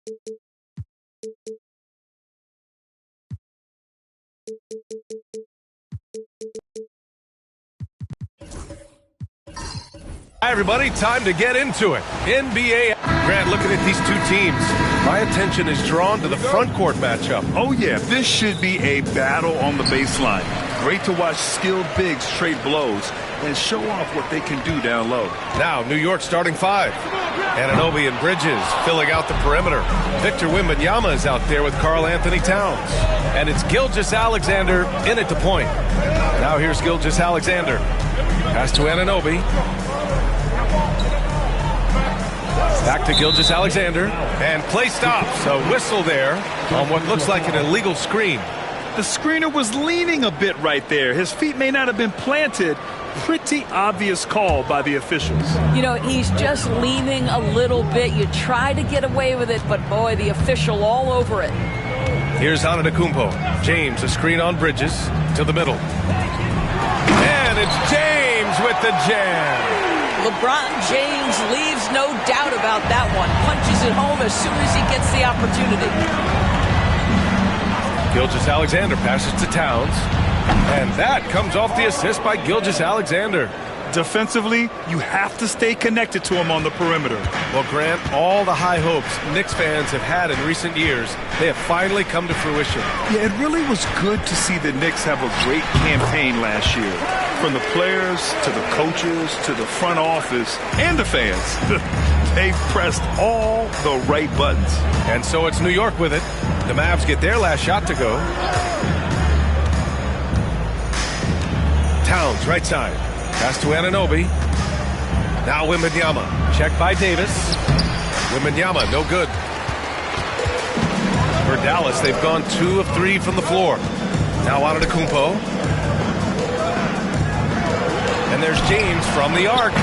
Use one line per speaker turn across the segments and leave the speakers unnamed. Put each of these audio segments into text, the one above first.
Hi, everybody. Time to get into it. NBA. Grant, looking at these two teams, my attention is drawn to the front court matchup.
Oh, yeah. This should be a battle on the baseline. Great to watch skilled bigs trade blows and show off what they can do down low.
Now, New York starting five. Anunoby and Bridges filling out the perimeter. Victor Wembanyama is out there with Karl Anthony Towns. And it's Gilgeous-Alexander in at the point. Now here's Gilgeous-Alexander. Pass to Anunoby. Back to Gilgeous-Alexander. And play stops. A whistle there on what looks like an illegal screen.
The screener was leaning a bit right there. His feet may not have been planted. Pretty obvious call by the officials.
You know, he's just leaning a little bit. You try to get away with it, but boy, the official all over it.
Here's Antetokounmpo. James, a screen on Bridges to the middle. And it's James with the jam.
LeBron James leaves no doubt about that one. Punches it home as soon as he gets the opportunity.
Gilgeous-Alexander passes to Towns. And that comes off the assist by Gilgeous-Alexander.
Defensively, you have to stay connected to him on the perimeter.
Well, Grant, all the high hopes Knicks fans have had in recent years, they have finally come to fruition.
Yeah, it really was good to see the Knicks have a great campaign last year. From the players to the coaches to the front office and the fans. They've pressed all the right buttons.
And so it's New York with it. The Mavs get their last shot to go. Towns, right side. Pass to Anunoby. Now Wembanyama. Check by Davis. Wembanyama, no good. For Dallas, they've gone 2 of 3 from the floor. Now Antetokounmpo. And there's James from the arc.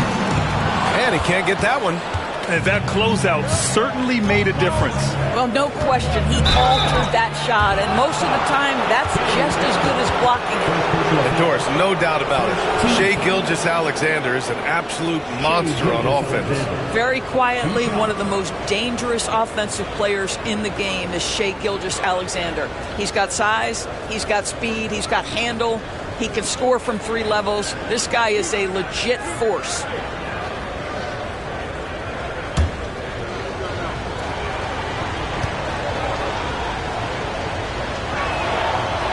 And he can't get that one.
And that closeout certainly made a difference.
Well, no question, he altered that shot, and most of the time, that's just as good as blocking it.
And Doris, no doubt about it. Shai Gilgeous-Alexander is an absolute monster on offense.
Very quietly, one of the most dangerous offensive players in the game is Shai Gilgeous-Alexander. He's got size, he's got speed, he's got handle, he can score from 3 levels. This guy is a legit force.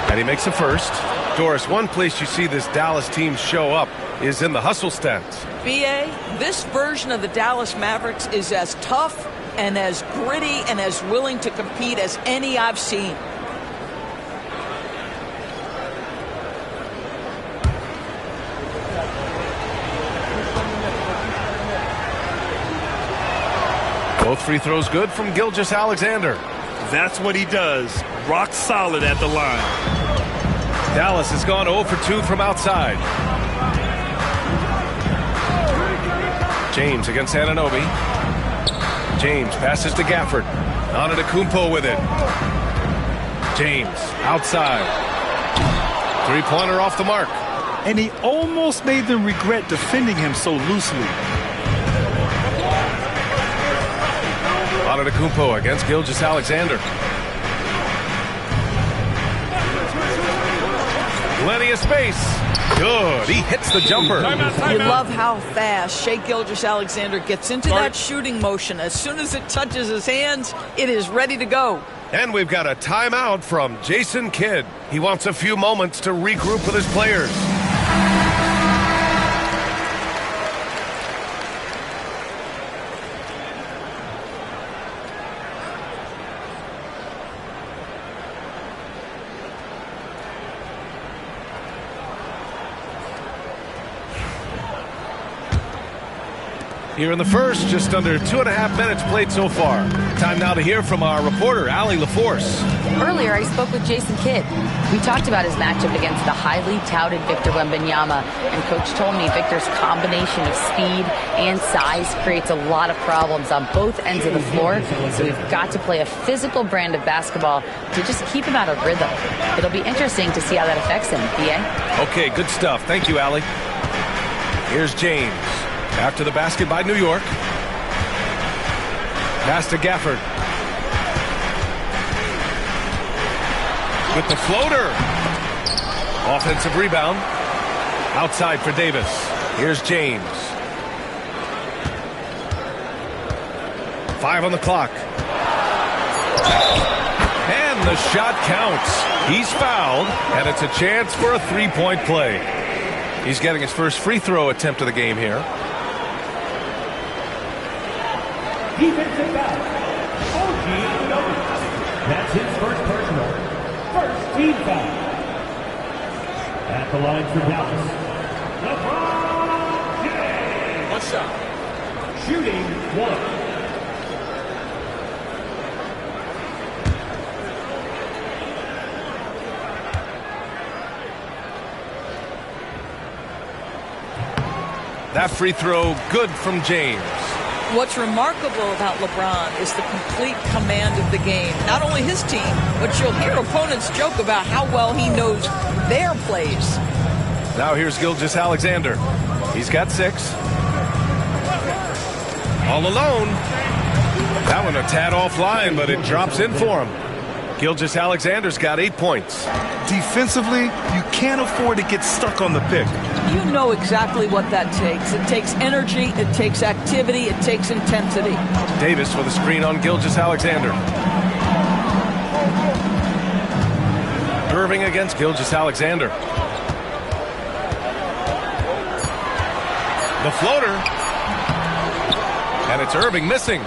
And he makes a first. Doris, one place you see this Dallas team show up is in the hustle stance.
B.A., this version of the Dallas Mavericks is as tough and as gritty and as willing to compete as any I've seen.
Both free throws good from Gilgeous-Alexander.
That's what he does. Rock solid at the line.
Dallas has gone 0 for 2 from outside. James against Anunoby. James passes to Gafford. Antetokounmpo with it. James outside. Three-pointer off the mark.
And he almost made them regret defending him so loosely.
Antetokounmpo against Gilgeous-Alexander. Plenty of space. Good. He hits the jumper.
You love how fast Shai Gilgeous-Alexander gets into that shooting motion. As soon as it touches his hands, it is ready to go.
And we've got a timeout from Jason Kidd. He wants a few moments to regroup with his players. Here in the first, just under 2.5 minutes played so far. Time now to hear from our reporter, Allie LaForce.
Earlier, I spoke with Jason Kidd. We talked about his matchup against the highly touted Victor Wembanyama, and Coach told me Victor's combination of speed and size creates a lot of problems on both ends of the floor, so we've got to play a physical brand of basketball to just keep him out of rhythm. It'll be interesting to see how that affects him, B.A.
Okay, good stuff. Thank you, Allie. Here's James. After the basket by New York. Pass to Gafford. with the floater. Offensive rebound. Outside for Davis. Here's James. 5 on the clock. And the shot counts. He's fouled, and it's a chance for a three-point play. He's getting his first free throw attempt of the game here.
Defensive foul. OG Anunoby. That's his first personal. First team foul. At the line for Dallas, LeBron James.
What's up?
Shooting 1.
That free throw good from James.
What's remarkable about LeBron is the complete command of the game. Not only his team, but you'll hear opponents joke about how well he knows their plays.
Now here's Gilgeous-Alexander. He's got 6. All alone. That one a tad offline, but it drops in for him. Gilgeous-Alexander's got 8 points.
Defensively, you can't afford to get stuck on the pick.
You know exactly what that takes. It takes energy, it takes activity, it takes intensity.
Davis with a screen on Gilgeous-Alexander. Irving against Gilgeous-Alexander. The floater. And it's Irving missing.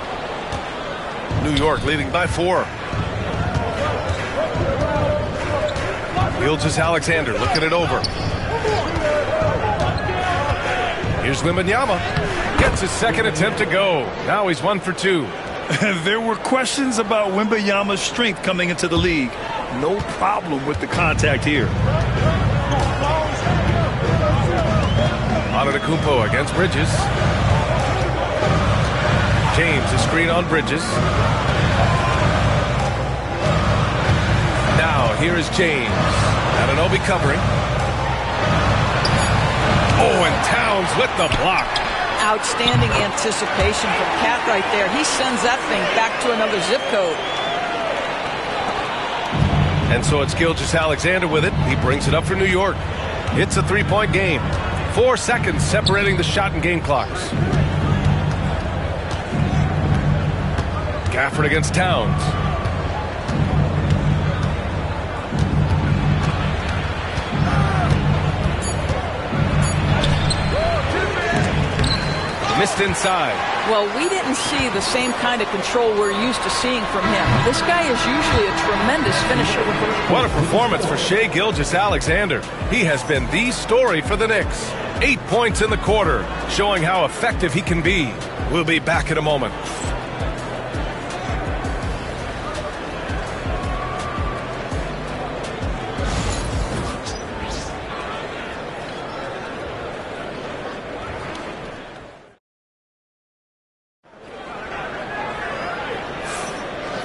New York leading by 4. Gilgeous-Alexander looking it over. Here's Wembanyama. Gets his second attempt to go. Now he's 1 for 2.
There were questions about Wembanyama's strength coming into the league. No problem with the contact here.
Antetokounmpo against Bridges. James, a screen on Bridges. Now here is James. Anunoby covering. Oh, and Towns with the block.
Outstanding anticipation from Cat right there. He sends that thing back to another zip code.
And so it's Gilgeous-Alexander with it. He brings it up for New York. It's a 3-point game. 4 seconds separating the shot and game clocks. Gafford against Towns. Missed inside.
Well, we didn't see the same kind of control we're used to seeing from him. This guy is usually a tremendous finisher.
What a performance for Shai Gilgeous-Alexander. He has been the story for the Knicks. 8 points in the quarter, showing how effective he can be. We'll be back in a moment.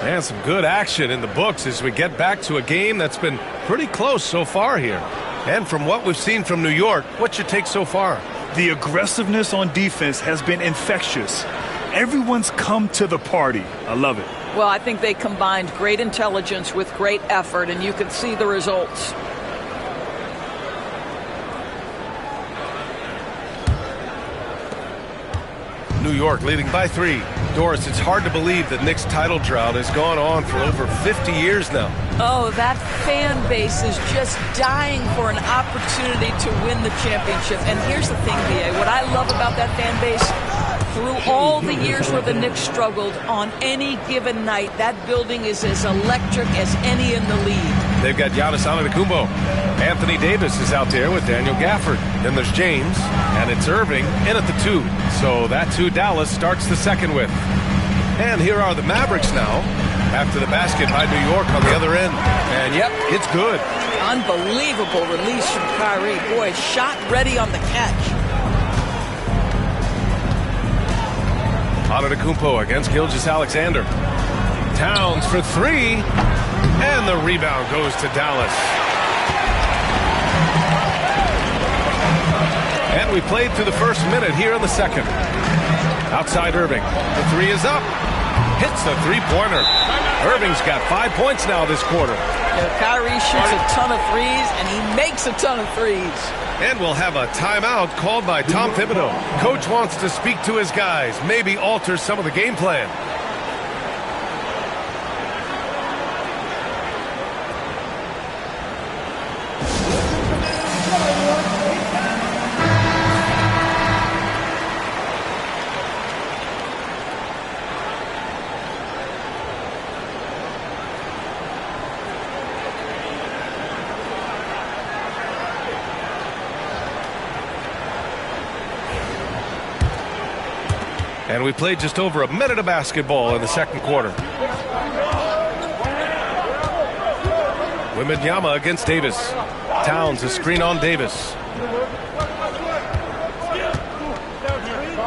And some good action in the books as we get back to a game that's been pretty close so far here. And from what we've seen from New York, what's your take so far?
The aggressiveness on defense has been infectious. Everyone's come to the party. I love it.
Well, I think they combined great intelligence with great effort, and you can see the results.
New York leading by 3. Doris, it's hard to believe that Knicks' title drought has gone on for over 50 years now.
Oh, that fan base is just dying for an opportunity to win the championship. And here's the thing, B.A., what I love about that fan base, through all the years where the Knicks struggled, on any given night, that building is as electric as any in the league.
They've got Giannis Antetokounmpo. Anthony Davis is out there with Daniel Gafford. Then there's James, and it's Irving in at the 2. So that's who Dallas starts the second with. And here are the Mavericks now, after the basket by New York on the other end. And yep, it's good.
Unbelievable release from Kyrie. Boy, shot ready on the catch.
Antetokounmpo against Gilgeous-Alexander. Towns for 3. And the rebound goes to Dallas. And we played through the first minute here in the second. Outside Irving. The 3 is up. Hits the three-pointer. Irving's got 5 points now this quarter.
Kyrie shoots a ton of threes, and he makes a ton of threes.
And we'll have a timeout called by Tom Thibodeau. Coach wants to speak to his guys, maybe alter some of the game plan. And we played just over a minute of basketball in the second quarter. Wembanyama against Davis. Towns a screen on Davis.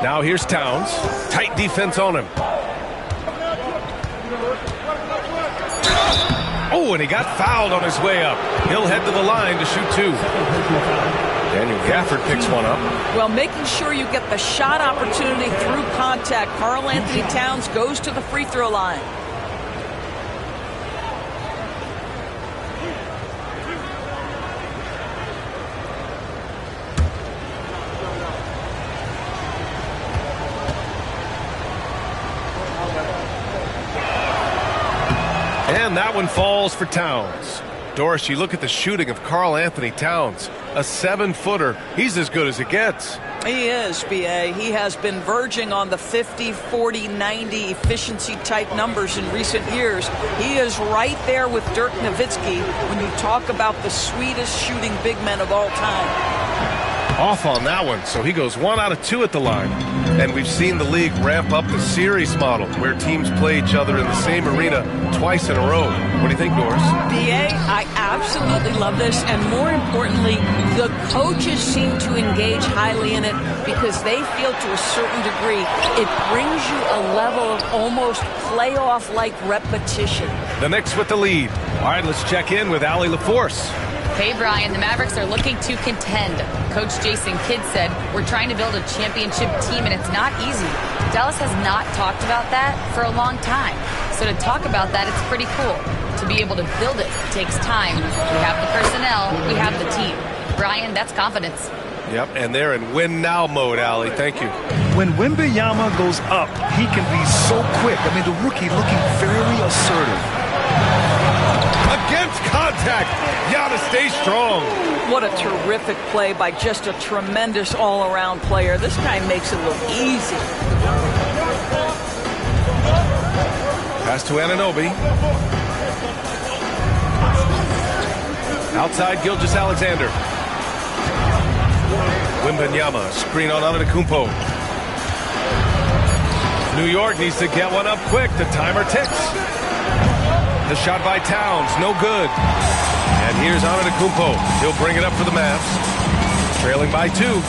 Now here's Towns. Tight defense on him. Oh, and he got fouled on his way up. He'll head to the line to shoot two. Daniel Gafford picks one up.
Well, making sure you get the shot opportunity through contact. Karl Anthony Towns goes to the free throw line.
And that one falls for Towns. Doris, you look at the shooting of Karl Anthony Towns. A 7-footer. He's as good as it gets.
He is, B.A. He has been verging on the 50, 40, 90 efficiency type numbers in recent years. He is right there with Dirk Nowitzki when you talk about the sweetest shooting big men of all time.
Off on that one, so he goes 1 out of 2 at the line. And we've seen the league ramp up the series model where teams play each other in the same arena twice in a row. What do you think, Doris?
B.A., I absolutely love this, and more importantly, the coaches seem to engage highly in it because they feel to a certain degree it brings you a level of almost playoff-like repetition.
The Knicks with the lead. All right, let's check in with Allie LaForce.
Hey, Brian, the Mavericks are looking to contend. Coach Jason Kidd said, we're trying to build a championship team, and it's not easy. Dallas has not talked about that for a long time. So to talk about that, it's pretty cool. To be able to build it takes time. We have the personnel, we have the team. Brian, that's confidence.
Yep, and they're in win-now mode, Allie. Thank you.
When Wembanyama goes up, he can be so quick. I mean, the rookie looking very assertive.
Against contact. Giannis stays strong.
What a terrific play by just a tremendous all-around player. This guy makes it look easy.
Pass to Anunoby. Outside Gilgeous-Alexander. Wembanyama, screen on Antetokounmpo. New York needs to get one up quick. The timer ticks. The shot by Towns, no good. And here's Antetokounmpo. He'll bring it up for the Mavs. Trailing by 2.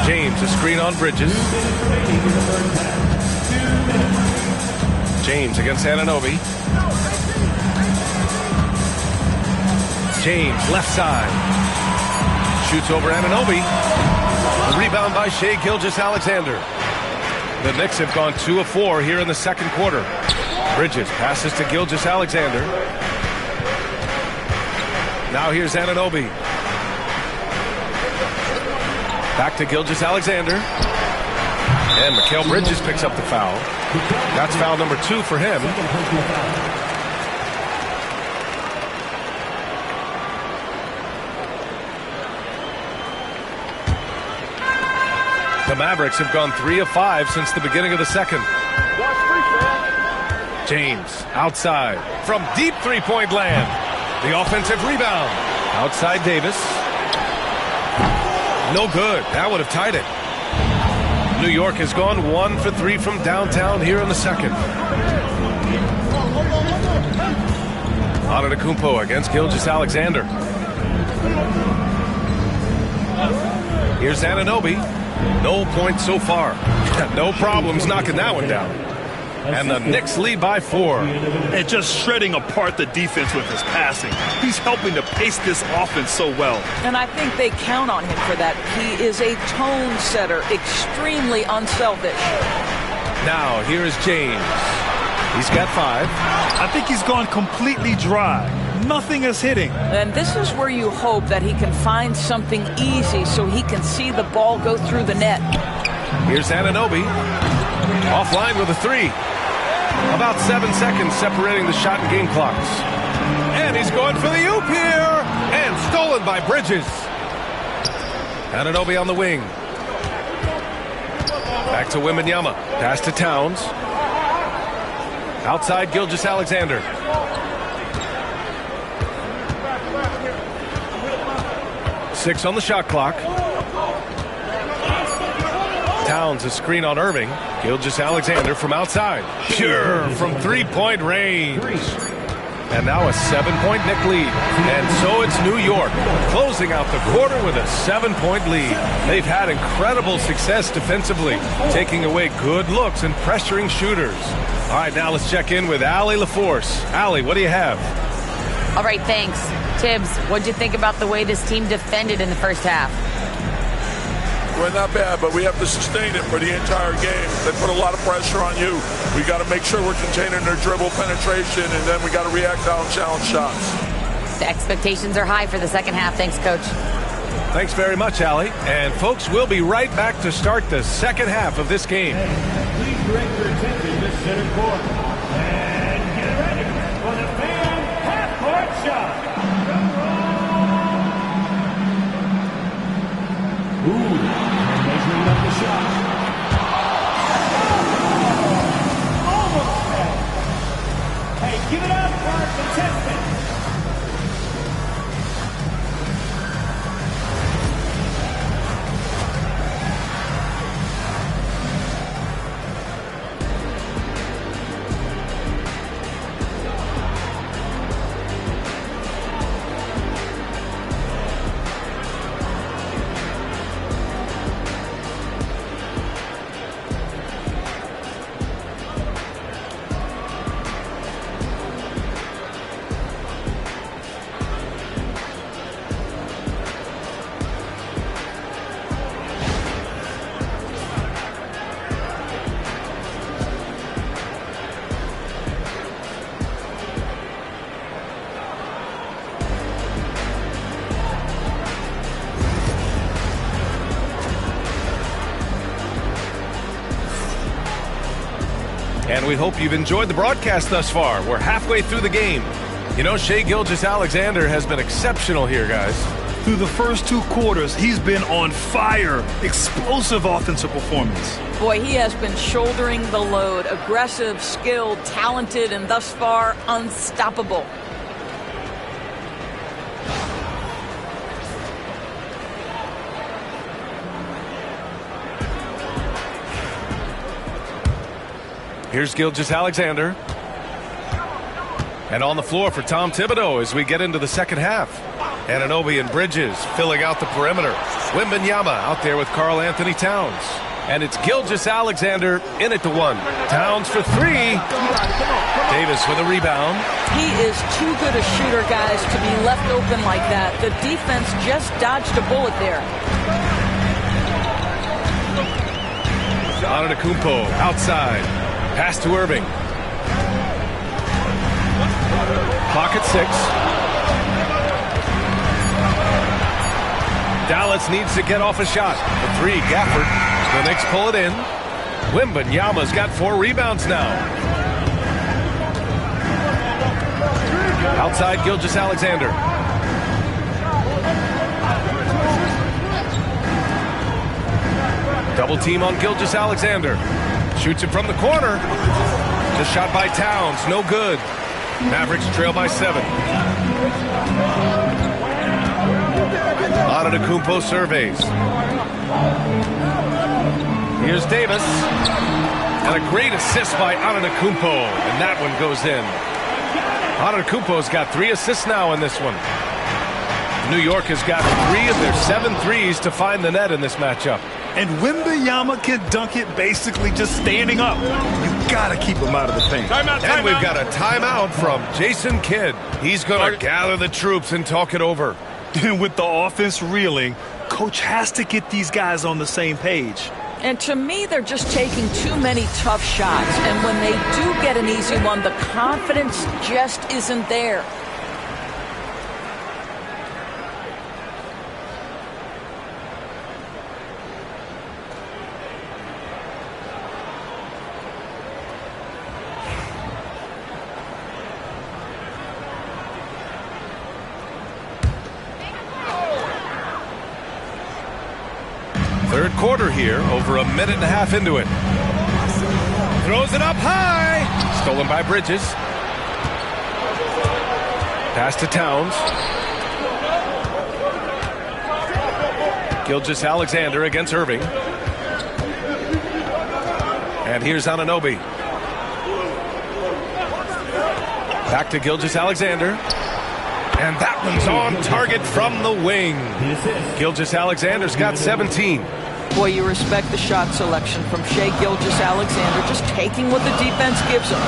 James, a screen on Bridges. James against Anunoby. James, left side. Shoots over Anunoby. The rebound by Shai Gilgeous-Alexander. The Knicks have gone 2 of 4 here in the second quarter. Bridges passes to Gilgeous-Alexander. Now here's Anunoby. Back to Gilgeous-Alexander. And Mikal Bridges picks up the foul. That's foul number 2 for him. The Mavericks have gone 3 of 5 since the beginning of the second. James outside from deep three-point land. The offensive rebound. Outside Davis. No good. That would have tied it. New York has gone 1 for 3 from downtown here in the second. Antetokounmpo against Gilgeous-Alexander. Here's Anunoby. No points so far. No problems knocking that one down. And the Knicks lead by 4.
And just shredding apart the defense with his passing. He's helping to pace this offense so well.
And I think they count on him for that. He is a tone setter, extremely unselfish.
Now, here is James. He's got 5.
I think he's gone completely dry. Nothing is hitting.
And this is where you hope that he can find something easy so he can see the ball go through the net.
Here's Anunoby. Offline with a 3. About 7 seconds separating the shot and game clocks. And he's going for the oop here. And stolen by Bridges. Anunoby on the wing. Back to Wembanyama. Pass to Towns. Outside Gilgeous-Alexander. Six on the shot clock. Towns a screen on Irving. Gilgeous-Alexander from outside. Pure from three-point range. And now a 7-point Knick lead. And so it's New York closing out the quarter with a 7-point lead. They've had incredible success defensively, taking away good looks and pressuring shooters. All right, now let's check in with Allie LaForce. Allie, what do you have?
All right, thanks. Tibbs, what'd you think about the way this team defended in the first half?
Well, not bad, but we have to sustain it for the entire game. They put a lot of pressure on you. We got to make sure we're containing their dribble penetration, and then we got to react on challenge shots.
The expectations are high for the second half. Thanks, Coach.
Thanks very much, Allie. And, folks, we'll be right back to start the second half of this game.
Please direct your attention to center court. And get ready for the fan half-court shot. Ooh, measuring up the shot. Almost there. Hey, give it up for our contestant.
And we hope you've enjoyed the broadcast thus far. We're halfway through the game. You know, Shai Gilgeous-Alexander has been exceptional here, guys.
Through the first 2 quarters, he's been on fire. Explosive offensive performance.
Boy, he has been shouldering the load. Aggressive, skilled, talented, and thus far unstoppable.
Here's Gilgeous-Alexander. And on the floor for Tom Thibodeau as we get into the second half. Anunoby and Bridges filling out the perimeter. Wembanyama out there with Karl Anthony Towns. And it's Gilgeous-Alexander in it to 1. Towns for 3. Davis with a rebound.
He is too good a shooter, guys, to be left open like that. The defense just dodged a bullet there.
Antetokounmpo outside. Pass to Irving. Clock at 6. Dallas needs to get off a shot. The 3, Gafford. The Knicks pull it in. Wembanyama's got 4 rebounds now. Outside Gilgeous-Alexander. Double team on Gilgeous-Alexander. Shoots it from the corner. The shot by Towns, no good. Mavericks trail by 7. Antetokounmpo surveys. Here's Davis. And a great assist by Antetokounmpo. And that one goes in. Antetokounmpo's got 3 assists now in this one. New York has got 3 of their 7 threes to find the net in this matchup.
And Wembanyama can dunk it basically just standing up. You gotta keep him out of the paint.
And we've got a timeout from Jason Kidd. He's gonna gather the troops and talk it over.
And with the offense reeling, coach has to get these guys on the same page.
And to me, they're just taking too many tough shots. And when they do get an easy one, the confidence just isn't there.
Third quarter here, over a minute and a half into it. Throws it up high. Stolen by Bridges. Pass to Towns. Gilgeous-Alexander against Irving. And here's Anunoby. Back to Gilgeous-Alexander. And that one's on target from the wing. Gilgeous-Alexander's got 17.
Boy, you respect the shot selection from Shai Gilgeous-Alexander, just taking what the defense gives him.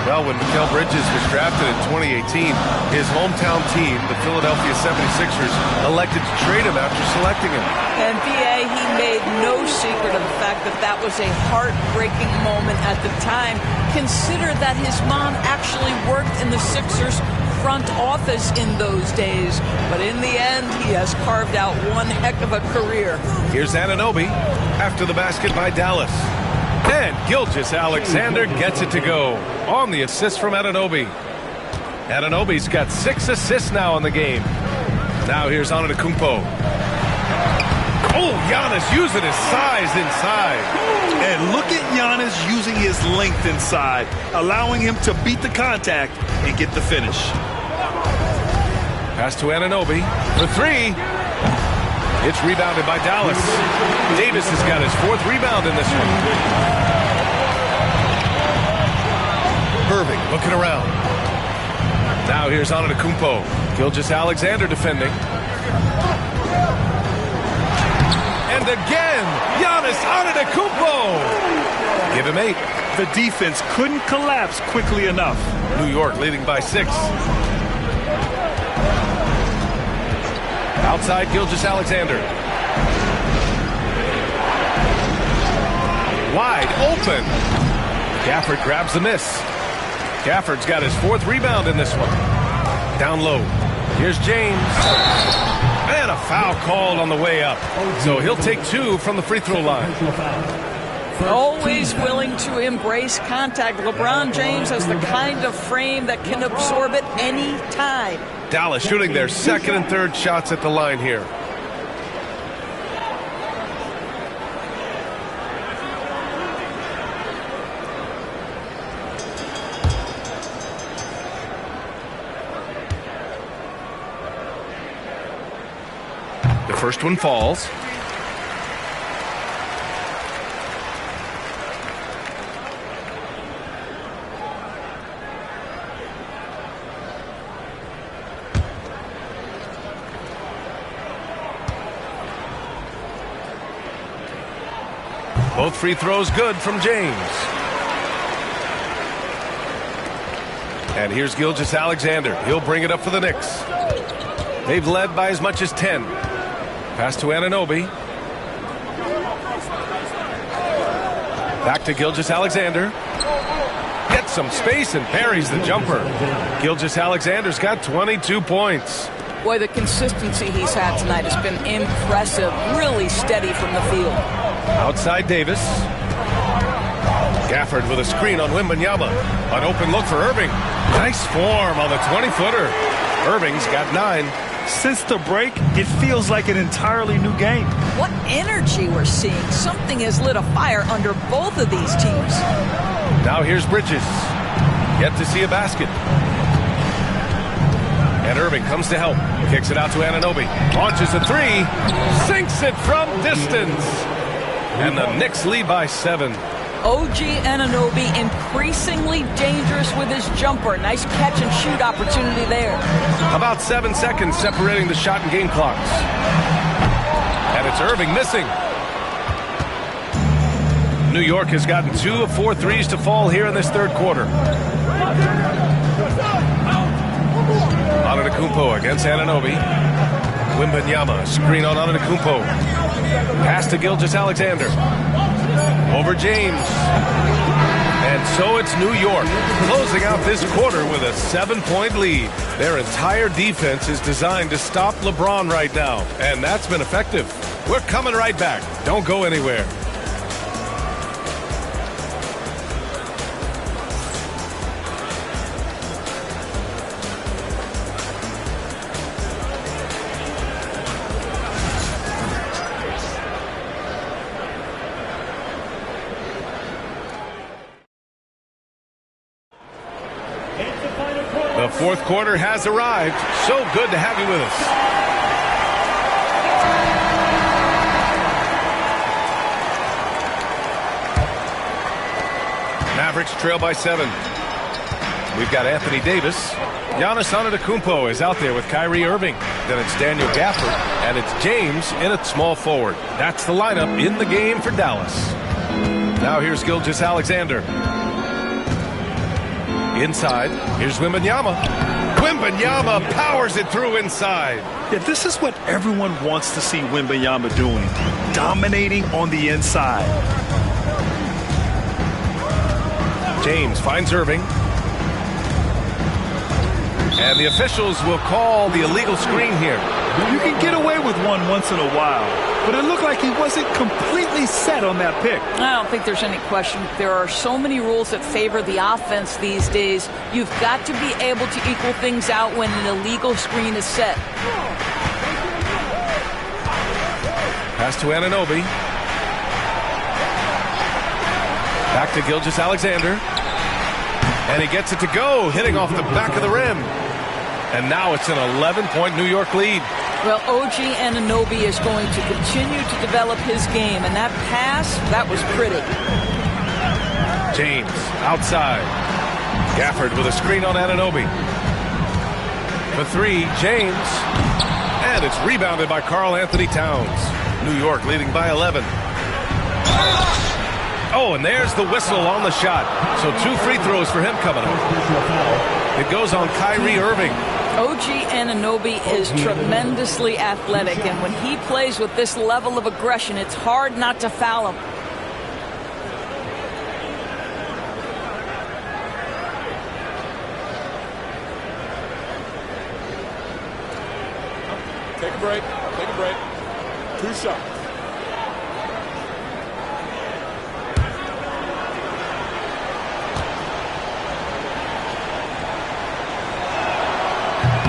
Well, when Mikal Bridges was drafted in 2018, his hometown team, the Philadelphia 76ers, elected to trade him after selecting him.
And B.A., he made no secret of the fact that that was a heartbreaking moment at the time. Consider that his mom actually worked in the Sixers front office in those days. But in the end, he has carved out one heck of a career.
Here's Anunoby after the basket by Dallas. And Gilgeous-Alexander gets it to go on the assist from Anunoby. Anunoby's got 6 assists now in the game. Now here's Antetokounmpo. Oh, Giannis using his size inside.
And look at Giannis using his length inside, allowing him to beat the contact and get the finish.
Pass to Anunoby for 3. It's rebounded by Dallas. Davis has got his 4th rebound in this one. Irving looking around. Now here's Antetokounmpo. Gilgeous-Alexander defending. And again, Giannis Antetokounmpo. Give him 8.
The defense couldn't collapse quickly enough.
New York leading by 6. Outside Gilgeous-Alexander. Wide open. Gafford grabs the miss. Gafford's got his 4th rebound in this one. Down low. Here's James. And a foul called on the way up. So he'll take 2 from the free throw line.
Always willing to embrace contact. LeBron James has the kind of frame that can absorb it any time.
Dallas shooting their 2nd and 3rd shots at the line here. The first one falls. Both free throws good from James. And here's Gilgeous-Alexander. He'll bring it up for the Knicks. They've led by as much as 10. Pass to Anunoby. Back to Gilgeous-Alexander. Gets some space and parries the jumper. Gilgeous-Alexander's got 22 points.
Boy, the consistency he's had tonight has been impressive. Really steady from the field.
Outside Davis. Gafford with a screen on Wembanyama. An open look for Irving. Nice form on the 20-footer. Irving's got 9.
Since the break, it feels like an entirely new game.
What energy we're seeing. Something has lit a fire under both of these teams.
Now here's Bridges. Yet to see a basket. And Irving comes to help. Kicks it out to Anunoby. Launches a 3. Sinks it from distance. And the Knicks lead by 7.
OG Anunoby increasingly dangerous with his jumper. Nice catch and shoot opportunity there.
About 7 seconds separating the shot and game clocks. And it's Irving missing. New York has gotten 2 of 4 threes to fall here in this third quarter. Antetokounmpo against Anunoby. Wembanyama, screen on Antetokounmpo. Pass to Gilgeous-Alexander. Over James. And so it's New York closing out this quarter with a 7-point lead. Their entire defense is designed to stop LeBron right now, and that's been effective. We're coming right back. Don't go anywhere. The fourth quarter has arrived. So good to have you with us. Mavericks trail by 7. We've got Anthony Davis. Giannis Antetokounmpo is out there with Kyrie Irving. Then it's Daniel Gafford, and it's James in at small forward. That's the lineup in the game for Dallas. Now here's Gilgeous-Alexander. Inside, here's Wembanyama. Wembanyama powers it through inside.
Yeah, this is what everyone wants to see Wembanyama doing. Dominating on the inside.
James finds Irving. And the officials will call the illegal screen here.
You can get away with one once in a while, but it looked like he wasn't completely set on that pick.
I don't think there's any question. There are so many rules that favor the offense these days. You've got to be able to equal things out when an illegal screen is set.
Pass to Anunoby. Back to Gilgeous-Alexander. And he gets it to go, hitting off the back of the rim. And now it's an 11-point New York lead.
Well, OG Anunoby is going to continue to develop his game, and that pass, that was pretty.
James outside. Gafford with a screen on Anunoby. For 3, James. And it's rebounded by Karl-Anthony Towns. New York leading by 11. Oh, and there's the whistle on the shot. So 2 free throws for him coming up. It goes on Kyrie Irving.
OG Anunoby is tremendously athletic, and when he plays with this level of aggression, it's hard not to foul him.
Take a break. Take a break. 2 shots.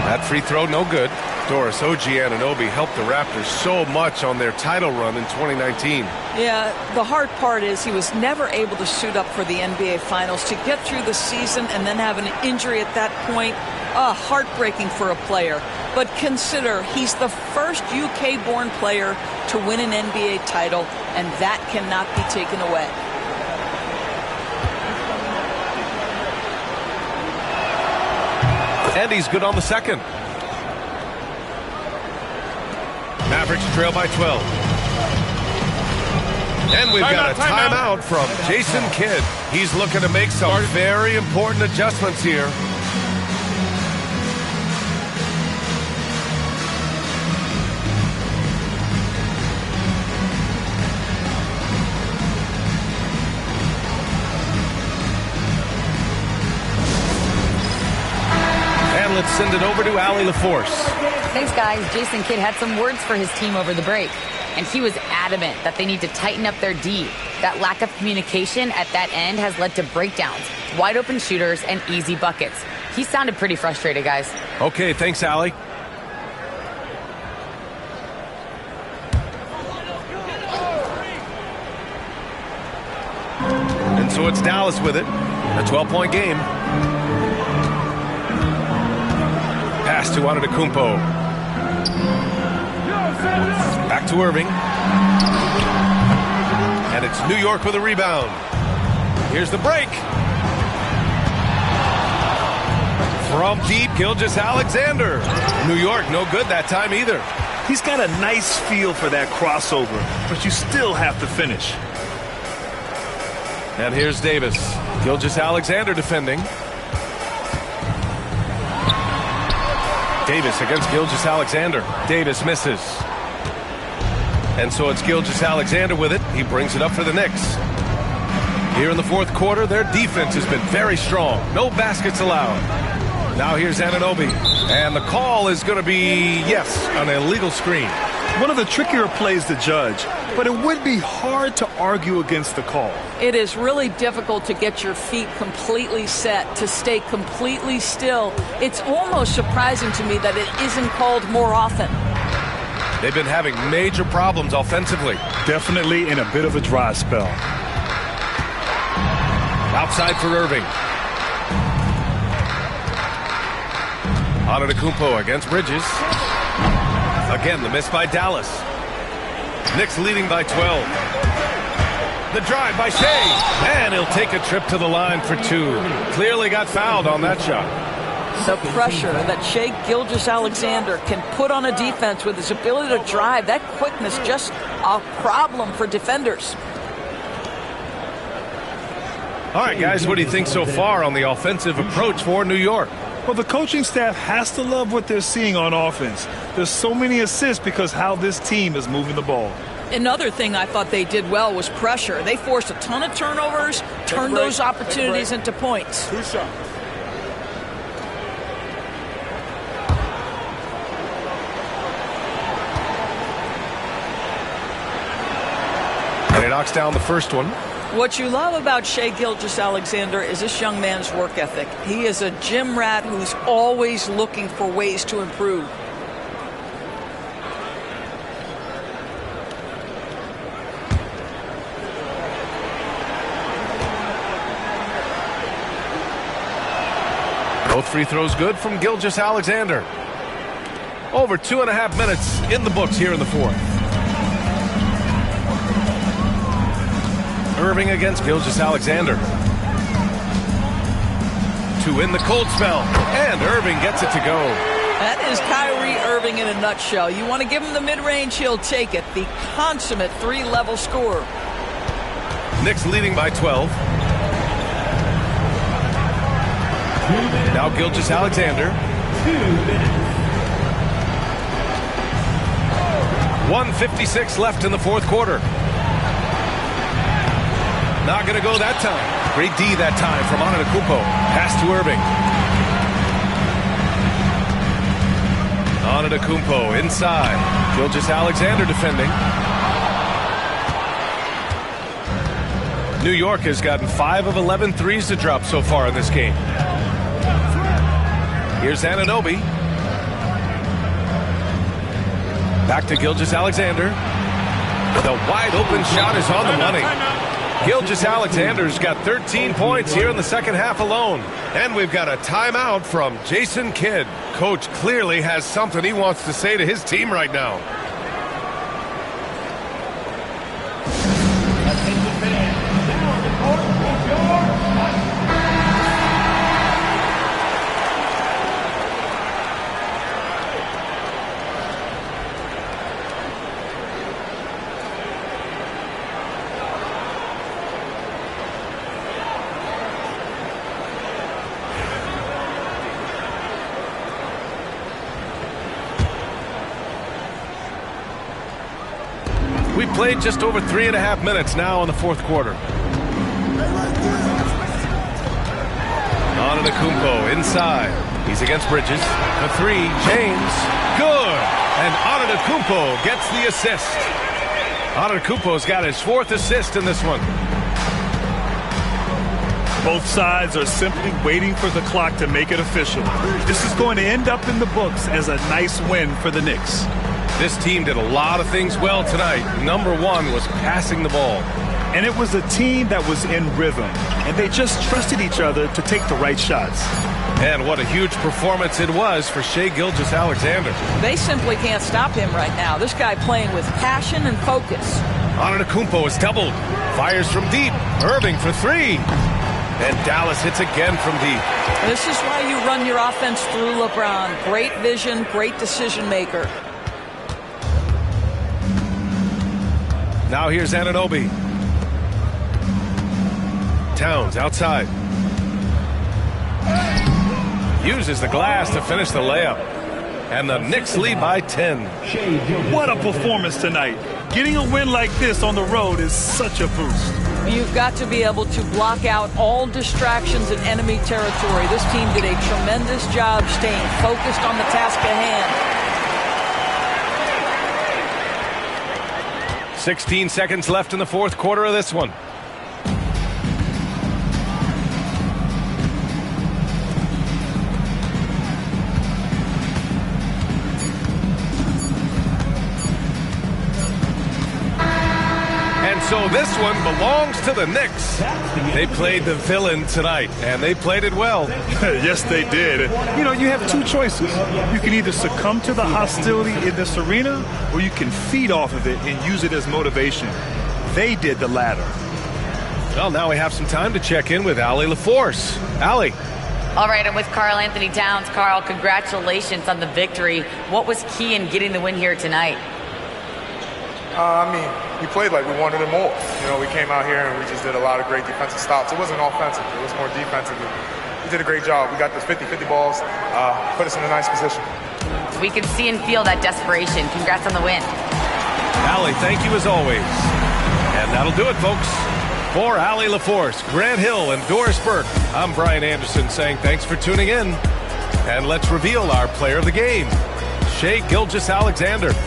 That free throw, no good. Doris, OG Anunoby helped the Raptors so much on their title run in 2019.
Yeah, the hard part is he was never able to suit up for the NBA Finals. To get through the season and then have an injury at that point, heartbreaking for a player. But consider, he's the first UK-born player to win an NBA title, and that cannot be taken away.
And he's good on the second. Mavericks trail by 12. And we've got a timeout from Jason Kidd. He's looking to make some very important adjustments here. Let's send it over to Allie LaForce.
Thanks, guys. Jason Kidd had some words for his team over the break, and he was adamant that they need to tighten up their D. That lack of communication at that end has led to breakdowns, wide open shooters, and easy buckets. He sounded pretty frustrated, guys.
Okay, thanks, Allie. And so it's Dallas with it. A 12-point game. Pass to Antetokounmpo. Back to Irving. And it's New York with a rebound. Here's the break. From deep, Gilgeous-Alexander. New York, no good that time either.
He's got a nice feel for that crossover, but you still have to finish.
And here's Davis. Gilgeous-Alexander defending. Davis against Gilgeous-Alexander. Davis misses. And so it's Gilgeous-Alexander with it. He brings it up for the Knicks. Here in the fourth quarter, their defense has been very strong. No baskets allowed. Now here's Anunoby. And the call is going to be, yes, an illegal screen.
One of the trickier plays to judge, but it would be hard to argue against the call.
It is really difficult to get your feet completely set, to stay completely still. It's almost surprising to me that it isn't called more often.
They've been having major problems offensively.
Definitely in a bit of a dry spell.
Outside for Irving. Antetokounmpo against Bridges. Again, the miss by Dallas. Knicks leading by 12. The drive by Shea. And he'll take a trip to the line for two. Clearly got fouled on that shot.
The pressure that Shai Gilgeous-Alexander can put on a defense with his ability to drive, that quickness, just a problem for defenders.
All right, guys, what do you think so far on the offensive approach for New York?
Well, the coaching staff has to love what they're seeing on offense. There's so many assists because how this team is moving the ball.
Another thing I thought they did well was pressure. They forced a ton of turnovers, turned those opportunities into points.
And he knocks down the first one.
What you love about Shai Gilgeous-Alexander is this young man's work ethic. He is a gym rat who's always looking for ways to improve.
Both free throws good from Gilgeous-Alexander. Over 2.5 minutes in the books here in the fourth. Irving against Gilgeous-Alexander. To win the cold spell. And Irving gets it to go.
That is Kyrie Irving in a nutshell. You want to give him the mid-range, he'll take it. The consummate three-level scorer.
Knicks leading by 12. Now Gilgeous-Alexander. 1:56 left in the fourth quarter. Not going to go that time. Great D that time from Antetokounmpo. Pass to Irving. Antetokounmpo inside. Gilgeous-Alexander defending. New York has gotten 5 of 11 threes to drop so far in this game. Here's Anunoby. Back to Gilgeous-Alexander. The wide open shot is on the money. Gilgeous-Alexander's got 13 points here in the second half alone. And we've got a timeout from Jason Kidd. Coach clearly has something he wants to say to his team right now. We played just over 3.5 minutes now in the fourth quarter. Antetokounmpo inside. He's against Bridges. The three, James, good. And Antetokounmpo gets the assist. Antetokounmpo's got his 4th assist in this one.
Both sides are simply waiting for the clock to make it official. This is going to end up in the books as a nice win for the Knicks.
This team did a lot of things well tonight. Number one was passing the ball.
And it was a team that was in rhythm, and they just trusted each other to take the right shots.
And what a huge performance it was for Shai Gilgeous-Alexander.
They simply can't stop him right now. This guy playing with passion and focus.
Antetokounmpo is doubled. Fires from deep. Irving for 3. And Dallas hits again from deep.
This is why you run your offense through LeBron. Great vision, great decision maker.
Now here's Anunoby. Towns outside. Uses the glass to finish the layup. And the Knicks lead by 10.
What a performance tonight. Getting a win like this on the road is such a boost.
You've got to be able to block out all distractions in enemy territory. This team did a tremendous job staying focused on the task at hand.
16 seconds left in the fourth quarter of this one. And so this one belongs to the Knicks. They played the villain tonight, and they played it well.
Yes, they did. You know, you have two choices. You can either succumb to the hostility in this arena, or you can feed off of it and use it as motivation. They did the latter.
Well, now we have some time to check in with Allie LaForce. Allie.
All right, I'm with Karl Anthony Towns. Karl, congratulations on the victory. What was key in getting the win here tonight?
We played like we wanted it more. You know, we came out here and we just did a lot of great defensive stops. It wasn't offensive. It was more defensive. We did a great job. We got those 50-50 balls, put us in a nice position.
We can see and feel that desperation. Congrats on the win.
Allie, thank you as always. And that'll do it, folks. For Allie LaForce, Grant Hill, and Doris Burke, I'm Brian Anderson saying thanks for tuning in. And let's reveal our player of the game, Shai Gilgeous-Alexander.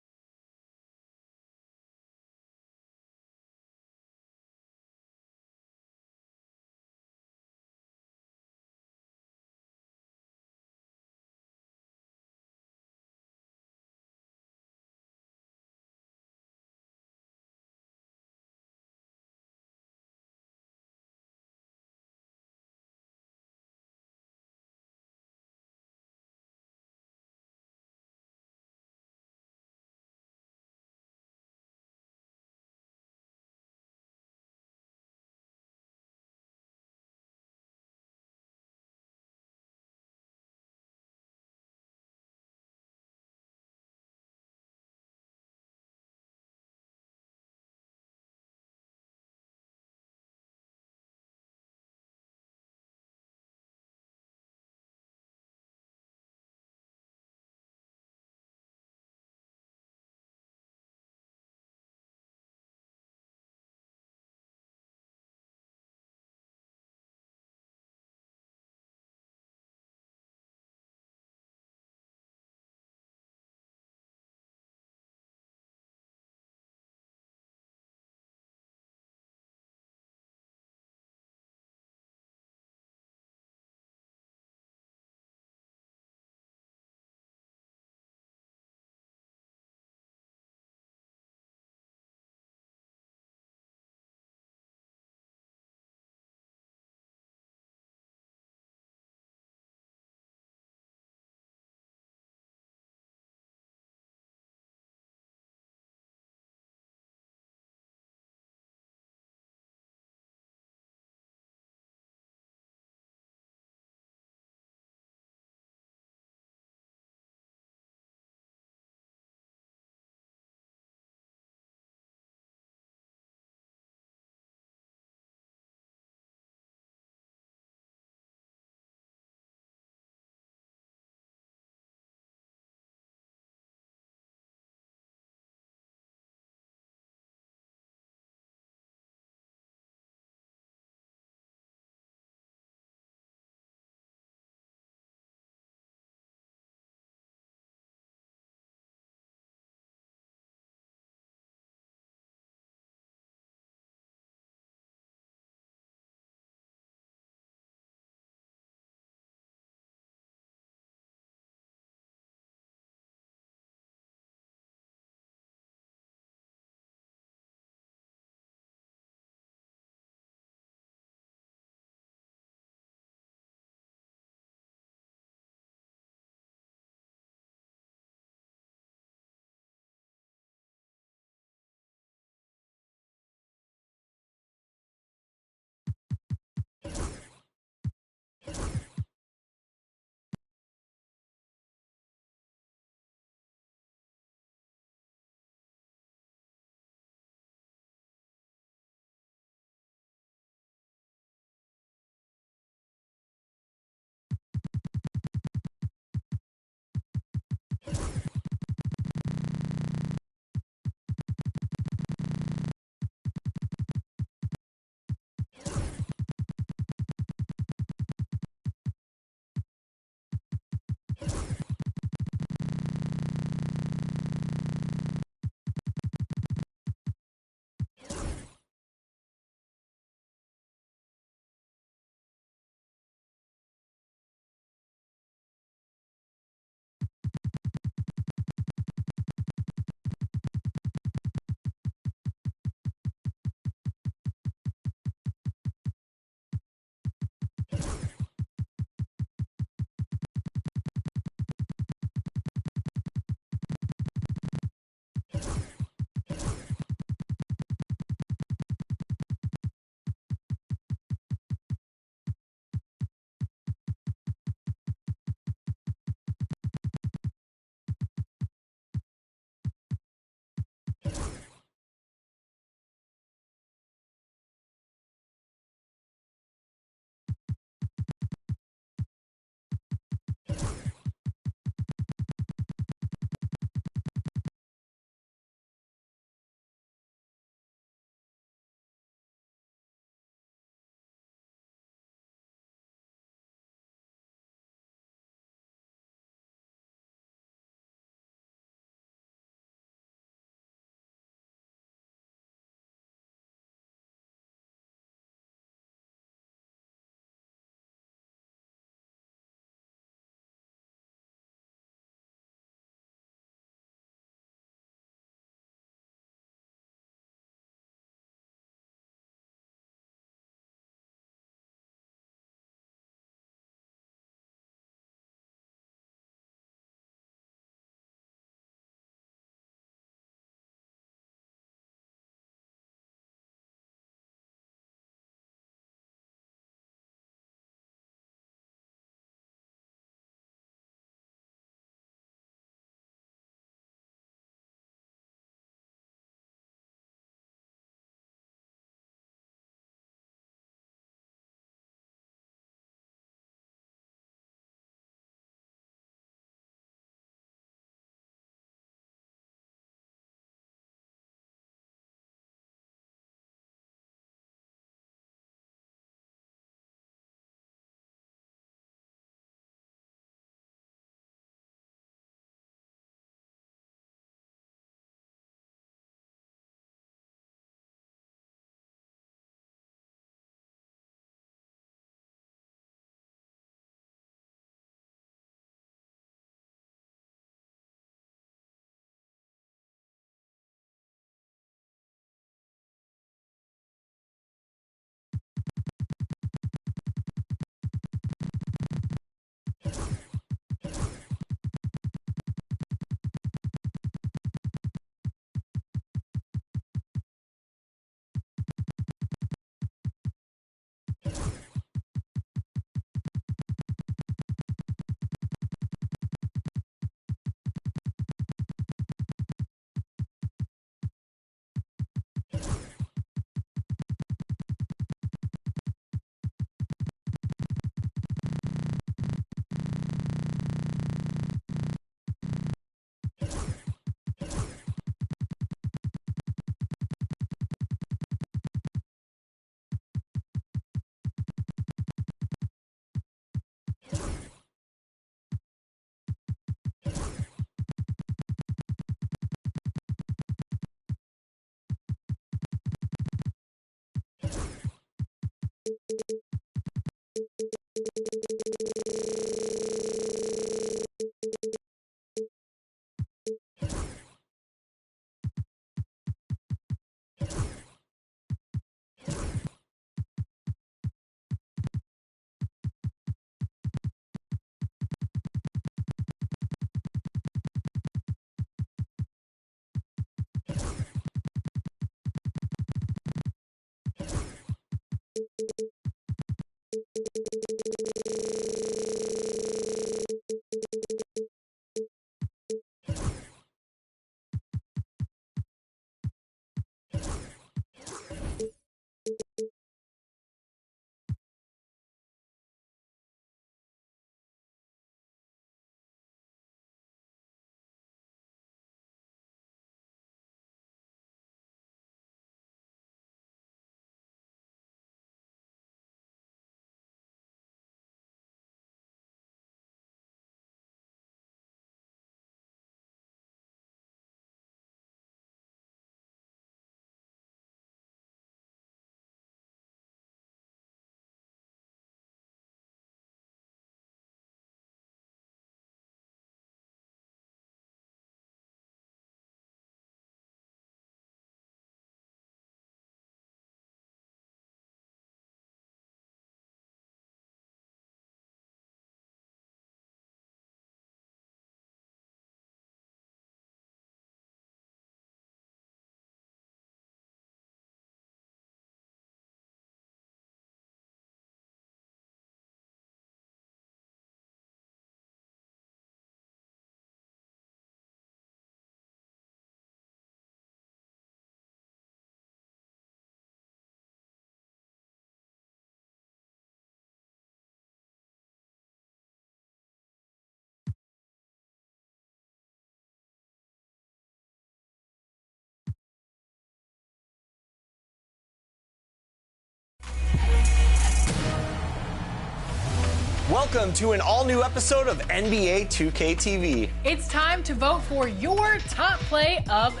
Welcome to an all-new episode of NBA 2K TV.
It's time to vote for your top play of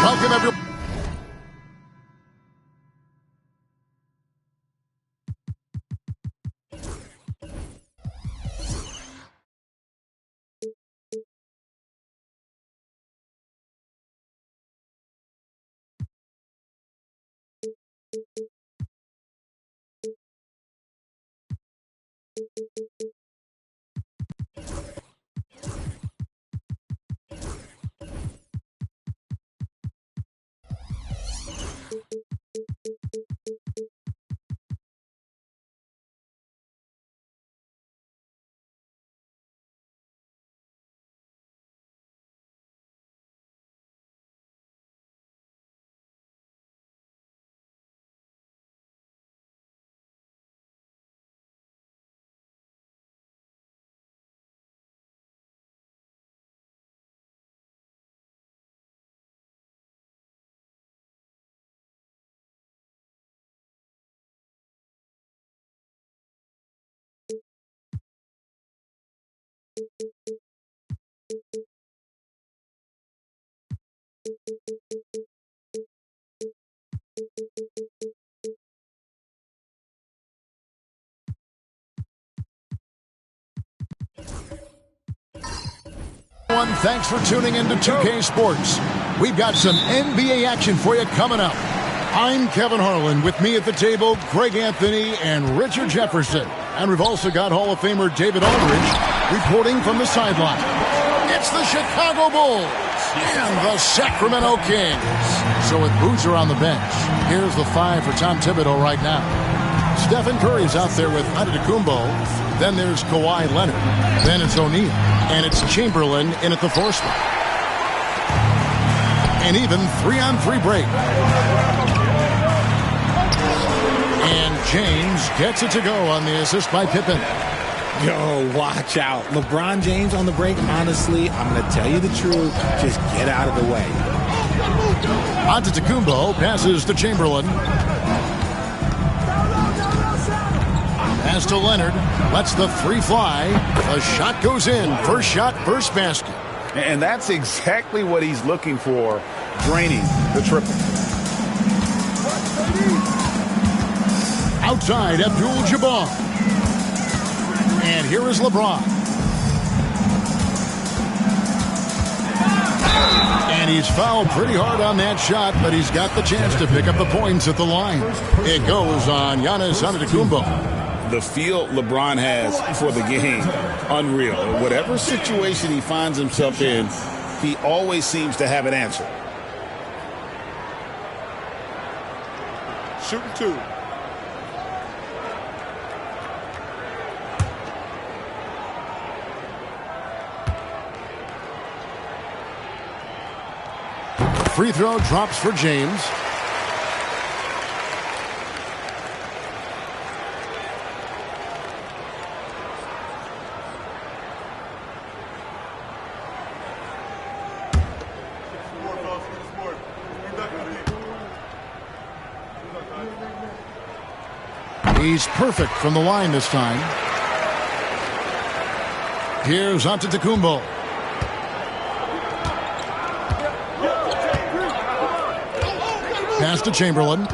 Welcome, everyone. Thanks for tuning into 2K Sports. We've got some NBA action for you coming up. I'm Kevin Harlan. With me at the table, Greg Anthony and Richard Jefferson. And we've also got Hall of Famer David Aldridge reporting from the sideline. It's the Chicago Bulls and the Sacramento Kings. So with Boozer on the bench, here's the five for Tom Thibodeau right now. Stephen Curry's out there with Antetokounmpo. Then there's Kawhi Leonard. Then it's O'Neal. And it's Chamberlain in at the 4 spot. And even 3-on-3 break. And James gets it to go on the assist by Pippen.
Yo, watch out. LeBron James on the break, honestly, I'm going to tell you the truth. Just get out of the way.
Antetokounmpo passes to Chamberlain. Pass to Leonard. Lets the 3 fly. The shot goes in. First shot, first basket.
And that's exactly what he's looking for, draining the triple.
Outside, Abdul-Jabbar. And here is LeBron. And he's fouled pretty hard on that shot, but he's got the chance to pick up the points at the line. It goes on Giannis Antetokounmpo.
The feel LeBron has for the game, unreal. Whatever situation he finds himself in, he always seems to have an answer.
Shooting 2.
Free throw drops for James. He's perfect from the line this time. Here's Antetokounmpo. Pass to Chamberlain.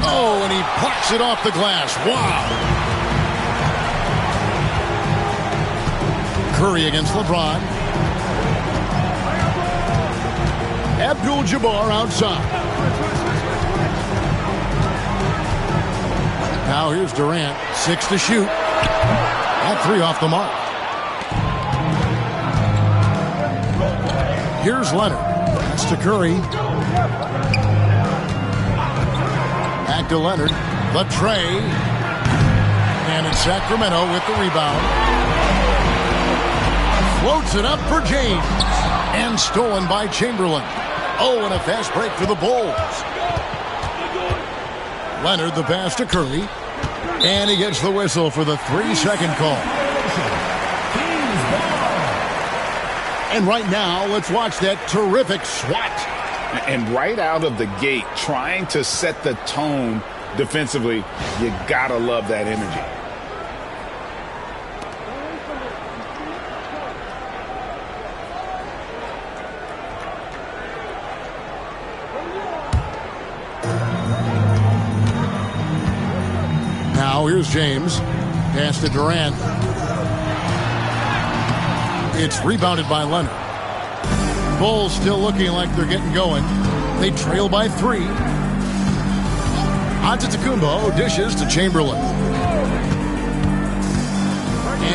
Oh, and he plucks it off the glass. Wow. Curry against LeBron. Abdul-Jabbar outside. Now here's Durant. 6 to shoot. That 3 off the mark. Here's Leonard. That's to Curry. Back to Leonard. The tray. And it's Sacramento with the rebound. Floats it up for James. And stolen by Chamberlain. Oh, and a fast break for the Bulls. Leonard the pass to Curry. And he gets the whistle for the 3-second call. And right now, let's watch that terrific swat.
And right out of the gate, trying to set the tone defensively, you gotta love that energy.
Now here's James. Pass to Durant. It's rebounded by Leonard. Bulls still looking like they're getting going. They trail by 3. Antetokounmpo dishes to Chamberlain.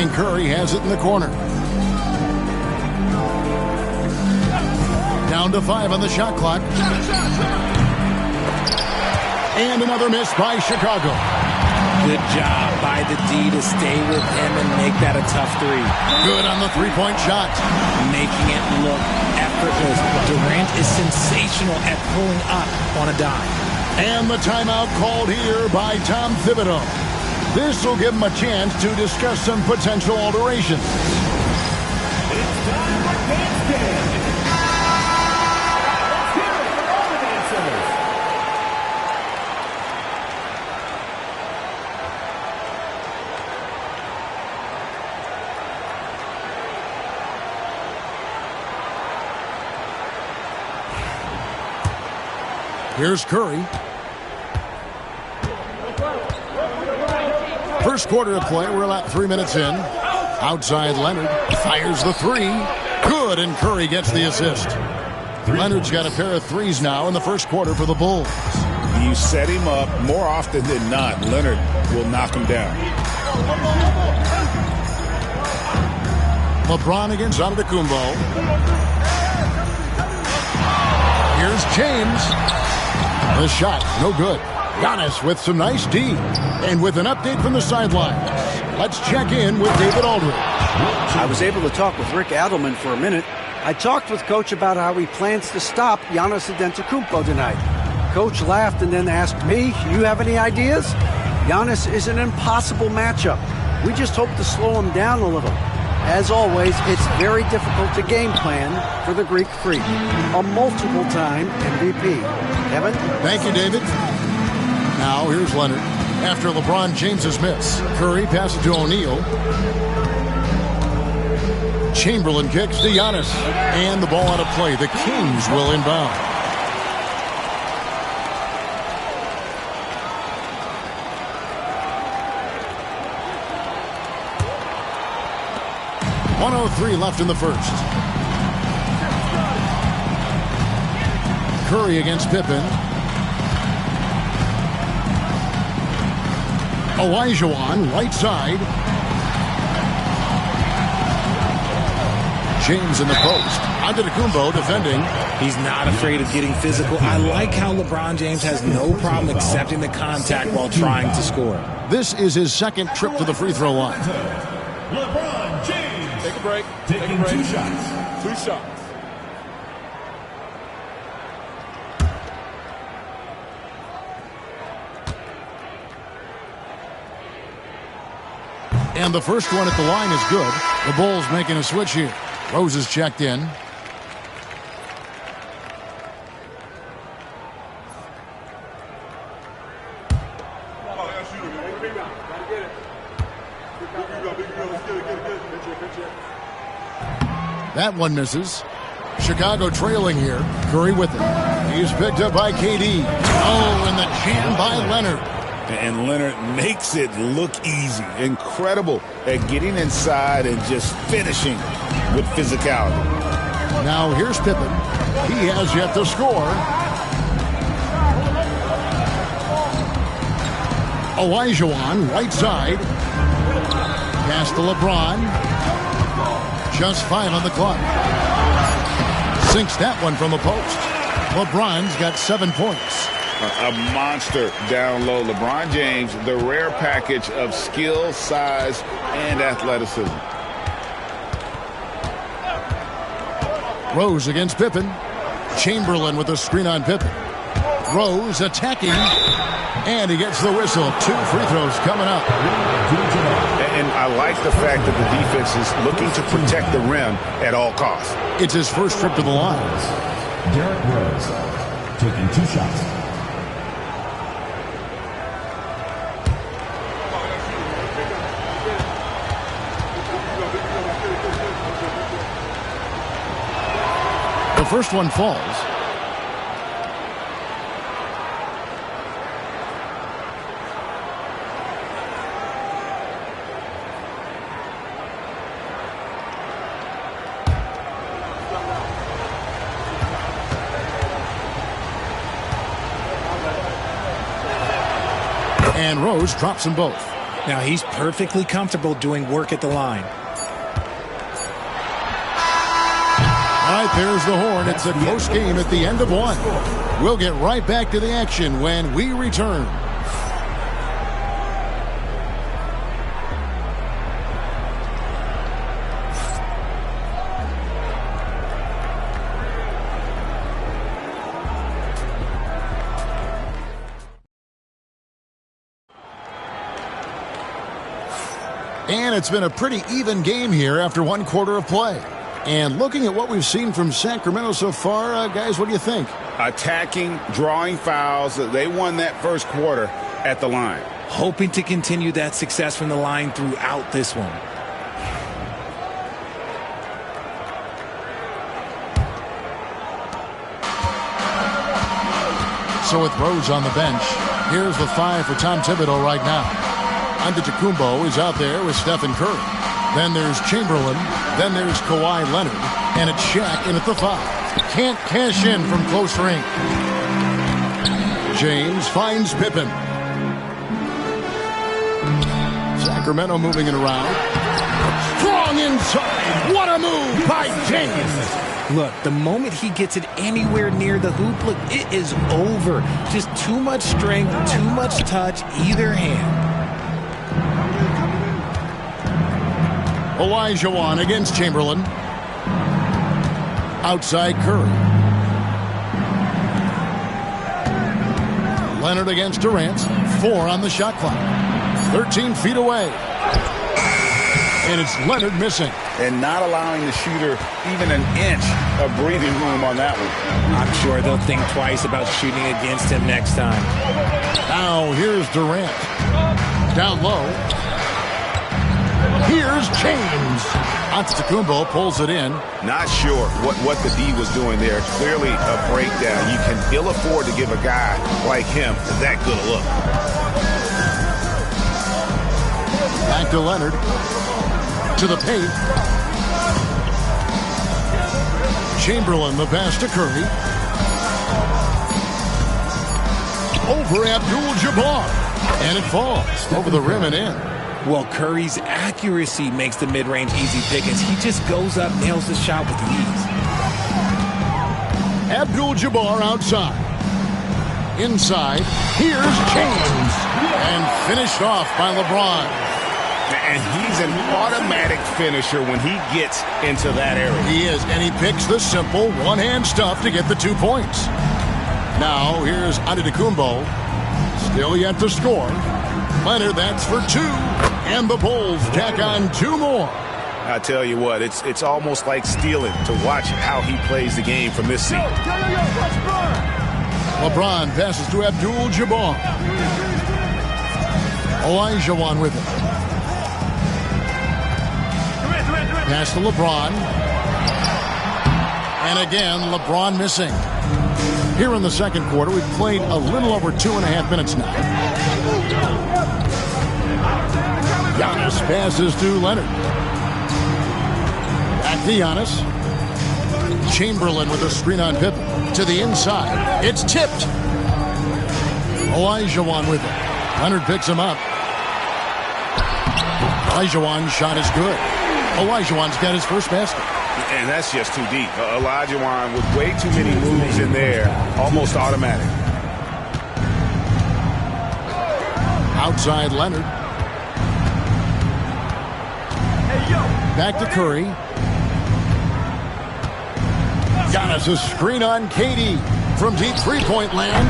And Curry has it in the corner. Down to 5 on the shot clock. And another miss by Chicago.
Good job by the D to stay with him and make that a tough 3.
Good on the three-point shot.
Making it look effortless. Durant is sensational at pulling up on a dime.
And the timeout called here by Tom Thibodeau. This will give him a chance to discuss some potential alterations.
It's time for Bandstand. Let's hear it for all the dancers.
Here's Curry. First quarter of play. We're about 3 minutes in. Outside Leonard fires the 3. Good, and Curry gets the assist. Leonard's got a pair of 3s now in the first quarter for the Bulls.
You set him up, more often than not, Leonard will knock him down.
LeBron against Antetokounmpo. Here's James. The shot, no good. Giannis with some nice D. And with an update from the sidelines, let's check in with David Aldridge.
I was able to talk with Rick Adelman for a minute. I talked with Coach about how he plans to stop Giannis Antetokounmpo tonight. Coach laughed and then asked me, you have any ideas? Giannis is an impossible matchup. We just hope to slow him down a little. As always, it's very difficult to game plan for the Greek Freak, a multiple-time MVP. Kevin?
Thank you, David. Now, here's Leonard. After LeBron James's miss, Curry passes to O'Neal. Chamberlain kicks to Giannis. And the ball out of play. The Kings will inbound. .103 left in the first. Curry against Pippen. Olajuwon, right side. James in the post. Antetokounmpo defending.
He's not afraid of getting physical. I like how LeBron James has no problem accepting the contact while trying to score.
This is his second trip to the free throw line.
LeBron James.
Take a break.
Taking 2 shots.
2 shots.
And the first one at the line is good. The Bulls making a switch here. Rose is checked in. That one misses. Chicago trailing here. Curry with it. He's picked up by KD. Oh, and the jam by Leonard.
And Leonard makes it look easy. Incredible at getting inside and just finishing with physicality.
Now here's Pippen. He has yet to score. Olajuwon, right side. Pass to LeBron. Just 5 on the clock. Sinks that one from the post. LeBron's got 7 points.
A monster down low. LeBron James, the rare package of skill, size, and athleticism.
Rose against Pippen. Chamberlain with a screen on Pippen. Rose attacking, and he gets the whistle. 2 free throws coming up.
And I like the fact that the defense is looking to protect the rim at all costs.
It's his first trip to the line.
Derrick Rose taking 2 shots.
The first one falls. And Rose drops them both.
Now he's perfectly comfortable doing work at the line.
All right, there's the horn. It's a close game at the end of 1. We'll get right back to the action when we return. And it's been a pretty even game here after 1 quarter of play. And looking at what we've seen from Sacramento so far, guys, what do you think?
Attacking, drawing fouls. They won that first quarter at the line.
Hoping to continue that success from the line throughout this one.
So with Rose on the bench, here's the 5 for Tom Thibodeau right now. Antetokounmpo is out there with Stephen Curry. Then there's Chamberlain. Then there's Kawhi Leonard. And it's Shaq in at the 5. Can't cash in from close range. James finds Pippen. Sacramento moving it around. Strong inside. What a move by James.
Look, the moment he gets it anywhere near the hoop, look, it is over. Just too much strength, too much touch, either hand.
Olajuwon against Chamberlain. Outside Curry. Leonard against Durant. 4 on the shot clock. 13 feet away. And it's Leonard missing.
And not allowing the shooter even an inch of breathing room on that one.
I'm sure they'll think twice about shooting against him next time.
Now here's Durant. Down low. Here's James. Antetokounmpo pulls it in.
Not sure what the D was doing there. Clearly a breakdown. You can ill afford to give a guy like him that good a look.
Back to Leonard. To the paint. Chamberlain, the pass to Curry. Over Abdul-Jabbar. And it falls over the rim and in.
Well, Curry's accuracy makes the mid-range easy pickings. He just goes up, nails the shot with ease.
Abdul-Jabbar outside. Inside, here's James. And finished off by LeBron.
And he's an automatic finisher when he gets into that area.
He is, and he picks the simple one-hand stuff to get the 2 points. Now, here's Antetokounmpo. Still yet to score. Leonard, that's for 2. And the Bulls tack on 2 more.
I tell you what, it's almost like stealing to watch how he plays the game from this seat.
LeBron passes to Abdul-Jabbar. Olajuwon with it. Pass to LeBron. And again, LeBron missing. Here in the second quarter, we've played a little over 2.5 minutes now. Giannis passes to Leonard. Back to Giannis. Chamberlain with a screen on Pippen. To the inside. It's tipped. Olajuwon with it. Leonard picks him up. Olajuwon's shot is good. Olajuwon's got his first basket.
Man, that's just too deep. Olajuwon with way too many moves in there, almost automatic.
Outside Leonard. Back to Curry. Giannis a screen on KD from deep three-point land.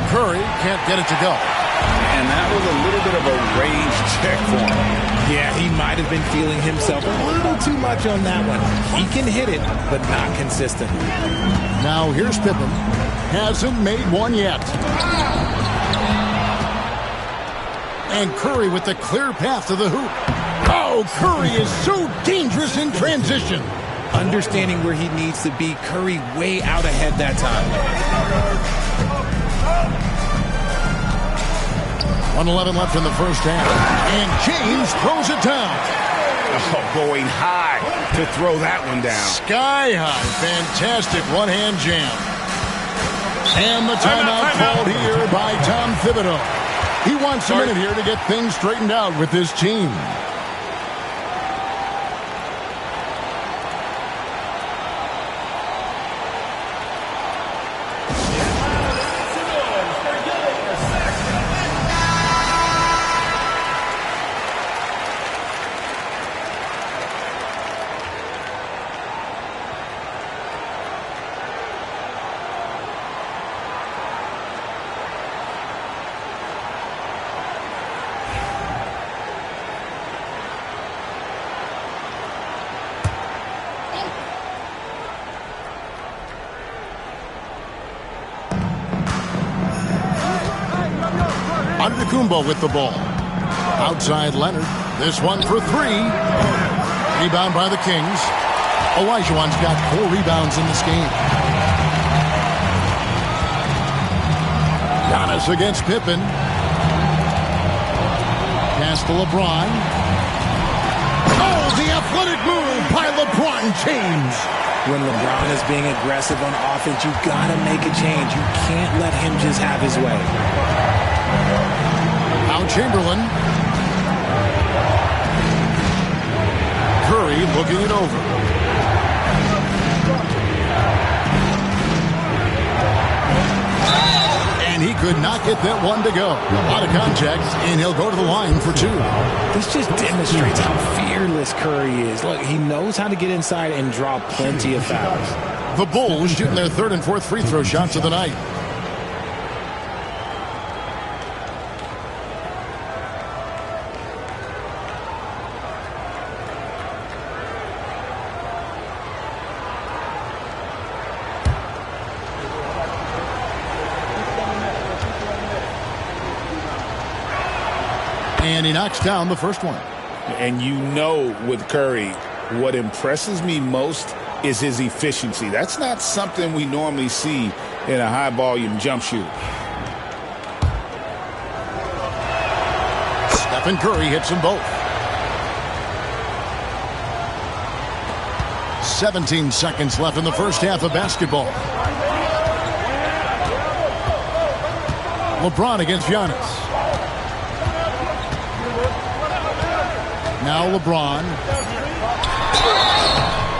Curry can't get it to go.
And that was a little bit of a range check for him.
Yeah, he might have been feeling himself a little too much on that one. He can hit it, but not consistently.
Now here's Pippen. Hasn't made one yet. And Curry with the clear path to the hoop. Oh, Curry is so dangerous in transition.
Understanding where he needs to be, Curry way out ahead that time.
1:11 left in the first half. And James throws it down.
Oh, going high to throw that one down.
Sky high. Fantastic one-hand jam. And the timeout called here by Tom Thibodeau. He wants a minute here to get things straightened out with his team. Antetokounmpo with the ball. Outside Leonard. This one for three. Rebound by the Kings. Olajuwon's got 4 rebounds in this game. Giannis against Pippen. Pass to LeBron. Oh, the athletic move by LeBron James.
When LeBron is being aggressive on offense, you got to make a change. You can't let him just have his way.
Now Chamberlain. Curry looking it over. And he could not get that one to go. A lot of contact, and he'll go to the line for 2.
This just demonstrates how fearless Curry is. Look, he knows how to get inside and draw plenty of fouls.
The Bulls shooting their 3rd and 4th free throw shots of the night. And he knocks down the first one.
And you know with Curry, what impresses me most is his efficiency. That's not something we normally see in a high-volume jump shoot.
Stephen Curry hits them both. 17 seconds left in the first half of basketball. LeBron against Giannis. Now LeBron.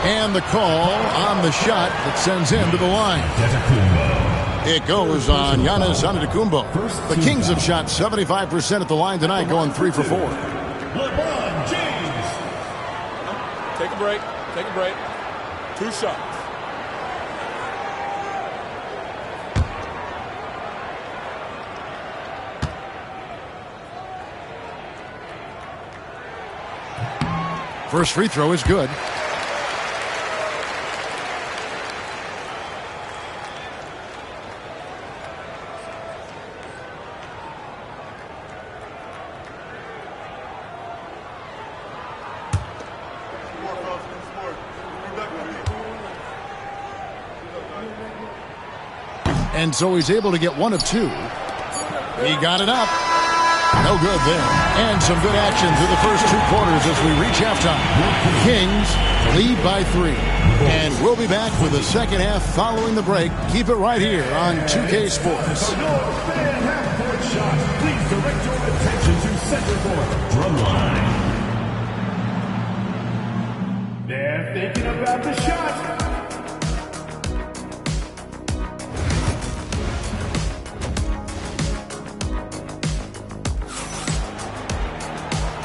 And the call on the shot that sends him to the line. It goes on Giannis Antetokounmpo. The Kings have shot 75% at the line tonight, going 3 for 4.
LeBron James.
Take a break. Take a break. 2 shots.
First free throw is good. And so he's able to get 1 of 2. He got it up. No good there. And some good action through the first 2 quarters as we reach halftime. Kings lead by 3. And we'll be back with the second half following the break. Keep it right here on 2K Sports.
Please direct your attention to center court. Drumline. They're thinking of about the shot.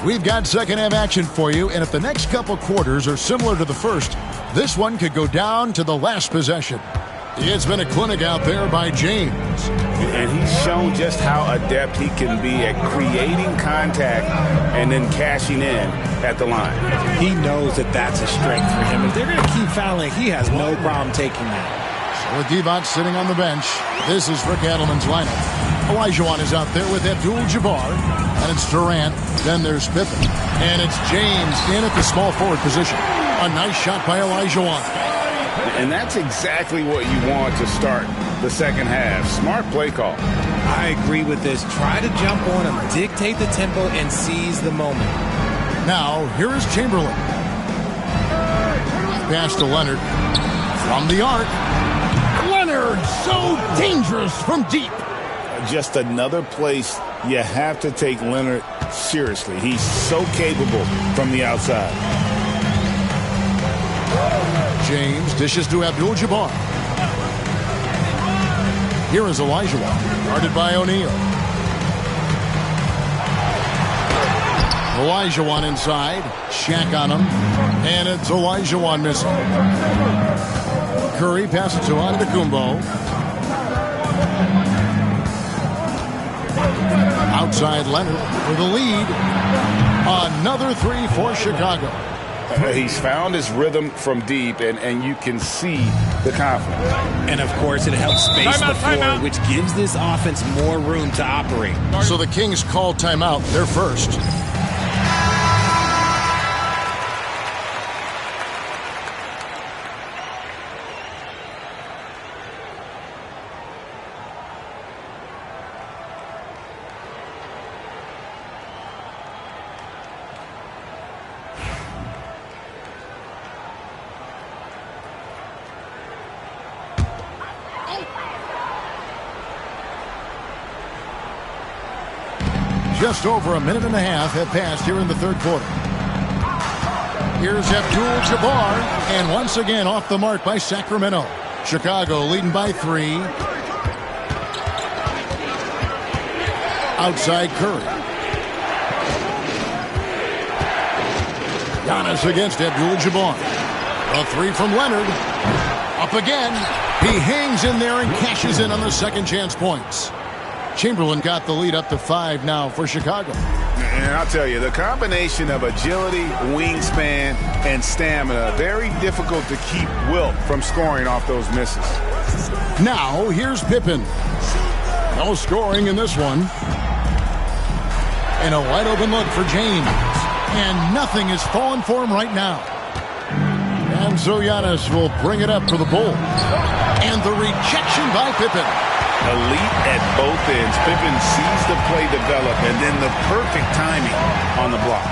We've got second half action for you, and if the next couple quarters are similar to the first, this one could go down to the last possession. It's been a clinic out there by James.
And he's shown just how adept he can be at creating contact and then cashing in at the line.
He knows that that's a strength for him. If they're going to keep fouling, he has no problem taking that.
So with Divac sitting on the bench, this is Rick Adelman's lineup. Olajuwon is out there with Abdul-Jabbar, and it's Durant. Then there's Pippen, and it's James in at the small forward position. A nice shot by Olajuwon.
And that's exactly what you want to start the second half. Smart play call.
I agree with this. Try to jump on him, dictate the tempo, and seize the moment.
Now, here is Chamberlain. Pass to Leonard. From the arc. Leonard, so dangerous from deep.
Just another place you have to take Leonard seriously. He's so capable from the outside.
James dishes to Abdul-Jabbar. Here is Olajuwon, guarded by O'Neal. Olajuwon inside, Shaq on him, and it's Olajuwon missing. Curry passes to Antetokounmpo. Outside Leonard for the lead. Another three for Chicago.
He's found his rhythm from deep, and you can see the confidence.
And, of course, it helps space the floor, which gives this offense more room to operate.
So the Kings call timeout. They're first. Just over a minute and a half have passed here in the third quarter. Here's Abdul-Jabbar, and once again off the mark by Sacramento. Chicago leading by 3. Outside Curry. Giannis against Abdul-Jabbar. A 3 from Leonard. Up again. He hangs in there and cashes in on the second chance points. Chamberlain got the lead up to 5 now for Chicago.
And I'll tell you, the combination of agility, wingspan, and stamina, very difficult to keep Wilt from scoring off those misses.
Now, here's Pippen. No scoring in this one. And a wide open look for James. And nothing is falling for him right now. And so Giannis will bring it up for the Bulls. And the rejection by Pippen.
Elite at both ends. Pippen sees the play develop, and then the perfect timing on the block.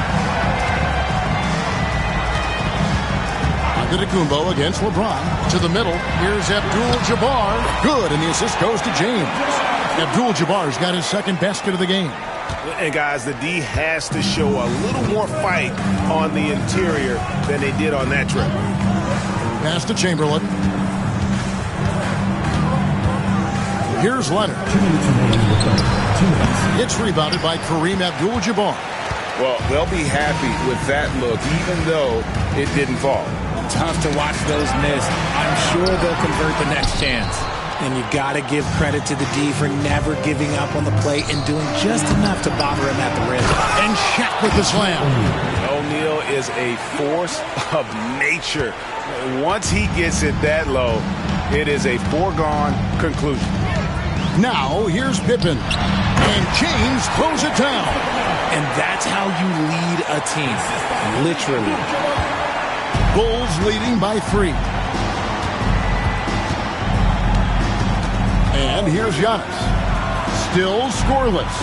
Antetokounmpo against LeBron. To the middle. Here's Abdul-Jabbar. Good, and the assist goes to James. Abdul-Jabbar's got his second basket of the game.
And, guys, the D has to show a little more fight on the interior than they did on that trip.
Pass to Chamberlain. Here's Leonard. It's rebounded by Kareem Abdul-Jabbar.
Well, they'll be happy with that look, even though it didn't fall.
Tough to watch those miss. I'm sure they'll convert the next chance. And you got to give credit to the D for never giving up on the play and doing just enough to bother him at the rim.
And Shaq with the slam.
O'Neal is a force of nature. Once he gets it that low, it is a foregone conclusion.
Now, here's Pippen. And James throws it down.
And that's how you lead a team. Literally.
Bulls leading by 3. And here's Giannis. Still scoreless.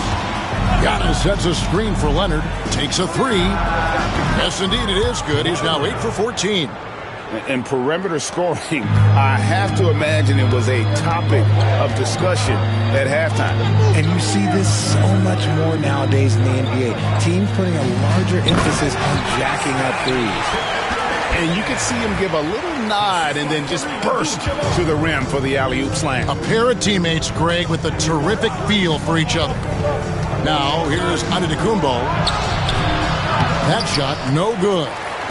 Giannis sets a screen for Leonard. Takes a 3. Yes, indeed, it is good. He's now 8 for 14.
And perimeter scoring, I have to imagine it was a topic of discussion at halftime.
And you see this so much more nowadays in the NBA. Teams putting a larger emphasis on jacking up threes.
And you could see him give a little nod and then just burst to the rim for the alley-oop slam.
A pair of teammates, Greg, with a terrific feel for each other. Now, here's Antetokounmpo. That shot, no good.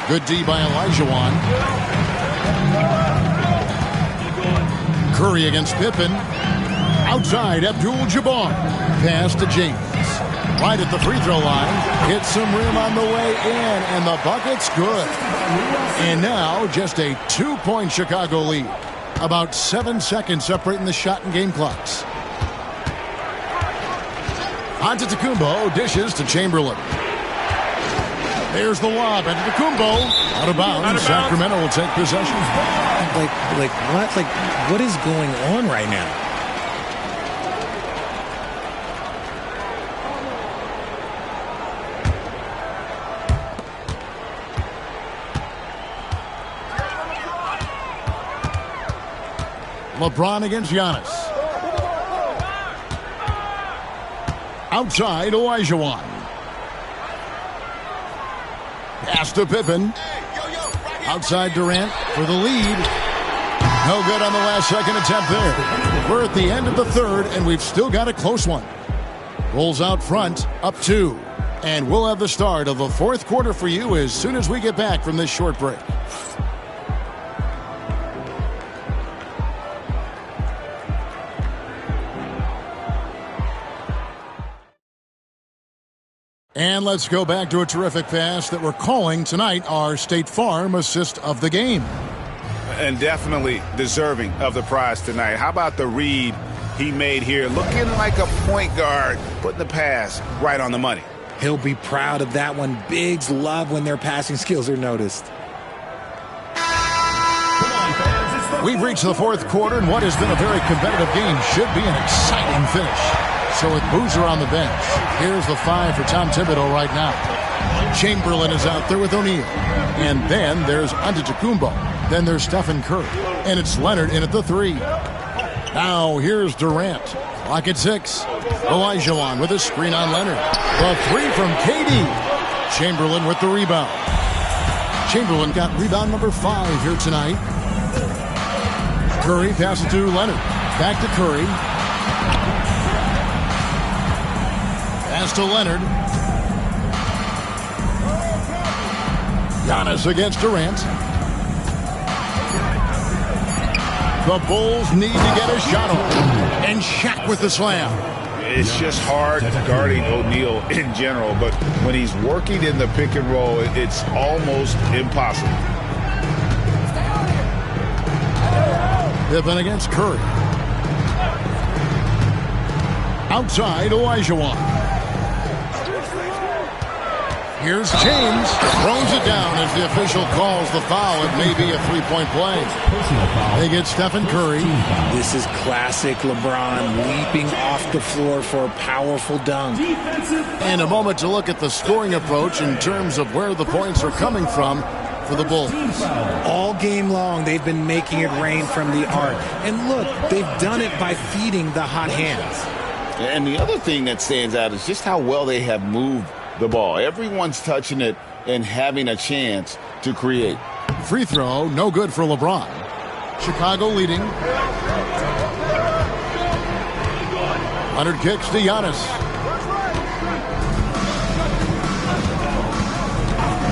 Good D by Olajuwon. Curry against Pippen. Outside, Abdul-Jabbar. Pass to James. Right at the free throw line. Hits some rim on the way in, and the bucket's good. And now, just a 2-point Chicago lead. About 7 seconds separating the shot and game clocks. Antetokounmpo dishes to Chamberlain. There's the lob. Antetokounmpo out of bounds. Sacramento will take possession.
Like what? Like, what is going on right now?
LeBron against Giannis. Outside, Olajuwon. Pass to Pippen. Outside Durant for the lead. No good on the last second attempt there. We're at the end of the third, and we've still got a close one. Bulls out front, up 2. And we'll have the start of the fourth quarter for you as soon as we get back from this short break. And let's go back to a terrific pass that we're calling tonight our State Farm assist of the game.
And definitely deserving of the prize tonight. How about the read he made here? Looking like a point guard, putting the pass right on the money.
He'll be proud of that one. Bigs love when their passing skills are noticed.
We've reached the fourth quarter, and what has been a very competitive game should be an exciting finish. So with Boozer on the bench, here's the 5 for Tom Thibodeau right now. Chamberlain is out there with O'Neal. And then there's Antetokounmpo. Then there's Stephen Curry. And it's Leonard in at the 3. Now here's Durant. Clock at 6. Olajuwon with a screen on Leonard. The 3 from KD. Chamberlain with the rebound. Chamberlain got rebound number 5 here tonight. Curry passes to Leonard. Back to Curry. Pass to Leonard. Giannis against Durant. The Bulls need to get a shot off. And Shaq with the slam.
It's just hard guarding O'Neal in general, but when he's working in the pick and roll, it's almost impossible.
Pippen against Curry. Outside, Olajuwon. Here's James. Throws it down as the official calls the foul. It may be a 3-point play. They get Stephen Curry.
This is classic LeBron leaping off the floor for a powerful dunk.
And a moment to look at the scoring approach in terms of where the points are coming from for the Bulls.
All game long, they've been making it rain from the arc. And look, they've done it by feeding the hot hands.
And the other thing that stands out is just how well they have moved the ball. Everyone's touching it and having a chance to create.
Free throw, no good for LeBron. Chicago leading. Leonard kicks to Giannis.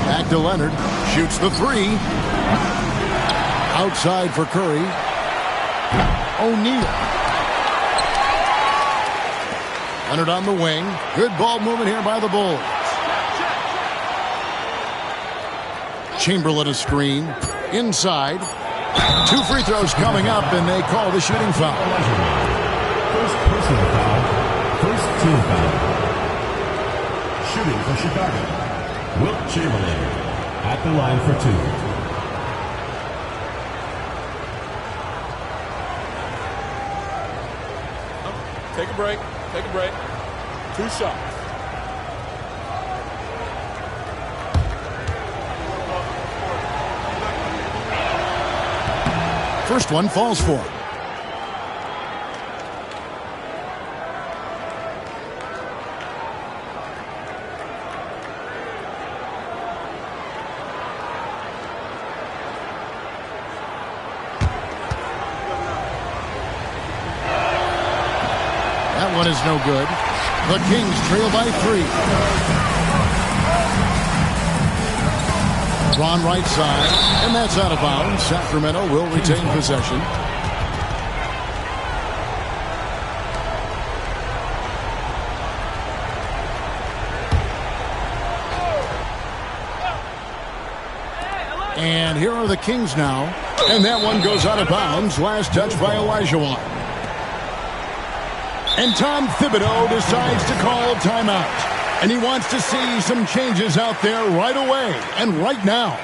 Back to Leonard. Shoots the 3. Outside for Curry. O'Neal. Leonard on the wing. Good ball movement here by the Bulls. Chamberlain a screen. Inside. 2 free throws coming up, and they call the shooting foul.
First personal foul. First team foul. Shooting for Chicago. Wilt Chamberlain at the line for 2.
Take a break. Take a break. 2 shots.
First one falls for him. one is no good. The Kings trail by 3. Drawn right side, and that's out of bounds. Sacramento will retain possession. And here are the Kings now. And that one goes out of bounds. Last touch by Olajuwon. And Tom Thibodeau decides to call timeout. And he wants to see some changes out there right away and right now.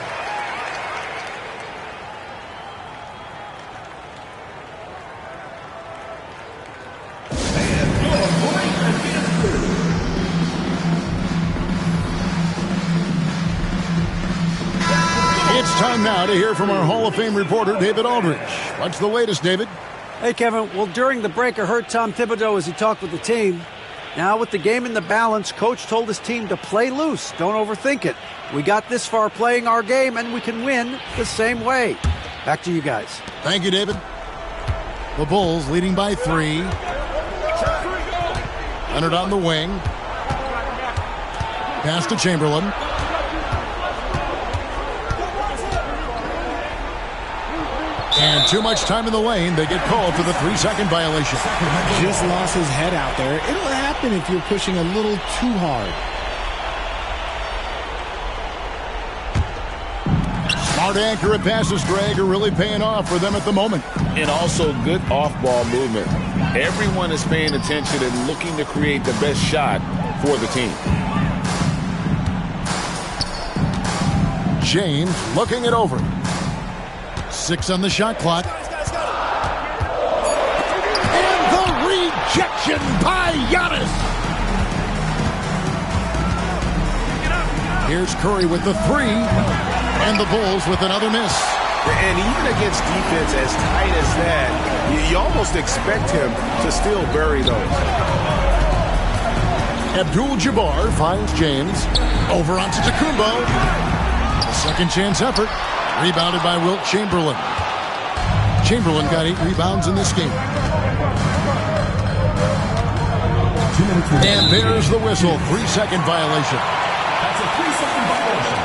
It's time now to hear from our Hall of Fame reporter, David Aldridge. What's the latest, David?
Hey, Kevin. Well, during the break, I heard Tom Thibodeau as he talked with the team. Now, with the game in the balance, Coach told his team to play loose. Don't overthink it. We got this far playing our game, and we can win the same way. Back to you guys.
Thank you, David. The Bulls leading by 3. Leonard on the wing. Pass to Chamberlain. And too much time in the lane. They get called for the 3-second violation.
Just lost his head out there. It'll happen if you're pushing a little too hard.
Smart accurate passes, Greg, are really paying off for them at the moment.
And also good off-ball movement. Everyone is paying attention and looking to create the best shot for the team.
James looking it over. 6 on the shot clock. And the rejection by Giannis. Here's Curry with the 3. And the Bulls with another miss.
And even against defense as tight as that, you almost expect him to still bury those.
Abdul-Jabbar finds James. Over onto Tacumbo. A second chance effort. Rebounded by Wilt Chamberlain. Chamberlain got 8 rebounds in this game. And there's the whistle. 3-second violation.
That's a 3-second violation.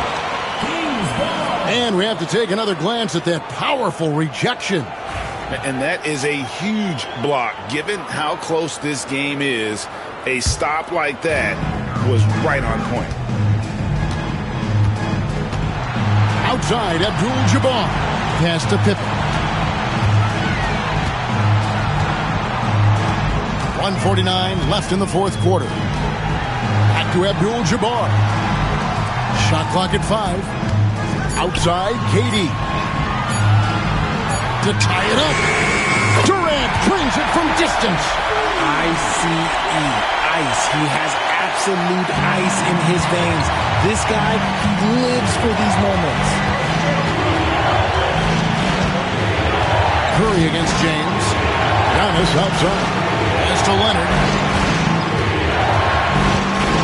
Kings ball.
And we have to take another glance at that powerful rejection.
And that is a huge block. Given how close this game is, a stop like that was right on point.
Outside, Abdul-Jabbar. Pass to Pippen. 1:49 left in the fourth quarter. Back to Abdul-Jabbar. Shot clock at 5. Outside, KD. To tie it up. Durant brings it from distance.
ICE. Ice. He has absolute ice in his veins. This guy, he lives for these moments.
Curry against James. Giannis outside. Pass to Leonard.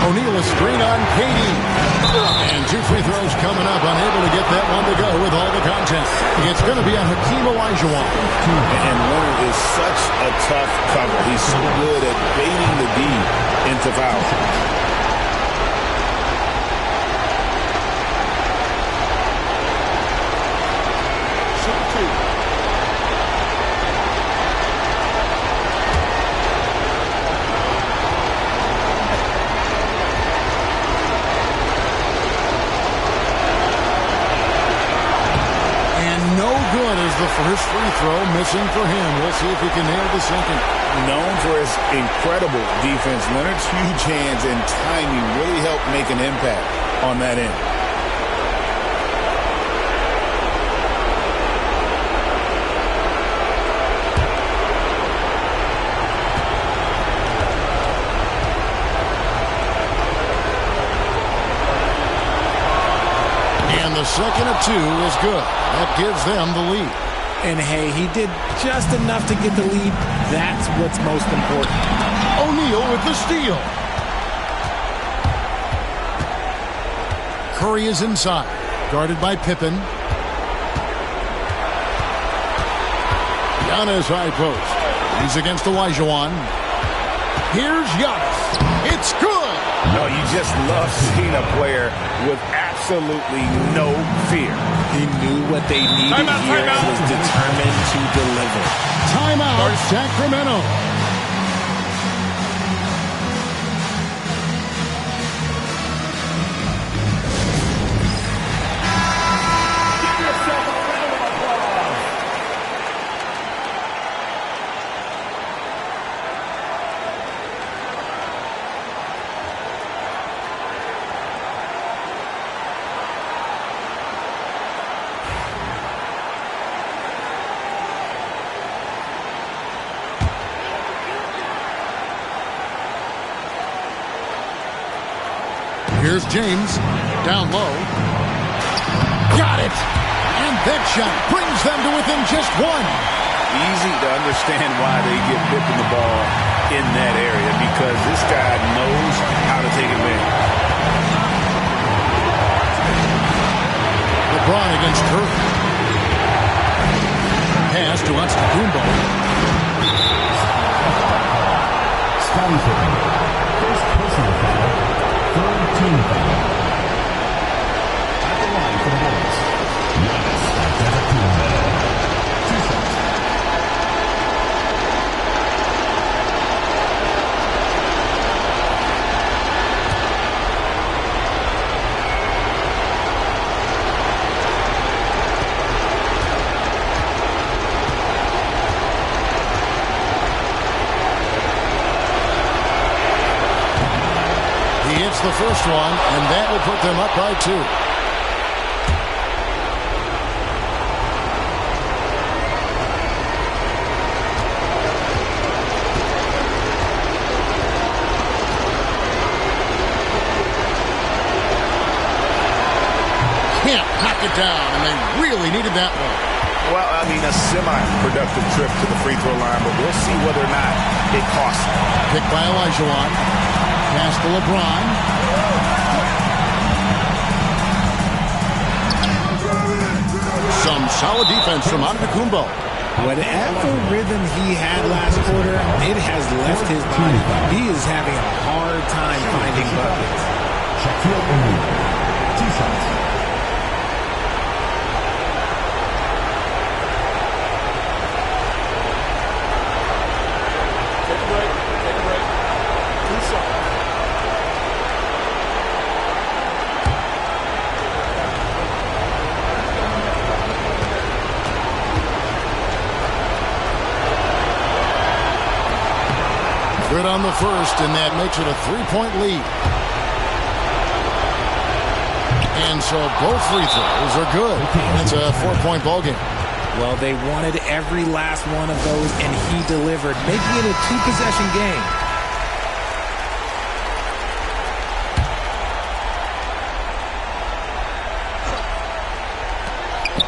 O'Neal a screen on KD. And 2 free throws coming up. Unable to get that one to go with all the contact. It's going to be on Hakeem Olajuwon.
And Leonard is such a tough cover. He's so good at baiting the D into foul.
The first free throw missing for him. We'll see if he can nail the second.
Known for his incredible defense, Leonard's huge hands and timing really helped make an impact on that end.
And the second of 2 is good. That gives them the lead.
And hey, he did just enough to get the lead. That's what's most important.
O'Neal with the steal. Curry is inside. Guarded by Pippen. Giannis high post. He's against Olajuwon. Here's Giannis. It's good.
No, you just love seeing a player with absolutely no fear.
He knew what they needed here and was determined to deliver.
Timeout, Sacramento. Here's James, down low. Got it! And that shot brings them to within just one.
Easy to understand why they get whipping the ball in that area, because this guy knows how to take advantage.
LeBron against Curry. Pass to Antetokounmpo.
Scottie Pippen. First personal foul. Third team foul. At the line for the Bullets, Giannis Antetokounmpo. 2 shots.
He hits the first one, and that will put them up by 2. Can't knock it down, and they really needed that one.
Well, I mean, a semi-productive trip to the free throw line, but we'll see whether or not it costs him.
Picked by Olajuwon. Pass to LeBron. Some solid defense from Antetokounmpo.
Whatever rhythm he had last quarter, it has left his body. He is having a hard time finding buckets.
Shaquille O'Neal. 2 shots.
Good on the first, and that makes it a 3-point lead. And so both free throws are good. It's a 4-point ball game.
Well, they wanted every last one of those, and he delivered, making it a 2-possession game.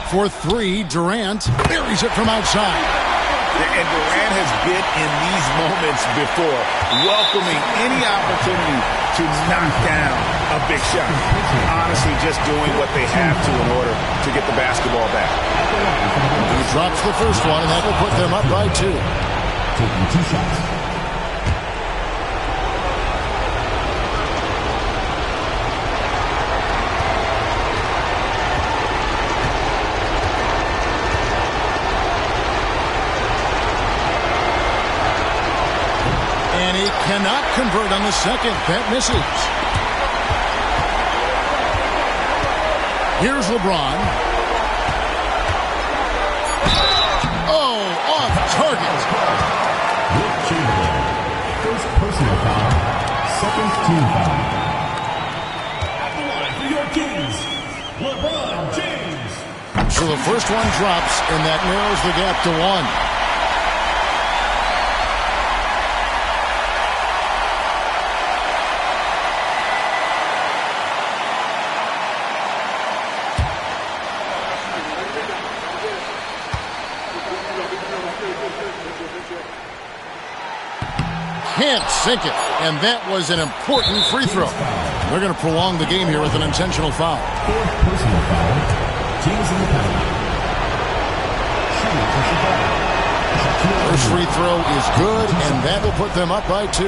For 3, Durant buries it from outside.
And Durant has been in these moments before, welcoming any opportunity to knock down a big shot. Honestly, just doing what they have to in order to get the basketball back.
He drops the first one, and that will put them up by 2.
Taking 2 shots.
And he cannot convert on the second. That misses. Here's LeBron. Oh, off target.
Wilt Chamberlain. First personal foul. Second team foul. At the line for your Kings, LeBron James.
So the first one drops, and that narrows the gap to 1. Can't sink it, and that was an important free throw. They're going to prolong the game here with an intentional foul.
Fourth personal foul. Teams in the penalty. Shooting for Chicago.
First free throw is good, and that will put them up by 2.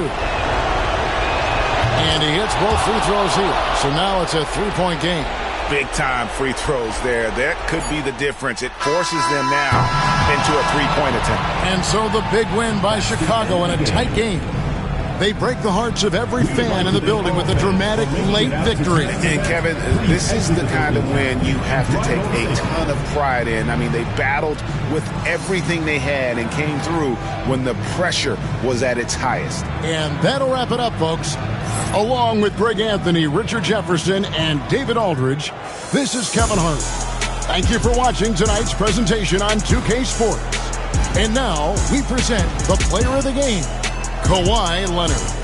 And he hits both free throws here. So now it's a 3-point game.
Big-time free throws there. That could be the difference. It forces them now into a 3-point attempt.
And so the big win by Chicago in a tight game. They break the hearts of every fan in the building with a dramatic late victory.
And Kevin, this is the kind of win you have to take a ton of pride in. I mean, they battled with everything they had and came through when the pressure was at its highest.
And that'll wrap it up, folks. Along with Greg Anthony, Richard Jefferson, and David Aldridge, this is Kevin Harlan. Thank you for watching tonight's presentation on 2K Sports. And now we present the player of the game, Kawhi Leonard.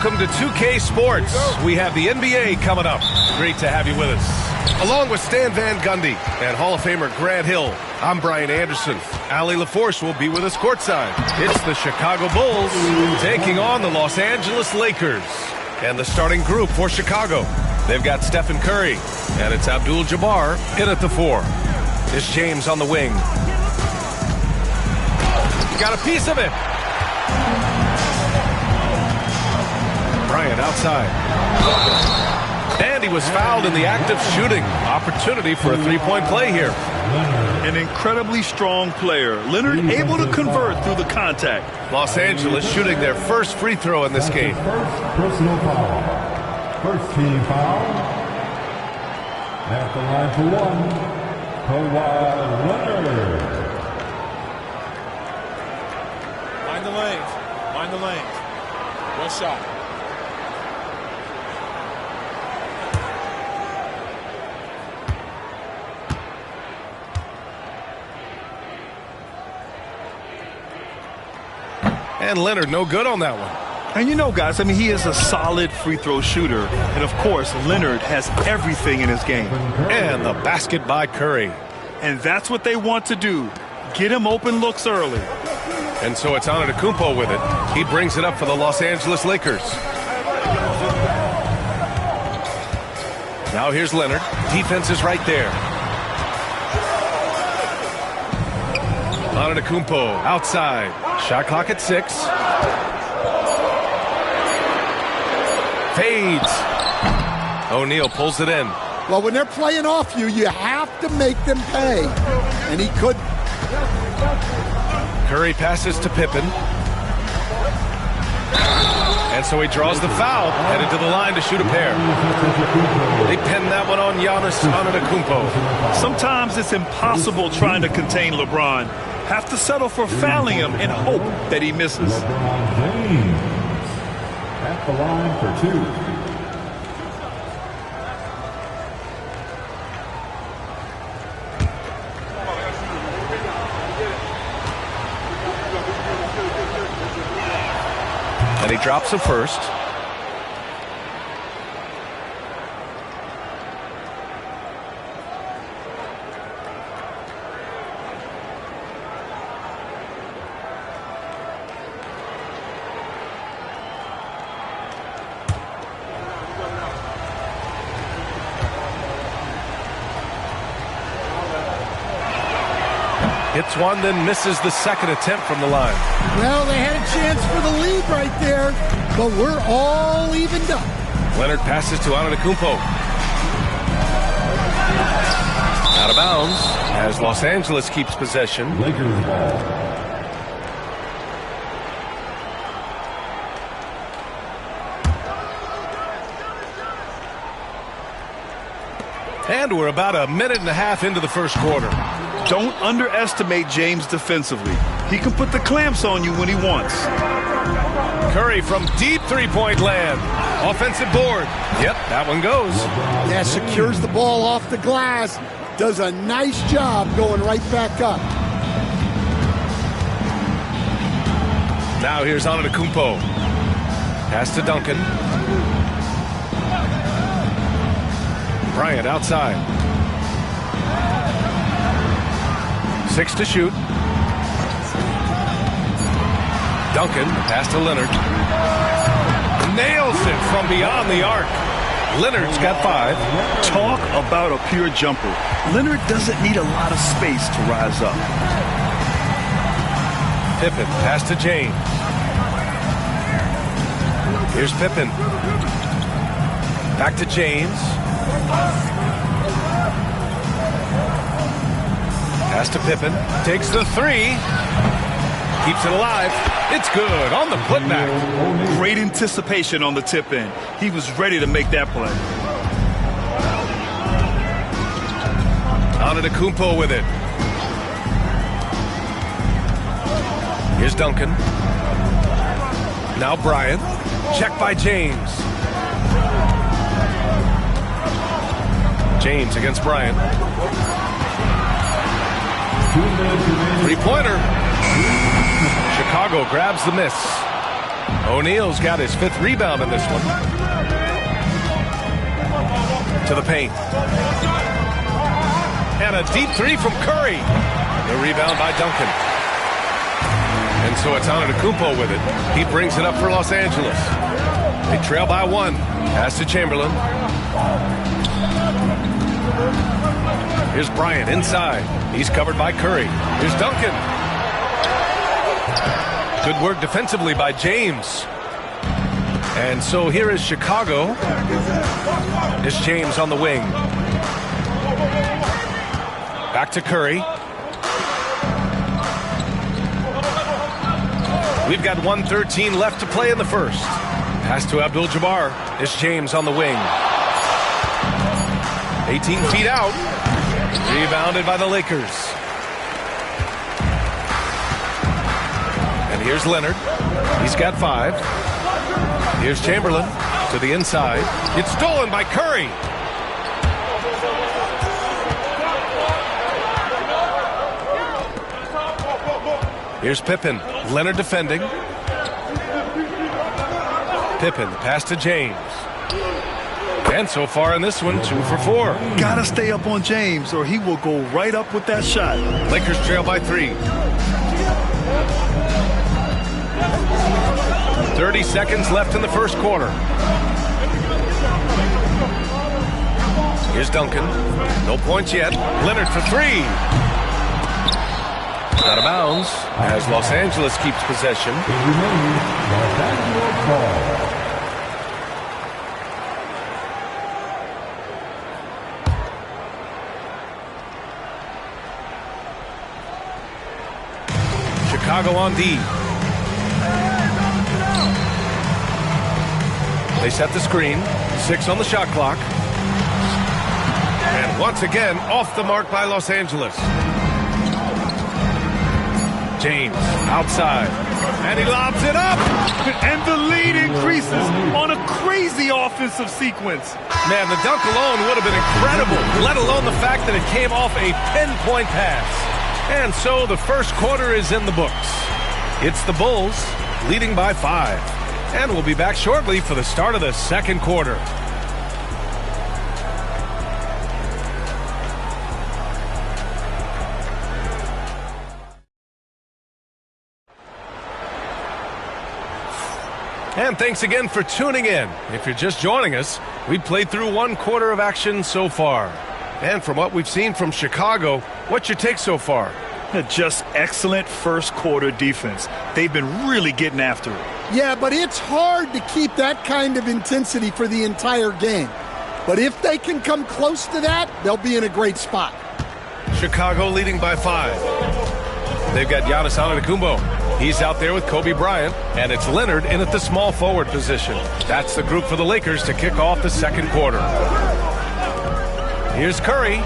Welcome to 2K Sports. We have the NBA coming up. Great to have you with us. Along with Stan Van Gundy and Hall of Famer Grant Hill, I'm Brian Anderson. Allie LaForce will be with us courtside. It's the Chicago Bulls taking on the Los Angeles Lakers. And the starting group for Chicago. They've got Stephen Curry, and it's Abdul-Jabbar in at the 4. It's James on the wing. Got a piece of it. Bryant outside. And he was fouled in the act of shooting. Opportunity for a three-point play here.
An incredibly strong player. Leonard able to convert through the contact.
Los Angeles shooting their first free throw in this game.
First personal foul. First team foul. At the line for one, Kawhi Leonard.
Mind the lanes. Mind the lanes. One shot.
And Leonard no good on that one.
And you know, guys, I mean, he is a solid free throw shooter. And, of course, Leonard has everything in his game.
And the basket by Curry.
And that's what they want to do. Get him open looks early.
And so it's Antetokounmpo with it. He brings it up for the Los Angeles Lakers. Now here's Leonard. Defense is right there. Antetokounmpo outside. Shot clock at 6. Fades. O'Neal pulls it in.
Well, when they're playing off you, you have to make them pay. And he couldn't.
Curry passes to Pippen. And so he draws the foul, headed to the line to shoot a pair. They pin that one on Giannis Antetokounmpo.
Sometimes it's impossible trying to contain LeBron. Have to settle for fouling him and hope that he misses.
LeBron James at the line for 2.
And he drops a first. Hits one, then misses the second attempt from the line.
Well, they had a chance for the lead right there, but we're all evened up.
Leonard passes to Antetokounmpo. Out of bounds as Los Angeles keeps possession.
Lakers ball.
And we're about a minute and a half into the first quarter.
Don't underestimate James defensively. He can put the clamps on you when he wants.
Curry from deep three-point land. Offensive board. Yep, that one goes.
Yeah, secures the ball off the glass. Does a nice job going right back up.
Now here's Antetokounmpo. Pass to Duncan. Bryant outside. 6 to shoot. Duncan, pass to Leonard. Nails it from beyond the arc. Leonard's got 5.
Talk about a pure jumper. Leonard doesn't need a lot of space to rise up.
Pippen, pass to James. Here's Pippen. Back to James. Pass to Pippen. Takes the 3. Keeps it alive. It's good on the putback.
Great anticipation on the tip in. He was ready to make that play.
Antetokounmpo with it. Here's Duncan. Now Bryant. Check by James. James against Bryant. Three-pointer. Chicago grabs the miss. O'Neal's got his 5th rebound in this one. To the paint. And a deep 3 from Curry. The rebound by Duncan. And so it's Antetokounmpo with it. He brings it up for Los Angeles. They trail by 1. Pass to Chamberlain. Here's Bryant inside. He's covered by Curry. Here's Duncan. Good work defensively by James. And so here is Chicago. It's James on the wing. Back to Curry. We've got 1:13 left to play in the first. Pass to Abdul-Jabbar. It's James on the wing. 18 feet out. Rebounded by the Lakers. And here's Leonard. He's got 5. Here's Chamberlain to the inside. It's stolen by Curry. Here's Pippen. Leonard defending. Pippen, pass to James. And so far in this one, 2 for 4.
Gotta stay up on James or he will go right up with that shot.
Lakers trail by 3. 30 seconds left in the first quarter. Here's Duncan. No points yet. Leonard for 3. Out of bounds as Los Angeles keeps possession. Chicago on D. They set the screen. 6 on the shot clock. And once again, off the mark by Los Angeles. James outside. And he lobs it up.
And the lead increases on a crazy offensive sequence.
Man, the dunk alone would have been incredible, let alone the fact that it came off a pinpoint pass. And so the first quarter is in the books. It's the Bulls leading by 5. And we'll be back shortly for the start of the second quarter. And thanks again for tuning in. If you're just joining us, we've played through 1 quarter of action so far. And from what we've seen from Chicago, what's your take so far?
Just excellent first quarter defense. They've been really getting after it.
Yeah, but it's hard to keep that kind of intensity for the entire game. But if they can come close to that, they'll be in a great spot.
Chicago leading by 5. They've got Giannis Antetokounmpo. He's out there with Kobe Bryant, and it's Leonard in at the small forward position. That's the group for the Lakers to kick off the second quarter. Here's Curry,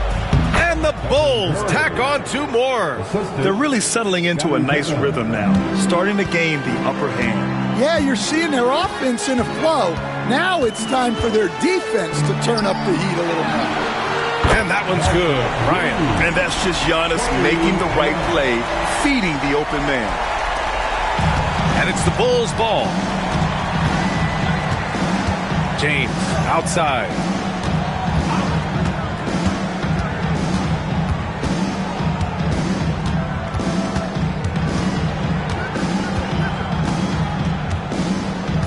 and the Bulls tack on 2 more.
They're really settling into a nice rhythm now, starting to gain the upper hand.
Yeah, you're seeing their offense in a flow. Now it's time for their defense to turn up the heat a little more.
And that one's good. Bryant.
And that's just Giannis making the right play, feeding the open man.
And it's the Bulls' ball. James outside.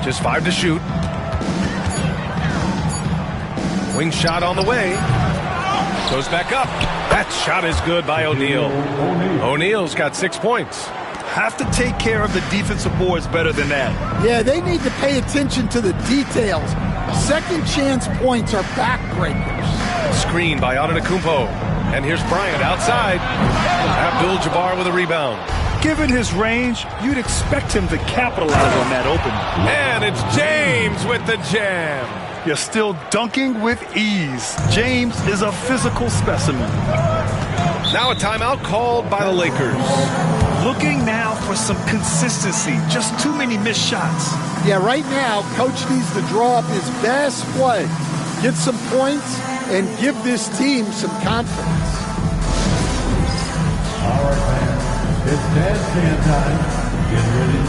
Just 5 to shoot. Wing shot on the way. Goes back up. That shot is good by O'Neal. O'Neal's got 6 points.
Have to take care of the defensive boards better than that.
Yeah, they need to pay attention to the details. Second chance points are backbreakers.
Screen by Antetokounmpo. And here's Bryant outside. Abdul-Jabbar with a rebound.
Given his range, you'd expect him to capitalize on that opening.
And it's James with the jam.
You're still dunking with ease. James is a physical specimen.
Now a timeout called by the Lakers.
Looking now for some consistency. Just too many missed shots.
Yeah, right now, Coach needs to draw up his best play, get some points, and give this team some confidence.
All right, man. It's bandstand time. Get ready to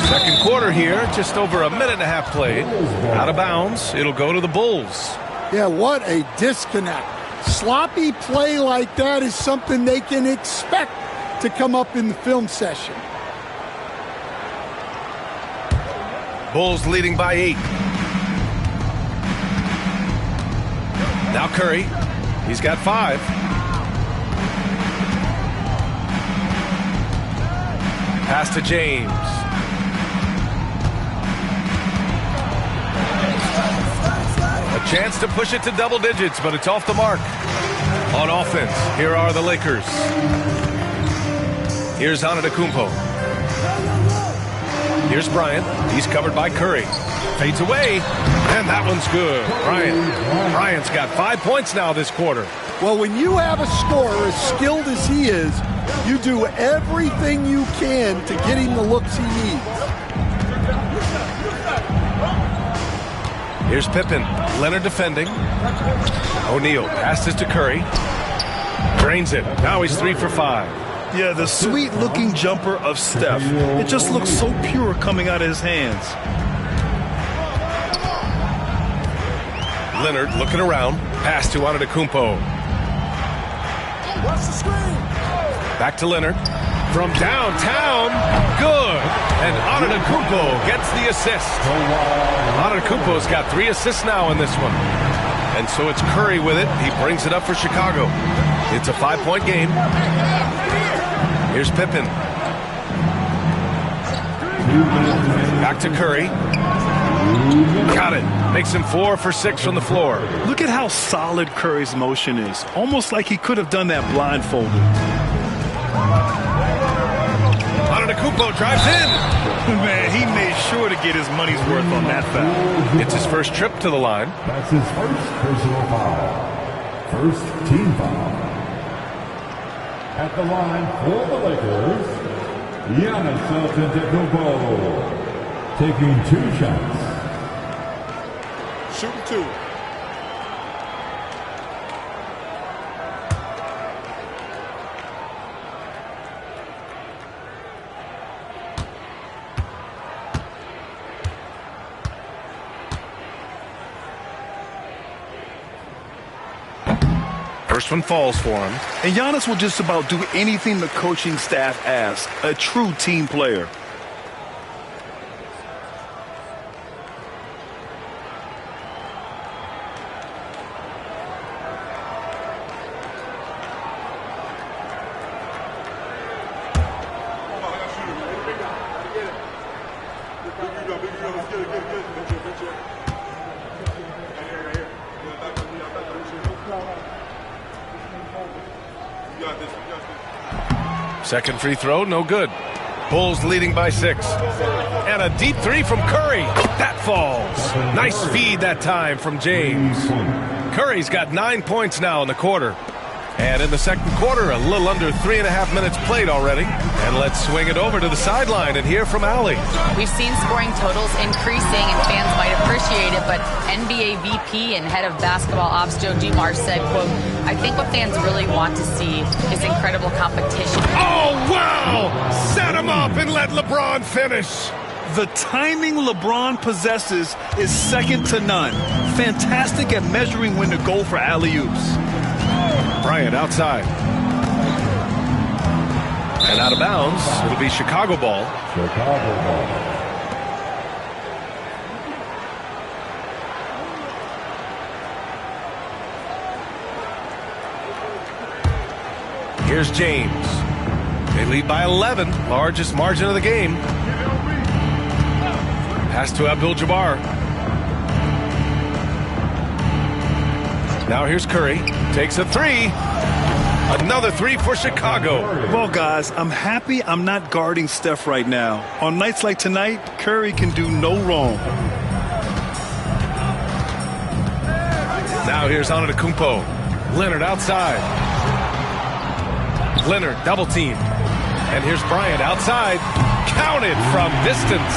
Second quarter here, just over a minute and a half played. Out of bounds, it'll go to the Bulls.
Yeah, what a disconnect. Sloppy play like that is something they can expect to come up in the film session.
Bulls leading by 8. Now Curry. He's got 5. Pass to James. A chance to push it to double digits, but it's off the mark. On offense, here are the Lakers. Here's Antetokounmpo. Here's Bryant. He's covered by Curry. Fades away, and that one's good. Bryant's got 5 points now this quarter.
Well, when you have a scorer as skilled as he is, you do everything you can to get him the looks he needs.
Here's Pippen. Leonard defending. O'Neal passes to Curry. Drains it. Now he's 3 for 5.
Yeah, the sweet-looking jumper of Steph. It just looks so pure coming out of his hands.
Leonard looking around. Pass to Antetokounmpo. Back to Leonard. From downtown. Good. And Antetokounmpo gets the assist. Antetokounmpo's got 3 assists now in this one. And so it's Curry with it. He brings it up for Chicago. It's a 5-point game. Here's Pippen. Back to Curry. Got it. Makes him 4 for 6 from the floor.
Look at how solid Curry's motion is. Almost like he could have done that blindfolded.
Antetokounmpo drives in.
Man, he made sure to get his money's worth on that foul.
It's his first trip to the line.
That's his first personal foul. First team foul. At the line for the Lakers, Giannis Antetokounmpo, taking 2 shots.
Shooting 2.
First one falls for him.
And Giannis will just about do anything the coaching staff asks. A true team player.
Second free throw, no good. Bulls leading by 6. And a deep 3 from Curry. That falls. Nice feed that time from James. Curry's got 9 points now in the quarter. And in the second quarter, a little under 3.5 minutes played already. And let's swing it over to the sideline and hear from Allie.
We've seen scoring totals increasing, and fans might appreciate it, but NBA VP and head of basketball ops Joe Dumars said, quote, "I think what fans really want to see is incredible competition."
Oh, wow! Set him up and let LeBron finish.
The timing LeBron possesses is second to none. Fantastic at measuring when to go for alley-oops.
Bryant outside. And out of bounds. It'll be Chicago ball.
Chicago ball.
Here's James. They lead by 11. Largest margin of the game. Pass to Abdul-Jabbar. Now here's Curry. Takes a 3. Another 3 for Chicago.
Well, guys, I'm happy I'm not guarding Steph right now. On nights like tonight, Curry can do no wrong.
Now here's Antetokounmpo. Leonard outside. Leonard double team. And here's Bryant outside. Counted from distance.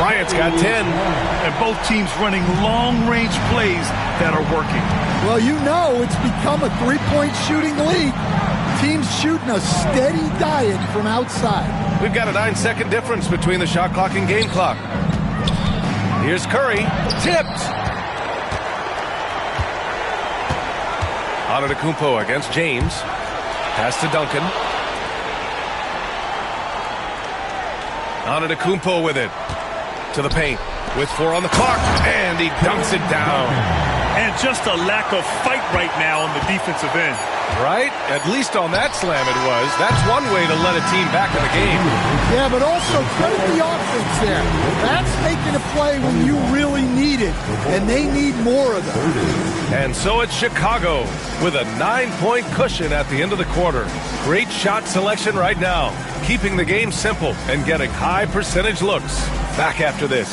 Bryant's got 10.
And both teams running long-range plays that are working.
Well, you know it's become a three-point shooting league. Teams shooting a steady diet from outside.
We've got a 9-second difference between the shot clock and game clock. Here's Curry. Tipped. Antetokounmpo against James. Pass to Duncan. Antetokounmpo with it. To the paint. With 4 on the clock. And he dunks it down.
And just a lack of fight right now on the defensive end.
Right? At least on that slam it was. That's one way to let a team back in the game.
Yeah, but also credit the offense there. That's making a play when you really need it. And they need more of them.
And so it's Chicago with a 9-point cushion at the end of the quarter. Great shot selection right now. Keeping the game simple and getting high percentage looks. Back after this.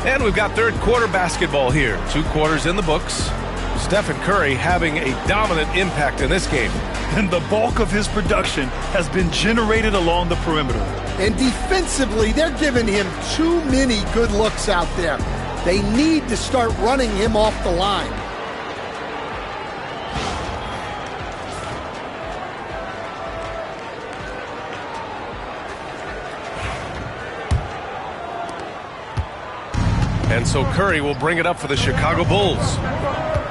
And we've got third quarter basketball here. 2 quarters in the books. Stephen Curry having a dominant impact in this game.
And the bulk of his production has been generated along the perimeter.
And defensively, they're giving him too many good looks out there. They need to start running him off the line.
And so Curry will bring it up for the Chicago Bulls.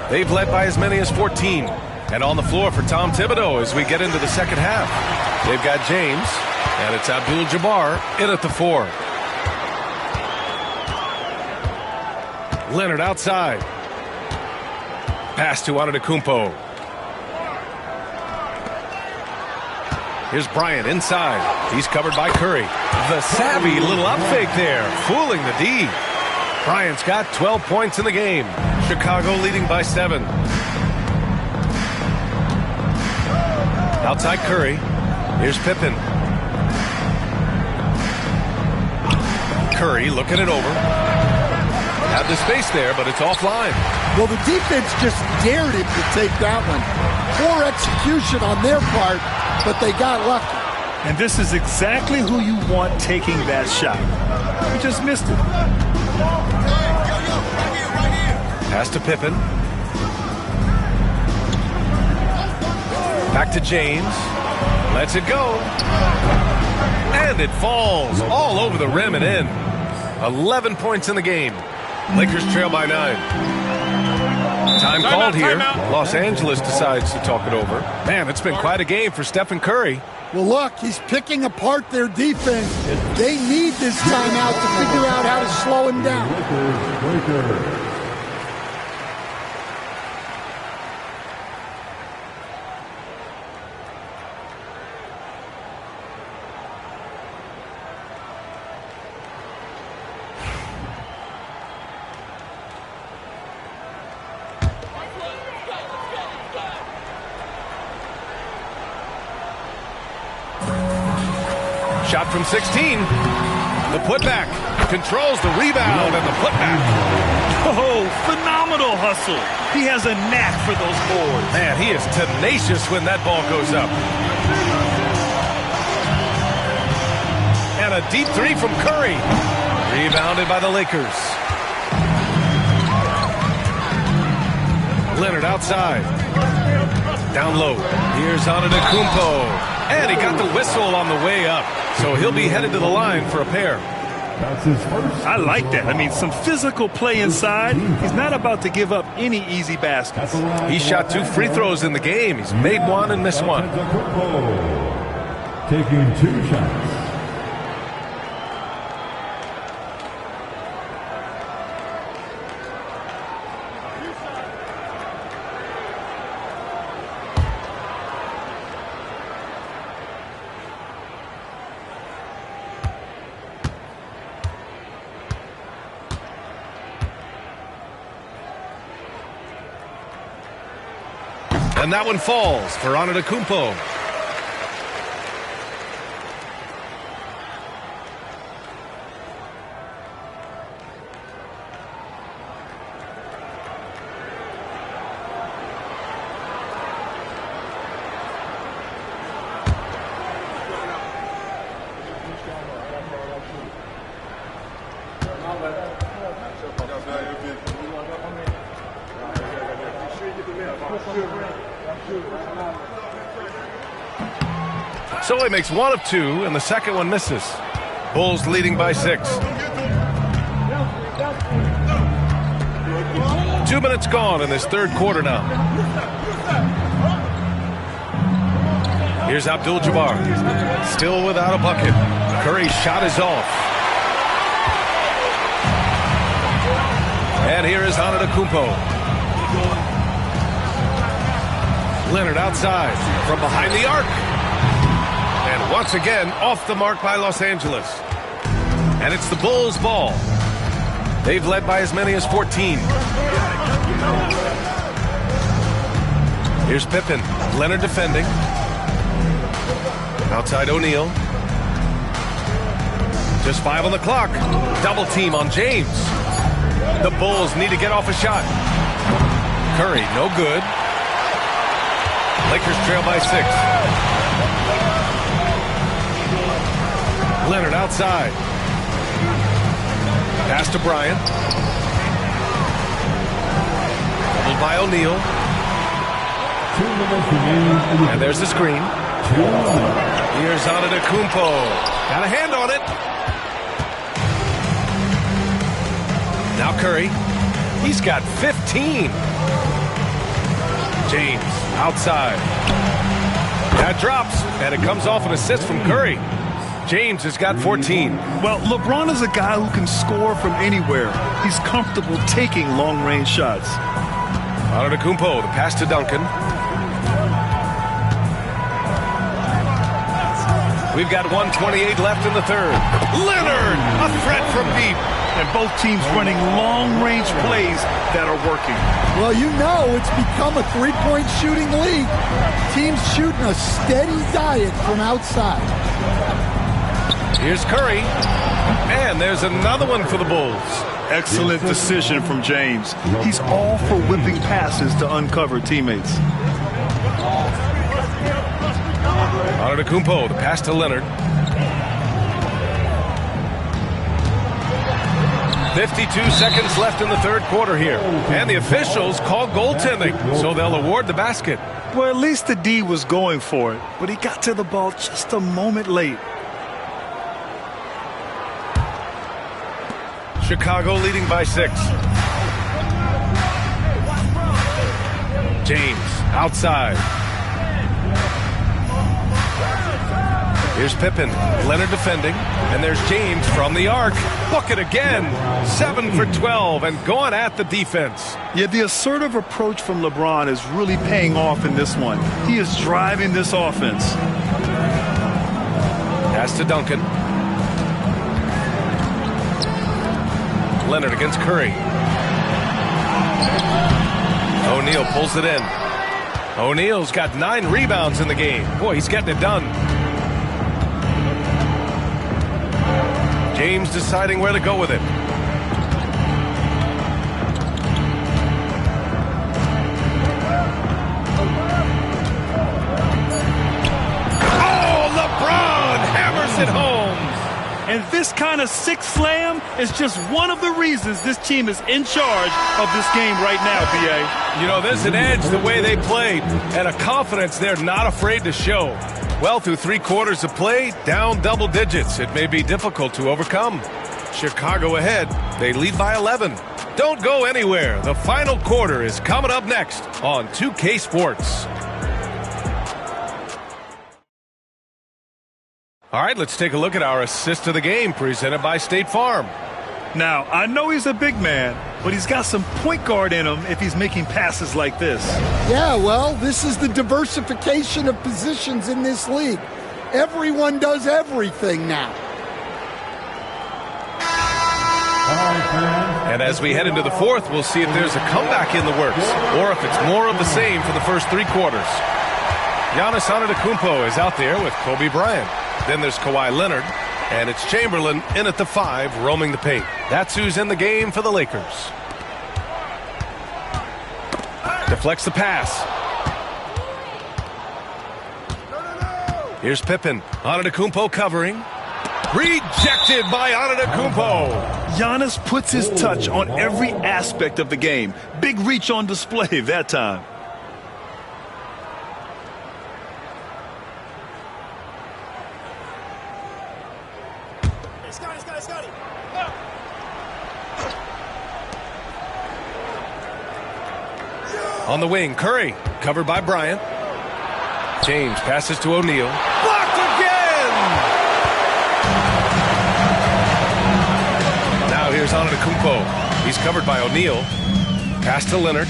They've led by as many as 14. And on the floor for Tom Thibodeau as we get into the second half. They've got James, and it's Abdul-Jabbar in at the 4. Leonard outside. Pass to Antetokounmpo. Here's Bryant inside. He's covered by Curry. The savvy little up fake there, fooling the D. Bryant's got 12 points in the game. Chicago leading by 7. Outside Curry. Here's Pippen. Curry looking it over. Had the space there, but it's offline.
Well, the defense just dared him to take that one. Poor execution on their part, but they got lucky.
And this is exactly who you want taking that shot. He just missed it.
Pass to Pippen. Back to James. Lets it go. And it falls all over the rim and in. 11 points in the game. Lakers trail by 9. Time called here. Los Angeles decides to talk it over. Man, it's been quite a game for Stephen Curry.
Well, look, he's picking apart their defense. They need this timeout to figure out how to slow him down.
Shot from 16. The putback. Controls the rebound and the putback.
Oh, phenomenal hustle. He has a knack for those boards.
Man, he is tenacious when that ball goes up. And a deep 3 from Curry. Rebounded by the Lakers. Leonard outside. Down low. Here's Antetokounmpo. And he got the whistle on the way up. So he'll be headed to the line for a pair.
That's his first.
I like that. I mean, some physical play inside. He's not about to give up any easy baskets.
He shot 2 free throws in the game. He's made one and missed one.
Taking 2 shots.
And that one falls for Antetokounmpo. So he makes 1 of 2, and the second one misses. Bulls leading by 6. 2 minutes gone in this third quarter now. Here's Abdul-Jabbar. Still without a bucket. Curry's shot is off. And here is Antetokounmpo. Leonard outside from behind the arc. And once again, off the mark by Los Angeles. And it's the Bulls' ball. They've led by as many as 14. Here's Pippen. Leonard defending. Outside O'Neal. Just 5 on the clock. Double team on James. The Bulls need to get off a shot. Curry, no good. Lakers trail by 6. Leonard outside. Pass to Bryant. Doubled by O'Neal. And there's the screen. Here's Antetokounmpo. Got a hand on it. Now Curry. He's got 15. James outside. That drops, and it comes off an assist from Curry. James has got 14.
Well, LeBron is a guy who can score from anywhere. He's comfortable taking long-range shots.
Antetokounmpo, the pass to Duncan. We've got 1:28 left in the third. Leonard, a threat from deep.
And both teams running long-range plays that are working.
Well, you know it's become a three-point shooting league. Teams shooting a steady diet from outside.
Here's Curry. And there's another one for the Bulls.
Excellent decision from James. He's all for whipping passes to uncover teammates.
Antetokounmpo, the pass to Leonard. 52 seconds left in the third quarter here. And the officials call goaltending, so they'll award the basket.
Well, at least the D was going for it, but he got to the ball just a moment late.
Chicago leading by 6. James outside. Here's Pippen. Leonard defending. And there's James from the arc. Bucket again. 7 for 12 and going at the defense.
Yeah, the assertive approach from LeBron is really paying off in this one. He is driving this offense.
Pass to Duncan. Leonard against Curry. O'Neal pulls it in. O'Neal's got 9 rebounds in the game. Boy, he's getting it done. James deciding where to go with it. Oh, LeBron hammers it home.
And this kind of six slam is just one of the reasons this team is in charge of this game right now, B.A.
You know, there's an edge the way they played and a confidence they're not afraid to show. Well, through 3 quarters of play, down double digits. It may be difficult to overcome. Chicago ahead. They lead by 11. Don't go anywhere. The final quarter is coming up next on 2K Sports. All right, let's take a look at our assist of the game presented by State Farm.
Now, I know he's a big man, but he's got some point guard in him if he's making passes like this.
Yeah, well, this is the diversification of positions in this league. Everyone does everything now.
And as we head into the fourth, we'll see if there's a comeback in the works or if it's more of the same for the first 3 quarters. Giannis Antetokounmpo is out there with Kobe Bryant. Then there's Kawhi Leonard, and it's Chamberlain in at the 5, roaming the paint. That's who's in the game for the Lakers. Deflects the pass. Here's Pippen. Antetokounmpo covering. Rejected by Antetokounmpo.
Giannis puts his touch on every aspect of the game. Big reach on display that time.
On the wing, Curry, covered by Bryant. James passes to O'Neal. Blocked again! Now here's Antetokounmpo. He's covered by O'Neal. Pass to Leonard.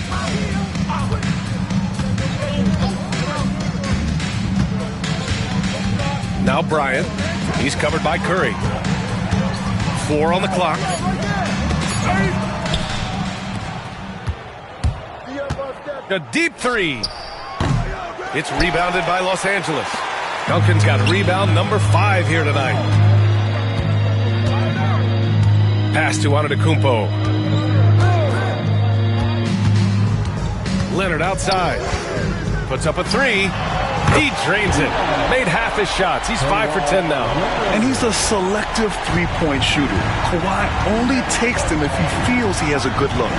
Now Bryant. He's covered by Curry. 4 on the clock. A deep 3. It's rebounded by Los Angeles. Duncan's got rebound number 5 here tonight. Pass to Antetokounmpo. Leonard outside. Puts up a 3. He drains it. Made half his shots. He's 5 for 10 now.
And he's a selective three-point shooter. Kawhi only takes them if he feels he has a good look.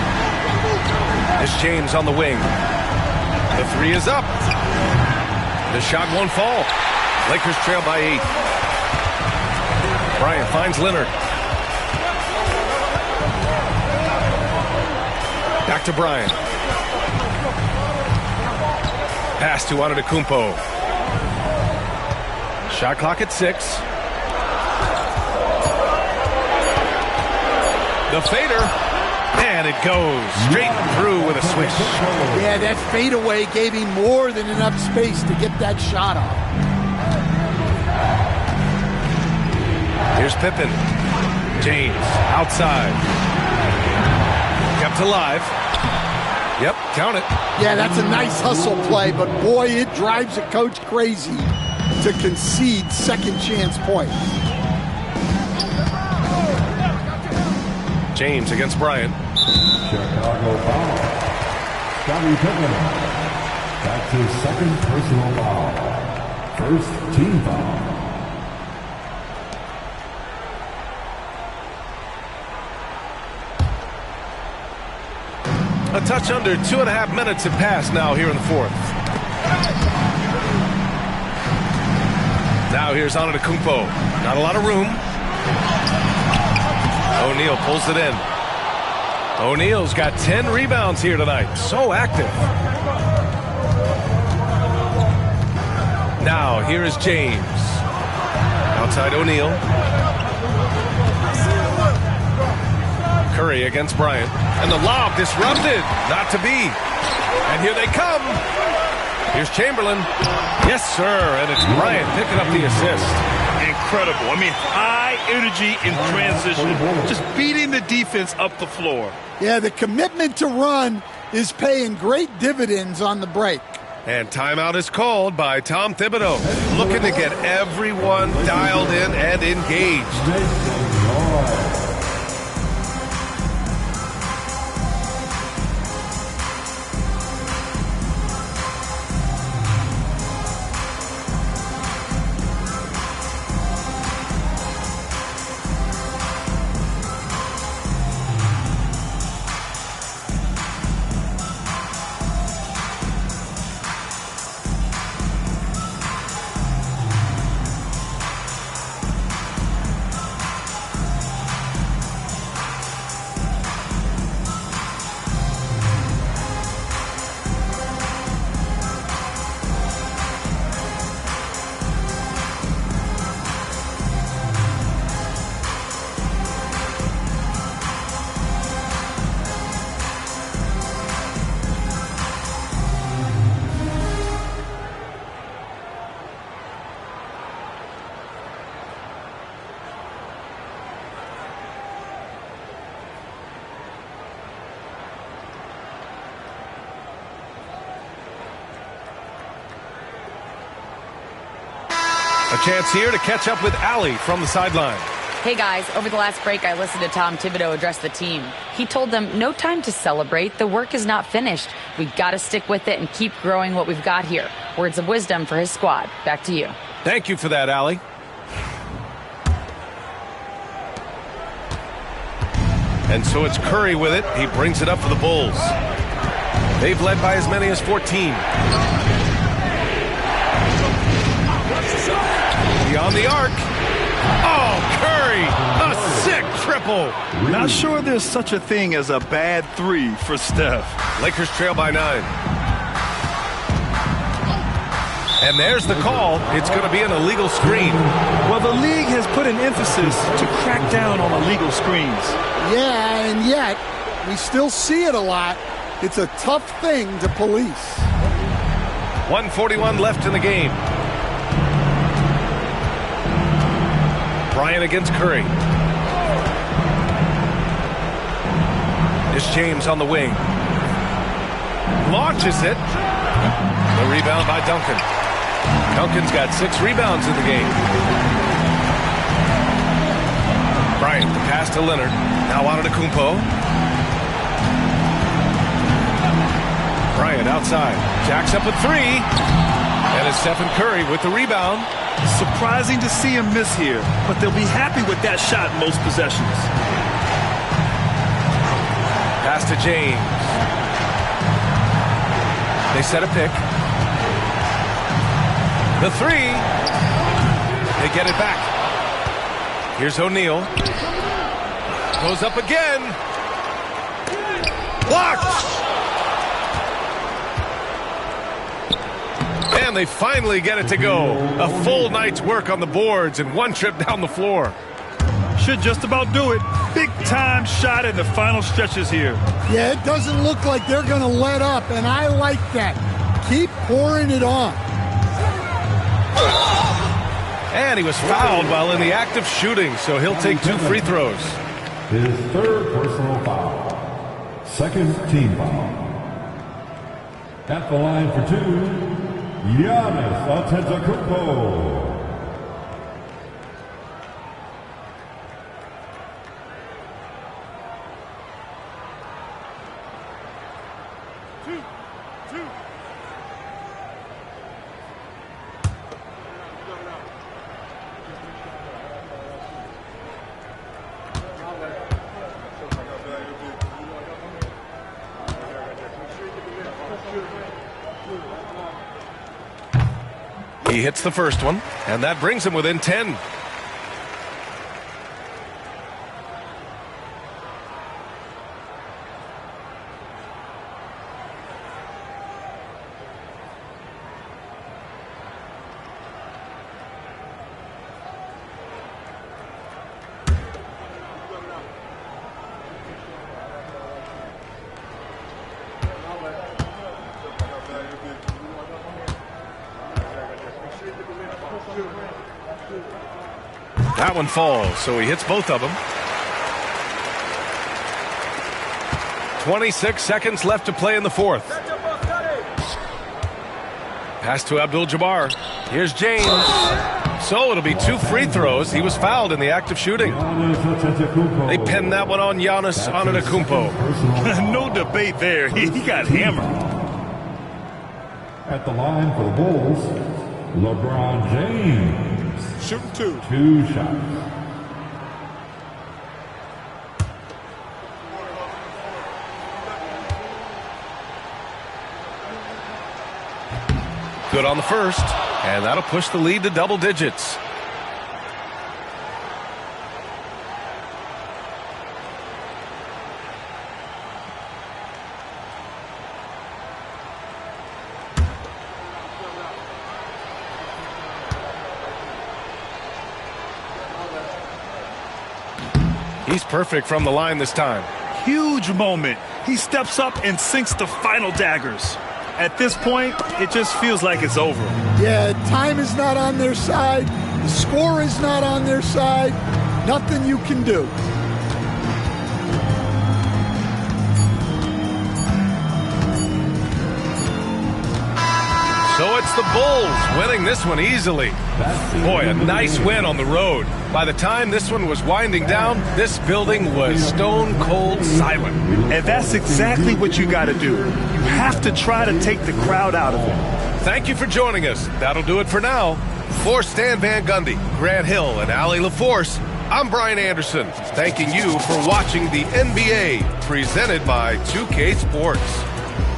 There's James on the wing. The 3 is up. The shot won't fall. Lakers trail by 8. Bryant finds Leonard. Back to Bryant. Pass to Antetokounmpo. Shot clock at 6. The fader. And it goes straight through with a swish.
Yeah, that fadeaway gave him more than enough space to get that shot off.
Here's Pippen. James outside. Kept alive. Yep, count it.
Yeah, that's a nice hustle play, but boy, it drives a coach crazy to concede second chance points.
James against Bryant.
Chicago foul. Scottie Pippen. That's his second personal foul. First team foul.
A touch under 2.5 minutes have passed now here in the fourth. Now here's Antetokounmpo. Not a lot of room. O'Neal pulls it in. O'Neal's got 10 rebounds here tonight. So active. Now here is James. Outside O'Neal. Curry against Bryant. And the lob disrupted. Not to be. And here they come. Here's Chamberlain. Yes, sir. And it's Bryant picking up the assist.
Incredible. I mean, high energy in transition. Just beating the defense up the floor.
Yeah, the commitment to run is paying great dividends on the break.
And timeout is called by Tom Thibodeau. Looking to get everyone dialed in and engaged. A chance here to catch up with Allie from the sideline.
Hey guys, over the last break I listened to Tom Thibodeau address the team. He told them no time to celebrate. The work is not finished. We've got to stick with it and keep growing what we've got here. Words of wisdom for his squad. Back to you.
Thank you for that, Allie. And so it's Curry with it. He brings it up for the Bulls. They've led by as many as 14. Beyond the arc. Oh, Curry, a sick triple.
Not sure there's such a thing as a bad three for Steph.
Lakers trail by 9. And there's the call. It's going to be an illegal screen.
Well, the league has put an emphasis to crack down on illegal screens.
Yeah, and yet we still see it a lot. It's a tough thing to police.
1:41 left in the game. Bryant against Curry. It's James on the wing. Launches it. The rebound by Duncan. Duncan's got 6 rebounds in the game. Bryant, the pass to Leonard. Now Antetokounmpo. Bryant outside. Jacks up a 3. And it's Stephen Curry with the rebound.
Surprising to see him miss here, but they'll be happy with that shot most possessions.
Pass to James. They set a pick. The 3. They get it back. Here's O'Neal. Goes up again. Blocked. And they finally get it to go. A full night's work on the boards and one trip down the floor.
Should just about do it. Big time shot in the final stretches here.
Yeah, it doesn't look like they're going to let up, and I like that. Keep pouring it on.
And he was fouled while in the act of shooting, so he'll take 2 free throws.
His third personal foul. Second team foul. At the line for 2, Giannis Antetokounmpo.
He hits the first one, and that brings him within 10. That one falls, so he hits both of them. 26 seconds left to play in the fourth. Pass to Abdul-Jabbar. Here's James. So it'll be 2 free throws. He was fouled in the act of shooting. They pinned that one on Giannis Antetokounmpo.
No debate there. He got hammered.
At the line for the Bulls, LeBron James.
Shooting 2.
2 shots.
Good on the first, and that'll push the lead to double digits. He's perfect from the line this time.
Huge moment. He steps up and sinks the final daggers. At this point, it just feels like it's over.
Yeah, time is not on their side. The score is not on their side. Nothing you can do.
So it's the Bulls winning this one easily. Boy, a nice win on the road. By the time this one was winding down, this building was stone cold silent.
And that's exactly what you got to do. You have to try to take the crowd out of it.
Thank you for joining us. That'll do it for now. For Stan Van Gundy, Grant Hill, and Allie LaForce, I'm Brian Anderson, thanking you for watching the NBA presented by 2K Sports.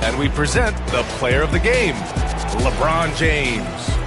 And we present the player of the game, LeBron James.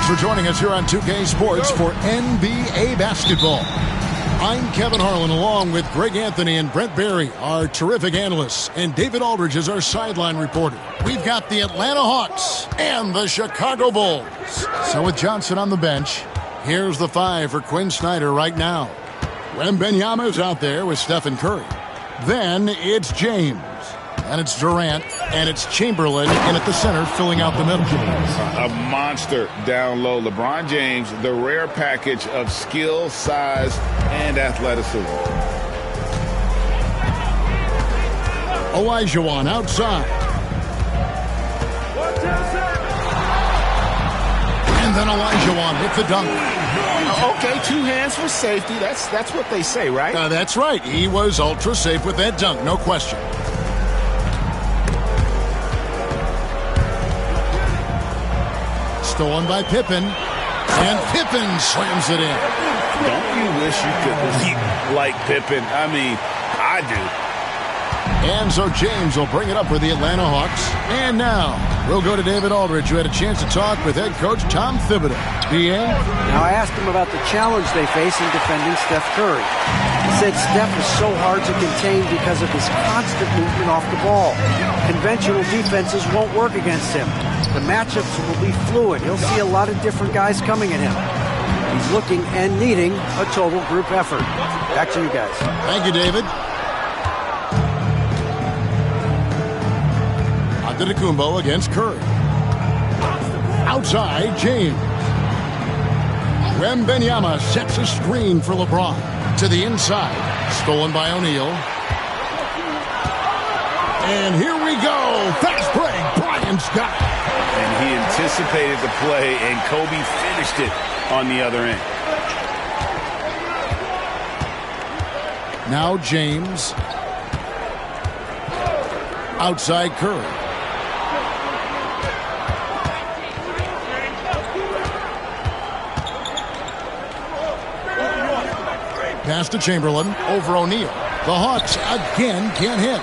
Thanks for joining us here on 2K Sports for NBA basketball. I'm Kevin Harlan along with Greg Anthony and Brent Barry, our terrific analysts, and David Aldridge is our sideline reporter. We've got the Atlanta Hawks and the Chicago Bulls. So with Johnson on the bench, here's the five for Quinn Snyder right now. Wembanyama is out there with Stephen Curry. Then it's James. And it's Durant, and it's Chamberlain in at the center, filling out the middle.
A monster down low. LeBron James, the rare package of skill, size, and athleticism.
Olajuwon outside. And then Olajuwon with the dunk.
Okay, two hands for safety. That's what they say, right?
That's right. He was ultra safe with that dunk, no question. Stolen by Pippen. And Pippen slams it in.
Don't you wish you could leap like Pippen? I mean, I do.
And so James will bring it up for the Atlanta Hawks. And now we'll go to David Aldridge, who had a chance to talk with head coach Tom Thibodeau.
Now I asked him about the challenge they face in defending Steph Curry. He said Steph is so hard to contain because of his constant movement off the ball. Conventional defenses won't work against him. The matchups will be fluid. He'll see a lot of different guys coming at him. He's looking and needing a total group effort. Back to you guys.
Thank you, David. Antetokounmpo against Curry. Outside, James. Wembanyama sets a screen for LeBron. To the inside. Stolen by O'Neal. And here we go. Fast break. Bryant's got it.
And he anticipated the play, and Kobe finished it on the other end.
Now James. Outside Curry. Pass to Chamberlain over O'Neal. The Hawks again can't hit.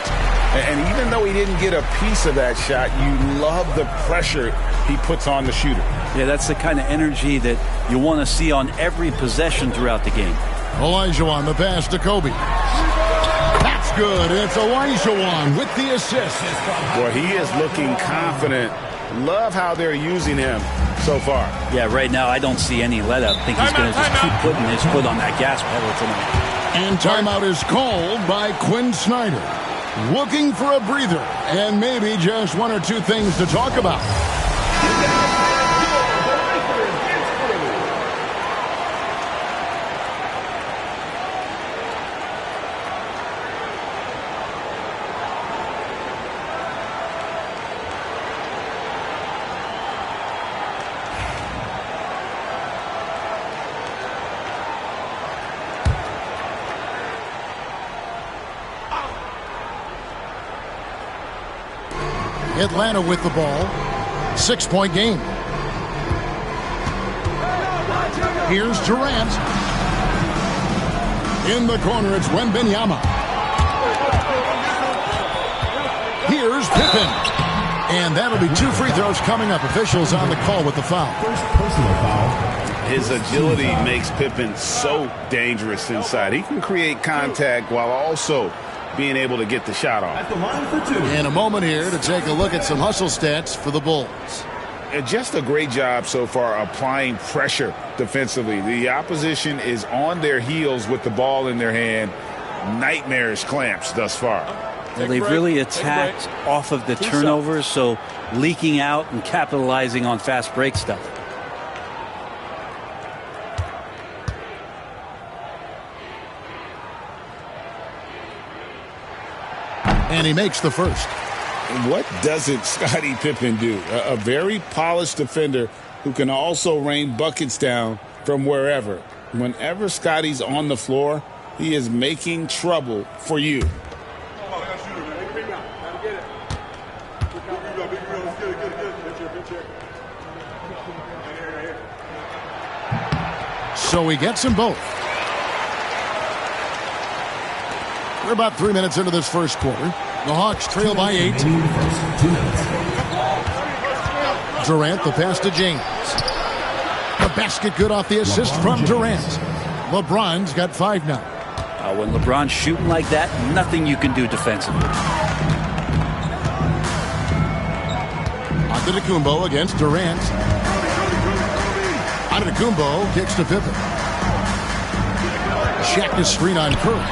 And even though he didn't get a piece of that shot, you love the pressure he puts on the shooter.
Yeah, that's the kind of energy that you want to see on every possession throughout the game.
Olajuwon, the pass to Kobe. That's good. It's Olajuwon with the assist.
Boy, he is looking confident. Love how they're using him so far.
Yeah, right now I don't see any let up. I think he's going to just keep putting his foot on that gas pedal tonight.
And timeout is called by Quinn Snyder. Looking for a breather and maybe just one or two things to talk about. Atlanta with the ball. 6-point game. Here's Durant. In the corner, it's Wembanyama. Here's Pippen. And that'll be 2 free throws coming up. Officials on the call with the foul.
His agility makes Pippen so dangerous inside. He can create contact while also being able to get the shot off.
In a moment here to take a look at some hustle stats for the Bulls.
Just a great job so far applying pressure defensively. The opposition is on their heels with the ball in their hand. Nightmarish clamps thus far.
Well, they've really attacked off of the turnovers, so leaking out and capitalizing on fast break stuff.
And he makes the first.
What doesn't Scottie Pippen do? A very polished defender who can also rain buckets down from wherever. Whenever Scottie's on the floor, he is making trouble for you.
So he gets them both. We're about 3 minutes into this first quarter. The Hawks trail by 8. Durant, the pass to James. The basket good off the assist from Durant. LeBron's got 5 now.
When LeBron's shooting like that, nothing you can do defensively.
Antetokounmpo against Durant. Antetokounmpo kicks to Pippen. Check the screen on Curry.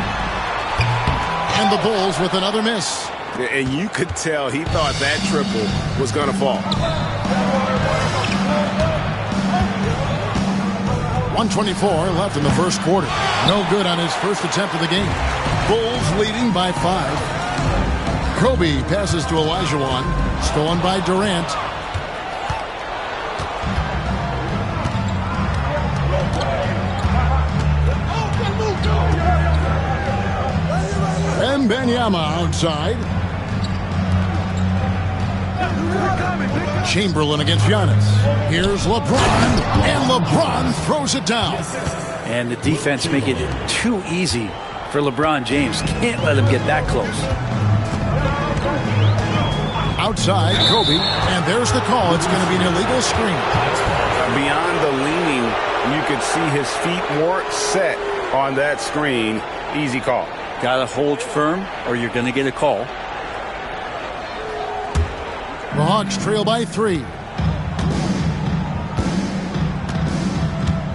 And the Bulls with another miss.
And you could tell he thought that triple was going to fall.
1:24 left in the first quarter. No good on his first attempt of the game. Bulls leading by 5. Kobe passes to Olajuwon. Stolen by Durant. Wembanyama outside. Chamberlain against Giannis. Here's LeBron, and LeBron throws it down.
And the defense making it too easy for LeBron James. Can't let him get that close.
Outside, Kobe, and there's the call. It's going to be an illegal screen.
Beyond the leaning, you could see his feet weren't set on that screen. Easy call.
Got to hold firm or you're going to get a call.
The Hawks trail by 3.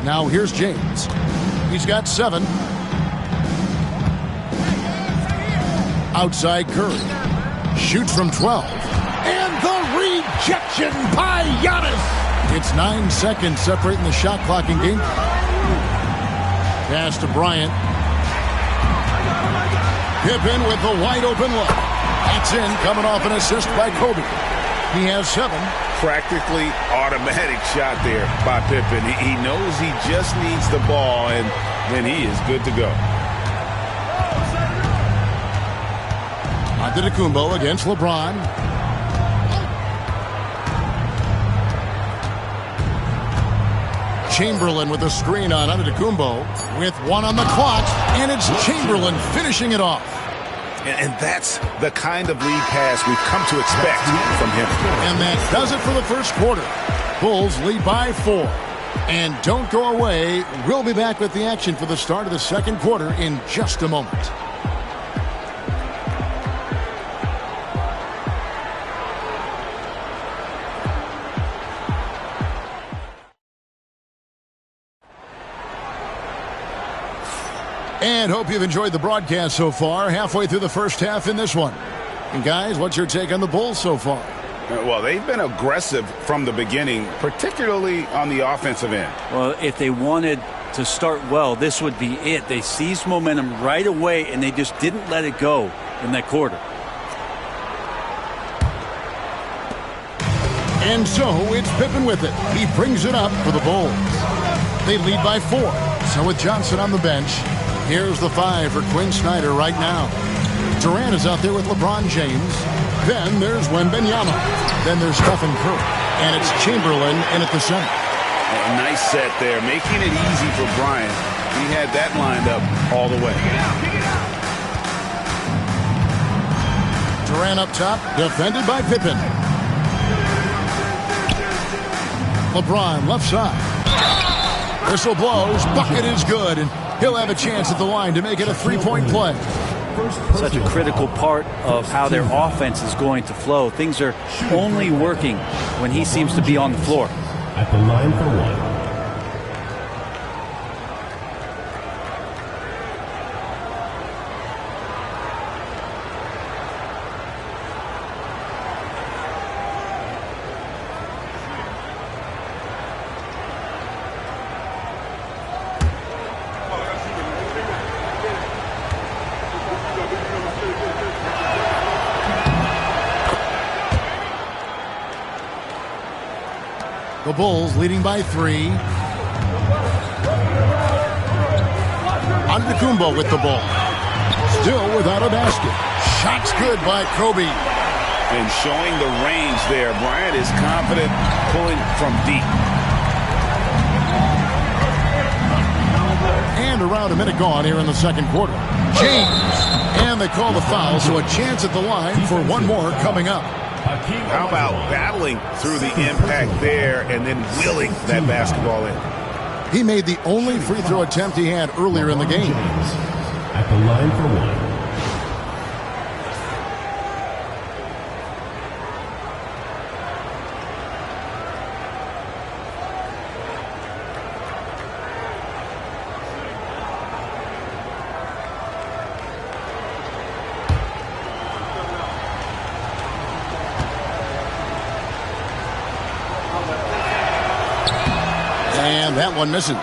Now here's James. He's got 7. Outside Curry. Shoots from 12. And the rejection by Giannis. It's 9 seconds separating the shot clock in game. Pass to Bryant. Pippen with the wide open look. That's in, coming off an assist by Kobe. He has 7.
Practically automatic shot there by Pippen. He knows he just needs the ball, and then he is good to go.
Antetokounmpo against LeBron. Chamberlain with a screen on Antetokounmpo with 1 on the clock, and it's Chamberlain finishing it off.
And that's the kind of lead pass we've come to expect from him.
And that does it for the first quarter. Bulls lead by 4. And don't go away. We'll be back with the action for the start of the second quarter in just a moment. And hope you've enjoyed the broadcast so far. Halfway through the first half in this one. And guys, what's your take on the Bulls so far?
Well, they've been aggressive from the beginning, particularly on the offensive end.
Well, if they wanted to start well, this would be it. They seized momentum right away, and they just didn't let it go in that quarter.
And so it's Pippen with it. He brings it up for the Bulls. They lead by 4. So with Johnson on the bench, here's the 5 for Quinn Snyder right now. Durant is out there with LeBron James. Then there's Wembanyama. Then there's Stephen Curry. And it's Chamberlain in at the center.
A nice set there, making it easy for Bryant. He had that lined up all the way.
Durant up top, defended by Pippen. LeBron left side. Whistle blows, bucket is good, and he'll have a chance at the line to make it a 3-point play.
Such a critical part of how their offense is going to flow. Things are only working when he seems to be on the floor.
At the line for 1.
The Bulls leading by 3. Antetokounmpo with the ball. Still without a basket. Shots good by Kobe.
And showing the range there. Bryant is confident pulling from deep.
And around a minute gone here in the second quarter. James. And they call the foul, so a chance at the line for one more coming up.
How about battling through the impact there and then willing that basketball in?
He made the only free throw attempt he had earlier in the game.
At the line for 1.
That one misses.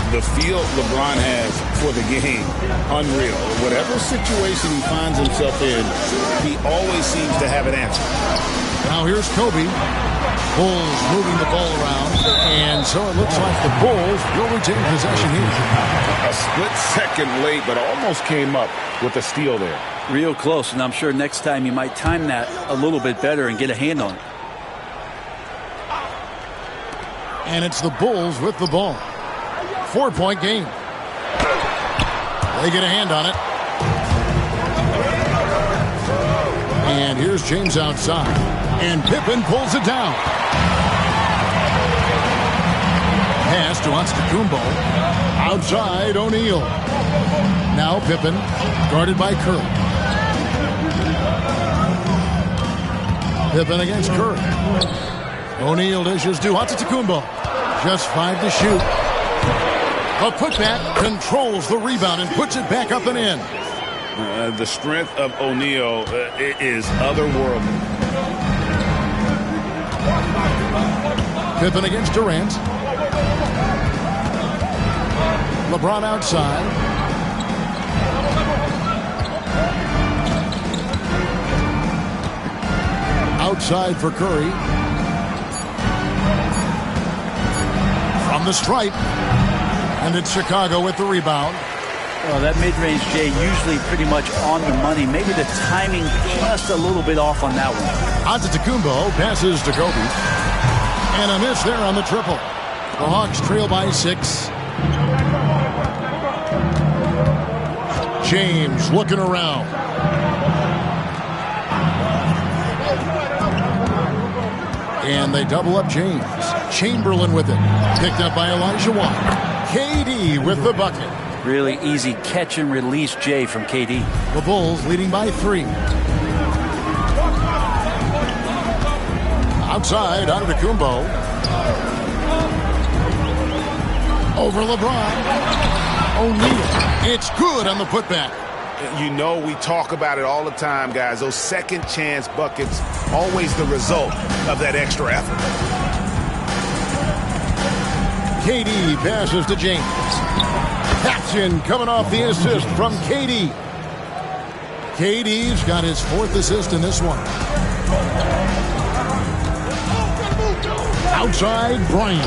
The feel LeBron has for the game, unreal. Whatever situation he finds himself in, he always seems to have an answer.
Now here's Kobe. Bulls moving the ball around, and so it looks like the Bulls will retain possession here.
A split second late, but almost came up with a steal there.
Real close, and I'm sure next time you might time that a little bit better and get a hand on it.
And it's the Bulls with the ball. 4-point game. They get a hand on it. And here's James outside. And Pippen pulls it down. Pass to Antetokounmpo. Outside, O'Neal. Now Pippen, guarded by Curry. Pippen against Curry. O'Neal dishes to Antetokounmpo. Just 5 to shoot. A putback controls the rebound and puts it back up and in.
The strength of O'Neal is otherworldly.
Pippen against Durant. LeBron outside. Outside for Curry. From the stripe. And it's Chicago with the rebound.
Well, that mid-range, Jay, usually pretty much on the money. Maybe the timing just a little bit off on that one.
Antetokounmpo passes to Kobe. And a miss there on the triple. The Hawks trail by 6. James looking around. And they double up James. Chamberlain with it. Picked up by Olajuwon. KD with the bucket.
Really easy catch and release, Jay, from KD.
The Bulls leading by 3. Outside, Antetokounmpo. Over LeBron. O'Neal. It's good on the putback.
You know, we talk about it all the time, guys. Those second chance buckets, always the result of that extra effort.
KD passes to James. Paxson coming off the assist from KD. KD's got his 4th assist in this one. Outside, Bryant.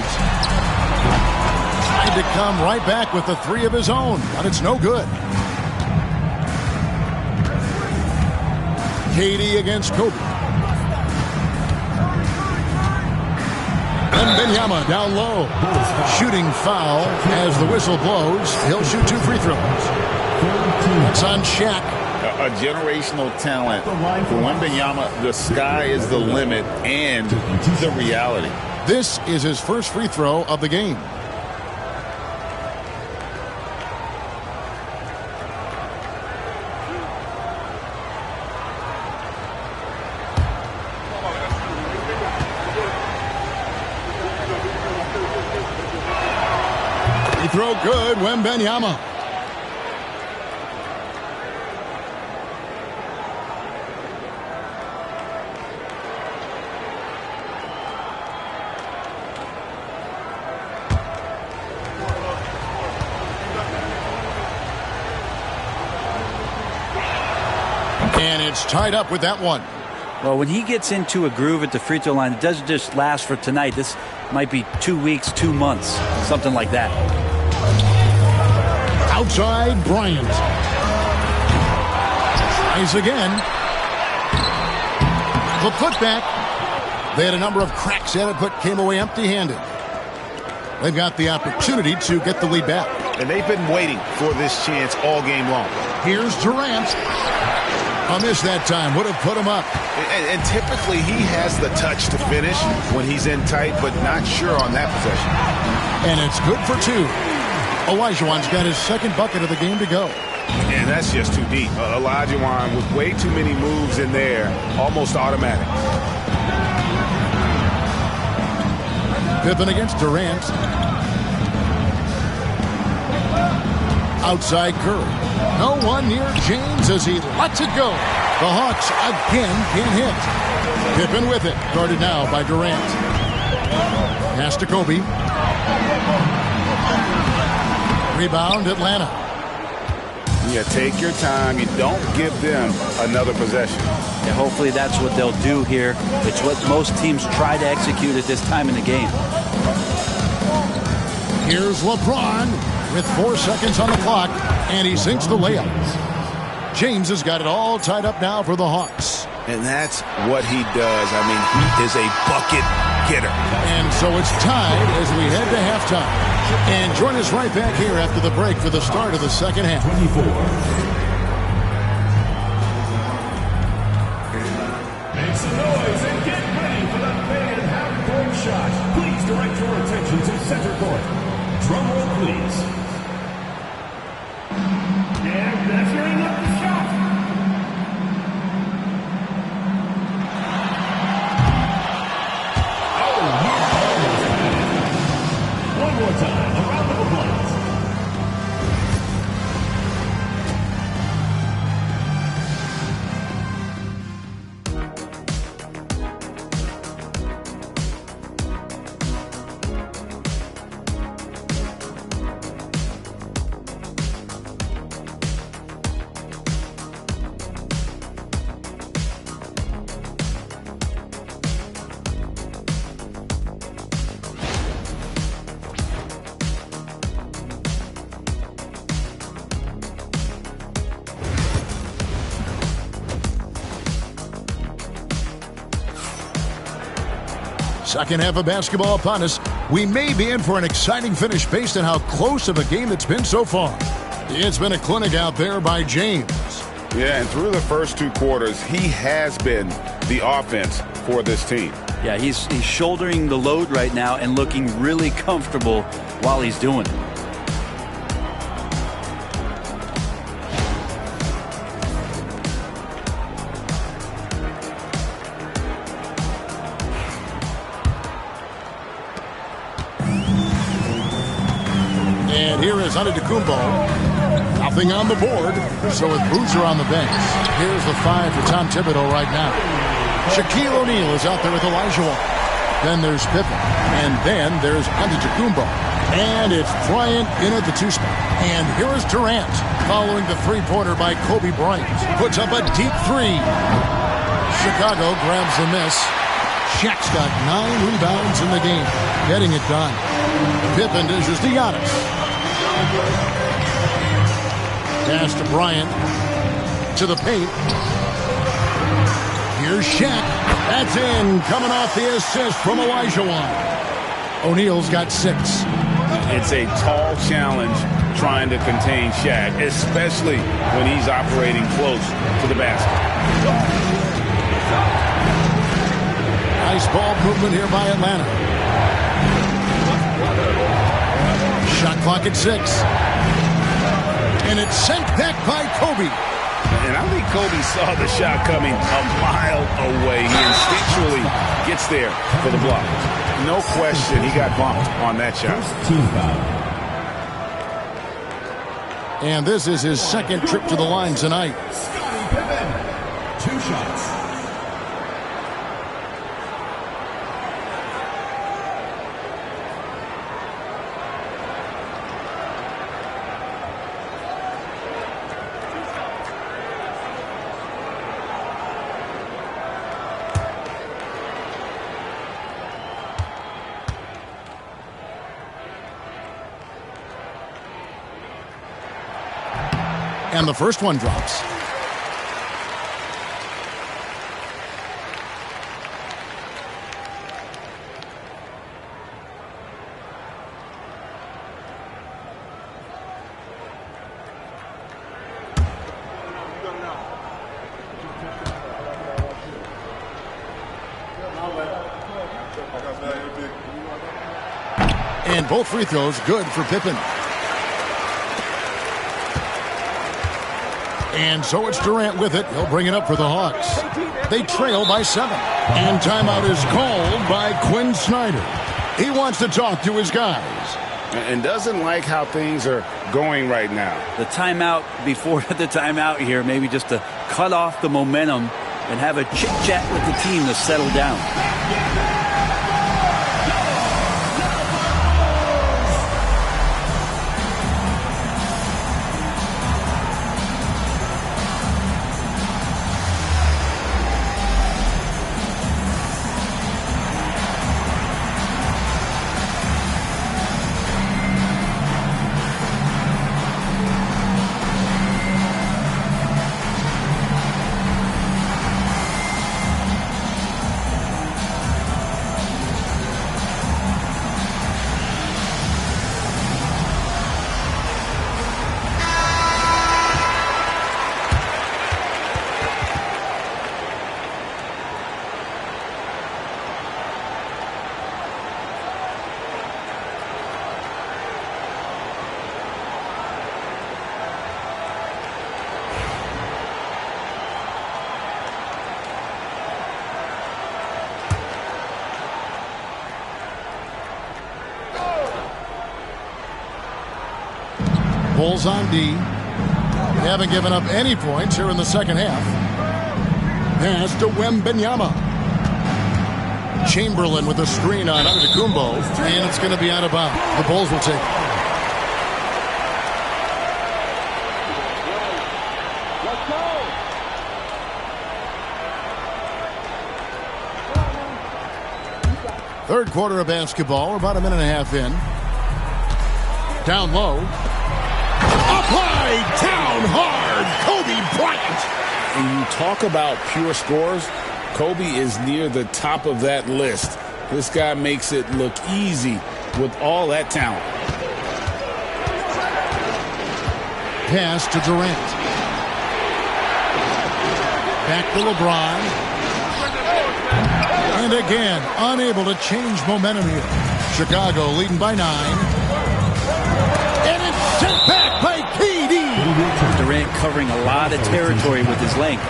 Tried to come right back with the 3 of his own, but it's no good. KD against Kobe. Wembanyama down low. Shooting foul as the whistle blows. He'll shoot 2 free throws. It's on Shaq.
A generational talent. For Wembanyama, the sky is the limit and the reality.
This is his first free throw of the game. Throw good, Wembanyama. And it's tied up with that one.
Well, when he gets into a groove at the free throw line, it doesn't just last for tonight. This might be 2 weeks, 2 months, something like that.
Outside, Bryant. Tries again. The putback. They had a number of cracks at it, but came away empty-handed. They've got the opportunity to get the lead back.
And they've been waiting for this chance all game long.
Here's Durant. A miss that time. Would have put him up.
And typically he has the touch to finish when he's in tight, but not sure on that possession.
And it's good for 2. Olajuwon's got his 2nd bucket of the game to go.
And that's just too deep. Olajuwon with way too many moves in there, almost automatic.
Pippen against Durant. Outside Curry. No one near James as he lets it go. The Hawks again can't hit. Pippen with it. Guarded now by Durant. Pass to Kobe. Rebound, Atlanta.
Yeah, take your time. You don't give them another possession.
Yeah, hopefully that's what they'll do here. It's what most teams try to execute at this time in the game.
Here's LeBron with 4 seconds on the clock, and he sinks the layup. James has got it all tied up now for the Hawks.
And that's what he does. I mean, he is a bucket getter.
And so it's tied as we head to halftime. And join us right back here after the break for the start of the second half.
24. Make some noise and get ready for the fan half-court shot. Please direct your attention to center court. Drum roll, please. And that's your end of the shot. One more time, a round of applause.
Second half of basketball upon us. We may be in for an exciting finish based on how close of a game it's been so far. It's been a clinic out there by James.
Yeah, and through the first 2 quarters, he has been the offense for this team.
Yeah, he's shouldering the load right now and looking really comfortable while he's doing it.
And here is Antetokounmpo. Nothing on the board. So with Boozer on the bench, here's the 5 for Tom Thibodeau right now. Shaquille O'Neal is out there with Olajuwon. Then there's Pippen. And then there's Antetokounmpo. And it's Bryant in at the 2 spot. And here is Durant following the 3-pointer by Kobe Bryant. Puts up a deep 3. Chicago grabs the miss. Shaq's got 9 rebounds in the game. Getting it done. Pippen dishes to Giannis. Pass to Bryant. To the paint. Here's Shaq. That's in. Coming off the assist from Olajuwon. O'Neal's got 6.
It's a tall challenge trying to contain Shaq, especially when he's operating close to the basket.
Nice ball movement here by Atlanta. Shot clock at 6. And it's sent back by Kobe.
And I think Kobe saw the shot coming a mile away. He instinctually gets there for the block. No question, he got bumped on that shot.
And this is his second trip to the line tonight.
Scottie Pippen, 2 shots.
And the first one drops. And both free throws good for Pippen. And so it's Durant with it. He'll bring it up for the Hawks. They trail by 7. And timeout is called by Quinn Snyder. He wants to talk to his guys.
And doesn't like how things are going right now.
The timeout before the timeout here, maybe just to cut off the momentum and have a chit-chat with the team to settle down.
Bulls on D. They haven't given up any points here in the second half. Pass to Wembanyama. Chamberlain with a screen on Antetokounmpo, and it's going to be out of bounds. The Bulls will take it. Third quarter of basketball. We're about a minute and a half in. Down low. Up high, down hard. Kobe Bryant.
When you talk about pure scores, Kobe is near the top of that list. This guy makes it look easy with all that talent.
Pass to Durant. Back to LeBron. And again, unable to change momentum here. Chicago leading by 9. And it's sent back by KD.
Durant covering a lot of territory with his length.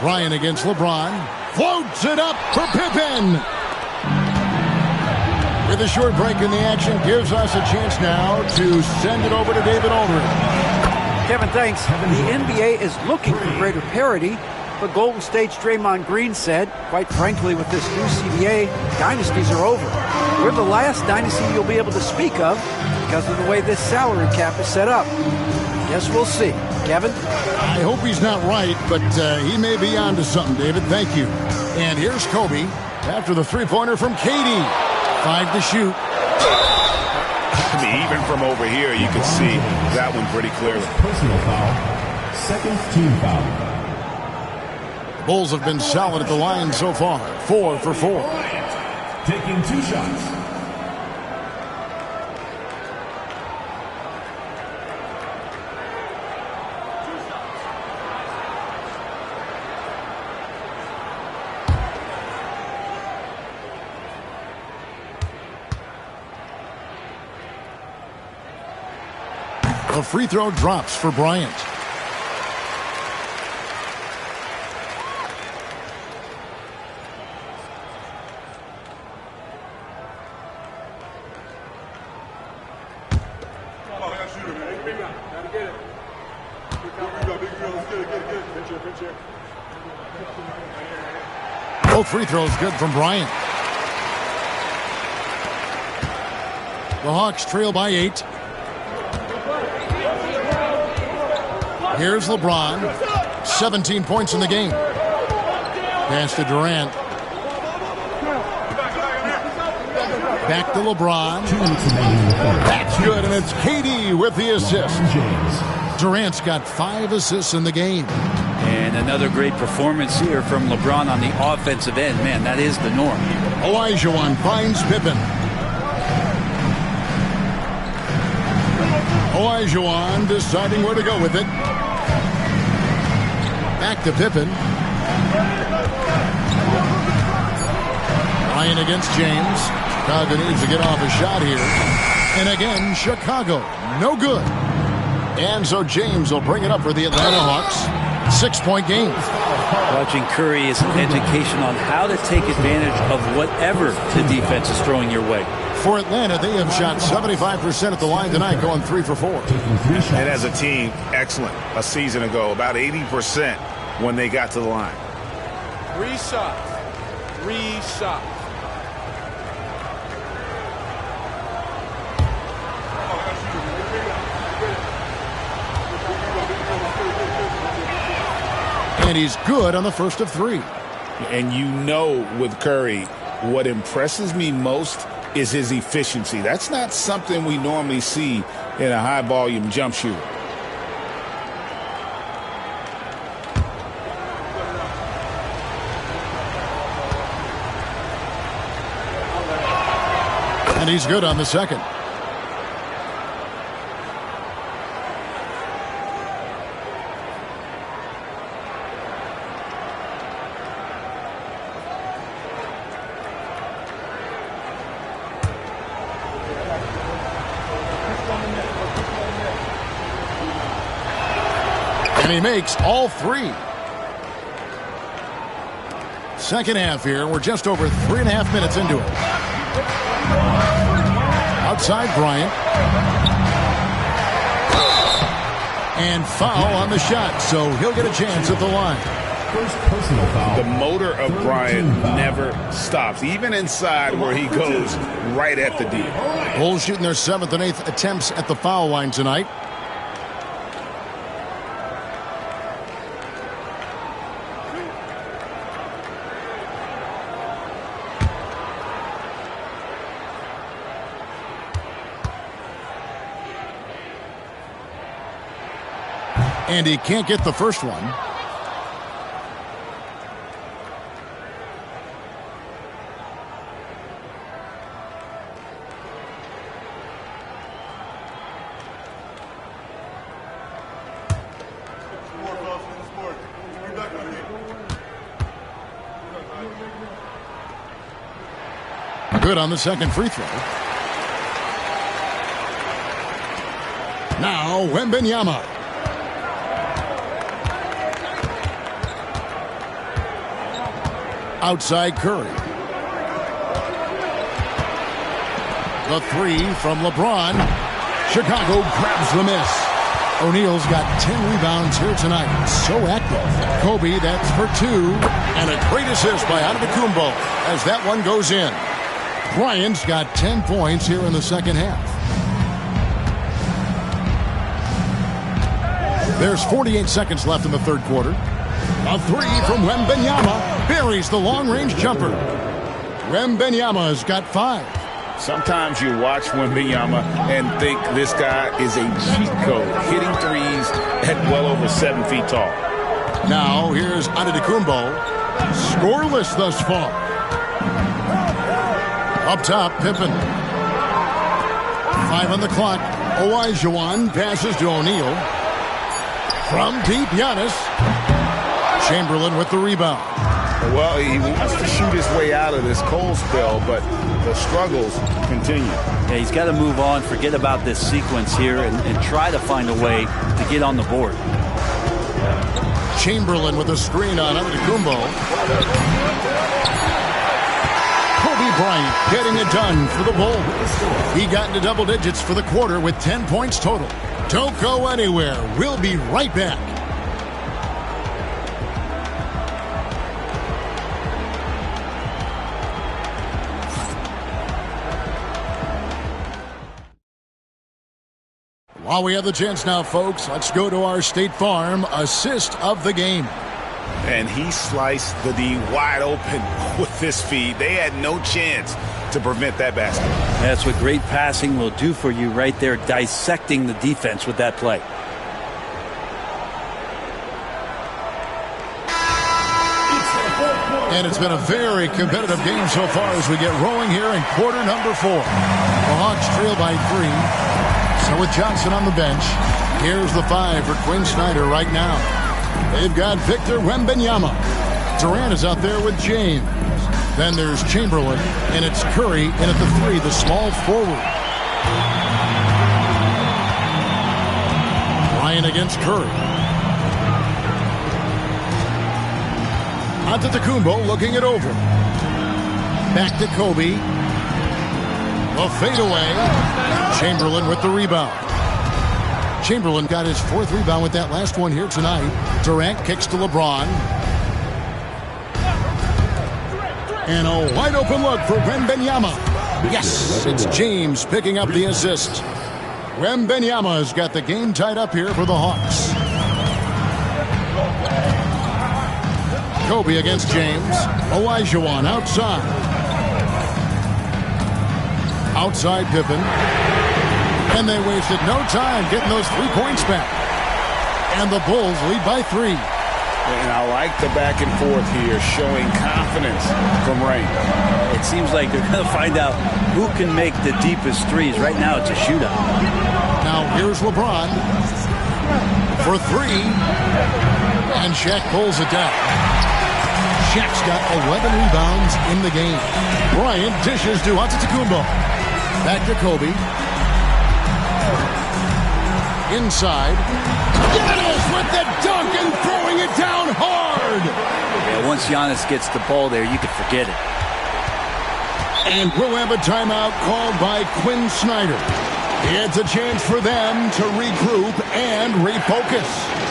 Bryant against LeBron. Floats it up for Pippen. With a short break in the action, gives us a chance now to send it over to David Aldridge.
Kevin, thanks. The NBA is looking for greater parity, but Golden State's Draymond Green said, quite frankly, with this new CBA, dynasties are over. We're the last dynasty you'll be able to speak of because of the way this salary cap is set up. Guess we'll see. Kevin?
I hope he's not right, but he may be onto something, David. Thank you. And here's Kobe after the three-pointer from KD. 5 to shoot.
I mean, even from over here, you can see that one pretty clearly.
Personal foul. Second team foul.
The Bulls have been solid at the line so far. 4 for 4.
Taking 2 shots.
The free throw drops for Bryant. Both free throws good from Bryant. The Hawks trail by 8. Here's LeBron. 17 points in the game. Pass to Durant. Back to LeBron. That's good, and it's KD with the assist. Durant's got 5 assists in the game.
And another great performance here from LeBron on the offensive end. Man, that is the norm.
Olajuwon finds Pippen. Olajuwon deciding where to go with it. Back to Pippen. Bryant against James. Chicago needs to get off a shot here. And again, Chicago, no good. And so James will bring it up for the Atlanta Hawks. 6-point game.
Watching Curry is an education on how to take advantage of whatever the defense is throwing your way.
For Atlanta, they have shot 75% at the line tonight, going 3 for 4.
And as a team, excellent. A season ago, about 80% when they got to the line.
3 shots. 3 shots.
And he's good on the first of 3.
And you know with Curry, what impresses me most is his efficiency. That's not something we normally see in a high-volume jump shooter.
And he's good on the second. And he makes all three. Second half here. We're just over 3.5 minutes into it. Outside Bryant. And foul on the shot, so he'll get a chance at the line.
First personal foul.
The motor of Bryant never stops, even inside where he goes right at the D.
Bulls shooting their 7th and 8th attempts at the foul line tonight. And he can't get the first one. Good on the second free throw. Now Wembanyama. Outside Curry. The three from LeBron. Chicago grabs the miss. O'Neal's got 10 rebounds here tonight. So active. Kobe, that's for 2. And a great assist by Antetokounmpo as that one goes in. Bryant's got 10 points here in the second half. There's 48 seconds left in the third quarter. A three from Wembanyama buries the long-range jumper. Wembanyama's got 5.
Sometimes you watch Wembanyama and think this guy is a cheat code, hitting threes at well over 7 feet tall.
Now here's Antetokounmpo, scoreless thus far. Up top, Pippen. 5 on the clock. Olajuwon passes to O'Neal. From deep, Giannis. Chamberlain with the rebound.
Well, he wants to shoot his way out of this cold spell, but the struggles continue.
Yeah, he's got to move on, forget about this sequence here, and try to find a way to get on the board.
Chamberlain with a screen on Antetokounmpo. Kobe Bryant getting it done for the Bulls. He got into double digits for the quarter with 10 points total. Don't go anywhere. We'll be right back. While we have the chance now, folks, let's go to our State Farm assist of the game.
And he sliced the D wide open with this feed. They had no chance to prevent that basket.
That's what great passing will do for you right there, dissecting the defense with that play.
And it's been a very competitive game so far as we get rolling here in quarter number 4. The Hawks trail by 3. So with Johnson on the bench, here's the 5 for Quinn Snyder right now. They've got Victor Wembanyama. Durant is out there with James. Then there's Chamberlain, and it's Curry in at the 3, the small forward. Bryant against Curry. Antetokounmpo looking it over. Back to Kobe. A fadeaway. Chamberlain with the rebound. Chamberlain got his 4th rebound with that last one here tonight. Durant kicks to LeBron. And a wide open look for Wembanyama. Yes, it's James picking up the assist. Wembanyama's got the game tied up here for the Hawks. Kobe against James. Olajuwon outside. Outside Pippen. And they wasted no time getting those 3 points back. And the Bulls lead by 3.
And I like the back and forth here, showing confidence from Ray.
It seems like they're going to find out who can make the deepest threes. Right now it's a shootout.
Now here's LeBron for 3. And Shaq pulls it down. Shaq's got 11 rebounds in the game. Bryant dishes to Antetokounmpo. Back to Kobe. Inside. Giannis with the dunk and throwing it down hard.
Yeah, once Giannis gets the ball there, you can forget it.
And we'll have a timeout called by Quinn Snyder. It's a chance for them to regroup and refocus.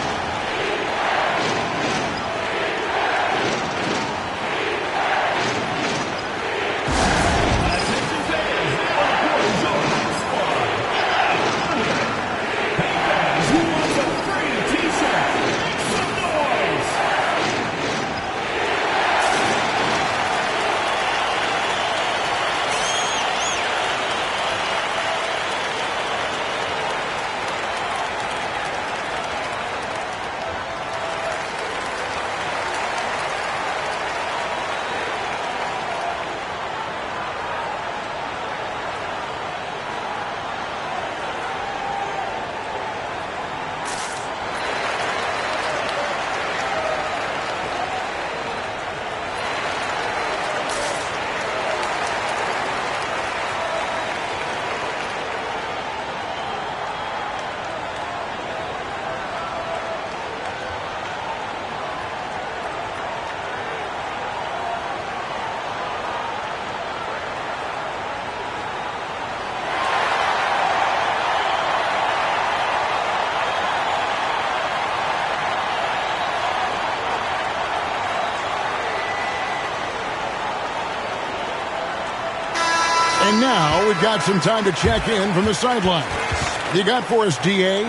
And now we've got some time to check in from the sidelines. You got for us, D.A.?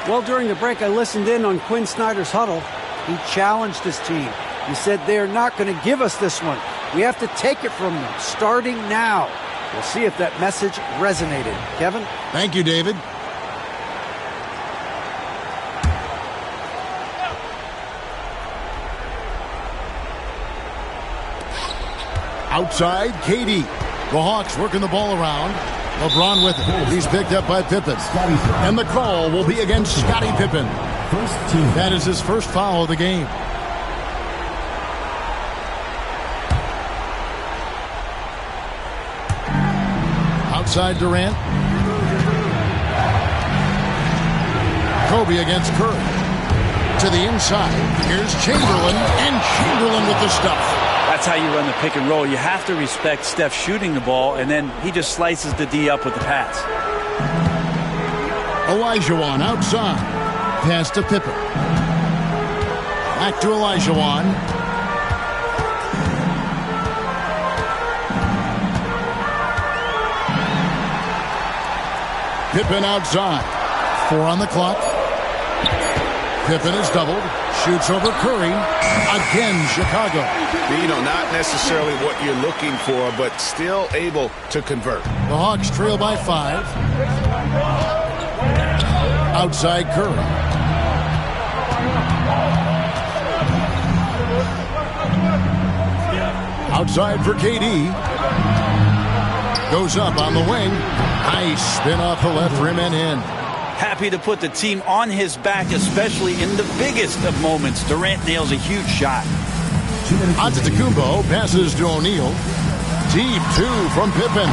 Well, during the break, I listened in on Quinn Snyder's huddle. He challenged his team. He said they're not going to give us this one. We have to take it from them, starting now. We'll see if that message resonated. Kevin?
Thank you, David. Outside, KD. The Hawks working the ball around. LeBron with it. He's picked up by Pippen. And the call will be against Scottie Pippen. That is his first foul of the game. Outside Durant. Kobe against Curry. To the inside. Here's Chamberlain. And Chamberlain with the stuff.
That's how you run the pick and roll. You have to respect Steph shooting the ball, and then he just slices the D up with the pass.
Olajuwon outside. Pass to Pippen. Back to Olajuwon. Pippen outside. 4 on the clock. Pippen is doubled. Shoots over Curry. Again, Chicago.
You know, not necessarily what you're looking for, but still able to convert.
The Hawks trail by 5. Outside Curry. Outside for KD. Goes up on the wing. Nice spin off the left rim and in.
Happy to put the team on his back, especially in the biggest of moments. Durant nails a huge shot.
Antetokounmpo passes to O'Neal. Deep 2 from Pippen.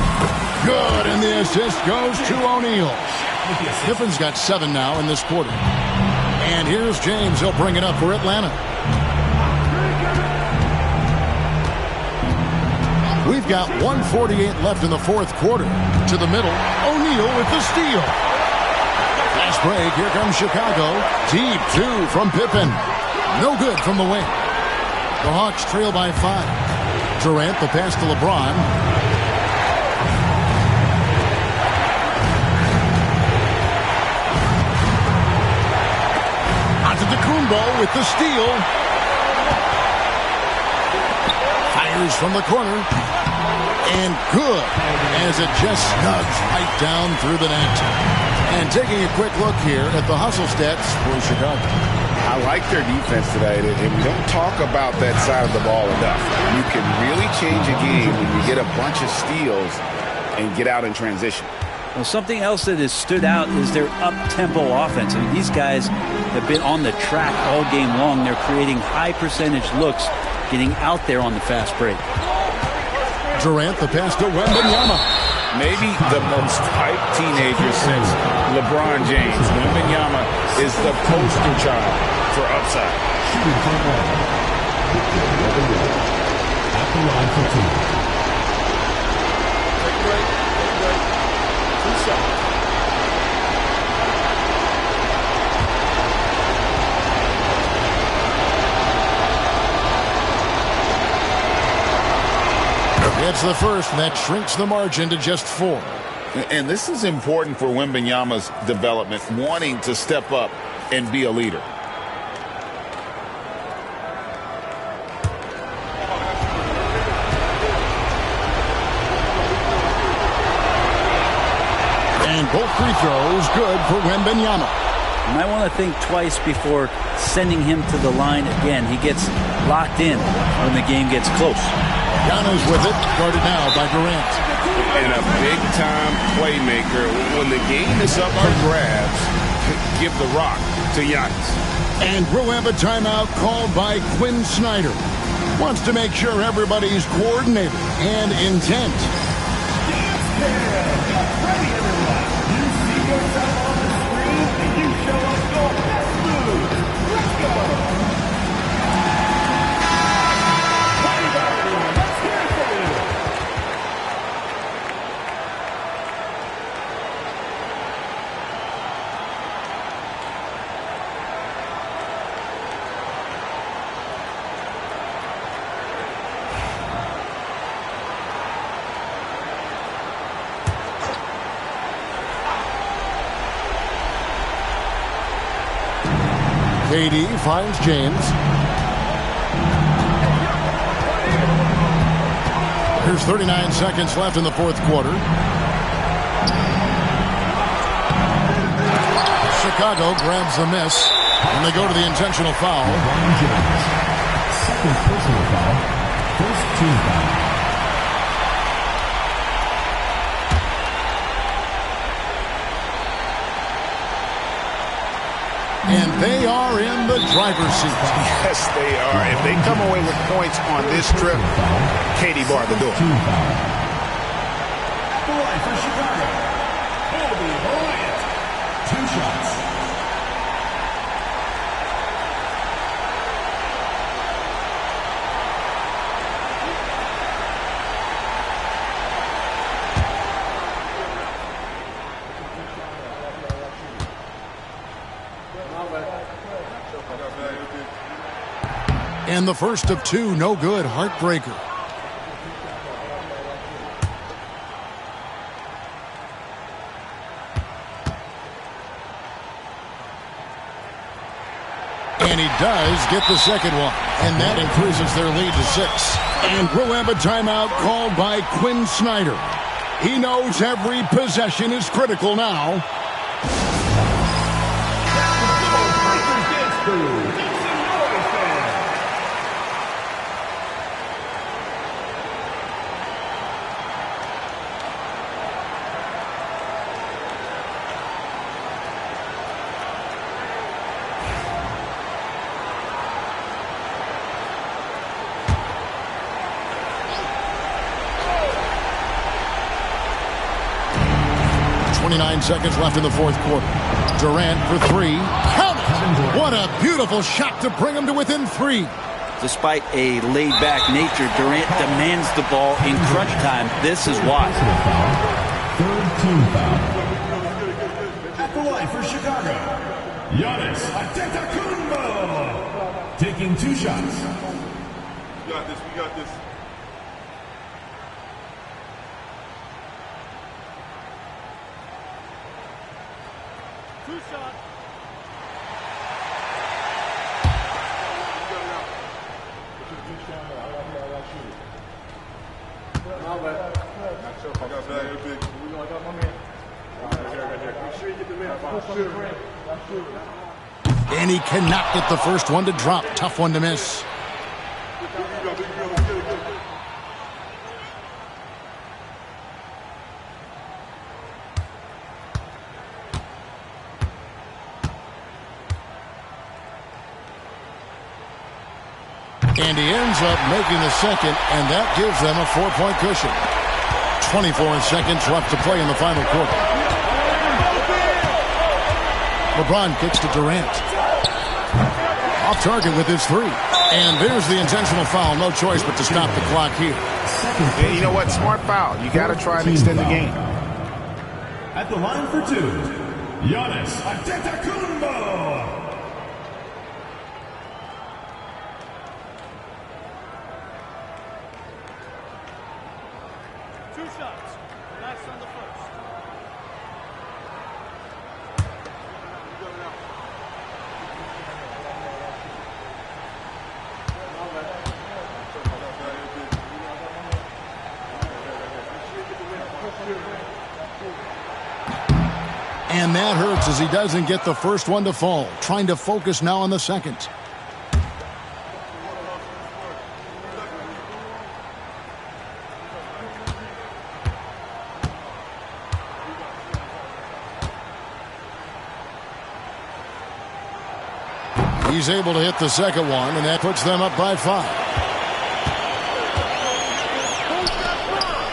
Good, and the assist goes to O'Neal. Pippen's got 7 now in this quarter. And here's James. He'll bring it up for Atlanta. We've got 1:48 left in the fourth quarter. To the middle. O'Neal with the steal. Fast break. Here comes Chicago. Deep 2 from Pippen. No good from the wing. The Hawks trail by 5. Durant, the pass to LeBron. Antetokounmpo with the steal. Fires from the corner. And good, as it just snugs right down through the net. And taking a quick look here at the hustle stats for Chicago.
I like their defense today, and we don't talk about that side of the ball enough. You can really change a game when you get a bunch of steals and get out in transition.
Well, something else that has stood out is their up-tempo offense. I mean, these guys have been on the track all game long. They're creating high-percentage looks, getting out there on the fast break.
Durant, the pass to Wembanyama.
maybe the most hyped teenager since LeBron James. Wembanyama is the poster child for upside.
At the line for two.
Take a break. Two shots.
It's the first, and that shrinks the margin to just 4.
And this is important for Wembanyama's development, wanting to step up and be a leader.
And both free throws good for Wembanyama.
You might want to think twice before sending him to the line again. He gets locked in when the game gets close.
Giannis with it, guarded now by Durant.
And a big-time playmaker. When the game is up for grabs, give the rock to Giannis.
And we'll have a timeout called by Quinn Snyder. Wants to make sure everybody's coordinated and intent.
Ready, everyone. You see yourself on the screen, and you show us your best move. Let's go. Let's hear it for you.
KD finds James. Here's 39 seconds left in the fourth quarter. Chicago grabs the miss, and they go to the intentional foul.
LeBron James. Second personal foul. First team foul.
And they are in the driver's seat.
Yes, they are. If they come away with points on this trip, Katie barred the door.
At the line for Chicago, Kobe Bryant. 2 shots.
And the first of 2, no good, heartbreaker. And he does get the second one, and that increases their lead to 6. And we'll have a timeout called by Quinn Snyder. He knows every possession is critical now. Seconds left in the fourth quarter. Durant for 3. Count it! What a beautiful shot to bring him to within 3.
Despite a laid-back nature, Durant demands the ball in crunch time. This is why.
Third team foul. At the line for Chicago, Giannis Antetokounmpo. Taking 2 shots.
We got this. We got this.
And he cannot get the first one to drop. Tough one to miss. And he ends up making the second, and that gives them a 4-point cushion. 24 seconds left to play in the final quarter. LeBron kicks to Durant. Off target with his three. And there's the intentional foul. No choice but to stop the clock here.
Yeah, you know what? Smart foul. You got to try and extend the game.
At the line for two, Giannis Antetokounmpo.
And that hurts as he doesn't get the first one to fall. Trying to focus now on the second. He's able to hit the second one, and that puts them up by 5.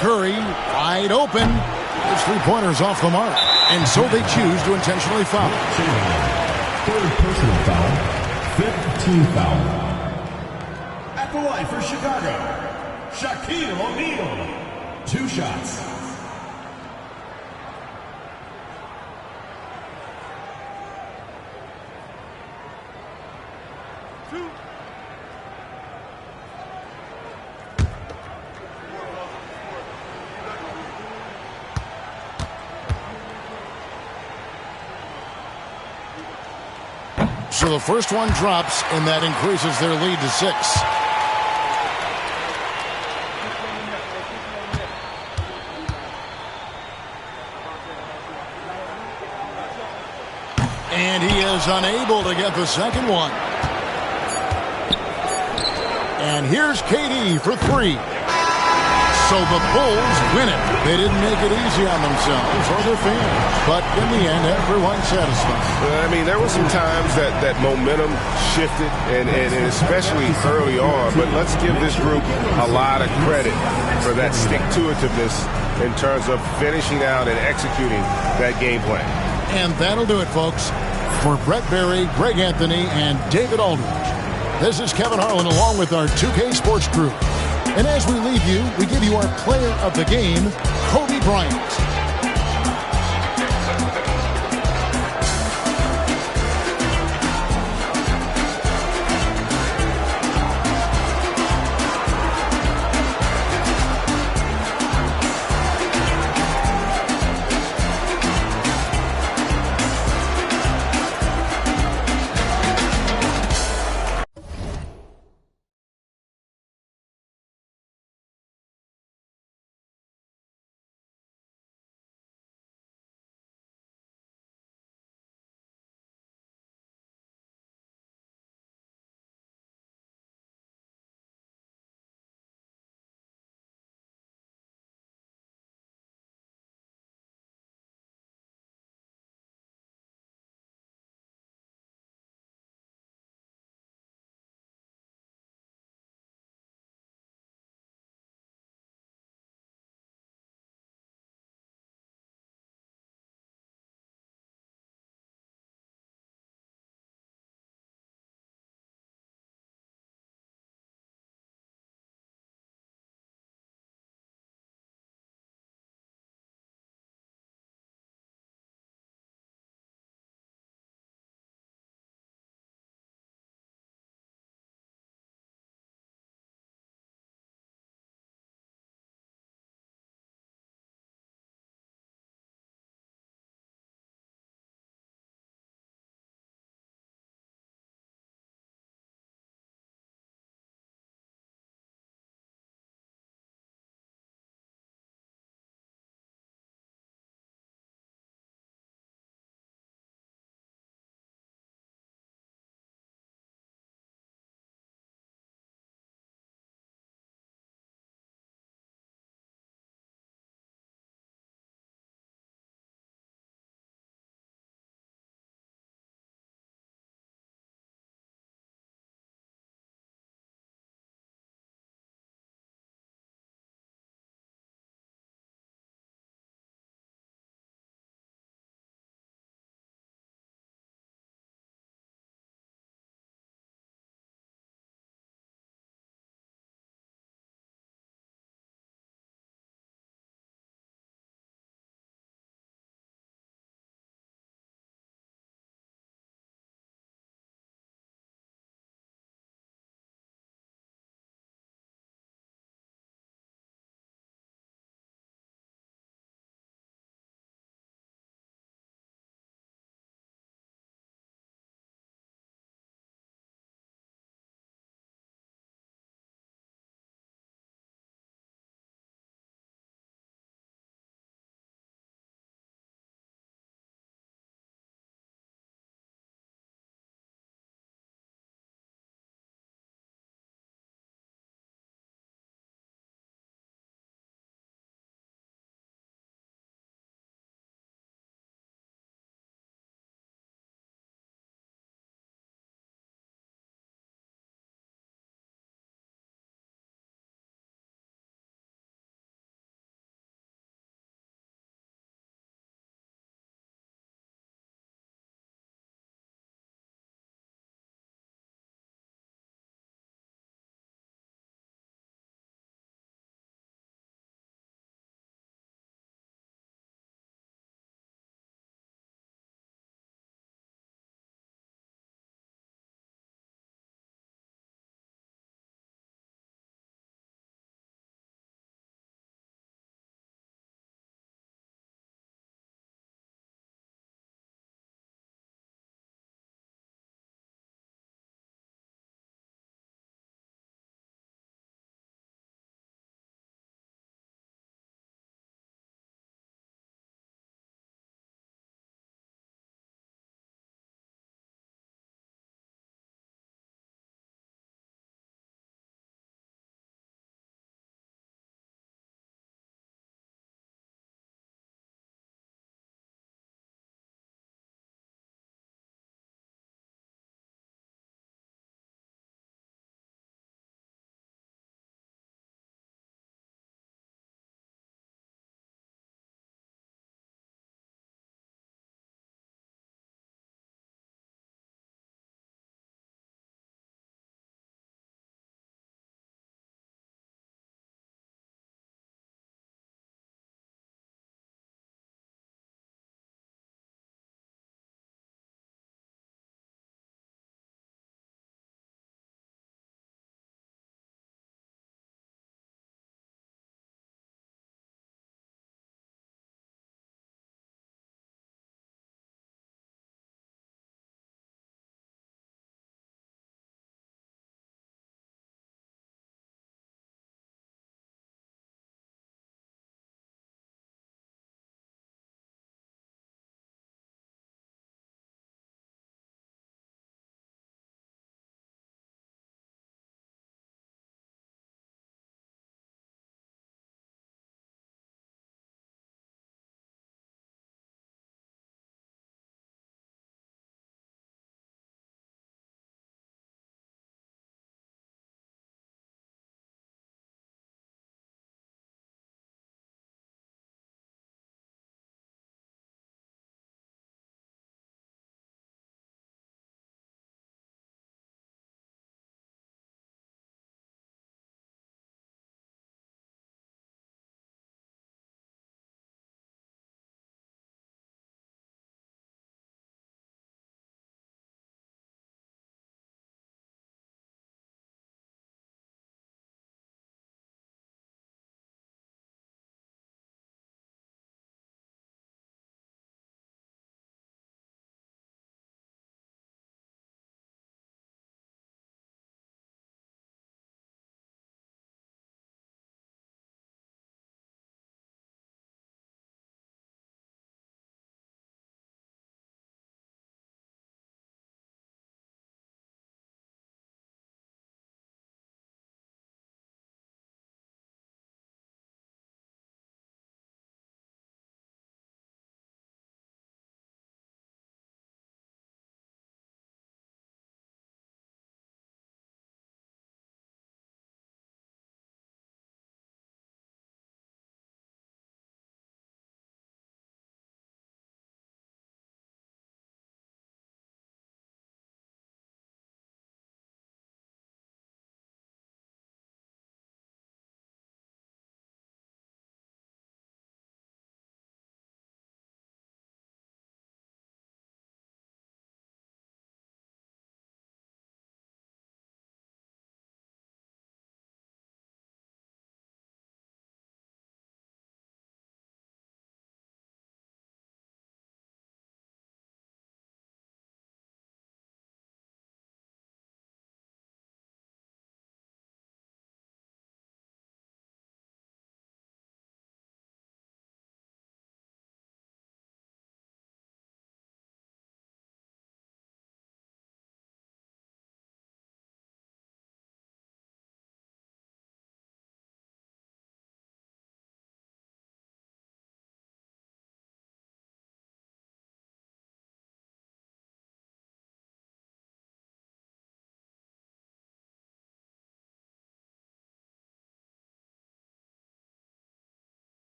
Curry wide open. His three-pointer's off the mark. And so they choose to intentionally foul.
Third personal foul. 15th foul. At the line for Chicago, Shaquille O'Neal. 2 shots.
So the first one drops, and that increases their lead to 6. And he is unable to get the second one. And here's KD for 3. So the Bulls win it. They didn't make it easy on themselves or their fans. But in the end, everyone's satisfied.
I mean, there were some times that momentum shifted, and especially early on. But let's give this group a lot of credit for that stick-to-itiveness in terms of finishing out and executing that game plan.
And that'll do it, folks. For Brett Berry, Greg Anthony, and David Aldridge, this is Kevin Harlan along with our 2K Sports crew. And as we leave you, we give you our player of the game, Kobe Bryant.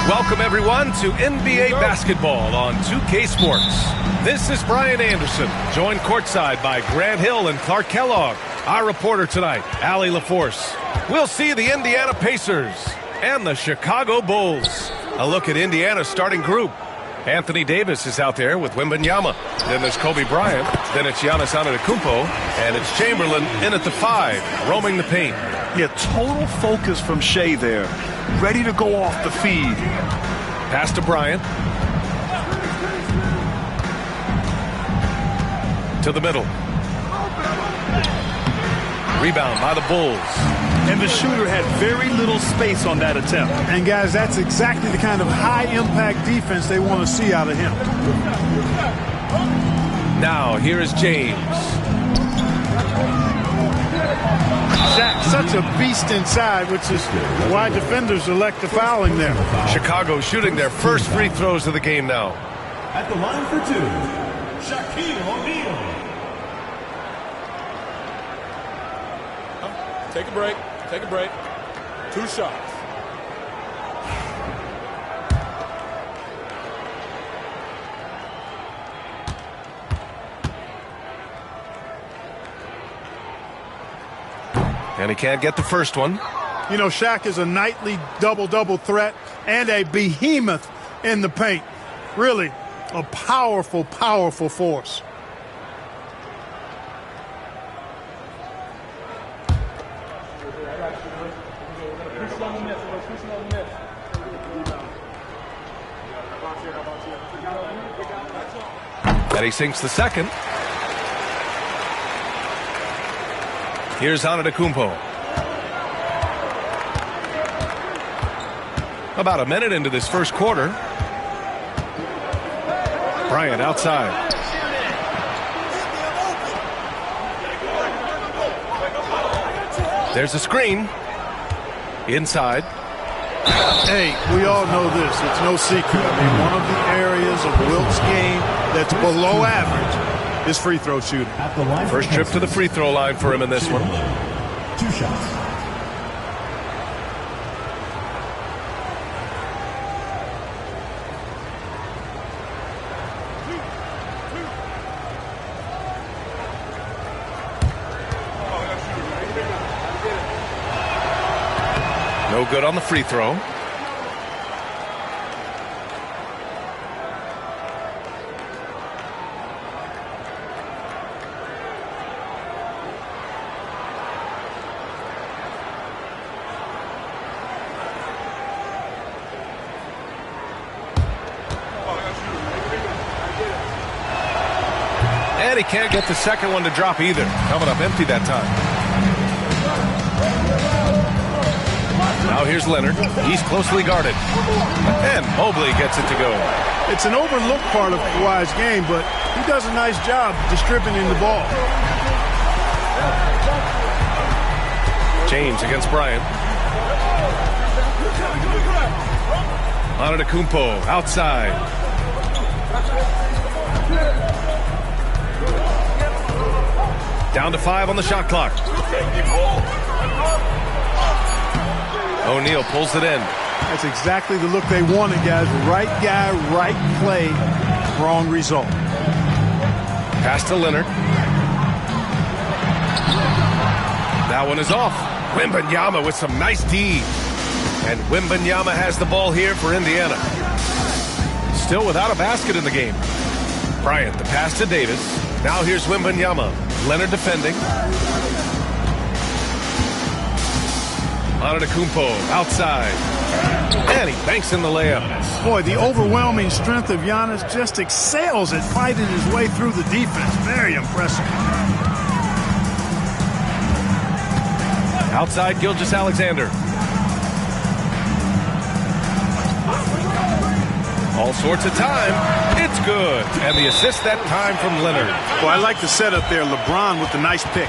Welcome, everyone, to NBA basketball on 2K Sports. This is Brian Anderson, joined courtside by Grant Hill and Clark Kellogg. Our reporter tonight, Allie LaForce. We'll see the Indiana Pacers and the Chicago Bulls. A look at Indiana's starting group. Anthony Davis is out there with Wembanyama. Then there's Kobe Bryant. Then it's Giannis Antetokounmpo. And it's Chamberlain in at the 5, roaming the paint.
Yeah, total focus from Shea there. Ready to go off the feed.
Pass to Bryant. To the middle. Rebound by the Bulls.
And the shooter had very little space on that attempt.
And, guys, that's exactly the kind of high-impact defense they want to see out of him.
Now, here is James.
Shaq, such a beast inside, which is why defenders elect to foul him there.
Chicago shooting their first free throws of the game now.
At the line for 2, Shaquille O'Neal.
Take a break. Take a break. 2 shots.
And he can't get the first one.
You know, Shaq is a nightly double-double threat and a behemoth in the paint. Really a powerful, powerful force.
And he sinks the second. Here's Antetokounmpo. About a minute into this first quarter. Bryant outside. There's a screen. Inside.
Hey, we all know this. It's no secret. I mean, one of the areas of Wilt's game that's below average is free throw shooting.
First trip to the free throw line for him in this one.
2 shots.
No good on the free throw. And he can't get the second one to drop either. Coming up empty that time. Now here's Leonard. He's closely guarded. And Mobley gets it to go.
It's an overlooked part of Kawhi's game, but he does a nice job distributing the ball.
James against Bryant. Antetokounmpo outside. Down to 5 on the shot clock. O'Neal pulls it in.
That's exactly the look they wanted, guys. Right guy, right play, wrong result.
Pass to Leonard. That one is off. Wembanyama with some nice D. And Wembanyama has the ball here for Indiana. Still without a basket in the game. Bryant, the pass to Davis. Now here's Wembanyama. Leonard defending. Antetokounmpo outside. And he banks in the layup.
Boy, the overwhelming strength of Giannis just excels at fighting his way through the defense. Very impressive.
Outside Gilgeous-Alexander. All sorts of time. It's good. And the assist that time from Leonard.
Well, I like the setup there. LeBron with the nice pick.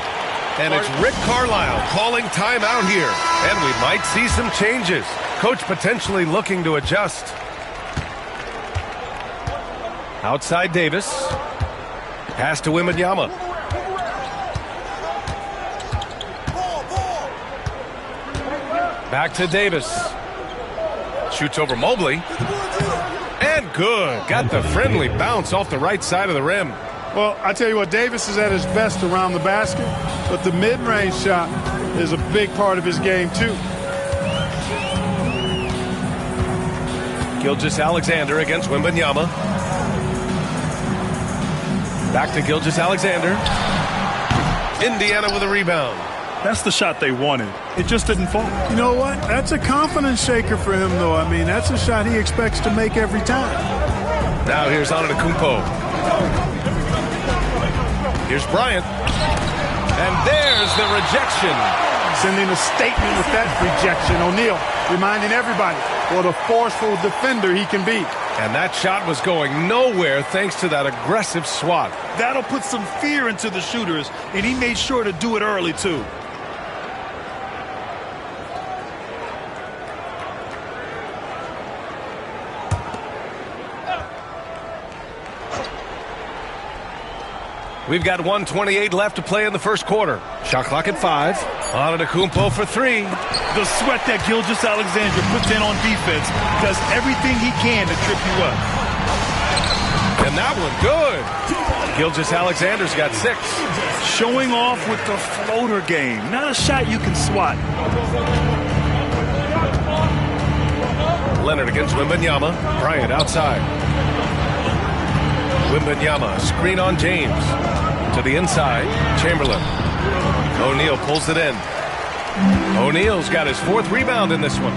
And it's Rick Carlisle calling timeout here. And we might see some changes. Coach potentially looking to adjust. Outside Davis. Pass to Wembanyama. Back to Davis. Shoots over Mobley. And good. Got the friendly bounce off the right side of the rim.
Well, I tell you what, Davis is at his best around the basket, but the mid-range shot is a big part of his game, too.
Gilgeous-Alexander against Wembanyama. Back to Gilgeous-Alexander. Indiana with a rebound.
That's the shot they wanted. It just didn't fall.
You know what? That's a confidence shaker for him, though. I mean, that's a shot he expects to make every time.
Now here's Antetokounmpo. Here's Bryant. And there's the rejection.
Sending a statement with that rejection. O'Neal reminding everybody what a forceful defender he can be.
And that shot was going nowhere thanks to that aggressive swat.
That'll put some fear into the shooters, and he made sure to do it early, too.
We've got 1:28 left to play in the first quarter. Shot clock at 5. Antetokounmpo for 3.
The sweat that Gilgeous-Alexander puts in on defense does everything he can to trip you up.
And that one good. Gilgeous-Alexander's got 6.
Showing off with the floater game. Not a shot you can swat.
Leonard against Wembanyama. Bryant outside. Wembanyama, screen on James. To the inside, Chamberlain. O'Neal pulls it in. O'Neal's got his 4th rebound in this one.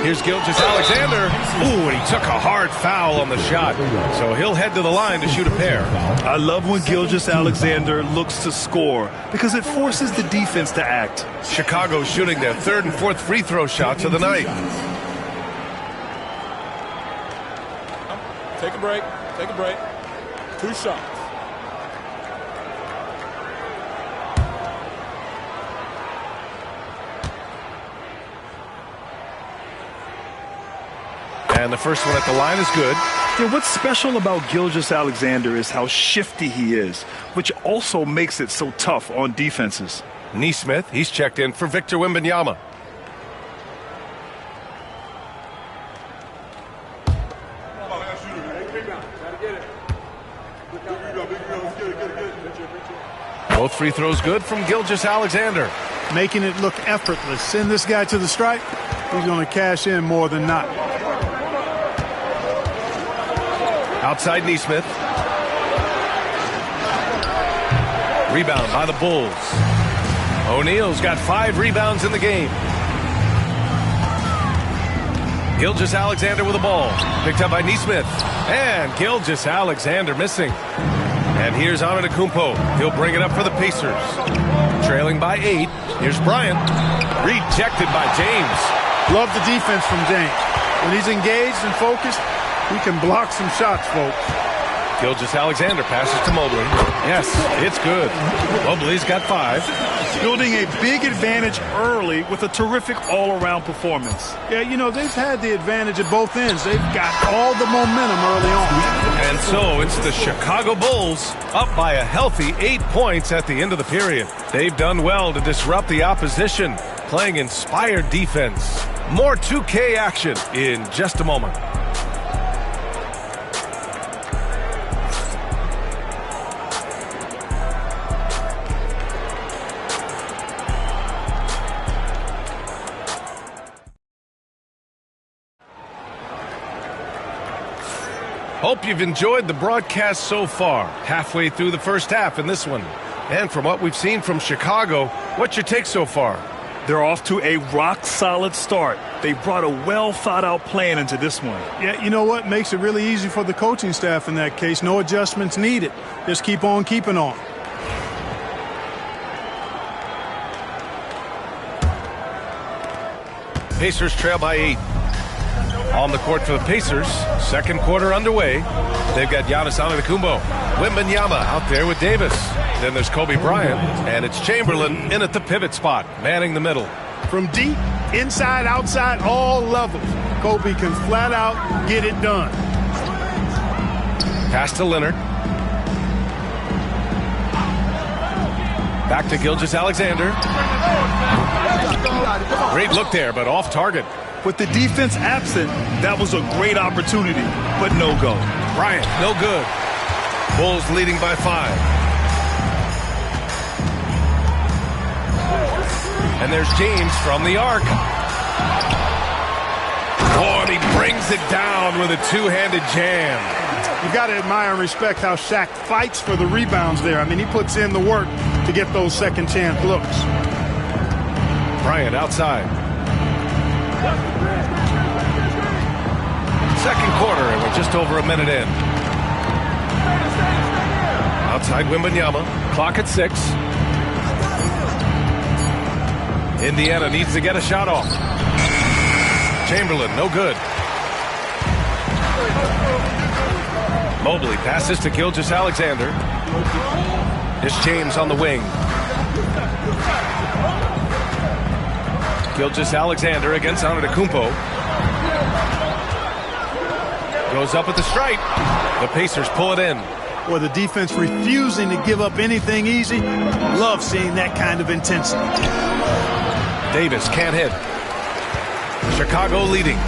Here's Gilgeous-Alexander. Ooh, and he took a hard foul on the shot. So he'll head to the line to shoot a pair.
I love when Gilgeous-Alexander looks to score because it forces the defense to act.
Chicago shooting their 3rd and 4th free throw shots of the night.
Take a break. Take a break. 2 shots.
And the first one at the line is good.
Yeah, what's special about Gilgeous-Alexander is how shifty he is, which also makes it so tough on defenses.
Nesmith, he's checked in for Victor Wembanyama. Both free throws good from Gilgeous-Alexander.
Making it look effortless. Send this guy to the stripe. He's going to cash in more than not.
Outside Nesmith. Rebound by the Bulls. O'Neal's got 5 rebounds in the game. Gilgeous-Alexander with the ball. Picked up by Nesmith. And Gilgeous-Alexander missing. And here's Antetokounmpo. He'll bring it up for the Pacers. Trailing by 8. Here's Bryant. Rejected by James.
Love the defense from James. When he's engaged and focused, he can block some shots, folks.
Gilgeous-Alexander passes to Mobley. Yes, it's good. Mobley's got 5.
Building a big advantage early with a terrific all-around performance.
Yeah, you know, they've had the advantage at both ends. They've got all the momentum early on.
And so it's the Chicago Bulls up by a healthy 8 points at the end of the period. They've done well to disrupt the opposition, playing inspired defense. More 2K action in just a moment. Hope you've enjoyed the broadcast so far. Halfway through the first half in this one. And from what we've seen from Chicago, what's your take so far?
They're off to a rock-solid start. They brought a well-thought-out plan into this one.
Yeah, you know what? Makes it really easy for the coaching staff in that case. No adjustments needed. Just keep on keeping on.
Pacers trail by 8. On the court for the Pacers. Second quarter underway. They've got Giannis Antetokounmpo. Wembanyama out there with Davis. Then there's Kobe Bryant. And it's Chamberlain in at the pivot spot, manning the middle.
From deep, inside, outside, all levels, Kobe can flat out get it done.
Pass to Leonard. Back to Gilgeous-Alexander. Great look there, but off target.
With the defense absent, that was a great opportunity, but no go.
Bryant, no good. Bulls leading by 5. And there's James from the arc. Oh, and he brings it down with a two-handed jam.
You got to admire and respect how Shaq fights for the rebounds there. I mean, he puts in the work to get those second chance looks.
Bryant outside. Second quarter, and we're just over a minute in. Outside Wembanyama. Clock at 6. Indiana needs to get a shot off. Chamberlain, no good. Mobley passes to Gilgeous-Alexander. Here's James on the wing. Gilgeous-Alexander against Antetokounmpo. Goes up at the stripe. The Pacers pull it in.
Or the defense refusing to give up anything easy. Love seeing that kind of intensity.
Davis can't hit. Chicago leading.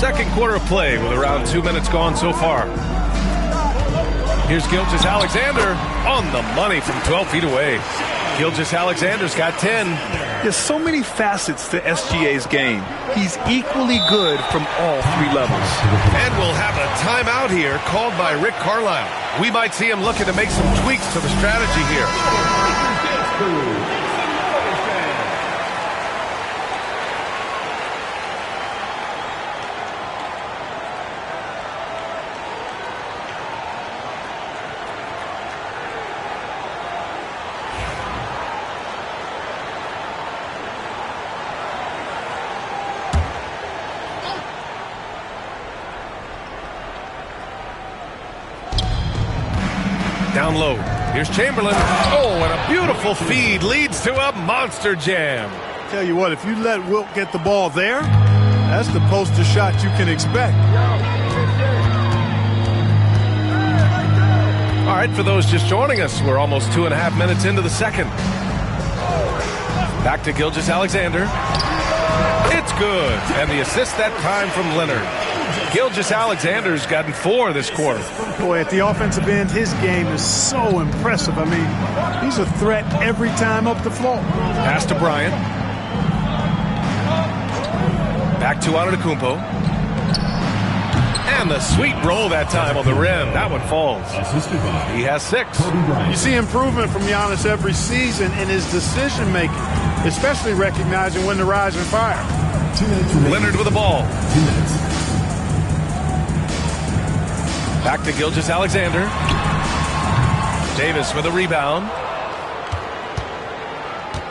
Second quarter of play with around 2 minutes gone so far. Here's Gilgeous-Alexander on the money from 12 feet away. Gilgeous-Alexander's got 10.
There's so many facets to SGA's game. He's equally good from all 3 levels.
And we'll have a timeout here called by Rick Carlisle. We might see him looking to make some tweaks to the strategy here. Down low. Here's Chamberlain. Oh, and a beautiful feed leads to a monster jam.
Tell you what, if you let Wilt get the ball there, that's the poster shot you can expect.
All right, for those just joining us, we're almost 2.5 minutes into the second. Back to Gilgeous-Alexander. It's good. And the assist that time from Leonard. Gilgeous-Alexander's gotten 4 this quarter.
Boy, at the offensive end, his game is so impressive. I mean, he's a threat every time up the floor.
Pass to Bryant. Back to Antetokounmpo. And the sweet roll that time on the rim. That one falls. He has 6.
You see improvement from Giannis every season in his decision-making, especially recognizing when to rise and fire.
Leonard with the ball. Back to Gilgeous-Alexander. Davis with a rebound.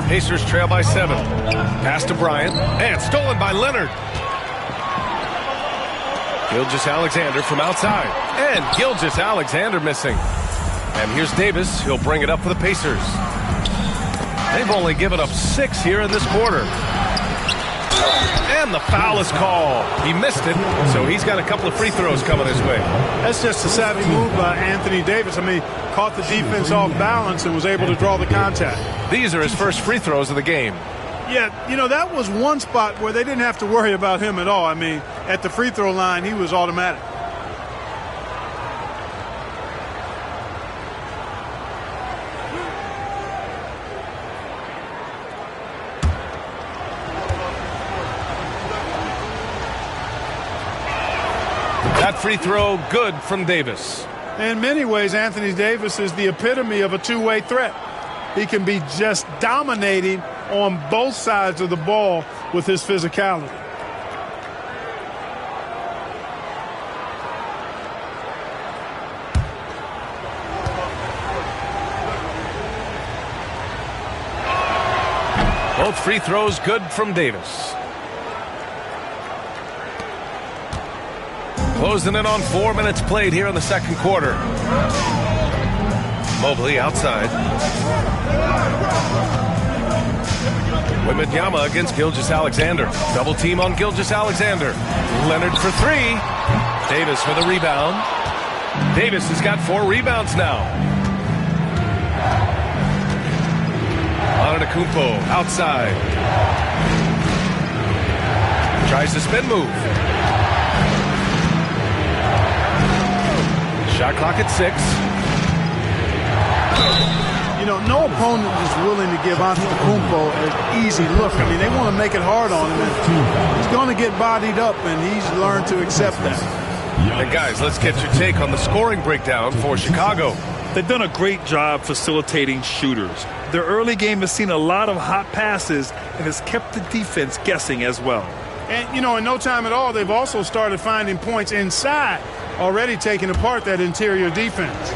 Pacers trail by 7. Pass to Bryant. And stolen by Leonard. Gilgeous-Alexander from outside. And Gilgeous-Alexander missing. And here's Davis. He'll bring it up for the Pacers. They've only given up 6 here in this quarter. And the foul is called. He missed it, so he's got a couple of free throws coming his way.
That's just a savvy move by Anthony Davis. I mean, caught the defense off balance and was able to draw the contact.
These are his first free throws of the game.
Yeah, you know, that was one spot where they didn't have to worry about him at all. I mean, at the free throw line, he was automatic.
That free throw good from Davis.
In many ways, Anthony Davis is the epitome of a two-way threat. He can be just dominating on both sides of the ball with his physicality.
Both free throws good from Davis. Closing in on 4 minutes played here in the second quarter. Mobley outside. Wembanyama against Gilgeous-Alexander. Double team on Gilgeous-Alexander. Leonard for 3. Davis with a rebound. Davis has got 4 rebounds now. Antetokounmpo outside. Tries the spin move. Shot clock at 6.
You know, no opponent is willing to give Antetokounmpo an easy look. I mean, they want to make it hard on him. And he's going to get bodied up, and he's learned to accept that.
And guys, let's get your take on the scoring breakdown for Chicago.
They've done a great job facilitating shooters. Their early game has seen a lot of hot passes and has kept the defense guessing as well.
And, you know, in no time at all, they've also started finding points inside, already taking apart that interior defense.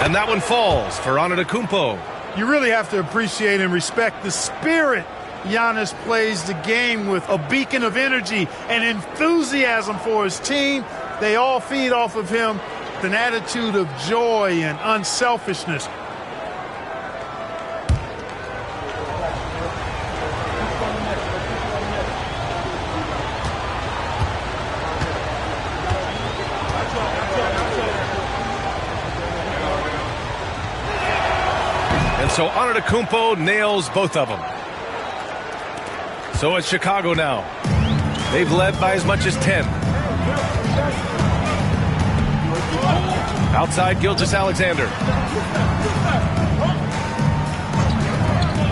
And that one falls for Antetokounmpo.
You really have to appreciate and respect the spirit Giannis plays the game with, a beacon of energy and enthusiasm for his team. They all feed off of him with an attitude of joy and unselfishness.
And so Antetokounmpo nails both of them. So it's Chicago now. They've led by as much as 10. Outside, Gilgeous-Alexander.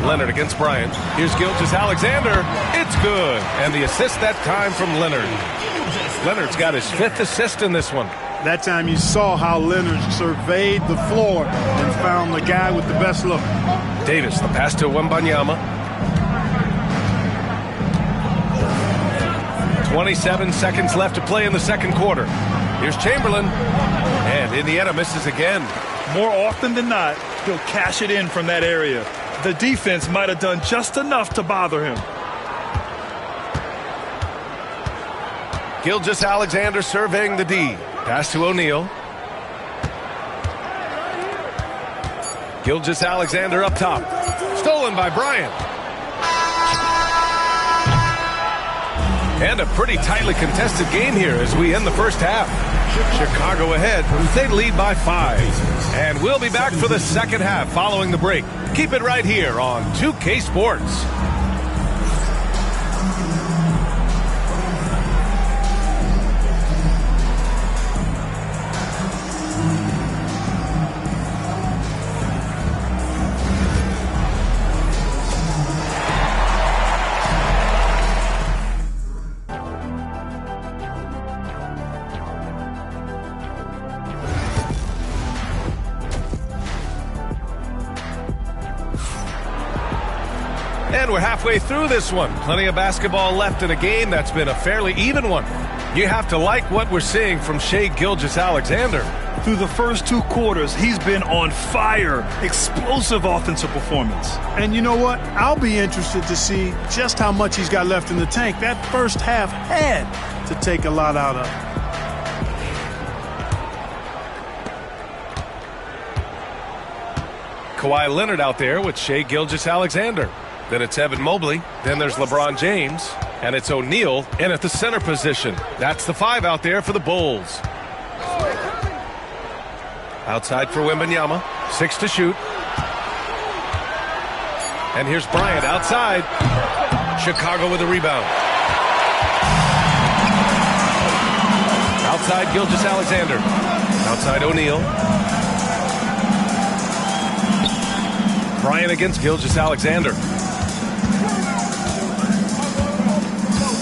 Leonard against Bryant. Here's Gilgeous-Alexander. It's good. And the assist that time from Leonard. Leonard's got his 5th assist in this one.
That time you saw how Leonard surveyed the floor and found the guy with the best look.
Davis, the pass to Wembanyama. 27 seconds left to play in the second quarter. Here's Chamberlain. And Indiana misses again.
More often than not, he'll cash it in from that area. The defense might have done just enough to bother him.
Gilgeous-Alexander surveying the D. Pass to O'Neal. Gilgeous-Alexander up top. Stolen by Bryant. And a pretty tightly contested game here as we end the first half. Chicago ahead. They lead by 5. And we'll be back for the second half following the break. Keep it right here on 2K Sports. And we're halfway through this one. Plenty of basketball left in a game that's been a fairly even one. You have to like what we're seeing from Shai Gilgeous-Alexander.
Through the first 2 quarters, he's been on fire. Explosive offensive performance.
And you know what? I'll be interested to see just how much he's got left in the tank. That first half had to take a lot out of it.
Kawhi Leonard out there with Shai Gilgeous-Alexander. Then it's Evan Mobley. Then there's LeBron James. And it's O'Neal in at the center position. That's the 5 out there for the Bulls. Outside for Wembanyama. 6 to shoot. And here's Bryant outside. Chicago with a rebound. Outside Gilgeous-Alexander. Outside O'Neal. Bryant against Gilgeous-Alexander.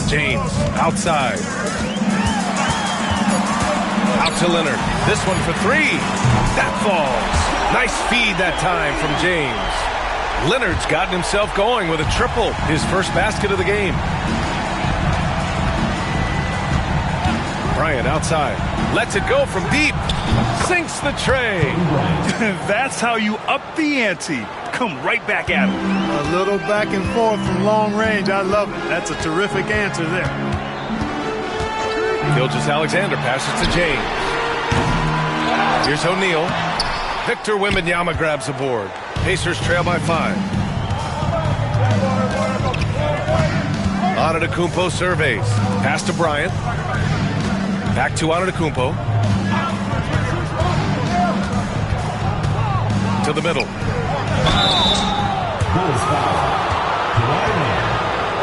James outside. Out to Leonard. This one for 3. That falls. Nice feed that time from James. Leonard's gotten himself going with a triple. His first basket of the game. Bryant outside. Lets it go from deep. Sinks the tray.
That's how you up the ante. Come right back at him.
A little back and forth from long range. I love it. That's a terrific answer there.
Gilgeous-Alexander passes to James. Here's O'Neal. Victor Wembanyama grabs the board. Pacers trail by 5. Antetokounmpo surveys. Pass to Bryant. Back to Antetokounmpo. To the middle.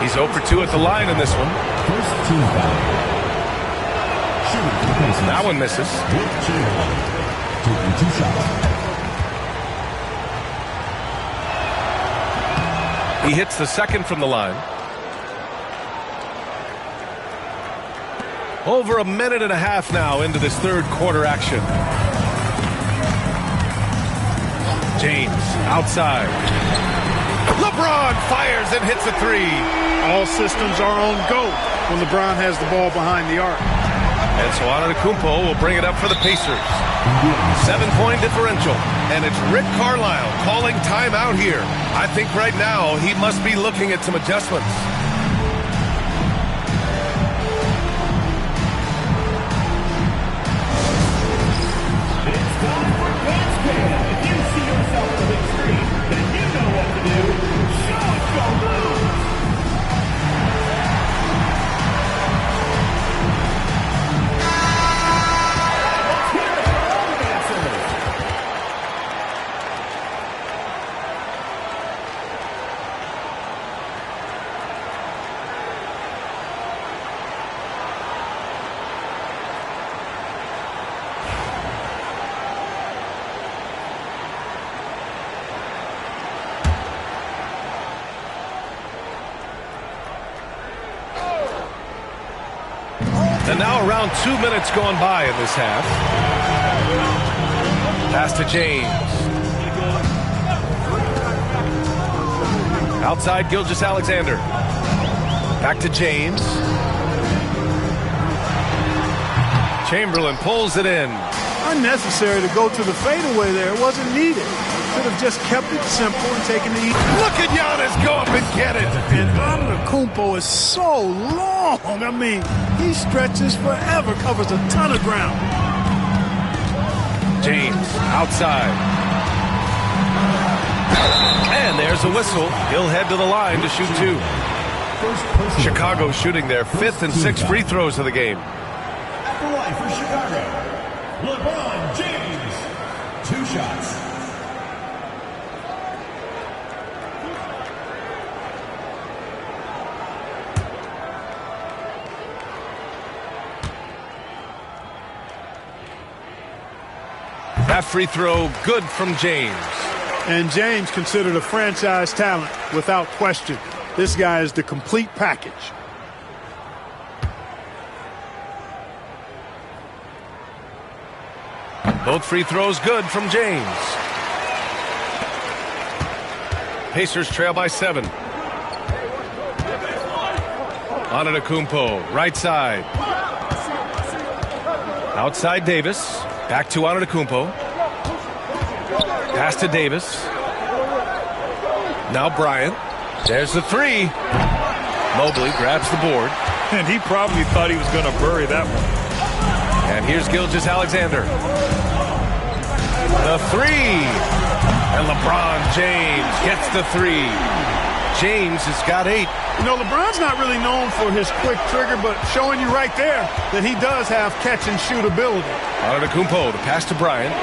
He's 0 for 2 at the line in this one.
First team foul.
That one misses.
Taking 2 shots.
He hits the second from the line. Over a minute and a half now into this third quarter action. James outside. LeBron fires and hits a 3.
All systems are on go when LeBron has the ball behind the arc.
And so Antetokounmpo will bring it up for the Pacers. 7-point differential. And it's Rick Carlisle calling timeout here. I think right now he must be looking at some adjustments. And now around 2 minutes gone by in this half. Pass to James. Outside Gilgeous-Alexander. Back to James. Chamberlain pulls it in.
Unnecessary to go to the fadeaway there. It wasn't needed. Could have just kept it simple and taken the easy.
Look at Giannis go up and get it.
And Antetokounmpo is so long. I mean, he stretches forever, covers a ton of ground.
James outside. And there's a whistle. He'll head to the line to shoot 2. Chicago shooting their 5th and 6th free throws of the game.
At the line for Chicago, LeBron James. 2 shots.
That free throw good from James.
And James considered a franchise talent without question. This guy is the complete package.
Both free throws good from James. Pacers trail by 7. Antetokounmpo, right side. Outside Davis. Back to Antetokounmpo. Pass to Davis. Now Bryant. There's the 3. Mobley grabs the board.
And he probably thought he was going to bury that one.
And here's Gilgeous-Alexander. The 3. And LeBron James gets the 3. James has got 8.
You know, LeBron's not really known for his quick trigger, but showing you right there that he does have catch and shoot ability.
Antetokounmpo, the pass to Bryant.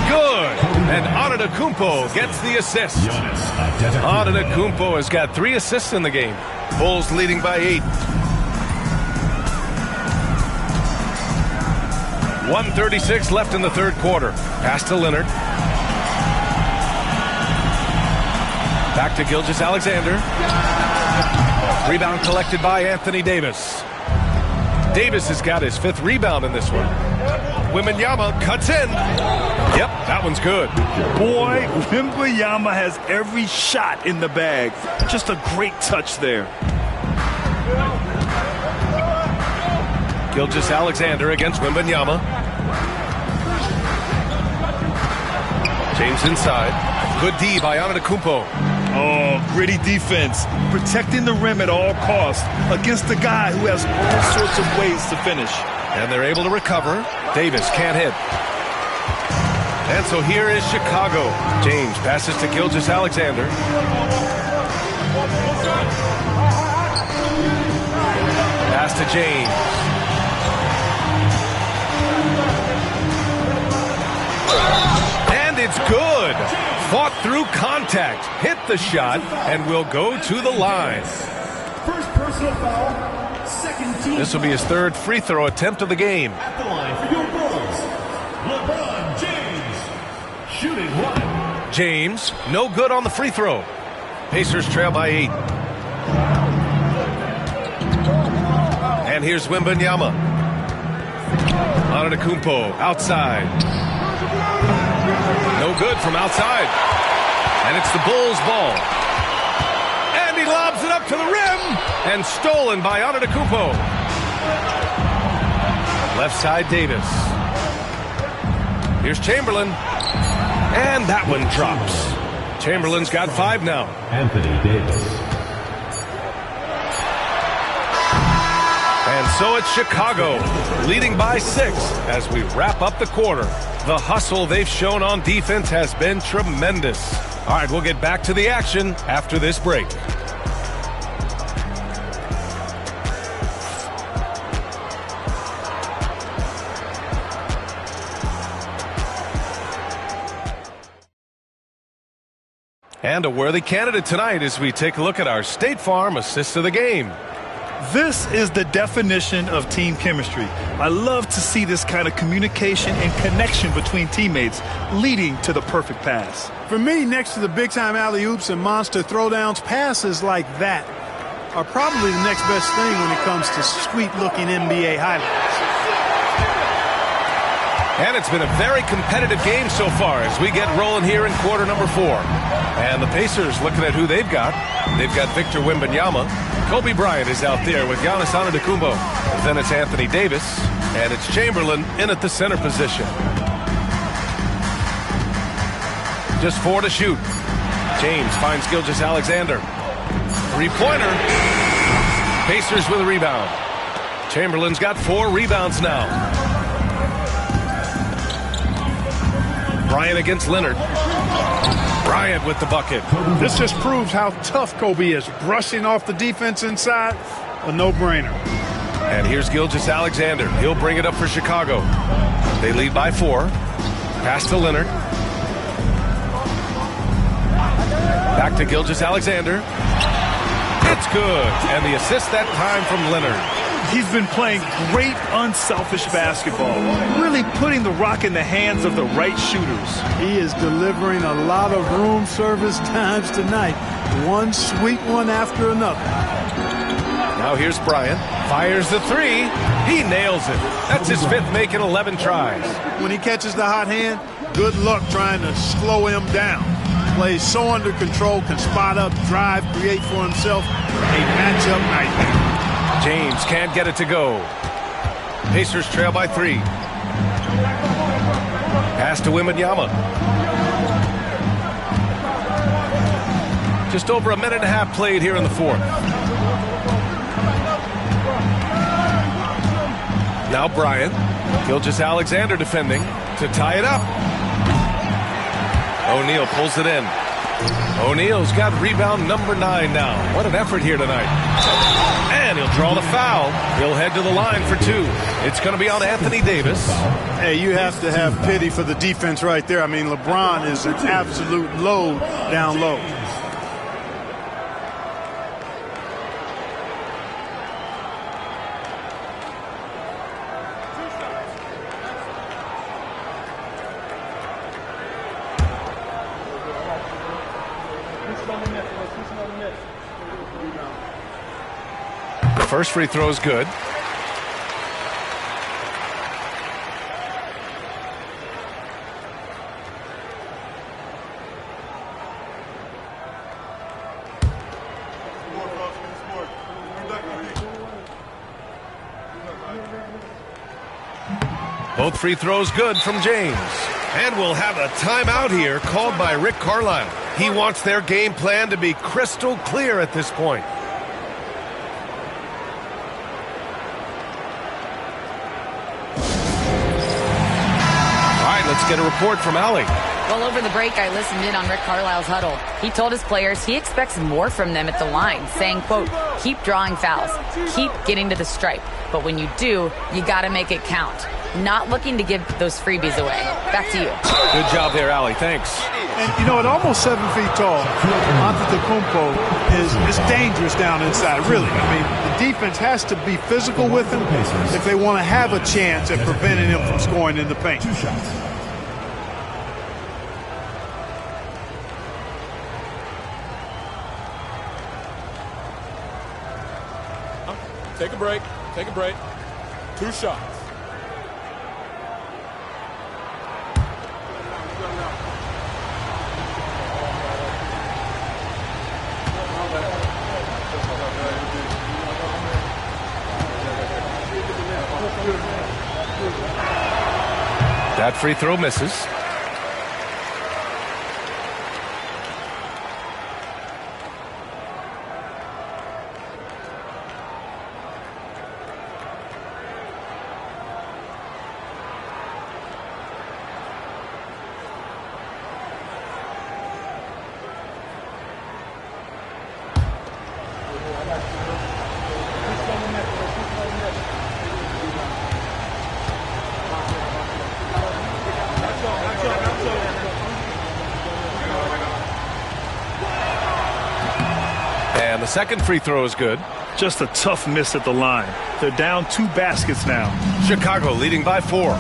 Good. And Antetokounmpo gets the assist. Antetokounmpo has got 3 assists in the game. Bulls leading by 8. 1:36 left in the third quarter. Pass to Leonard. Back to Gilgeous-Alexander. Rebound collected by Anthony Davis. Davis has got his 5th rebound in this one. Wembanyama cuts in. Yep, that one's good.
Boy, Wembanyama has every shot in the bag. Just a great touch there.
Gilgeous-Alexander against Wembanyama. James inside. Good D by Antetokounmpo.
Oh, gritty defense. Protecting the rim at all costs against a guy who has all sorts of ways to finish.
And they're able to recover. Davis can't hit. And so here is Chicago. James passes to Gilgeous-Alexander. Pass to James. And it's good. Fought through contact, hit the shot, and will go to the line.
First personal foul, second team.
This will be his third free throw attempt of the game.
At the line for your Bulls, LeBron James, shooting one.
James, no good on the free throw. Pacers trail by 8. And here's Wembanyama. Antetokounmpo outside. No good from outside. And it's the Bulls' ball. And he lobs it up to the rim. And stolen by Antetokounmpo. Left side Davis. Here's Chamberlain. And that one drops. Chamberlain's got 5 now.
Anthony Davis.
And so it's Chicago, leading by 6 as we wrap up the quarter. The hustle they've shown on defense has been tremendous. All right, we'll get back to the action after this break. And a worthy candidate tonight as we take a look at our State Farm assist of the game.
This is the definition of team chemistry. I love to see this kind of communication and connection between teammates leading to the perfect pass.
For me, next to the big-time alley-oops and monster throwdowns, passes like that are probably the next best thing when it comes to sweet-looking NBA highlights.
And it's been a very competitive game so far as we get rolling here in quarter number 4. And the Pacers looking at who they've got. They've got Victor Wembanyama. Kobe Bryant is out there with Giannis Antetokounmpo. Then it's Anthony Davis. And it's Chamberlain in at the center position. Just 4 to shoot. James finds Gilgeous-Alexander. Three-pointer. Pacers with a rebound. Chamberlain's got 4 rebounds now. Bryant against Leonard. Bryant with the bucket.
This just proves how tough Kobe is. Brushing off the defense inside, a no-brainer.
And here's Gilgeous-Alexander. He'll bring it up for Chicago. They lead by 4. Pass to Leonard. Back to Gilgeous-Alexander. It's good. And the assist that time from Leonard.
He's been playing great unselfish basketball, really putting the rock in the hands of the right shooters.
He is delivering a lot of room service times tonight. One sweet one after another.
Now here's Bryant. Fires the 3. He nails it. That's his 5th make in 11 tries.
When he catches the hot hand, good luck trying to slow him down. Plays so under control, can spot up, drive, create for himself. A matchup nightmare.
James can't get it to go. Pacers trail by 3. Pass to Wembanyama. Just over a minute and a half played here in the 4th. Now Bryant. Gilgeous-Alexander defending to tie it up. O'Neal pulls it in. O'Neal's got rebound number 9 now. What an effort here tonight. And he'll draw the foul. He'll head to the line for 2. It's going to be on Anthony Davis.
Hey, you have to have pity for the defense right there. I mean, LeBron is an absolute load down low.
First free throw is good. Both free throws good from James. And we'll have a timeout here called by Rick Carlisle. He wants their game plan to be crystal clear at this point. Let's get a report from Allie.
Well, over the break, I listened in on Rick Carlisle's huddle. He told his players he expects more from them at the line, saying, quote, keep drawing fouls, keep getting to the stripe. But when you do, you got to make it count. not looking to give those freebies away. Back to you.
Good job there, Allie. Thanks.
And, you know, at almost 7 feet tall, Antetokounmpo is dangerous down inside, really. I mean, the defense has to be physical with him if they want to have a chance at preventing him from scoring in the paint.
2 shots.
Take a break. Take a break. 2 shots.
That free throw misses. And the second free throw is good.
Just a tough miss at the line. They're down 2 baskets now.
Chicago leading by 4.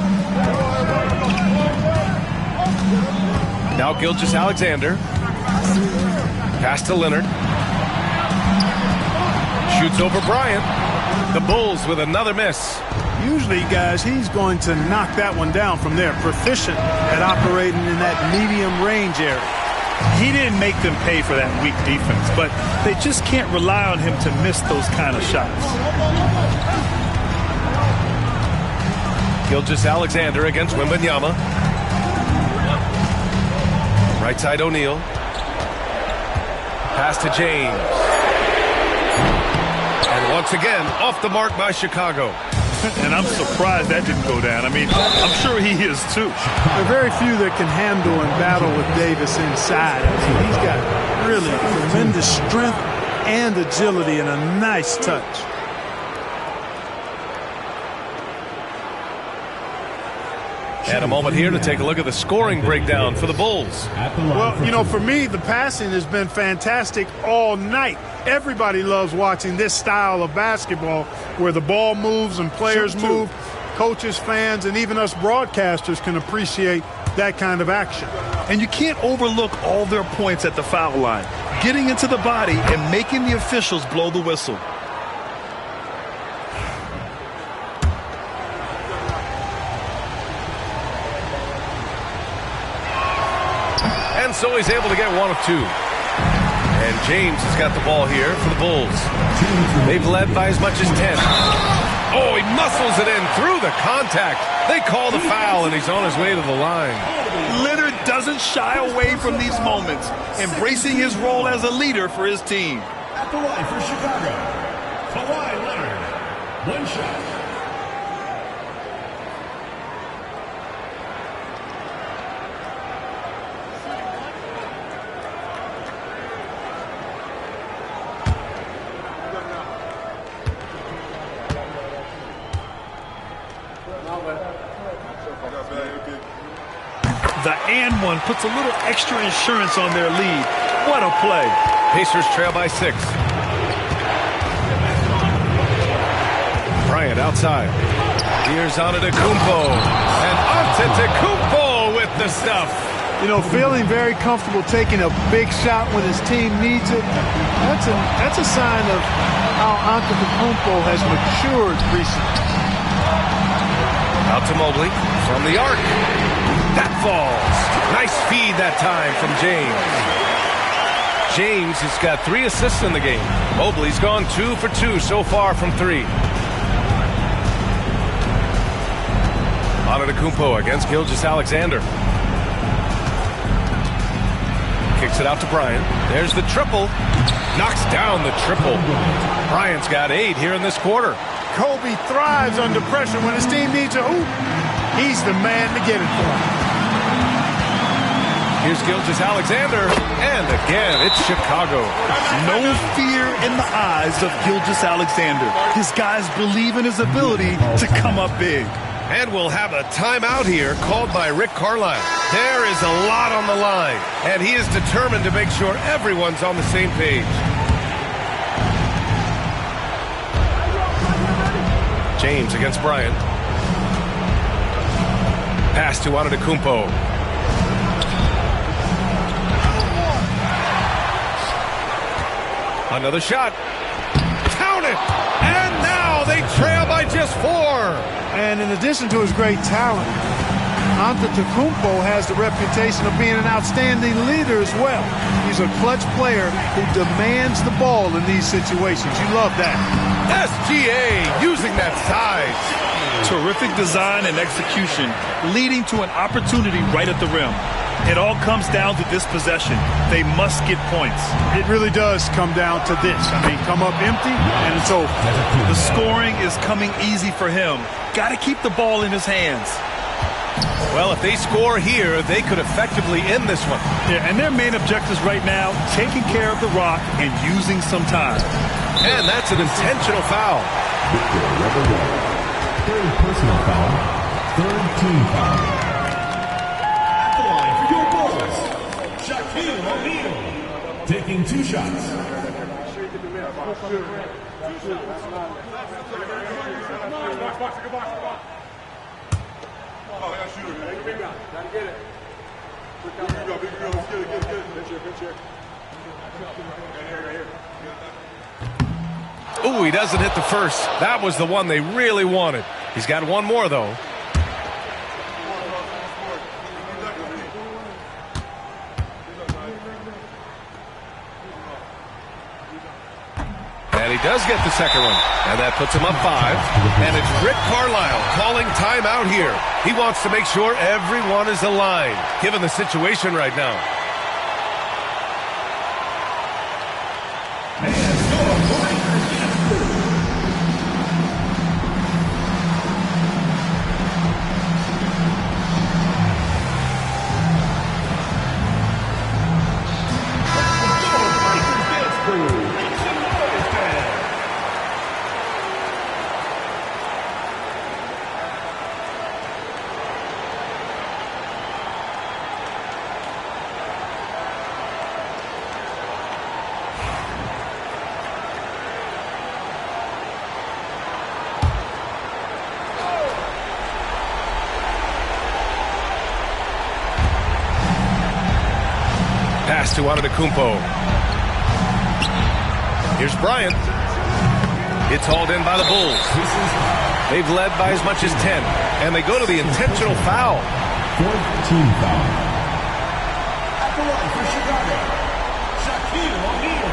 Now Gilgeous-Alexander. Pass to Leonard. Shoots over Bryant. The Bulls with another miss.
Usually, guys, he's going to knock that one down from there. Proficient at operating in that medium range area.
He didn't make them pay for that weak defense, but they just can't rely on him to miss those kind of shots.
Gilgeous-Alexander against Wembanyama. Right side O'Neal. Pass to James. And once again, off the mark by Chicago.
And I'm surprised that didn't go down. I mean, I'm sure he is too.
There are very few that can handle and battle with Davis inside. I mean, he's got really tremendous strength and agility and a nice touch.
And a moment here to take a look at the scoring breakdown for the Bulls.
Well, you know, for me, the passing has been fantastic all night. Everybody loves watching this style of basketball where the ball moves and players move. Coaches, fans, and even us broadcasters can appreciate that kind of action.
And you can't overlook all their points at the foul line. Getting into the body and making the officials blow the whistle.
And so he's able to get 1 of 2. And James has got the ball here for the Bulls. They've led by as much as 10. Oh, he muscles it in through the contact. They call the foul, and he's on his way to the line.
Leonard doesn't shy away from these moments, embracing his role as a leader for his team.
At the line for Chicago, Kawhi Leonard. 1 shot.
The and one puts a little extra insurance on their lead. What a play.
Pacers trail by 6. Bryant outside. Here's Antetokounmpo. And Antetokounmpo with the stuff.
You know, feeling very comfortable taking a big shot when his team needs it. That's a sign of how Antetokounmpo has matured recently.
Out to Mobley from the arc. That falls. Nice feed that time from James. James has got 3 assists in the game. Mobley's gone 2 for 2 so far from 3. Antetokounmpo against Gilgeous-Alexander. Kicks it out to Bryant. There's the triple. Knocks down the triple. Bryant's got 8 here in this quarter.
Kobe thrives under pressure when his team needs a hoop. He's the man to get it for him.
Here's Gilgeous-Alexander, and again, it's Chicago.
No fear in the eyes of Gilgeous-Alexander. His guys believe in his ability to come up big.
And we'll have a timeout here called by Rick Carlisle. There is a lot on the line, and he is determined to make sure everyone's on the same page. James against Bryant. Pass to Antetokounmpo. Another shot. Count it! And now they trail by just 4.
And in addition to his great talent, Antetokounmpo has the reputation of being an outstanding leader as well. He's a clutch player who demands the ball in these situations. You love that.
SGA using that size.
Terrific design and execution, leading to an opportunity right at the rim. It all comes down to this possession. They must get points.
It really does come down to this. I mean, come up empty, and it's over.
The scoring is coming easy for him. Got to keep the ball in his hands.
Well, if they score here, they could effectively end this one.
Yeah, and their main objectives right now, taking care of the rock and using some time.
And that's an intentional foul.
Third personal foul. Third team foul. At the line for your Bulls, Shaquille O'Neal. Taking 2 shots.
Ooh, he doesn't hit the first. That was the one they really wanted. He's got one more, though. And he does get the second one. And that puts him up 5. And it's Rick Carlisle calling timeout here. He wants to make sure everyone is aligned, given the situation right now. Pass to Antetokounmpo. Here's Bryant. It's hauled in by the Bulls. They've led by as much as 10, and they go to the intentional foul.
Fourth team foul. At the line for Chicago, Shaquille O'Neal.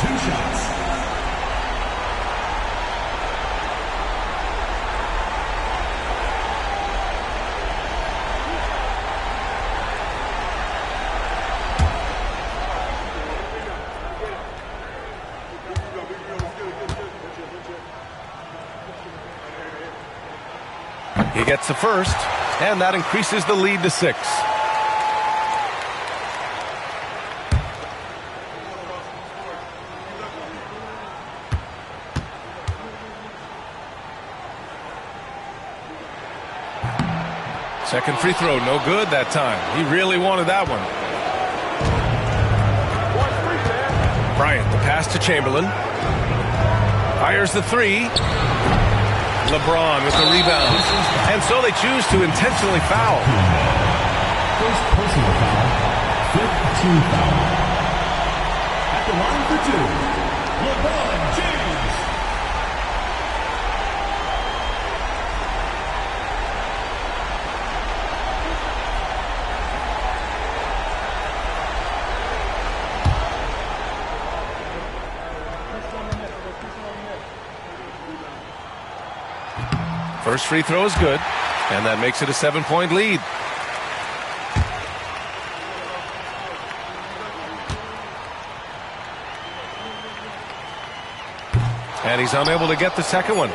2 shots.
He gets the first, and that increases the lead to 6. Second free throw, no good that time. He really wanted that one. Bryant, the pass to Chamberlain. Fires the 3. LeBron with the rebound. And so they choose to intentionally foul.
First personal foul. Fifth team foul. At the line for 2, LeBron James.
First free throw is good, and that makes it a 7-point lead. And he's unable to get the second one.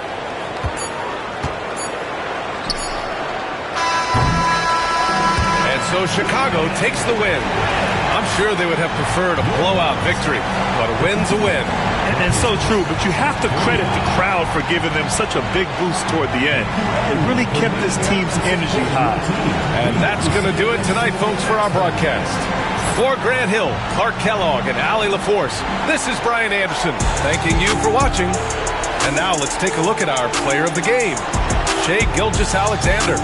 And so Chicago takes the win. I'm sure they would have preferred a blowout victory, but a win's a win.
And so true, but you have to credit the crowd for giving them such a big boost toward the end. It really kept this team's energy high.
And that's going to do it tonight, folks, for our broadcast. For Grant Hill, Clark Kellogg, and Allie LaForce, this is Brian Anderson thanking you for watching. And now let's take a look at our player of the game, Shai Gilgeous-Alexander.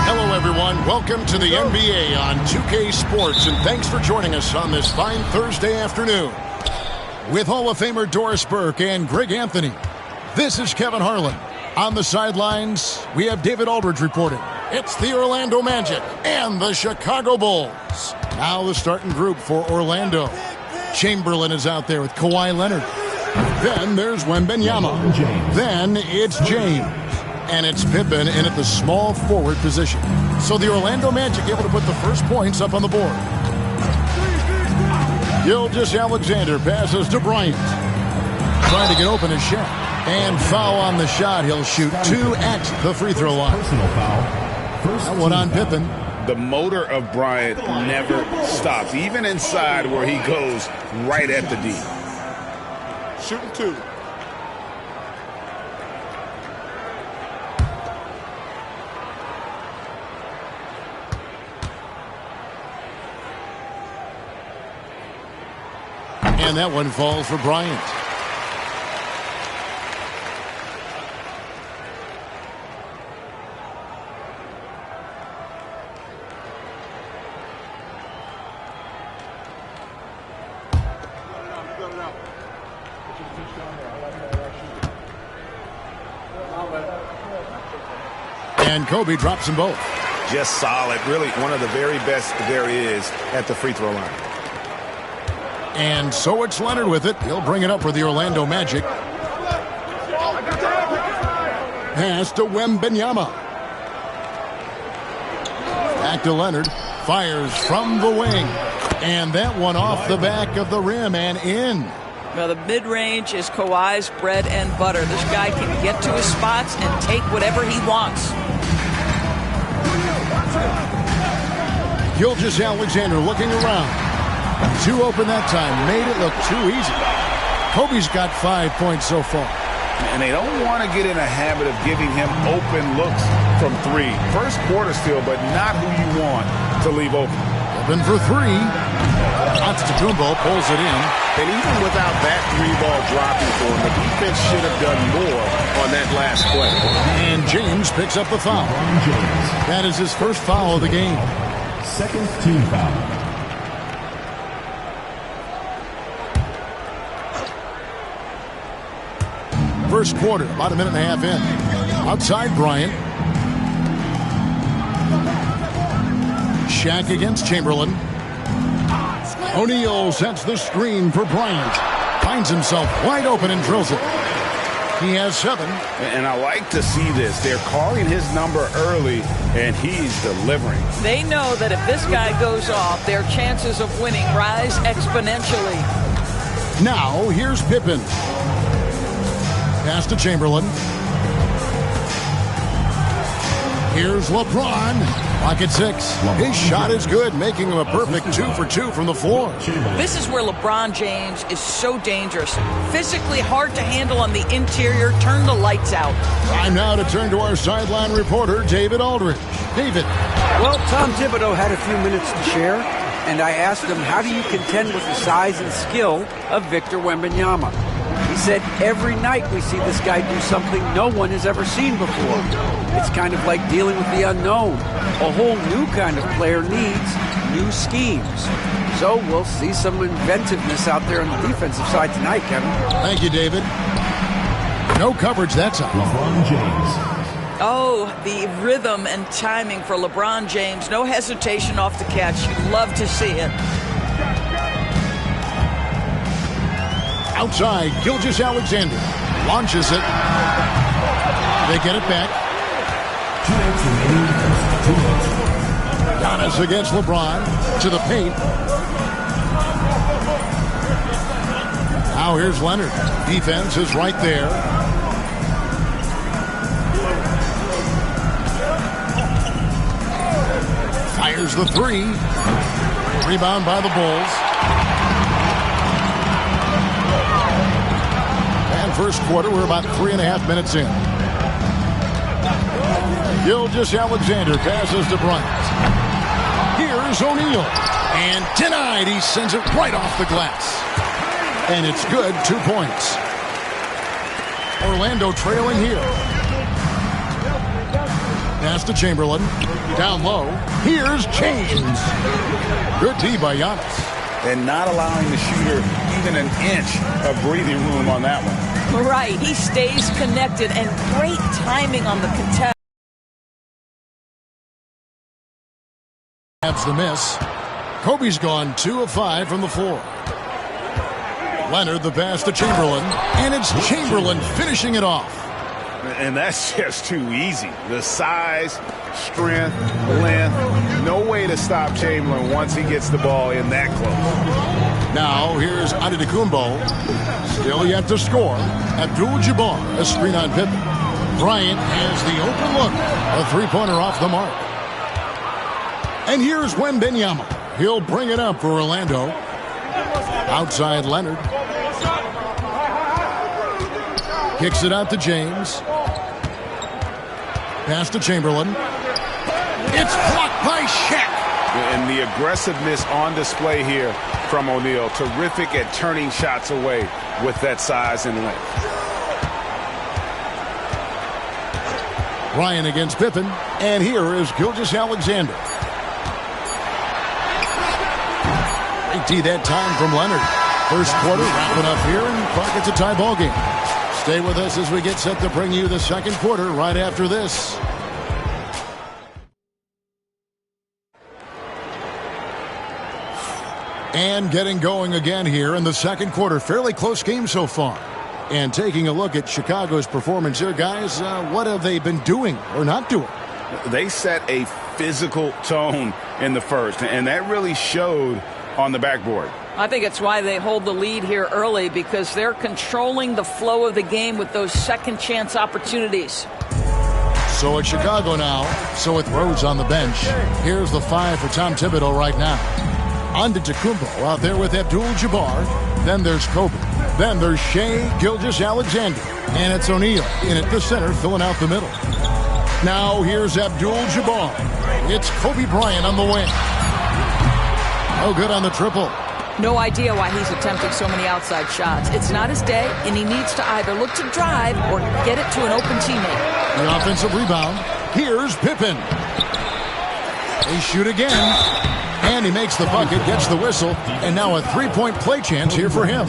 Hello, everyone. Welcome to the NBA on 2K Sports, and thanks for joining us on this fine Thursday afternoon. With Hall of Famer Doris Burke and Greg Anthony, this is Kevin Harlan. On the sidelines, we have David Aldridge reporting. It's the Orlando Magic and the Chicago Bulls. Now the starting group for Orlando. Chamberlain is out there with Kawhi Leonard. Then there's Wembanyama. Then it's James. And it's Pippen in at the small forward position. So the Orlando Magic able to put the first points up on the board. Gilgeous-Alexander passes to Bryant. Trying to get open his shot. And foul on the shot. He'll shoot 2 at the free throw line.
Personal foul.
That one on Pippen.
The motor of Bryant never stops, even inside where he goes right at the D.
Shooting 2.
And that one falls for Bryant. And Kobe drops them both.
Just solid. Really one of the very best there is at the free throw line.
And so it's Leonard with it. He'll bring it up for the Orlando Magic. Pass to Wembanyama. Back to Leonard. Fires from the wing. And that one off the back of the rim and in.
Now, the mid-range is Kawhi's bread and butter. This guy can get to his spots and take whatever he wants.
Gilgeous-Alexander looking around. 2 open that time. Made it look too easy. Kobe's got 5 points so far.
And they don't want to get in a habit of giving him open looks from three. First quarter still, but not who you want to leave open.
Open for three. Antetokounmpo pulls it in.
And even without that three ball dropping for him, the defense should have done more on that last play.
And James picks up the foul. That is his first foul of the game.
Second team foul.
First quarter, about a minute and a half in. Outside Bryant. Shaq against Chamberlain. O'Neal sets the screen for Bryant. Finds himself wide open and drills it. He has 7.
And I like to see this. They're calling his number early, and he's delivering.
They know that if this guy goes off, their chances of winning rise exponentially.
Now, here's Pippen. Pass to Chamberlain. Here's LeBron. Pocket 6. His shot is good, making him a perfect 2 for 2 from the floor.
This is where LeBron James is so dangerous. Physically hard to handle on the interior. Turn the lights out.
Time now to turn to our sideline reporter, David Aldridge. David.
Well, Tom Thibodeau had a few minutes to share, and I asked him, how do you contend with the size and skill of Victor Wembanyama? He said, every night we see this guy do something no one has ever seen before. It's kind of like dealing with the unknown. A whole new kind of player needs new schemes. So we'll see some inventiveness out there on the defensive side tonight, Kevin.
Thank you, David. No coverage that time.
LeBron James.
Oh, the rhythm and timing for LeBron James. No hesitation off the catch. You'd love to see it.
Outside, Gilgeous-Alexander launches it. They get it back.
2 minutes remaining.
Giannis against LeBron to the paint. Now here's Leonard. Defense is right there. Fires the 3. Rebound by the Bulls. First quarter, we're about 3.5 minutes in. Gilgeous-Alexander passes to Bryant. Here's O'Neal. And denied. He sends it right off the glass. And it's good. 2 points. Orlando trailing here. Pass to Chamberlain. Down low. Here's James. Good D by Giannis.
And not allowing the shooter even an inch of breathing room on that one.
Right. He stays connected, and great timing on the contest.
That's the miss. Kobe's gone 2 of 5 from the floor. Leonard the pass to Chamberlain, and it's Chamberlain finishing it off.
And that's just too easy. The size, strength, length, no way to stop Chamberlain once he gets the ball in that close.
Now here's Antetokounmpo. Still yet to score. Abdul-Jabbar, a screen on Pippen. Bryant has the open look. A 3-pointer off the mark. And here's Wembanyama. He'll bring it up for Orlando. Outside Leonard. Kicks it out to James. Pass to Chamberlain. It's blocked by Shaq.
And the aggressiveness on display here from O'Neal. Terrific at turning shots away with that size and length.
Ryan against Pippen. And here is Gilgeous-Alexander. Big D that time from Leonard. First quarter wrapping up here, and Clark, it's a tie ball game. Stay with us as we get set to bring you the second quarter right after this. And getting going again here in the second quarter. Fairly close game so far. And taking a look at Chicago's performance here, guys, what have they been doing or not doing?
They set a physical tone in the first, and that really showed on the backboard.
I think it's why they hold the lead here early, because they're controlling the flow of the game with those second chance opportunities.
So it's Chicago now. So with Rose on the bench. Here's the 5 for Tom Thibodeau right now. Antetokounmpo out there with Abdul-Jabbar. Then there's Kobe. Then there's Shai Gilgeous-Alexander. And it's O'Neal in at the center, filling out the middle. Now here's Abdul-Jabbar. It's Kobe Bryant on the wing. Oh, good on the triple.
No idea why he's attempting so many outside shots. It's not his day, and he needs to either look to drive or get it to an open teammate.
The offensive rebound. Here's Pippen. They shoot again. And he makes the bucket, gets the whistle, and now a three-point play chance here for him.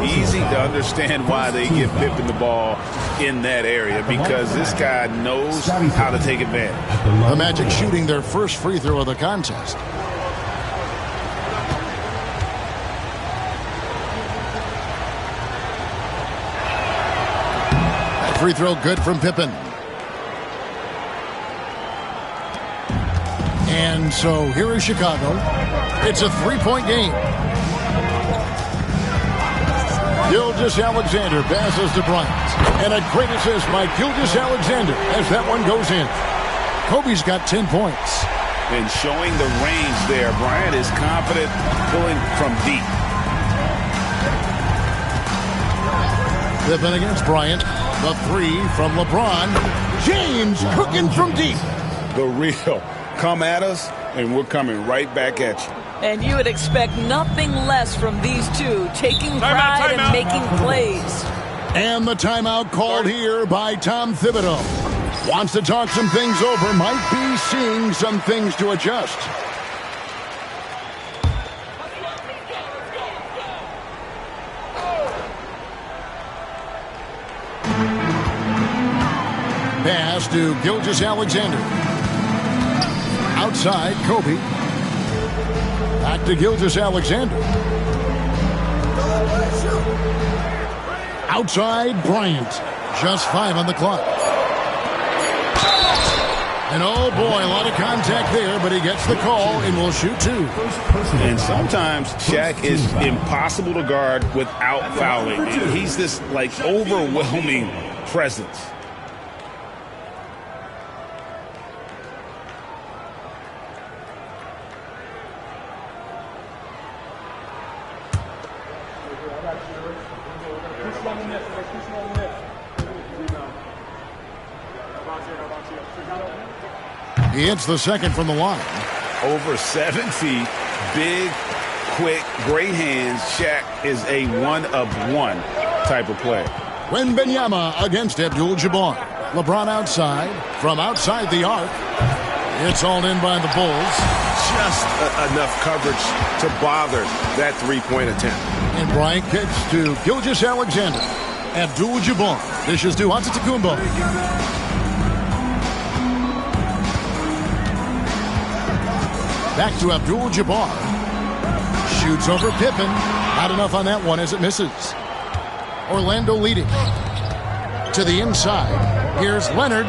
Easy to understand why they give Pippen the ball in that area, because this guy knows how to take advantage.
The Magic shooting their first free throw of the contest. That free throw good from Pippen. And so here is Chicago. It's a three-point game. Gilgeous-Alexander passes to Bryant. And a great assist by Gilgeous-Alexander as that one goes in. Kobe's got 10 points.
And showing the range there. Bryant is confident pulling from deep.
Pippen against Bryant. The three from LeBron. James cooking from deep.
The real. Come at us, and we're coming right back at you.
And you would expect nothing less from these two, taking pride and making plays.
And the timeout called here by Tom Thibodeau. Wants to talk some things over, might be seeing some things to adjust. Pass to Gilgeous-Alexander. Outside, Kobe. Back to Gilgeous-Alexander. Outside, Bryant. Just 5 on the clock. And oh boy, a lot of contact there, but he gets the call and will shoot 2.
And sometimes Shaq is impossible to guard without fouling. He's this like overwhelming presence.
He hits the second from the line.
Over 7 feet, big, quick, great hands. Shaq is a one-of-one type of player.
Wembanyama against Abdul-Jabbar. LeBron outside, from outside the arc. It's all in by the Bulls.
Just enough coverage to bother that three-point attempt.
And Bryant kicks to Gilgeous-Alexander. Abdul-Jabbar dishes to Antetokounmpo. Back to Abdul-Jabbar. Shoots over Pippen. Not enough on that one as it misses. Orlando leading. To the inside. Here's Leonard.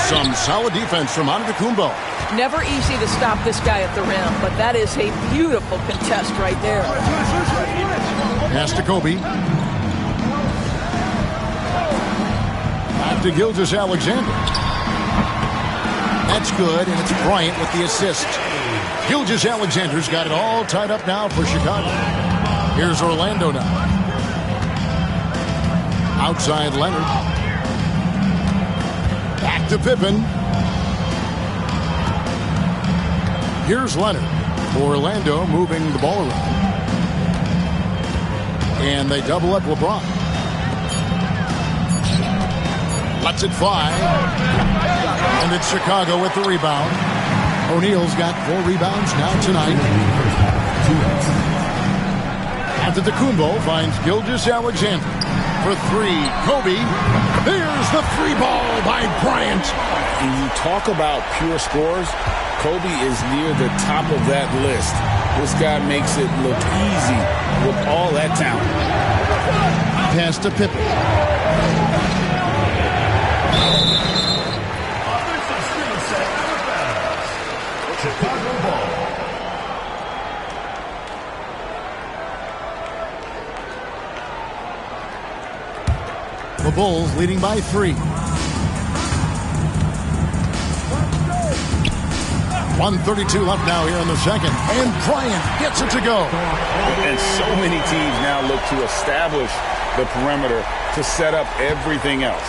Some solid defense from Antetokounmpo.
Never easy to stop this guy at the rim, but that is a beautiful contest right there.
Pass to Kobe. Back to Gilgeous-Alexander. That's good, and it's Bryant with the assist. Gilgeous-Alexander's got it all tied up now for Chicago. Here's Orlando now. Outside Leonard. Back to Pippen. Here's Leonard. Orlando moving the ball around. And they double up LeBron. Lets it fly. And it's Chicago with the rebound. O'Neal's got 4 rebounds now tonight. Antetokounmpo finds Gilgeous-Alexander for 3. Kobe. There's the 3 ball by Bryant.
And you talk about pure scores, Kobe is near the top of that list. This guy makes it look easy with all that talent.
Pass to Pippen.
Chicago ball.
The Bulls leading by 3. 1:32 left now here in the second. And Bryant gets it to go.
And so many teams now look to establish the perimeter to set up everything else.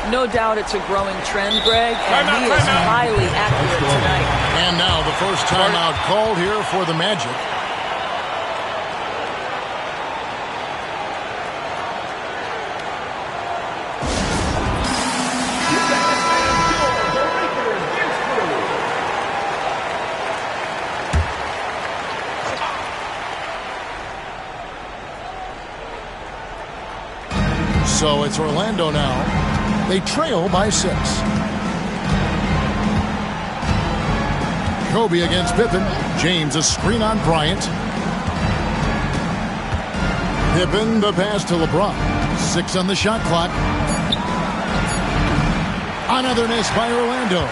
No doubt it's a growing trend, Greg, and he is highly accurate tonight.
And now the first timeout called here for the Magic. So it's Orlando now. They trail by 6. Kobe against Pippen. James a screen on Bryant. Pippen the pass to LeBron. 6 on the shot clock. Another miss by Orlando.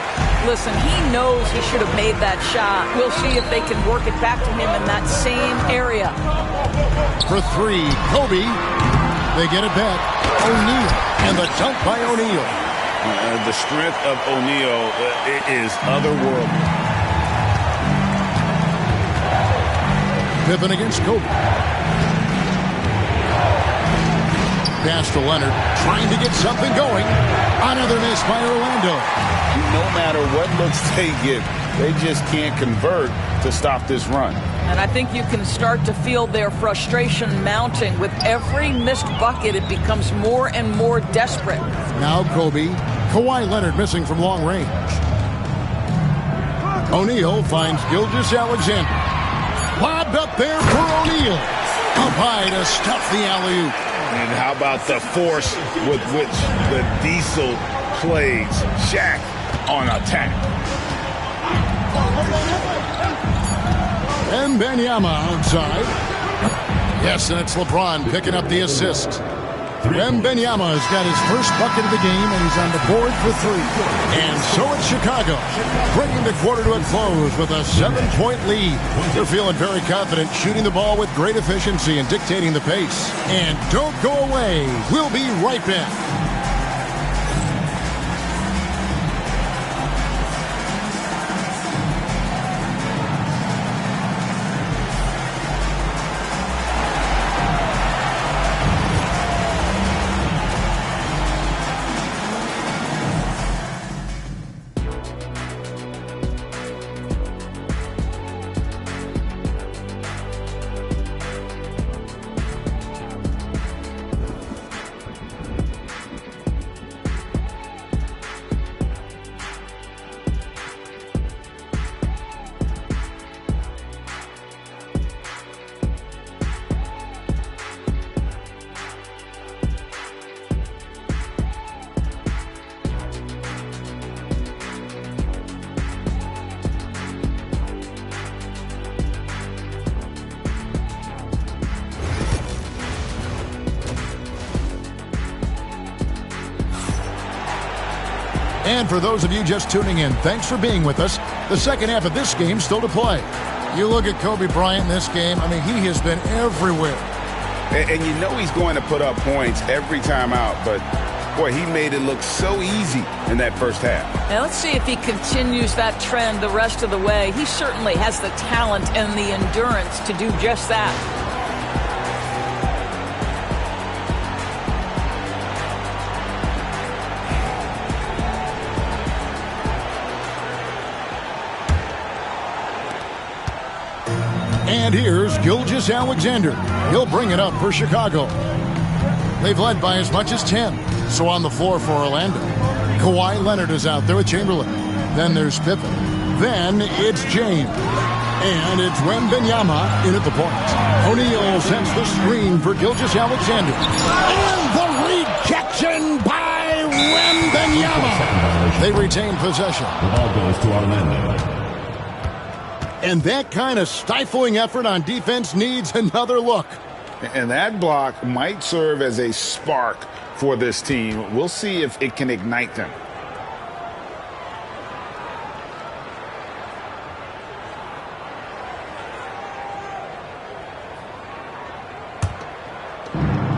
Listen, he knows he should have made that shot. We'll see if they can work it back to him in that same area.
For 3, Kobe. They get it back. O'Neal. And the dunk by O'Neal.
The strength of O'Neal is otherworldly.
Pippen against Kobe. Pass to Leonard. Trying to get something going. Another miss by Orlando.
No matter what looks they get, they just can't convert to stop this run.
And I think you can start to feel their frustration mounting. With every missed bucket, it becomes more and more desperate.
Now Kobe. Kawhi Leonard missing from long range. O'Neal finds Gilgeous-Alexander. Lobbed up there for O'Neal. Up high to stuff the alley-oop.
And how about the force with which the Diesel plays Shaq on attack?
And Wembanyama outside. Yes, and it's LeBron picking up the assist. Wembanyama has got his first bucket of the game, and he's on the board for 3. And so it's Chicago, bringing the quarter to a close with a 7-point lead. They're feeling very confident, shooting the ball with great efficiency and dictating the pace. And don't go away. We'll be right back. And for those of you just tuning in, thanks for being with us. The second half of this game still to play. You look at Kobe Bryant in this game, I mean, he has been everywhere.
And you know he's going to put up points every time out, but boy, he made it look so easy in that first half.
Now let's see if he continues that trend the rest of the way. He certainly has the talent and the endurance to do just that.
And here's Gilgeous-Alexander. He'll bring it up for Chicago. They've led by as much as 10. So on the floor for Orlando. Kawhi Leonard is out there with Chamberlain. Then there's Pippen. Then it's James. And it's Wembanyama in at the point. O'Neal sends the screen for Gilgeous-Alexander. And the rejection by Wembanyama. They retain possession.
The ball goes to Orlando.
And that kind of stifling effort on defense needs another look.
And that block might serve as a spark for this team. We'll see if it can ignite them.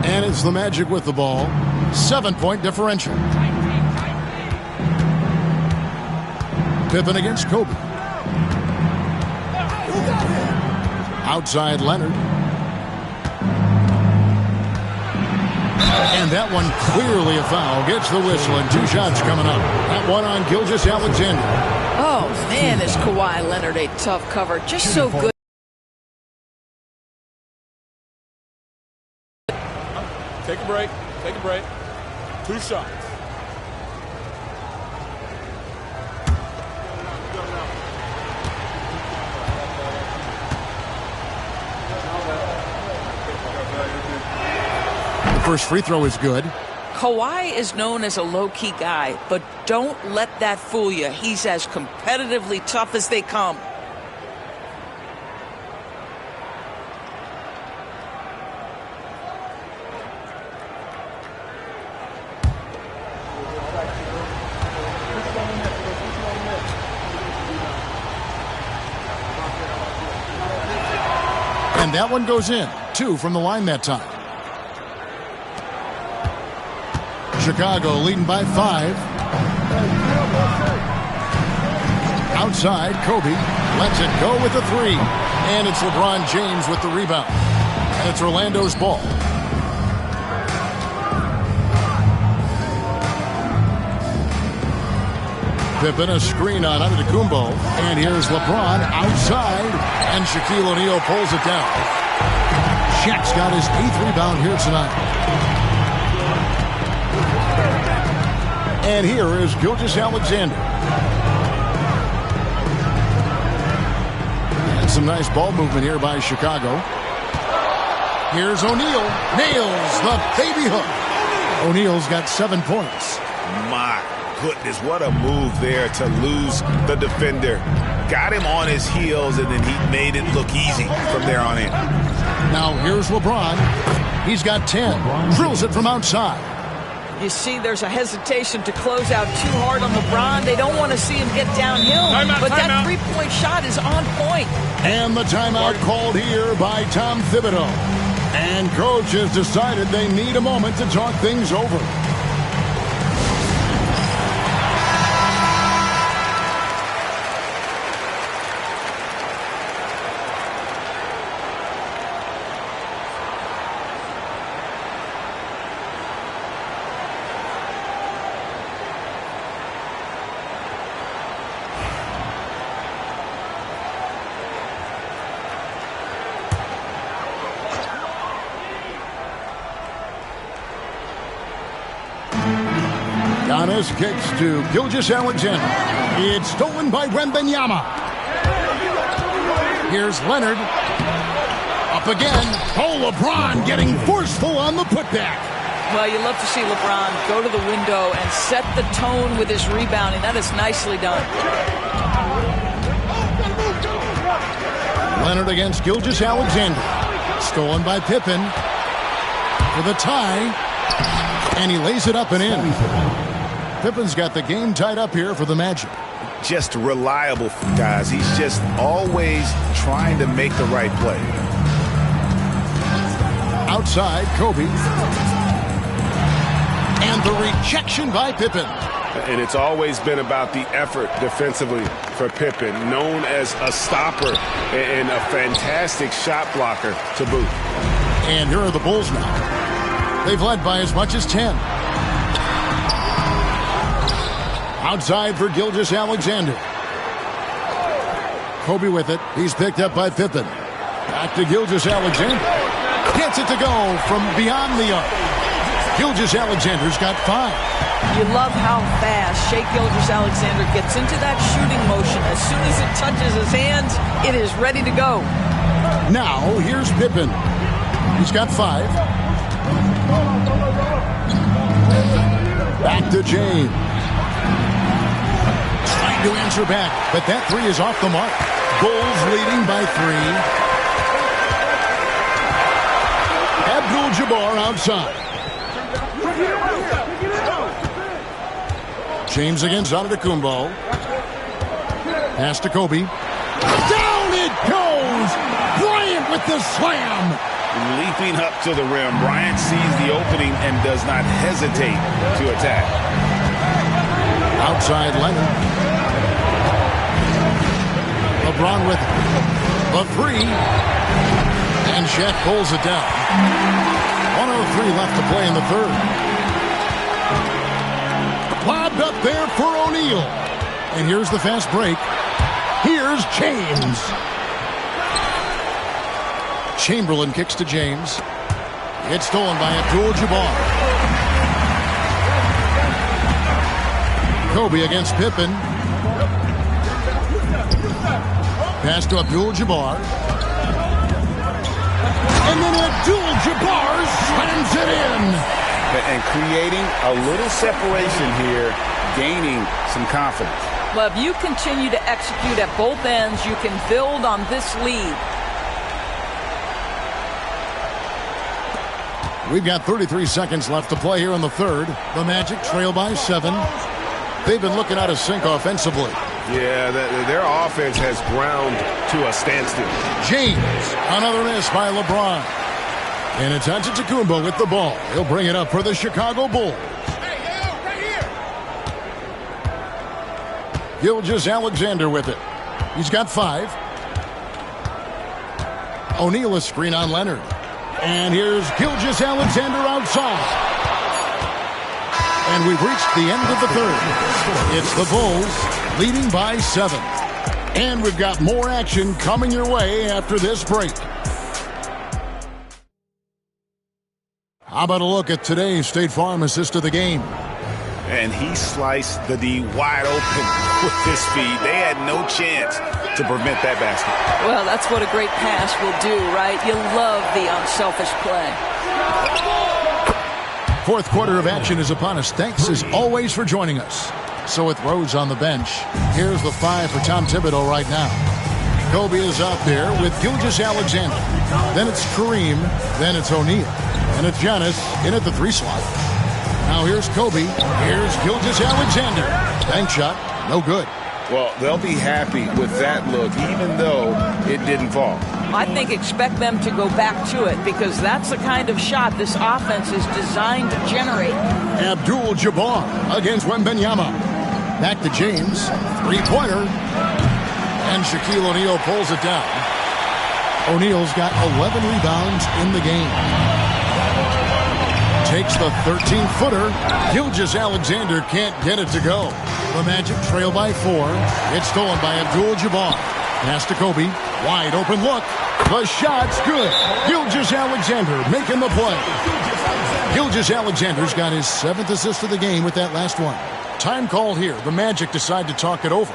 And it's the Magic with the ball. 7-point differential. Pippen against Kobe. Outside Leonard. And that one clearly a foul. Gets the whistle and 2 shots coming up. That one on Gilgeous-Alexander.
Oh, man, is Kawhi Leonard a tough cover. Just so good.
Take a break. Take a break. 2 shots.
The first free throw is good.
Kawhi is known as a low-key guy, but don't let that fool you. He's as competitively tough as they come.
And that one goes in. 2 from the line that time. Chicago leading by 5. Outside, Kobe lets it go with a 3. And it's LeBron James with the rebound. And it's Orlando's ball. Pippen a screen on Antetokounmpo. And here's LeBron outside. And Shaquille O'Neal pulls it down. Shaq's got his 8th rebound here tonight. And here is Gilgeous-Alexander. And some nice ball movement here by Chicago. Here's O'Neal. Nails the baby hook. O'Neal's got 7 points.
My goodness, what a move there to lose the defender. Got him on his heels, and then he made it look easy from there on in.
Now here's LeBron. He's got 10. Drills it from outside.
You see there's a hesitation to close out too hard on LeBron. They don't want to see him get downhill. But that three-point shot is on point.
And the timeout called here by Tom Thibodeau. And coach has decided they need a moment to talk things over. Giannis kicks to Gilgeous-Alexander. It's stolen by Wembanyama. Here's Leonard. Up again. Oh, LeBron getting forceful on the putback.
Well, you love to see LeBron go to the window and set the tone with his rebounding. That is nicely done.
Leonard against Gilgeous-Alexander. Stolen by Pippen. For the tie. And he lays it up and in. Pippen's got the game tied up here for the Magic.
Just reliable, guys. He's just always trying to make the right play.
Outside, Kobe. And the rejection by Pippen.
And it's always been about the effort defensively for Pippen, known as a stopper and a fantastic shot blocker to boot.
And here are the Bulls now. They've led by as much as 10. Outside for Gilgeous-Alexander. Kobe with it. He's picked up by Pippen. Back to Gilgeous-Alexander. Gets it to go from beyond the arc. Gilgeous-Alexander's got 5.
You love how fast Shai Gilgeous-Alexander gets into that shooting motion. As soon as it touches his hands, it is ready to go.
Now, here's Pippen. He's got 5. Back to James. Trying to answer back, but that 3 is off the mark. Bulls leading by 3. Abdul-Jabbar outside. James against Antetokounmpo. Pass to Kobe. Down it goes! Bryant with the slam!
Leaping up to the rim, Bryant sees the opening and does not hesitate to attack.
Outside Leonard. LeBron with it. The three. And Shaq pulls it down. 1:03 left to play in the third. Lobbed up there for O'Neal. And here's the fast break. Here's James. Chamberlain kicks to James. It's stolen by Abdul-Jabbar. Kobe against Pippen. Pass to Abdul-Jabbar. And then Abdul-Jabbar slams it in.
And creating a little separation here, gaining some confidence.
Well, if you continue to execute at both ends, you can build on this lead.
We've got 33 seconds left to play here in the third. The Magic trail by 7. They've been looking out of sync offensively.
Yeah, their offense has ground to a standstill.
James, another miss by LeBron. And it's Antetokounmpo with the ball. He'll bring it up for the Chicago Bulls. Gilgeous-Alexander with it. He's got 5. O'Neal a screen on Leonard. And here's Gilgeous-Alexander outside. And we've reached the end of the third. It's the Bulls leading by 7. And we've got more action coming your way after this break. How about a look at today's State Farm assist of the game?
And he sliced the D wide open with his speed. They had no chance to prevent that basket.
Well, that's what a great pass will do, right? You love the unselfish play.
Fourth quarter of action is upon us. Thanks as always for joining us. So with Rhodes on the bench, here's the 5 for Tom Thibodeau right now. Kobe is out there with Gilgeous-Alexander. Then it's Kareem. Then it's O'Neal. And it's Giannis in at the 3 slot. Now here's Kobe. Here's Gilgeous-Alexander. Bank shot. No good.
Well, they'll be happy with that look, even though it didn't fall.
I think expect them to go back to it because that's the kind of shot this offense is designed to generate.
Abdul-Jabbar against Wembanyama. Back to James. 3-pointer. And Shaquille O'Neal pulls it down. O'Neal's got 11 rebounds in the game. Takes the 13-footer. Gilgeous-Alexander can't get it to go. The Magic trail by 4. It's stolen by Abdul-Jabbar. Pass to Kobe. Wide open look. The shot's good. Gilgeous-Alexander making the play. Gilgeous-Alexander's got his 7th assist of the game with that last one. Time called here. The Magic decide to talk it over.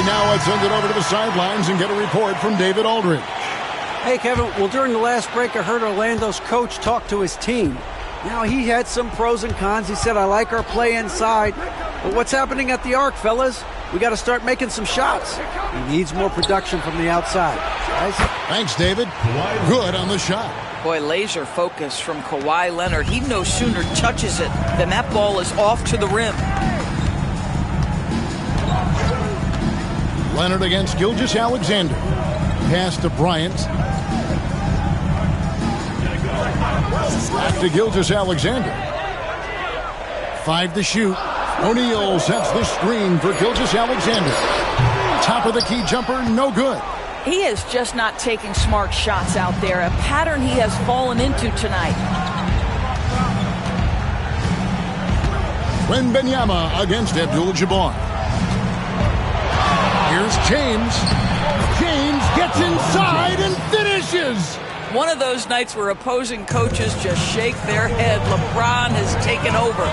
Now let's send it over to the sidelines and get a report from David Aldridge.
Hey, Kevin. Well, during the last break, I heard Orlando's coach talk to his team. Now, he had some pros and cons. He said, I like our play inside. But what's happening at the arc, fellas? We got to start making some shots. He needs more production from the outside. Guys?
Thanks, David. Good on the shot.
Boy, laser focus from Kawhi Leonard. He no sooner touches it than that ball is off to the rim.
Leonard against Gilgeous-Alexander. Pass to Bryant. Back to Gilgeous-Alexander. 5 to shoot. O'Neal sets the screen for Gilgeous-Alexander. Top of the key jumper, no good.
He is just not taking smart shots out there. A pattern he has fallen into tonight.
Wembanyama against Abdul-Jabbar. Here's James. James gets inside and finishes.
One of those nights where opposing coaches just shake their head. LeBron has taken over.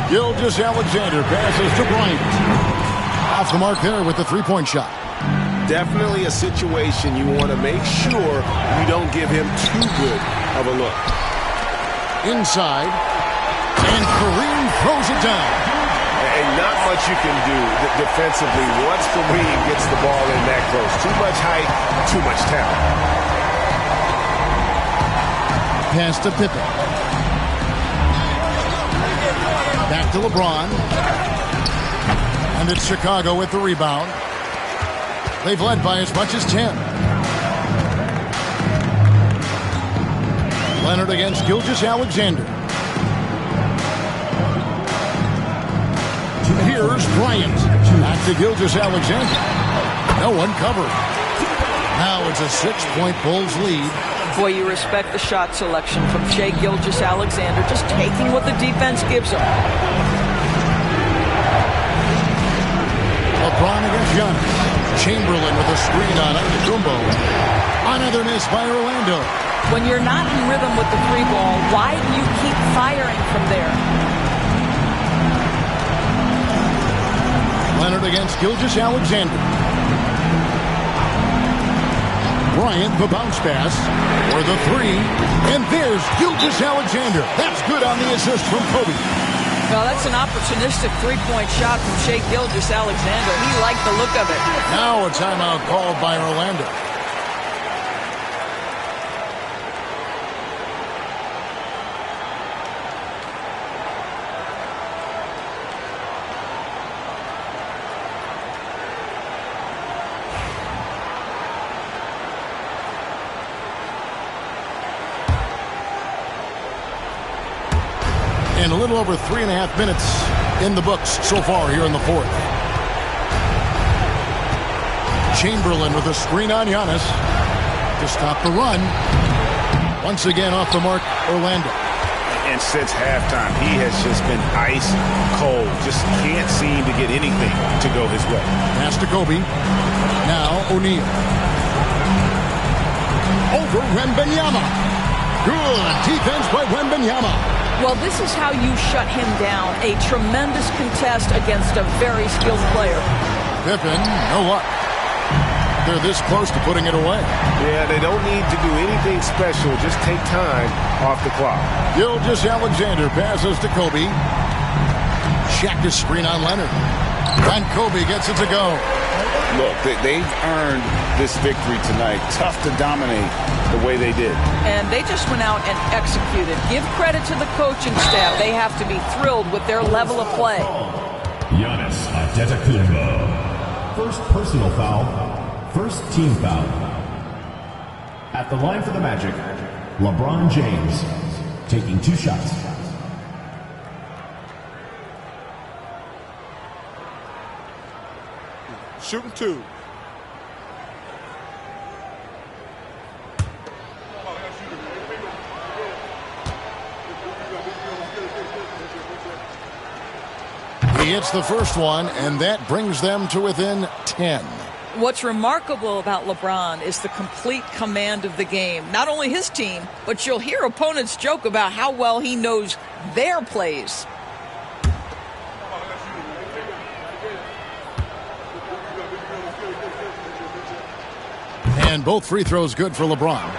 Gilgeous-Alexander passes to Bryant. Off the mark there with the 3-point shot.
Definitely a situation you want to make sure you don't give him too good of a look.
Inside. And Kareem throws it down.
And not much you can do defensively once Kareem gets the ball in that close. Too much height, too much talent.
Pass to Pippen. Back to LeBron. And it's Chicago with the rebound. They've led by as much as 10. Leonard against Gilgeous-Alexander. Here's Bryant. Back to Gilgeous-Alexander. No one covered. Now it's a 6-point Bulls lead.
Boy, you respect the shot selection from Shai Gilgeous-Alexander, just taking what the defense gives him.
LeBron against Giannis. Chamberlain with a screen on Antetokounmpo. Another miss by Orlando.
When you're not in rhythm with the three ball, why do you keep firing from there?
Leonard against Gilgeous-Alexander. Bryant, the bounce pass for the three. And there's Gilgeous-Alexander. That's good on the assist from Kobe.
Well, that's an opportunistic three-point shot from Shai Gilgeous-Alexander. He liked the look of it.
Now a timeout called by Orlando. And a little over 3.5 minutes in the books so far here in the fourth. Chamberlain with a screen on Giannis to stop the run. Once again off the mark, Orlando.
And since halftime, he has just been ice cold. Just can't seem to get anything to go his way.
Pass to Kobe. Now O'Neal. Over Wembanyama. Good defense by Wembanyama.
Well, this is how you shut him down. A tremendous contest against a very skilled player.
Pippen, no luck. They're this close to putting it away.
Yeah, they don't need to do anything special. Just take time off the clock.
Gilgeous-Alexander passes to Kobe. Shaq is screen on Leonard. And Kobe gets it to go.
Look, they've earned this victory tonight. Tough to dominate the way they did.
And they just went out and executed. Give credit to the coaching staff. They have to be thrilled with their level of play.
Giannis Antetokounmpo. First personal foul. First team foul. At the line for the Magic, LeBron James taking 2 shots.
Shooting 2.
He hits the first one, and that brings them to within 10.
What's remarkable about LeBron is the complete command of the game. Not only his team, but you'll hear opponents joke about how well he knows their plays.
And both free throws good for LeBron.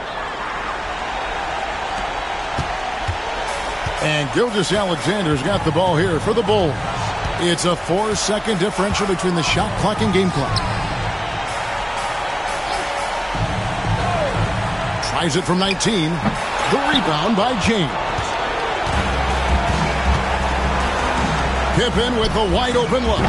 And Gilgeous-Alexander's got the ball here for the Bulls. It's a 4-second differential between the shot clock and game clock. Tries it from 19. The rebound by James. Pippen with a wide open look.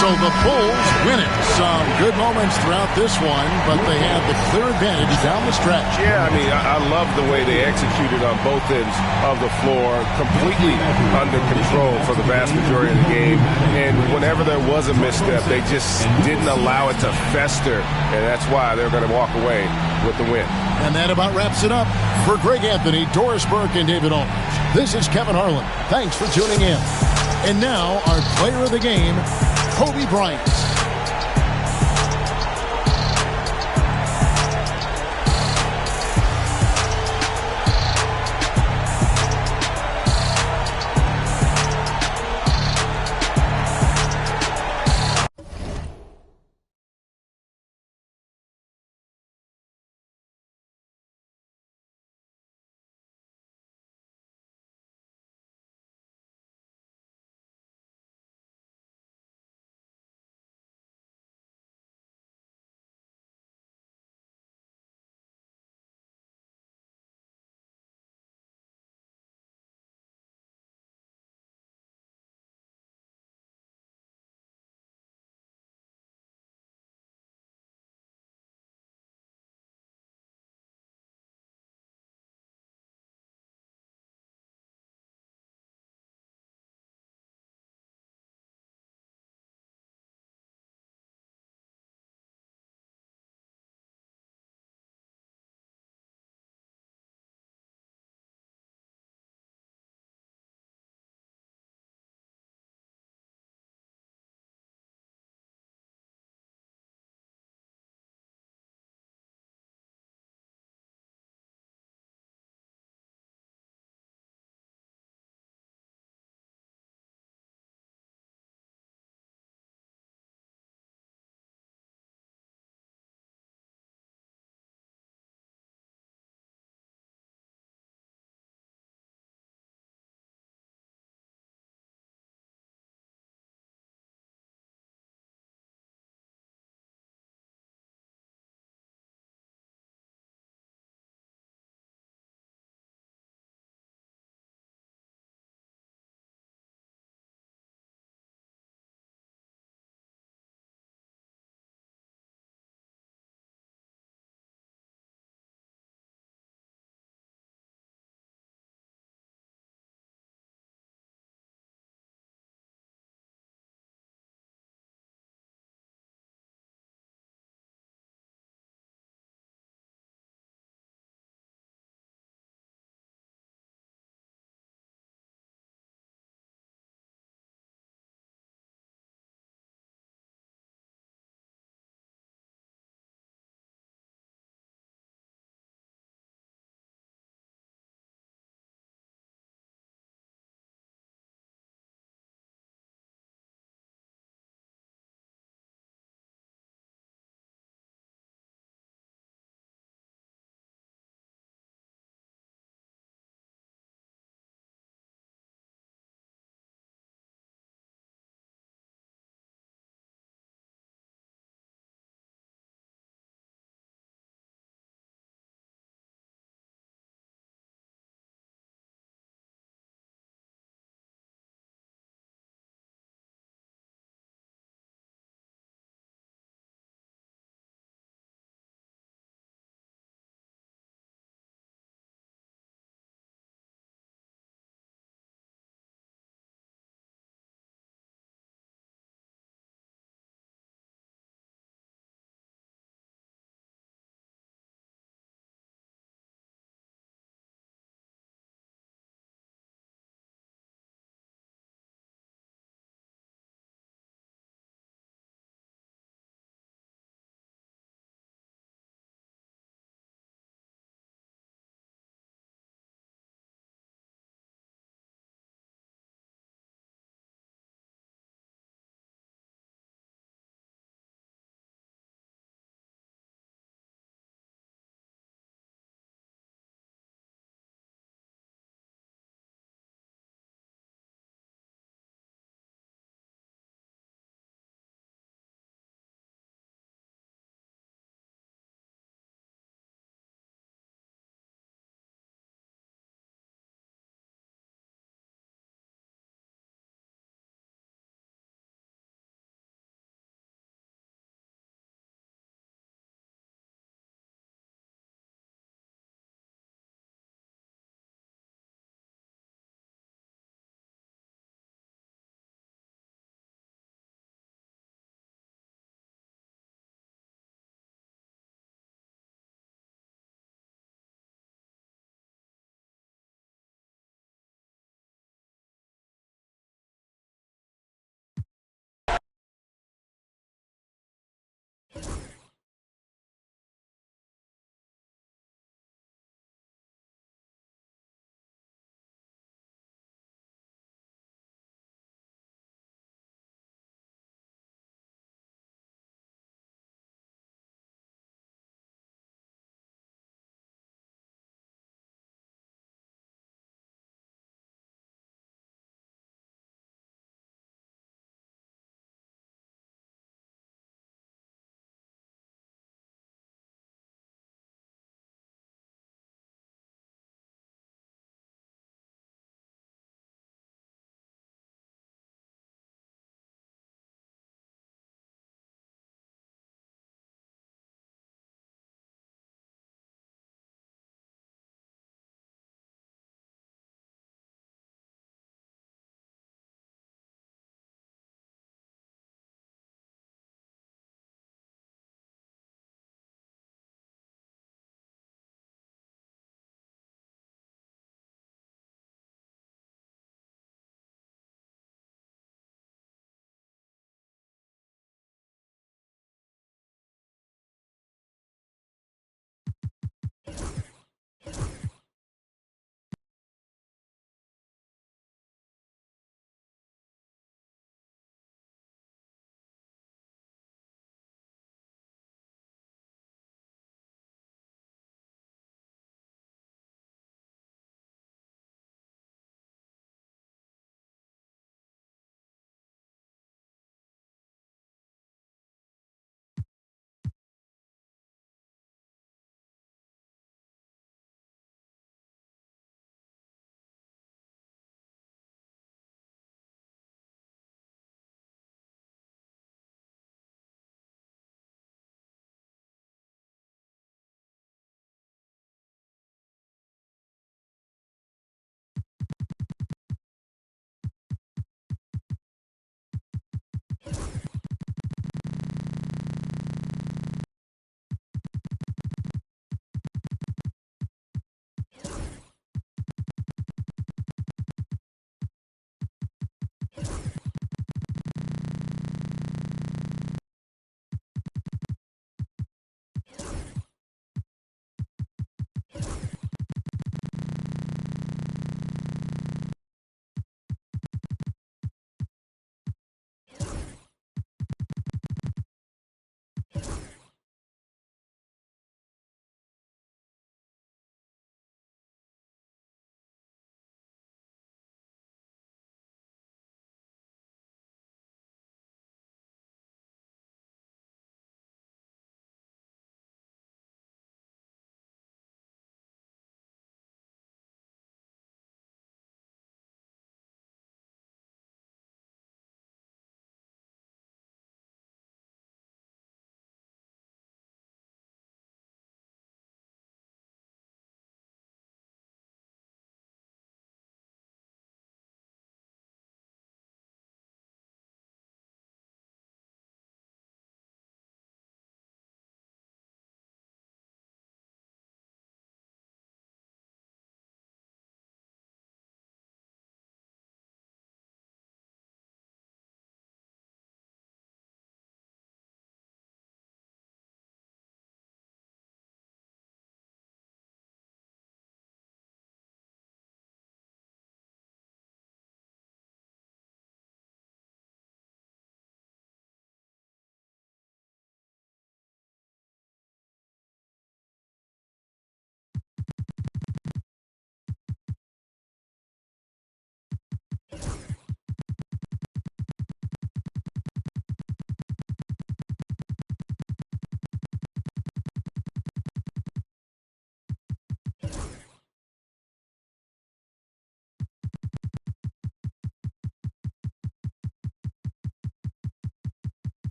So the Bulls win it. Some good moments throughout this one, but they have the clear advantage down the stretch.
Yeah, I mean, I love the way they executed on both ends of the floor, completely under control for the vast majority of the game. And whenever there was a misstep, they just didn't allow it to fester, and that's why they're going to walk away with the win.
And that about wraps it up. For Greg Anthony, Doris Burke, and David Olmers, this is Kevin Harlan. Thanks for tuning in. And now, our player of the game, Kobe Bryant.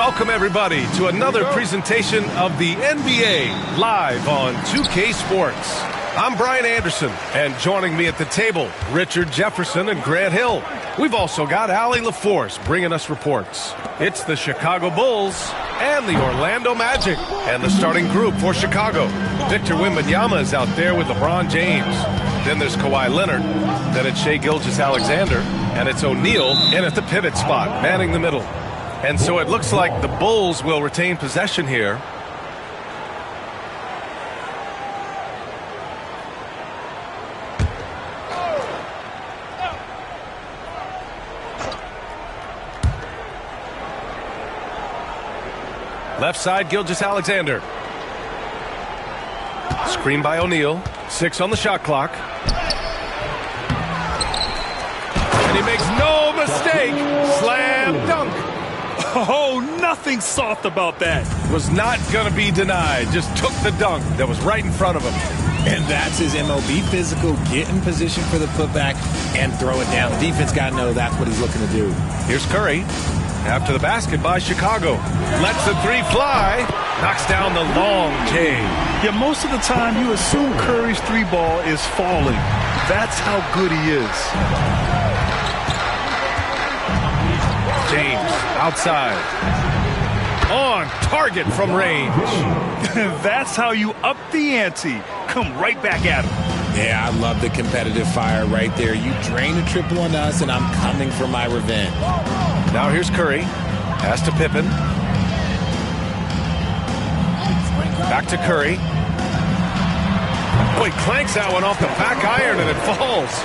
Welcome, everybody, to another presentation of the NBA live on 2K Sports. I'm Brian Anderson, and joining me at the table, Richard Jefferson and Grant Hill. We've also got Allie LaForce bringing us reports. It's the Chicago Bulls and the Orlando Magic. And the starting group for Chicago. Victor Wembanyama is out there with LeBron James. Then there's Kawhi Leonard. Then it's Shai Gilgeous-Alexander. And it's O'Neal in at the pivot spot, manning the middle. And so it looks like the Bulls will retain possession here. Left side, Gilgeous-Alexander. Screen by O'Neal. 6 on the shot clock. And he makes no mistake. Slam dunk.
Oh, nothing soft about that.
Was not going to be denied. Just took the dunk that was right in front of him.
And that's his MO. Be physical, get in position for the putback, and throw it down. The defense got to know that's what he's looking to do.
Here's Curry. After the basket by Chicago. Lets the three fly. Knocks down the long J.
Yeah, most of the time you assume Curry's three ball is falling. That's how good he is.
James outside. On target from range.
That's how you up the ante. Come right back at him.
Yeah, I love the competitive fire right there. You drain a triple on us, and I'm coming for my revenge.
Now here's Curry. Pass to Pippen. Back to Curry. Boy, clanks that one off the back iron, and it falls.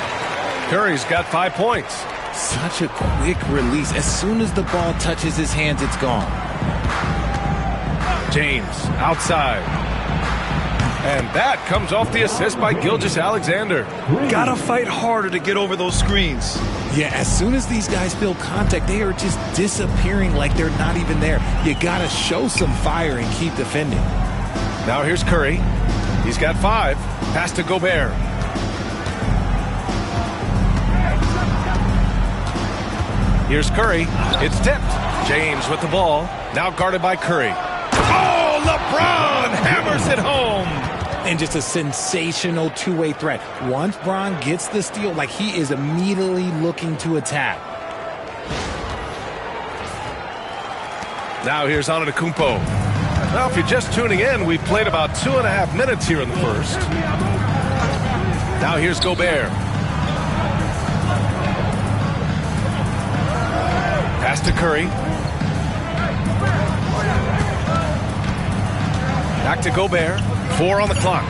Curry's got 5 points.
Such a quick release. As soon as the ball touches his hands, it's gone.
James outside. And that comes off the assist by Gilgeous-Alexander.
Gotta fight harder to get over those screens.
Yeah, as soon as these guys feel contact, they are just disappearing like they're not even there. You gotta show some fire and keep defending.
Now here's Curry. He's got 5. Pass to Gobert. Here's Curry. It's tipped. James with the ball. Now guarded by Curry. Oh, LeBron hammers it home.
And just a sensational two-way threat. Once Bron gets the steal, like he is immediately looking to attack.
Now here's Antetokounmpo. Now, if you're just tuning in, we've played about 2.5 minutes here in the first. Now here's Gobert. Pass to Curry. Back to Gobert. 4 on the clock.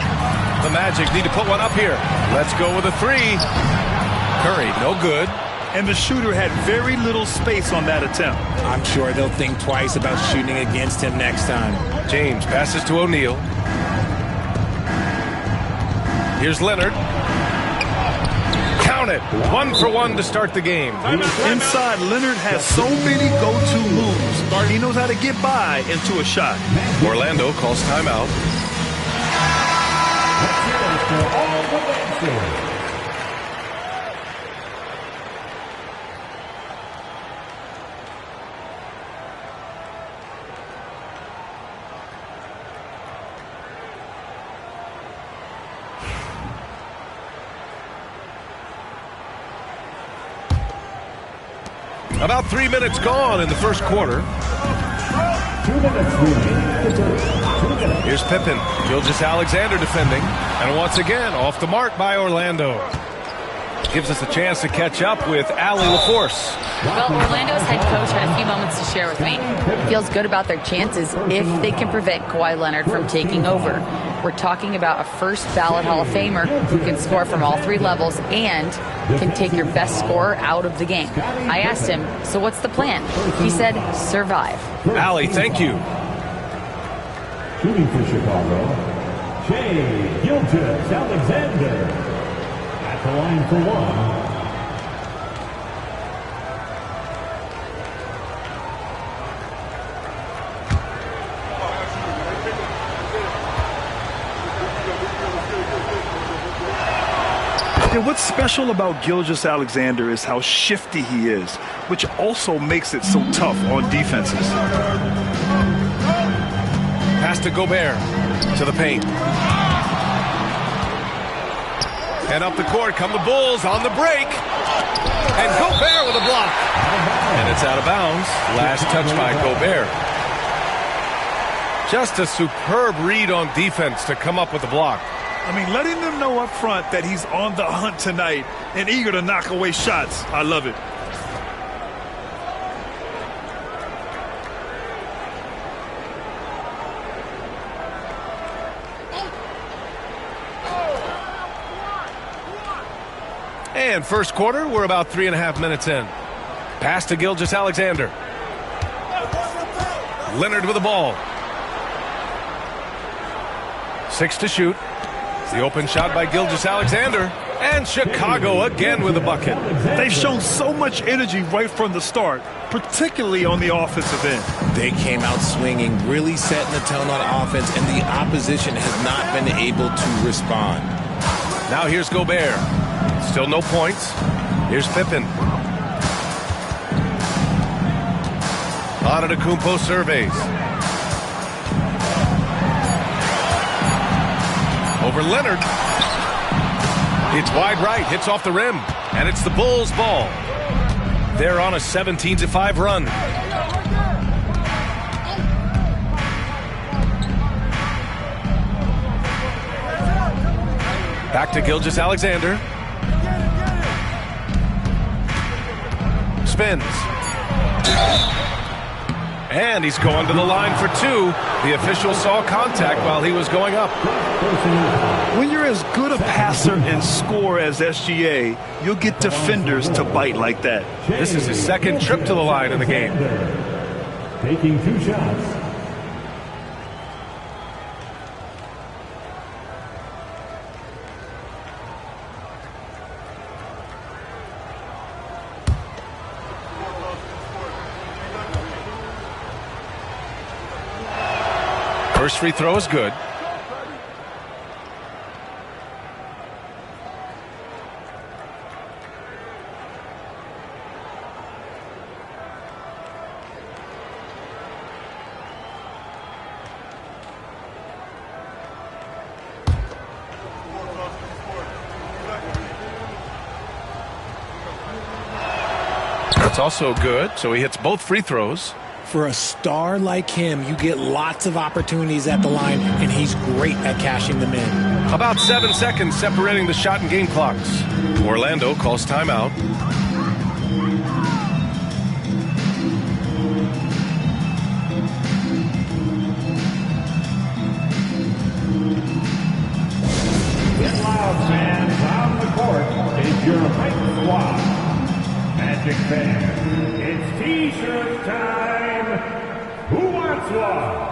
The Magic need to put one up here. Let's go with a 3. Curry, no good.
And the shooter had very little space on that attempt.
I'm sure they'll think twice about shooting against him next time.
James passes to O'Neal. Here's Leonard. Count it. 1 for 1 to start the game.
Inside, Leonard has so many go-to moves. He knows how to get by into a shot.
Orlando calls timeout. About 3 minutes gone in the first quarter.
2 minutes remaining.
Here's Pippen. Gilgeous-Alexander defending. And once again, off the mark by Orlando. Gives us a chance to catch up with Allie LaForce.
Well, Orlando's head coach had a few moments to share with me. He feels good about their chances if they can prevent Kawhi Leonard from taking over. We're talking about a first-ballot Hall of Famer who can score from all 3 levels and can take your best scorer out of the game. I asked him, so what's the plan? He said, survive.
Allie, thank you.
Shooting for Chicago, Shai Gilgeous-Alexander. At the line for 1.
Yeah, what's special about Gilgeous-Alexander is how shifty he is, which also makes it so tough on defenses.
Pass to Gobert, to the paint. And up the court come the Bulls on the break. And Gobert with a block. And it's out of bounds. Last touch by Gobert. Just a superb read on defense to come up with the block.
I mean, letting them know up front that he's on the hunt tonight and eager to knock away shots. I love it.
And first quarter, we're about 3.5 minutes in. Pass to Gilgeous-Alexander. Leonard with the ball. 6 to shoot. The open shot by Gilgeous-Alexander. And Chicago again with a bucket.
They've shown so much energy right from the start, particularly on the offensive end.
They came out swinging, really setting the tone on offense, and the opposition has not been able to respond.
Now here's Gobert. Still no points. Here's Pippen. Antetokounmpo surveys. Over Leonard. It's wide right, hits off the rim, and it's the Bulls' ball. They're on a 17-5 run. Back to Gilgeous-Alexander. Spins. And he's going to the line for 2. The official saw contact while he was going up.
When you're as good a passer and scorer as SGA, you'll get defenders to bite like that.
This is his second trip to the line in the game.
Taking 2 shots.
First free throw is good. That's also good, so he hits both free throws.
For a star like him, you get lots of opportunities at the line, and he's great at cashing them in.
About 7 seconds separating the shot and game clocks. Orlando calls timeout.
Get loud, fans. On the court is your hype squad. Magic fans, it's T-shirt time. Who wants one?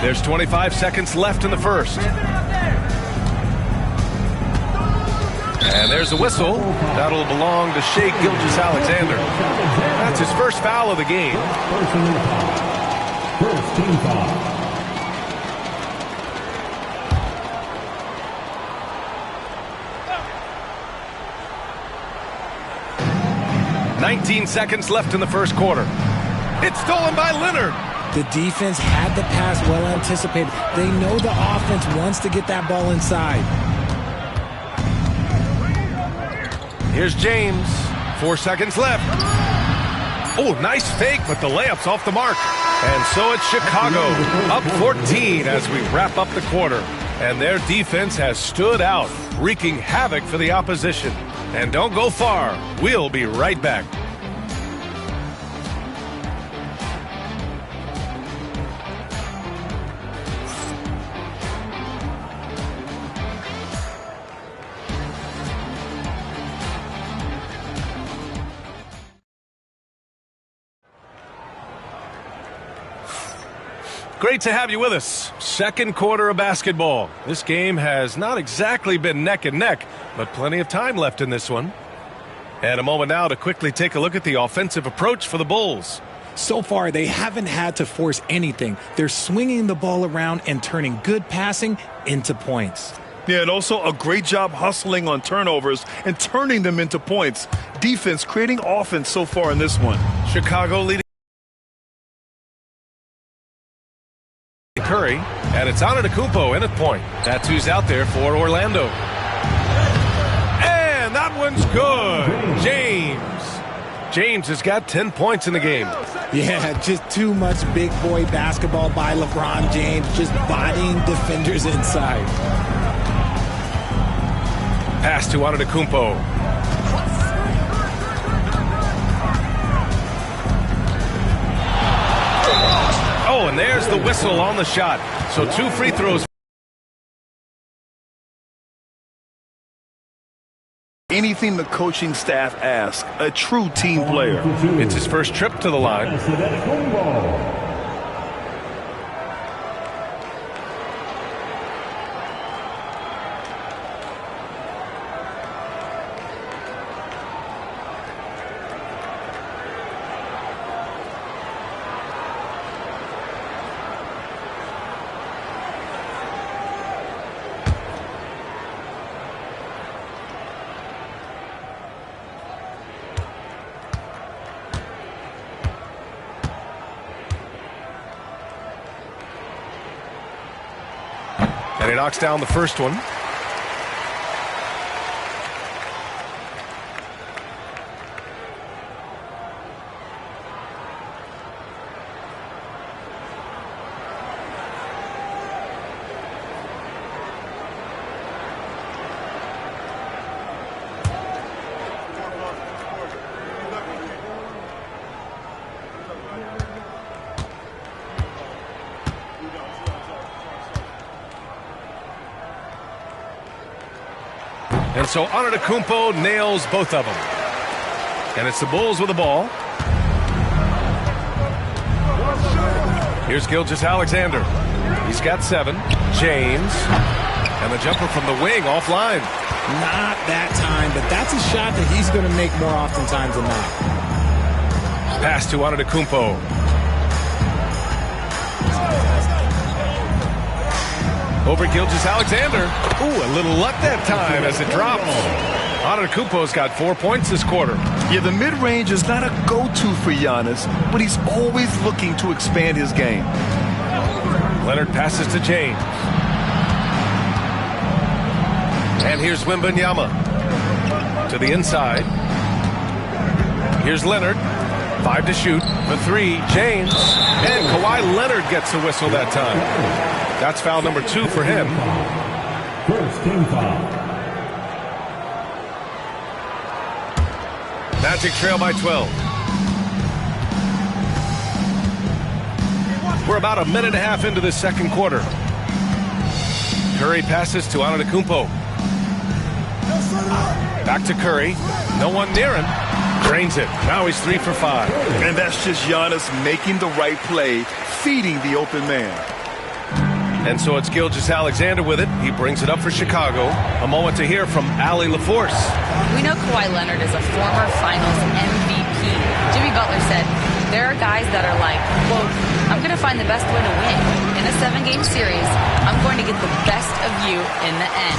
There's 25 seconds left in the first. And there's a whistle. That'll belong to Shai Gilgeous-Alexander. That's his first foul of the game.
First team foul.
$19 seconds left in the first quarter. It's stolen by Leonard.
The defense had the pass well anticipated. They know the offense wants to get that ball inside.
Here's James. 4 seconds left. Oh, nice fake, but the layup's off the mark. And so it's Chicago, up 14 as we wrap up the quarter. And their defense has stood out, wreaking havoc for the opposition. And don't go far. We'll be right back. Great to have you with us. Second quarter of basketball. This game has not exactly been neck and neck, but plenty of time left in this one. And a moment now to quickly take a look at the offensive approach for the Bulls.
So far, they haven't had to force anything. They're swinging the ball around and turning good passing into points.
Yeah, and also a great job hustling on turnovers and turning them into points. Defense creating offense so far in this one.
Chicago leading Curry, and it's Antetokounmpo in at point. That's who's out there for Orlando. And that one's good. James has got 10 points in the game.
Yeah, just too much big boy basketball by LeBron James, just bodying defenders inside.
Pass to Antetokounmpo. Oh, and there's the whistle on the shot. So 2 free throws.
Anything the coaching staff asks, a true team player.
It's his first trip to the line. And he knocks down the first one. And so Antetokounmpo nails both of them. And it's the Bulls with the ball. Here's Gilgeous-Alexander. He's got 7. James. And the jumper from the wing offline.
Not that time, but that's a shot that he's going to make more oftentimes than not.
Pass to Antetokounmpo. Over Gilgeous-Alexander. Ooh, a little luck that time as it drops. Antetokounmpo's got 4 points this quarter.
Yeah, the mid-range is not a go-to for Giannis, but he's always looking to expand his game.
Leonard passes to James. And here's Wembanyama. To the inside. Here's Leonard. 5 to shoot. For 3, James. And Kawhi Leonard gets the whistle that time. That's foul number 2 for him.
First team foul.
Magic trail by 12. We're about a minute and a half into this second quarter. Curry passes to Antetokounmpo. Back to Curry. No one near him. Drains it. Now he's 3 for 5.
And that's just Giannis making the right play, feeding the open man.
And so it's Gilgeous-Alexander with it. He brings it up for Chicago. A moment to hear from Allie LaForce.
We know Kawhi Leonard is a former Finals MVP. Jimmy Butler said, there are guys that are like, quote, I'm going to find the best way to win. In a 7-game series, I'm going to get the best of you in the end.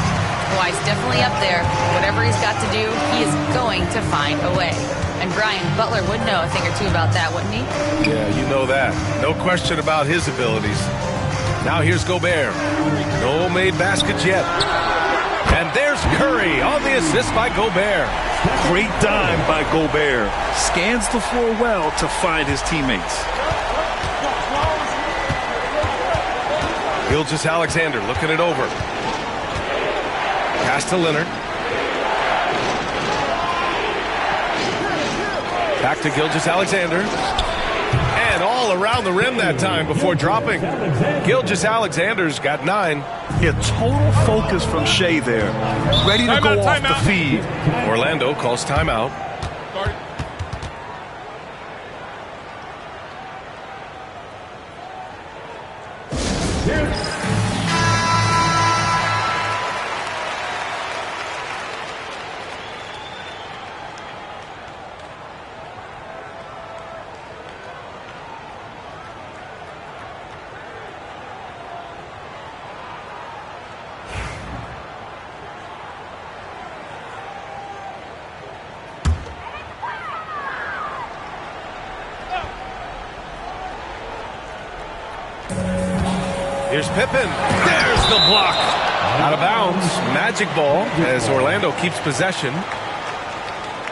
Kawhi's definitely up there. Whatever he's got to do, he is going to find a way. And Brian, Butler would know a thing or two about that, wouldn't he?
Yeah, you know that. No question about his abilities. Now here's Gobert. No made baskets yet. And there's Curry on the assist by Gobert.
Great dime by Gobert. Scans the floor well to find his teammates.
Gilgeous-Alexander looking it over. Pass to Leonard. Back to Gilgeous-Alexander. And all around the rim that time before dropping. Gilgeous-Alexander's got 9.
Yeah, total focus from Shea there. Ready to go off the feed.
Orlando calls timeout. Here's Pippen. There's the block. Out of bounds. Magic ball as Orlando keeps possession.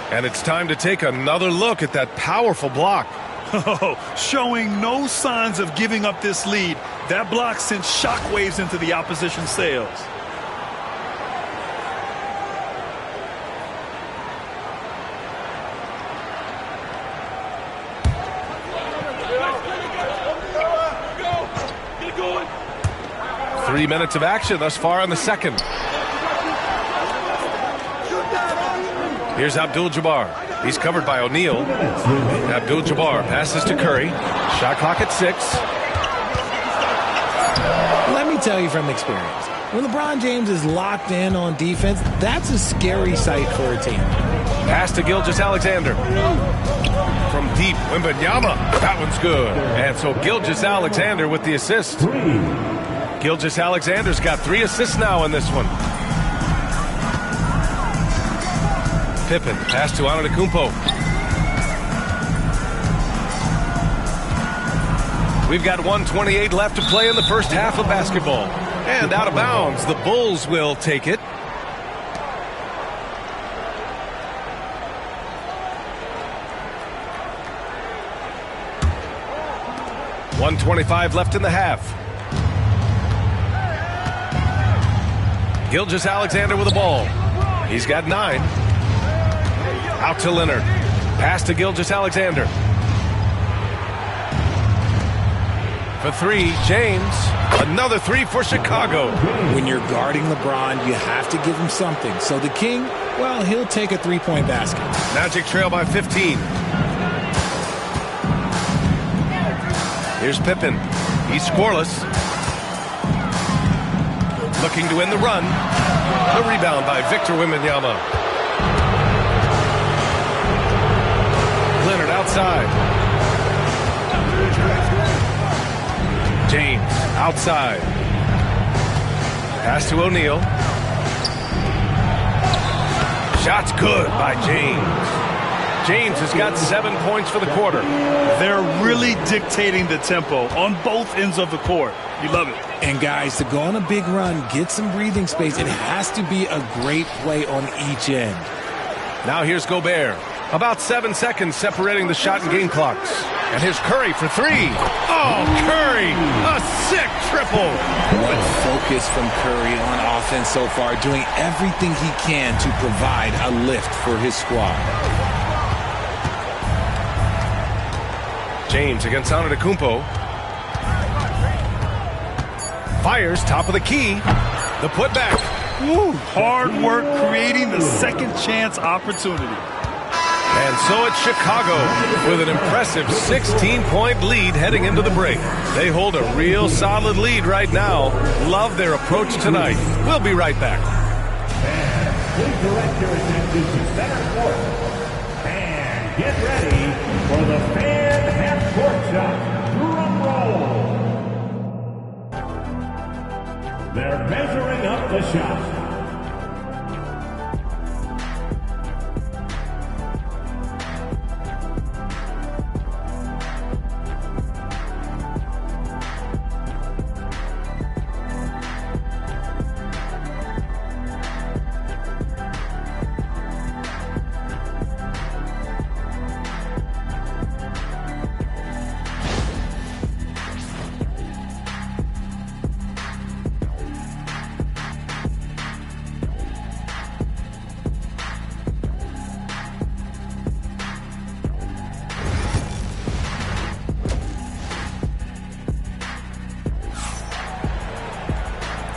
And it's time to take another look at that powerful block.
Showing no signs of giving up this lead. That block sent shockwaves into the opposition sails.
Get going.
3 minutes of action thus far in the second. Here's Abdul-Jabbar. He's covered by O'Neal. Abdul-Jabbar passes to Curry. Shot clock at 6.
Let me tell you from experience, when LeBron James is locked in on defense, that's a scary sight for a team.
Pass to Gilgeous-Alexander. From deep, Wembanyama. That one's good. And so Gilgeous-Alexander with the assist. Gilgeous-Alexander's got 3 assists now in this one. Pippen, pass to Antetokounmpo. We've got 1:28 left to play in the first half of basketball. And out of bounds, the Bulls will take it. .125 left in the half. Gilgeous-Alexander with the ball. He's got 9. Out to Leonard. Pass to Gilgeous-Alexander. For 3, James. Another 3 for Chicago.
When you're guarding LeBron, you have to give him something. So the King, well, he'll take a 3-point basket.
Magic trail by 15. Here's Pippen. He's scoreless. Looking to win the run. The rebound by Victor Wembanyama. Leonard outside. James outside. Pass to O'Neal. Shot's good by James. James has got 7 points for the quarter.
They're really dictating the tempo on both ends of the court. You love it.
And guys, to go on a big run, get some breathing space, it has to be a great play on each end.
Now here's Gobert. About 7 seconds separating the shot and game clocks. And here's Curry for 3. Oh, Curry! A sick triple!
What focus from Curry on offense so far, doing everything he can to provide a lift for his squad.
James against Antetokounmpo. Fires top of the key. The putback.
Woo, hard work creating the second chance opportunity.
And so it's Chicago with an impressive 16-point lead heading into the break. They hold a real solid lead right now. Love their approach tonight. We'll be right back.
Please direct your attention to center court. And get ready for the fan half-court shot. Drum roll. They're measuring up the shot.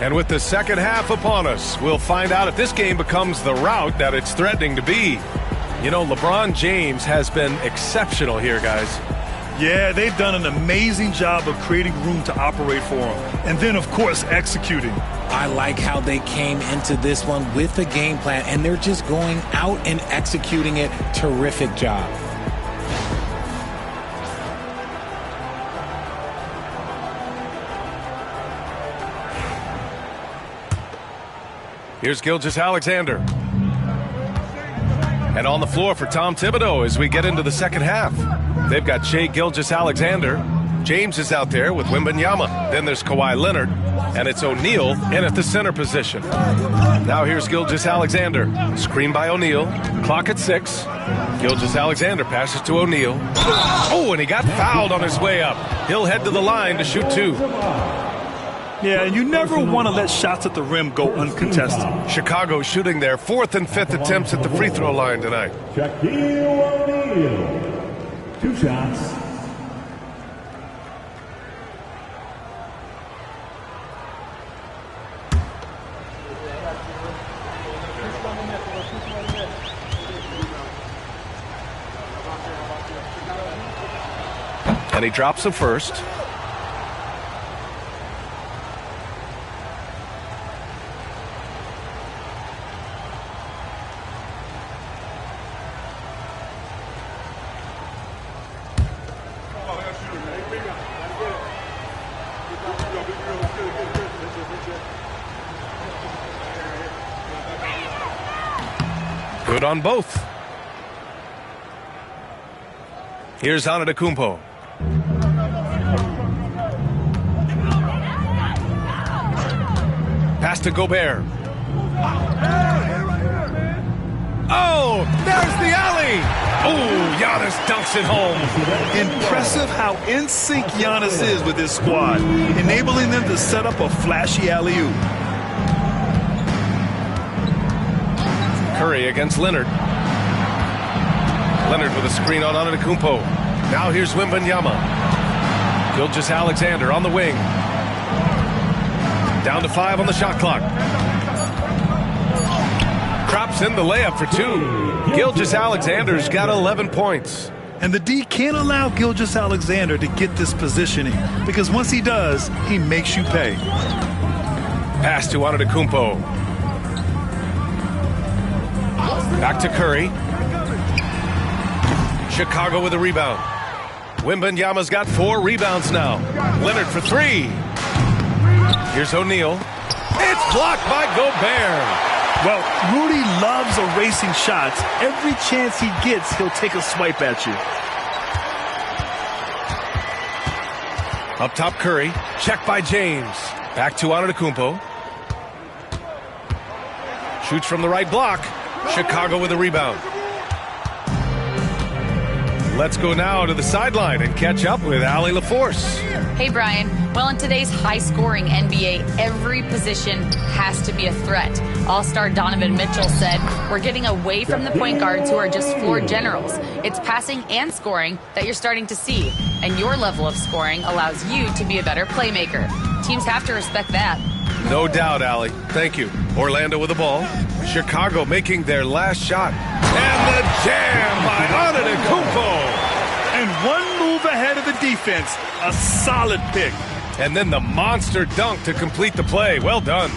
And with the second half upon us, we'll find out if this game becomes the rout that it's threatening to be. You know, LeBron James has been exceptional here, guys.
Yeah, they've done an amazing job of creating room to operate for him. And then, of course, executing.
I like how they came into this one with a game plan, and they're just going out and executing it. Terrific job.
Here's Gilgeous-Alexander. And on the floor for Tom Thibodeau as we get into the second half. They've got Shai Gilgeous-Alexander, James is out there with Wembanyama. Then there's Kawhi Leonard, and it's O'Neal in at the center position. Now here's Gilgeous-Alexander. Screen by O'Neal. Clock at 6. Gilgeous-Alexander passes to O'Neal. Oh, and he got fouled on his way up. He'll head to the line to shoot 2.
Yeah, and you never want to let shots at the rim go uncontested.
Chicago shooting their 4th and 5th attempts at the free throw line tonight.
Shaquille O'Neal. 2 shots.
And he drops the first. Good on both. Here's Antetokounmpo. Pass to Gobert. Oh, there's the alley. Oh, Giannis dunks it home.
Impressive how in sync Giannis is with his squad, enabling them to set up a flashy alley-oop.
Curry against Leonard. Leonard with a screen on Antetokounmpo. Now here's Wembanyama. Gilgeous-Alexander on the wing. Down to 5 on the shot clock. Drops in the layup for 2. Gilgeous-Alexander's got 11 points.
And the D can't allow Gilgeous-Alexander to get this positioning, because once he does, he makes you pay.
Pass to Antetokounmpo. Back to Curry. Chicago with a rebound. Wembanyama's got 4 rebounds now. Leonard for 3. Here's O'Neal. It's blocked by Gobert.
Well, Rudy loves erasing shots. Every chance he gets, he'll take a swipe at you.
Up top, Curry. Check by James. Back to Antetokounmpo. Shoots from the right block. Chicago with a rebound. Let's go now to the sideline and catch up with Allie LaForce.
Hey, Brian. Well, in today's high-scoring NBA, every position has to be a threat. All-star Donovan Mitchell said, "We're getting away from the point guards who are just floor generals. It's passing and scoring that you're starting to see, and your level of scoring allows you to be a better playmaker. Teams have to respect that."
No doubt, Allie. Thank you. Orlando with the ball. Chicago making their last shot. And the jam by Antetokounmpo.
And one move ahead of the defense. A solid pick.
And then the monster dunk to complete the play. Well done.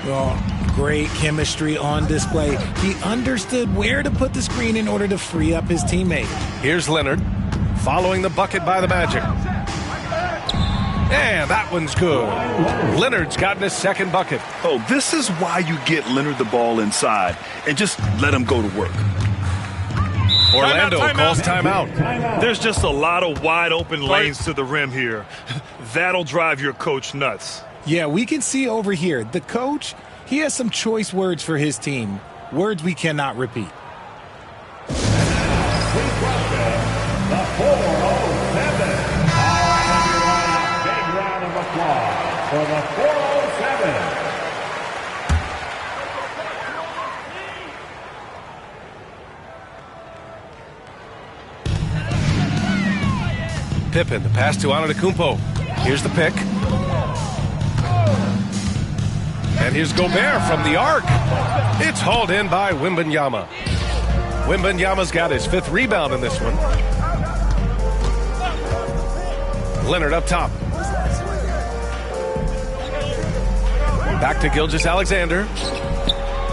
Oh, great chemistry on display. He understood where to put the screen in order to free up his teammate.
Here's Leonard following the bucket by the Magic. And that one's good. Leonard's gotten his second bucket.
Oh, this is why you get Leonard the ball inside and just let him go to work.
Orlando calls timeout.
There's just a lot of wide open lanes to the rim here. That'll drive your coach nuts.
Yeah, we can see over here. The coach, he has some choice words for his team. Words we cannot repeat.
The 407. Big round of applause for the 407.
Pippen, the pass to Antetokounmpo. Here's the pick. And here's Gobert from the arc. It's hauled in by Wembanyama. Wembanyama's got his 5th rebound in this one. Leonard up top. Back to Gilgeous-Alexander.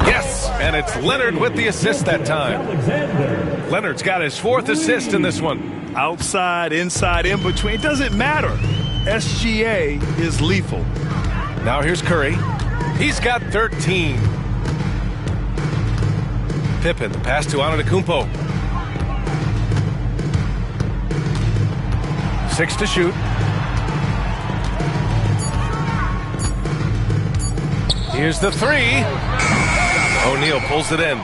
Yes, and it's Leonard with the assist that time. Leonard's got his 4th assist in this one.
Outside, inside, in between, it doesn't matter. SGA is lethal.
Now here's Curry. He's got 13. Pippen, the pass to Antetokounmpo. 6 to shoot. Here's the three. O'Neal pulls it in.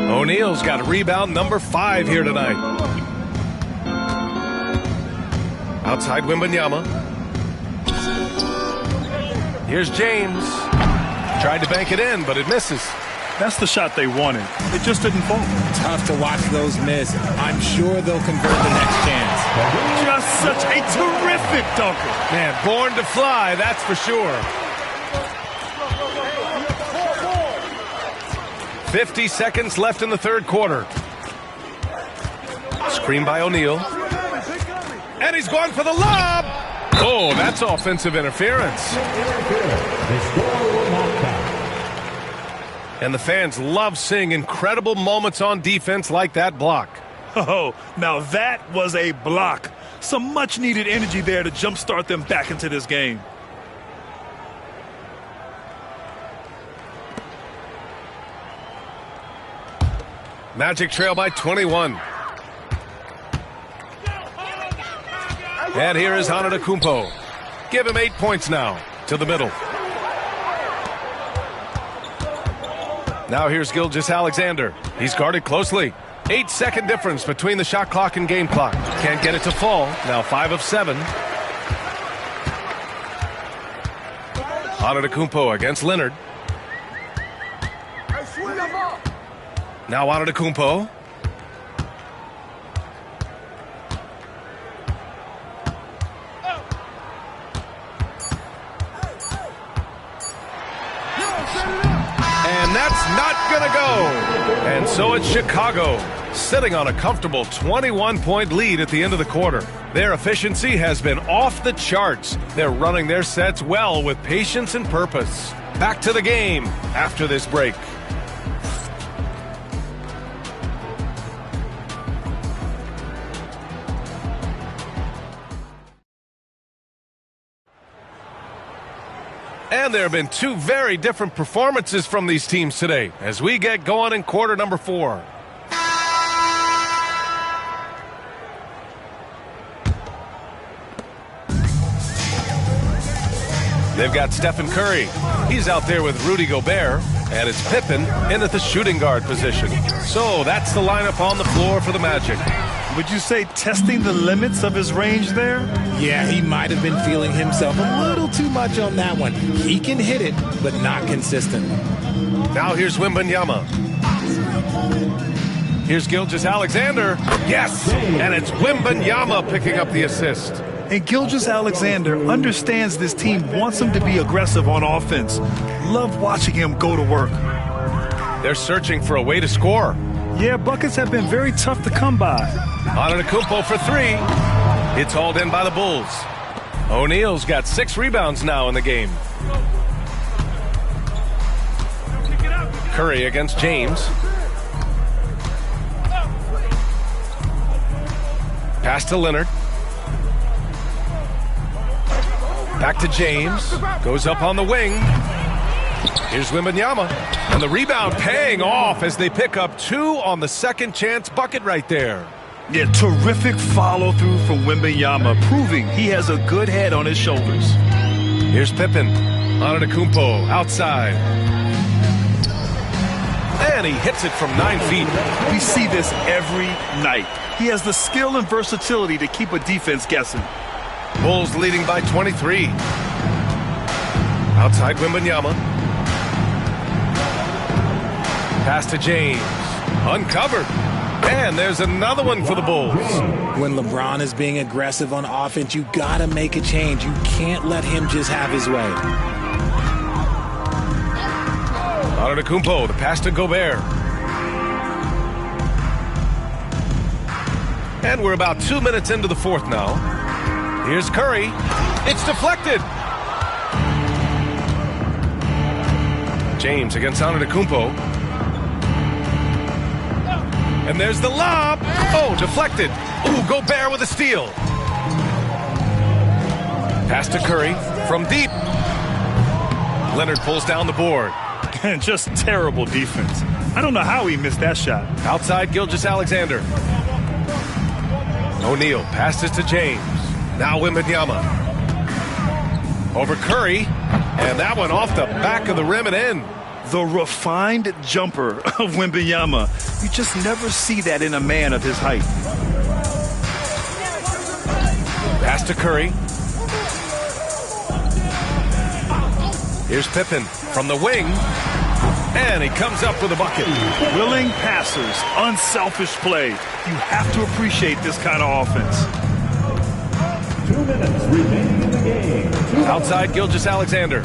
O'Neal's got rebound number 5 here tonight. Outside Wembanyama. Here's James. Tried to bank it in, but it misses.
That's the shot they wanted. It just didn't fall.
Tough to watch those miss. I'm sure they'll convert the next chance.
Just such a terrific dunker.
Man, born to fly, that's for sure. 50 seconds left in the third quarter. Screen by O'Neal. And he's going for the lob. Oh, that's offensive interference. And the fans love seeing incredible moments on defense like that block.
Oh, now that was a block. Some much-needed energy there to jumpstart them back into this game.
Magic trail by 21. And here is Antetokounmpo. Give him 8 points now to the middle. Now here's Gilgeous-Alexander. He's guarded closely. 8-second difference between the shot clock and game clock. Can't get it to fall. Now 5 of 7. Antetokounmpo against Leonard. Now Antetokounmpo. And that's not going to go. And so it's Chicago, sitting on a comfortable 21-point lead at the end of the quarter. Their efficiency has been off the charts. They're running their sets well with patience and purpose. Back to the game after this break. And there have been 2 very different performances from these teams today as we get going in quarter number 4. They've got Stephen Curry. He's out there with Rudy Gobert, and it's Pippen in at the shooting guard position. So that's the lineup on the floor for the Magic.
Would you say testing the limits of his range there?
Yeah, he might have been feeling himself a little too much on that one. He can hit it, but not consistent.
Now here's Wembanyama. Here's Gilgeous-Alexander. Yes! And it's Wembanyama picking up the assist.
And Gilgeous-Alexander understands this team wants him to be aggressive on offense. Love watching him go to work.
They're searching for a way to score.
Yeah, buckets have been very tough to come by.
Antetokounmpo for 3. It's hauled in by the Bulls. O'Neal's got 6 rebounds now in the game. Curry against James. Pass to Leonard. Back to James. Goes up on the wing. Here's Wembanyama. And the rebound paying off as they pick up 2 on the second chance bucket right there.
Yeah, terrific follow-through from Wembanyama, proving he has a good head on his shoulders.
Here's Pippen. Antetokounmpo outside. And he hits it from 9 feet.
We see this every night. He has the skill and versatility to keep a defense guessing.
Bulls leading by 23. Outside Wembanyama. Pass to James. Uncovered. And there's another one for the Bulls.
When LeBron is being aggressive on offense, you got to make a change. You can't let him just have his way.
Antetokounmpo, the pass to Gobert. And we're about 2 minutes into the fourth now. Here's Curry. It's deflected. James against Antetokounmpo. And there's the lob. Oh, deflected. Ooh, Gobert with a steal. Pass to Curry from deep. Leonard pulls down the board.
Just terrible defense. I don't know how he missed that shot.
Outside Gilgeous-Alexander. O'Neal passes to James. Now Wembanyama. Over Curry. And that one off the back of the rim and in.
The refined jumper of Wembanyama. You just never see that in a man of his height.
Pass to Curry. Here's Pippen from the wing. And he comes up with a bucket.
Willing passers, unselfish play. You have to appreciate this kind of offense.
2 minutes remaining in the game.
Outside Gilgeous-Alexander.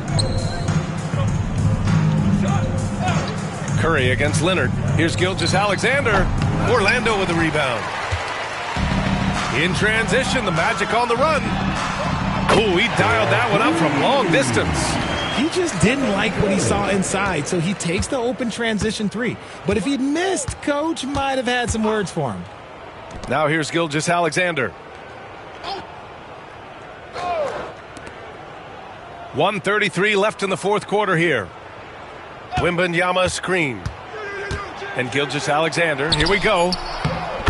Curry against Leonard. Here's Gilgeous-Alexander. Orlando with the rebound. In transition, the Magic on the run. Oh, he dialed that one up from long distance.
He just didn't like what he saw inside, so he takes the open transition three. But if he'd missed, Coach might have had some words for him.
Now here's Gilgeous-Alexander. 1:33 left in the fourth quarter here. Wembanyama screen. And Gilgeous-Alexander, here we go.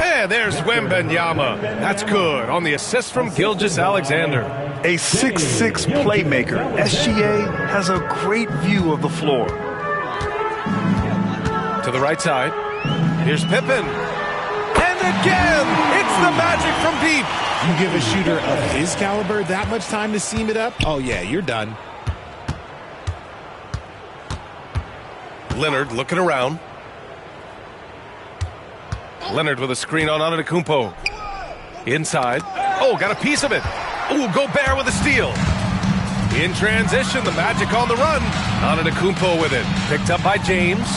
And there's Wembanyama. That's good on the assist from Gilgeous-Alexander.
A 6'6" playmaker. SGA has a great view of the floor.
To the right side. Here's Pippen. And again, it's the Magic from deep.
You give a shooter of his caliber that much time to seam it up? Oh, yeah, you're done.
Leonard looking around. Leonard with a screen on Antetokounmpo. Inside. Oh, got a piece of it. Oh, Gobert with a steal. In transition, the Magic on the run. Antetokounmpo with it. Picked up by James.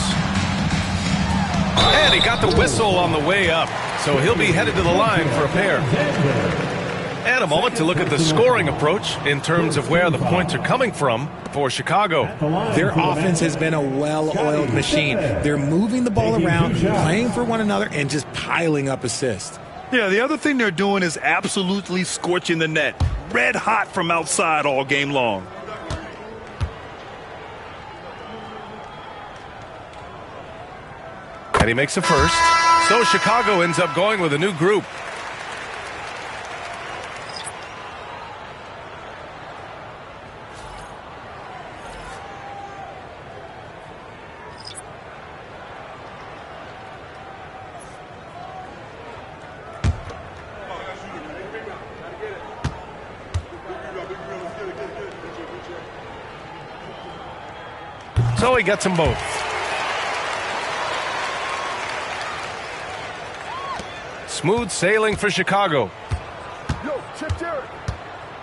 And he got the whistle on the way up. So he'll be headed to the line for a pair. And a moment to look at the scoring approach in terms of where the points are coming from for Chicago.
Their offense has been a well-oiled machine. They're moving the ball around, playing for one another, and just piling up assists.
Yeah, the other thing they're doing is absolutely scorching the net. Red hot from outside all game long.
And he makes a first. So Chicago ends up going with a new group. So he gets them both. Smooth sailing for Chicago.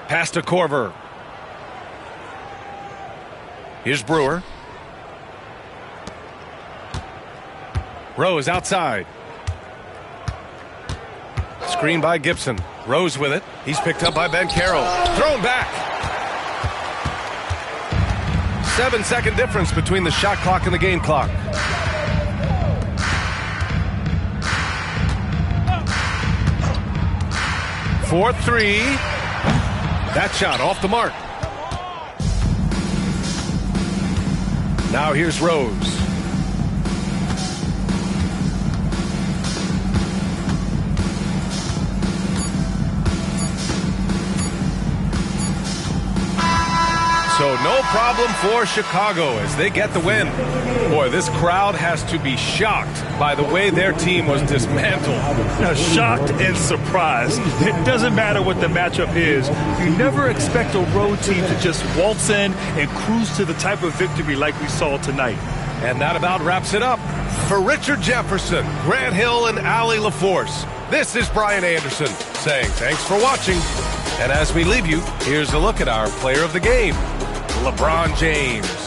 Pass to Korver. Here's Brewer. Rose outside. Screen by Gibson. Rose with it. He's picked up by Ben Carroll. Thrown back. 7-second difference between the shot clock and the game clock. For three. That shot off the mark. Now here's Rose. So no problem for Chicago as they get the win. Boy, this crowd has to be shocked by the way their team was dismantled.
Shocked and surprised. It doesn't matter what the matchup is. You never expect a road team to just waltz in and cruise to the type of victory like we saw tonight.
And that about wraps it up. For Richard Jefferson, Grant Hill, and Allie LaForce, this is Brian Anderson saying thanks for watching. And as we leave you, here's a look at our player of the game, LeBron James.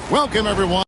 Welcome, everyone.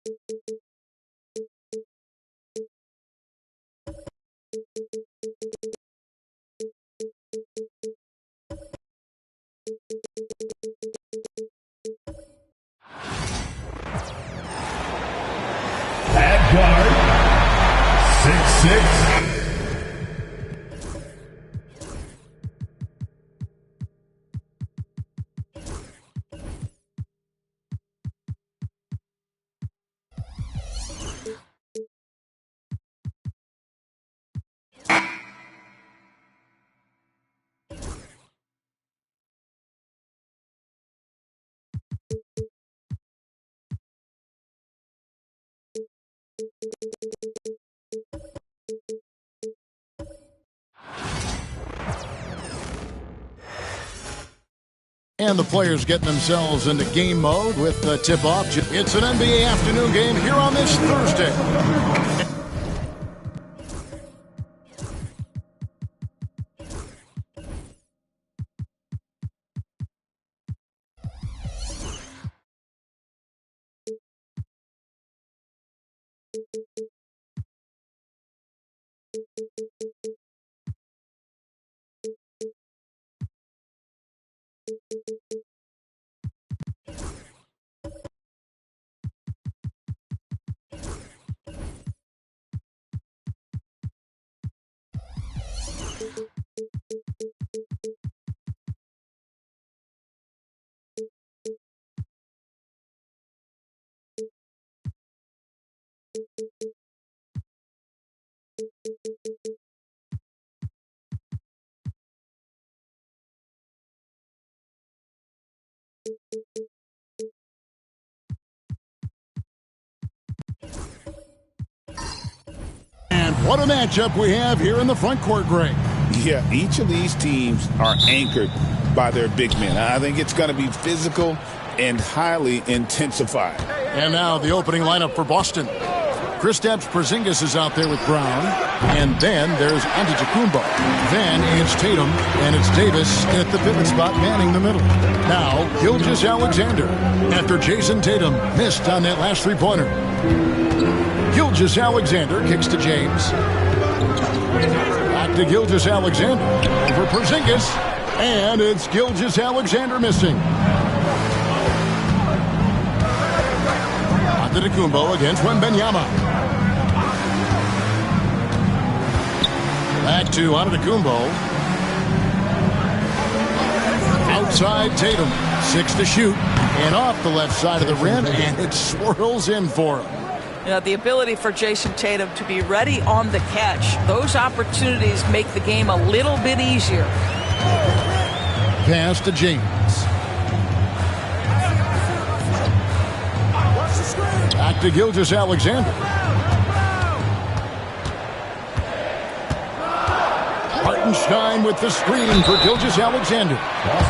At guard, 6'6".
And the players getting themselves into game mode with the tip-off. It's an NBA afternoon game here on this Thursday. And what a matchup we have here in the front court, Greg.
Yeah, each of these teams are anchored by their big men. I think it's going to be physical and highly intensified.
And now the opening lineup for Boston. Kristaps Porzingis is out there with Brown. And then there's Antetokounmpo. Then it's Tatum, and it's Davis at the pivot spot manning the middle. Now, Gilgeous-Alexander after Jason Tatum missed on that last three-pointer. Gilgeous-Alexander kicks to James. Back to Gilgeous-Alexander over Porzingis. And it's Gilgeous-Alexander missing. Antetokounmpo against Wembanyama. Back to Antetokounmpo. Outside Tatum. 6 to shoot. And off the left side of the rim. And it swirls in for him.
You know, the ability for Jason Tatum to be ready on the catch. Those opportunities make the game a little bit easier.
Pass to James. Back to Gilgeous-Alexander. Hartenstein with the screen for Gilgeous-Alexander.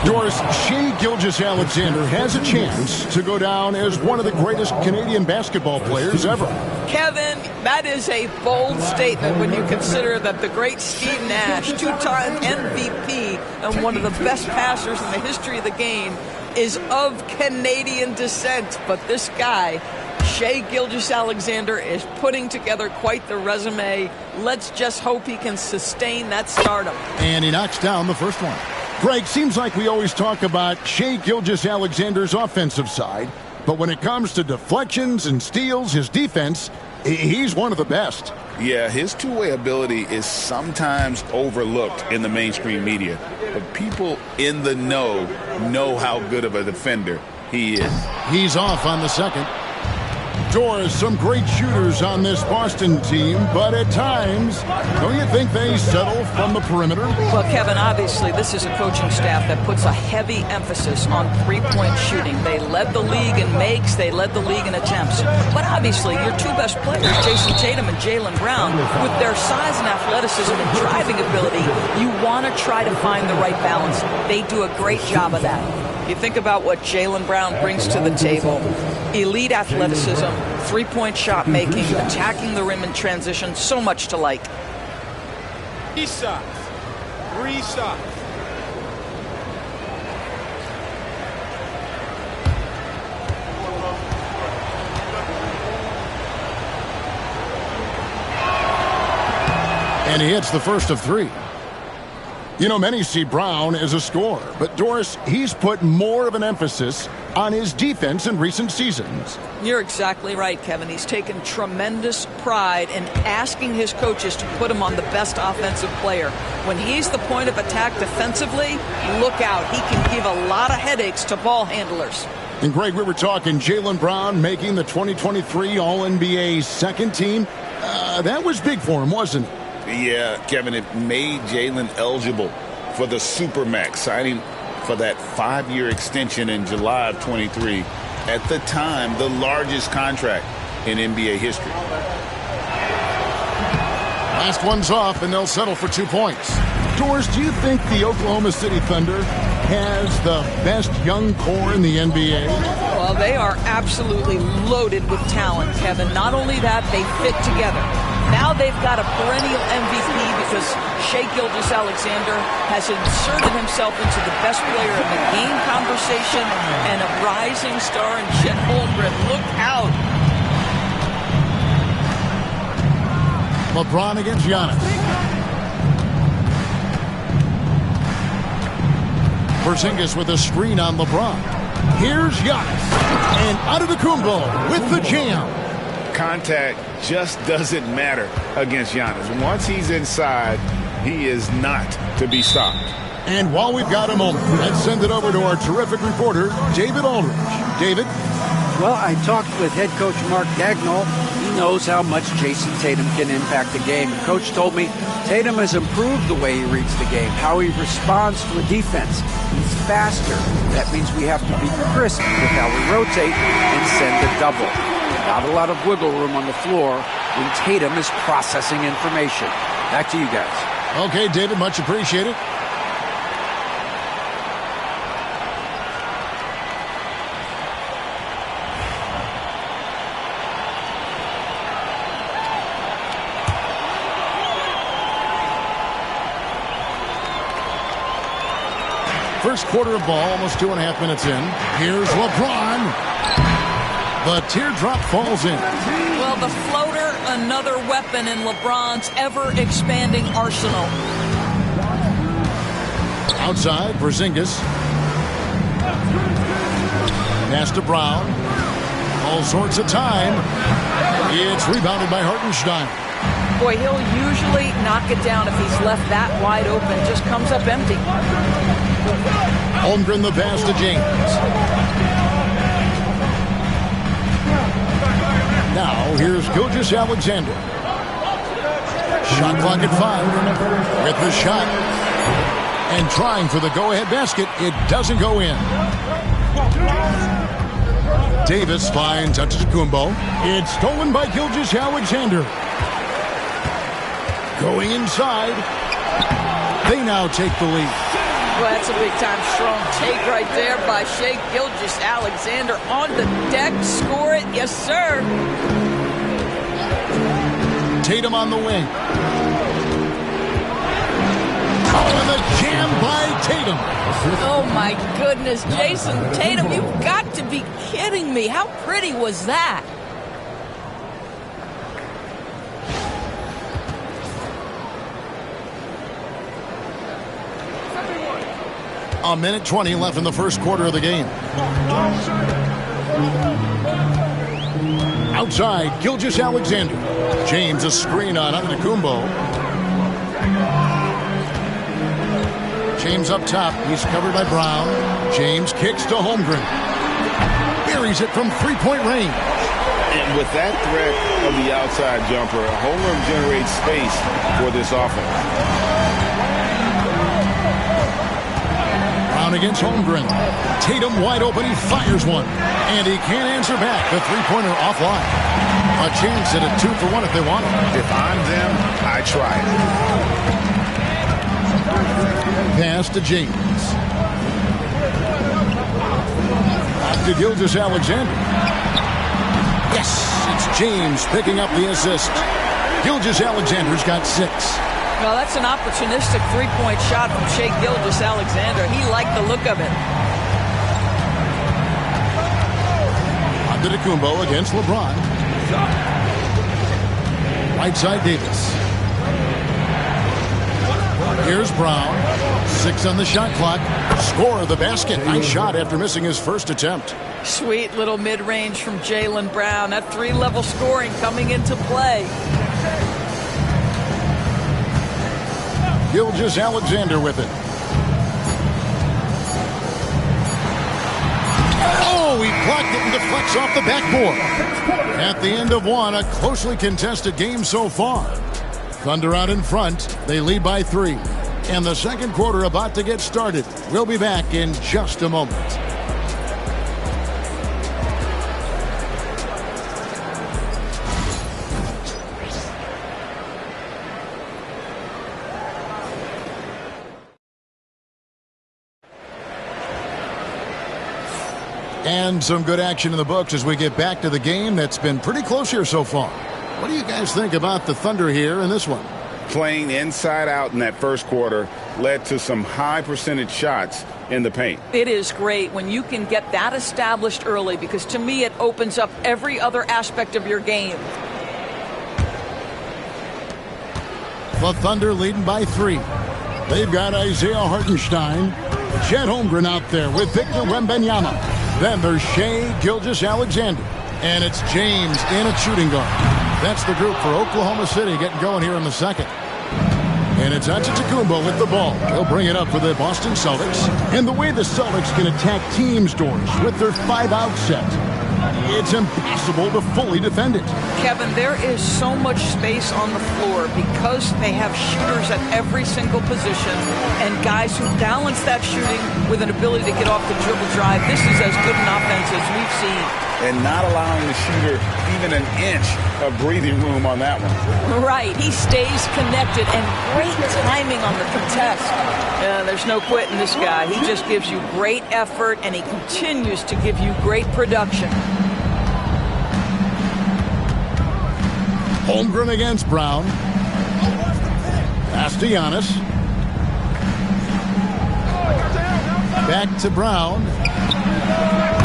Doris, Shai Gilgeous-Alexander has a chance to go down as one of the greatest Canadian basketball players ever.
Kevin, that is a bold statement when you consider that the great Steve Nash, two-time MVP and one of the best passers in the history of the game, is of Canadian descent. But this guy, Shai Gilgeous-Alexander, is putting together quite the resume. Let's just hope he can sustain that stardom.
And he knocks down the first one. Greg, seems like we always talk about Shai Gilgeous-Alexander's offensive side, but when it comes to deflections and steals, his defense, he's one of the best.
Yeah, his two-way ability is sometimes overlooked in the mainstream media, but people in the know how good of a defender he is.
He's off on the second. Doris, some great shooters on this Boston team, but at times, don't you think they settle from the perimeter?
Well, Kevin, obviously, this is a coaching staff that puts a heavy emphasis on three-point shooting. They led the league in makes, they led the league in attempts. But obviously, your two best players, Jason Tatum and Jaylen Brown, with their size and athleticism and driving ability, you want to try to find the right balance. They do a great job of that. You think about what Jaylen Brown brings to the table. Elite athleticism, three-point shot making, attacking the rim in transition, so much to like.
3 shots. 3 shots.
And he hits the first of 3. You know, many see Brown as a scorer, but Doris, he's put more of an emphasis on his defense in recent seasons.
You're exactly right, Kevin. He's taken tremendous pride in asking his coaches to put him on the best offensive player. When he's the point of attack defensively, look out. He can give a lot of headaches to ball handlers.
And Greg, we were talking Jaylen Brown making the 2023 All-NBA second team. That was big for him, wasn't it?
Yeah, Kevin, it made Jaylen eligible for the Supermax, signing for that 5-year extension in July of 23. At the time, the largest contract in NBA history.
Last one's off, and they'll settle for 2 points. Doris, do you think the Oklahoma City Thunder has the best young core in the NBA?
Well, they are absolutely loaded with talent, Kevin. Not only that, they fit together. Now they've got a perennial MVP because Shai Gilgeous-Alexander has inserted himself into the best player in the game conversation and a rising star in Chet Holmgren. Look out.
LeBron against Giannis. Porzingis with a screen on LeBron. Here's Giannis. And Antetokounmpo with the jam.
Contact just doesn't matter against Giannis. Once he's inside, he is not to be stopped.
And while we've got a moment, let's send it over to our terrific reporter, David Aldridge. David?
Well, I talked with head coach Mark Dagnall. He knows how much Jason Tatum can impact the game. And coach told me Tatum has improved the way he reads the game, how he responds to a defense. He's faster. That means we have to be crisp with how we rotate and send a double. Not a lot of wiggle room on the floor when Tatum is processing information. Back to you guys.
Okay, David, much appreciated. First quarter of ball, almost 2.5 minutes in. Here's LeBron. The teardrop falls in.
Well, the floater, another weapon in LeBron's ever-expanding arsenal.
Outside, Porzingis. Pass to Brown. All sorts of time. It's rebounded by Hartenstein.
Boy, he'll usually knock it down if he's left that wide open. Just comes up empty.
Holmgren the pass to James. Now, here's Gilgeous-Alexander. Shot clock at 5. With the shot. And trying for the go-ahead basket. It doesn't go in. Davis finds Antetokounmpo. It's stolen by Gilgeous-Alexander. Going inside. They now take the lead.
Well, that's a big-time strong take right there by Shai Gilgeous-Alexander on the deck. Score it. Yes, sir.
Tatum on the wing. Oh, and the jam by Tatum.
Oh, my goodness. Jason Tatum, you've got to be kidding me. How pretty was that?
A minute 20 left in the first quarter of the game. Outside, Gilgeous-Alexander. James a screen on Antetokounmpo. James up top. He's covered by Brown. James kicks to Holmgren. Buries it from three-point range.
And with that threat of the outside jumper, Holmgren generates space for this offense.
Brown against Holmgren. Tatum wide open. He fires one. And he can't answer back. The three-pointer offline. A chance at a 2-for-1 if they want it.
If I'm them, I try it.
Pass to James. Back to Gilgeous-Alexander. Yes, it's James picking up the assist. Gilgeous-Alexander's got 6.
Well, that's an opportunistic three-point shot from Shai Gilgeous-Alexander. He liked the look of it.
Antetokounmpo against LeBron. Right side Davis. Here's Brown. 6 on the shot clock. Score of the basket. Nice shot after missing his first attempt.
Sweet little mid-range from Jaylen Brown. That 3-level scoring coming into play.
Gilgeous-Alexander with it. Oh, he blocked it and deflects off the backboard. At the end of one, a closely contested game so far. Thunder out in front. They lead by 3. And the second quarter about to get started. We'll be back in just a moment. And some good action in the books as we get back to the game that's been pretty close here so far. What do you guys think about the Thunder here in this one?
Playing inside out in that first quarter led to some high percentage shots in the paint.
It is great when you can get that established early, because to me it opens up every other aspect of your game.
The Thunder leading by 3. They've got Isaiah Hartenstein, Chet Holmgren out there with Victor Wembanyama. Then there's Shai Gilgeous-Alexander. And it's James in at shooting guard. That's the group for Oklahoma City getting going here in the second. And it's Antetokounmpo with the ball. He'll bring it up for the Boston Celtics. And the way the Celtics can attack teams, Doris, with their 5-out set, it's impossible to fully defend it.
Kevin, there is so much space on the floor because they have shooters at every single position and guys who balance that shooting with an ability to get off the dribble drive. This is as good an offense as we've seen.
And not allowing the shooter even an inch of breathing room on that one.
Right. He stays connected, and great timing on the contest. There's no quitting this guy. He just gives you great effort, and he continues to give you great production.
Holmgren against Brown. Pass to Giannis. Back to Brown.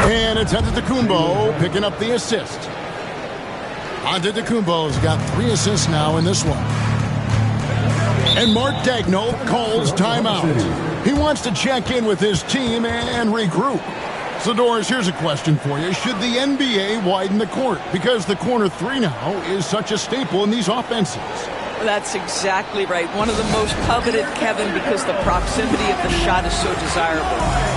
And it's Antetokounmpo picking up the assist. Antetokounmpo's got 3 assists now in this one. And Mark Daigneault calls timeout. He wants to check in with his team and regroup. So, Doris, here's a question for you. Should the NBA widen the court? Because the corner 3 now is such a staple in these offenses.
That's exactly right. One of the most coveted, Kevin, because the proximity of the shot is so desirable.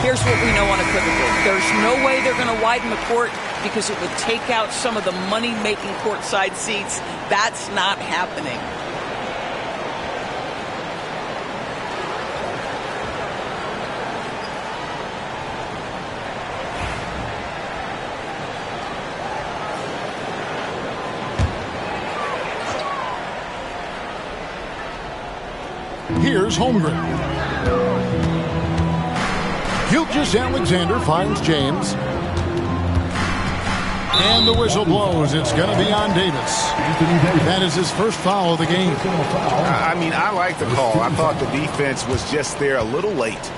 Here's what we know unequivocally. There's no way they're going to widen the court because it would take out some of the money-making courtside seats. That's not happening.
Here's Holmgren. Gilgeous-Alexander finds James. And the whistle blows. It's going to be on Davis. That is his first foul of the game.
I mean, I like the call. I thought the defense was just there a little late.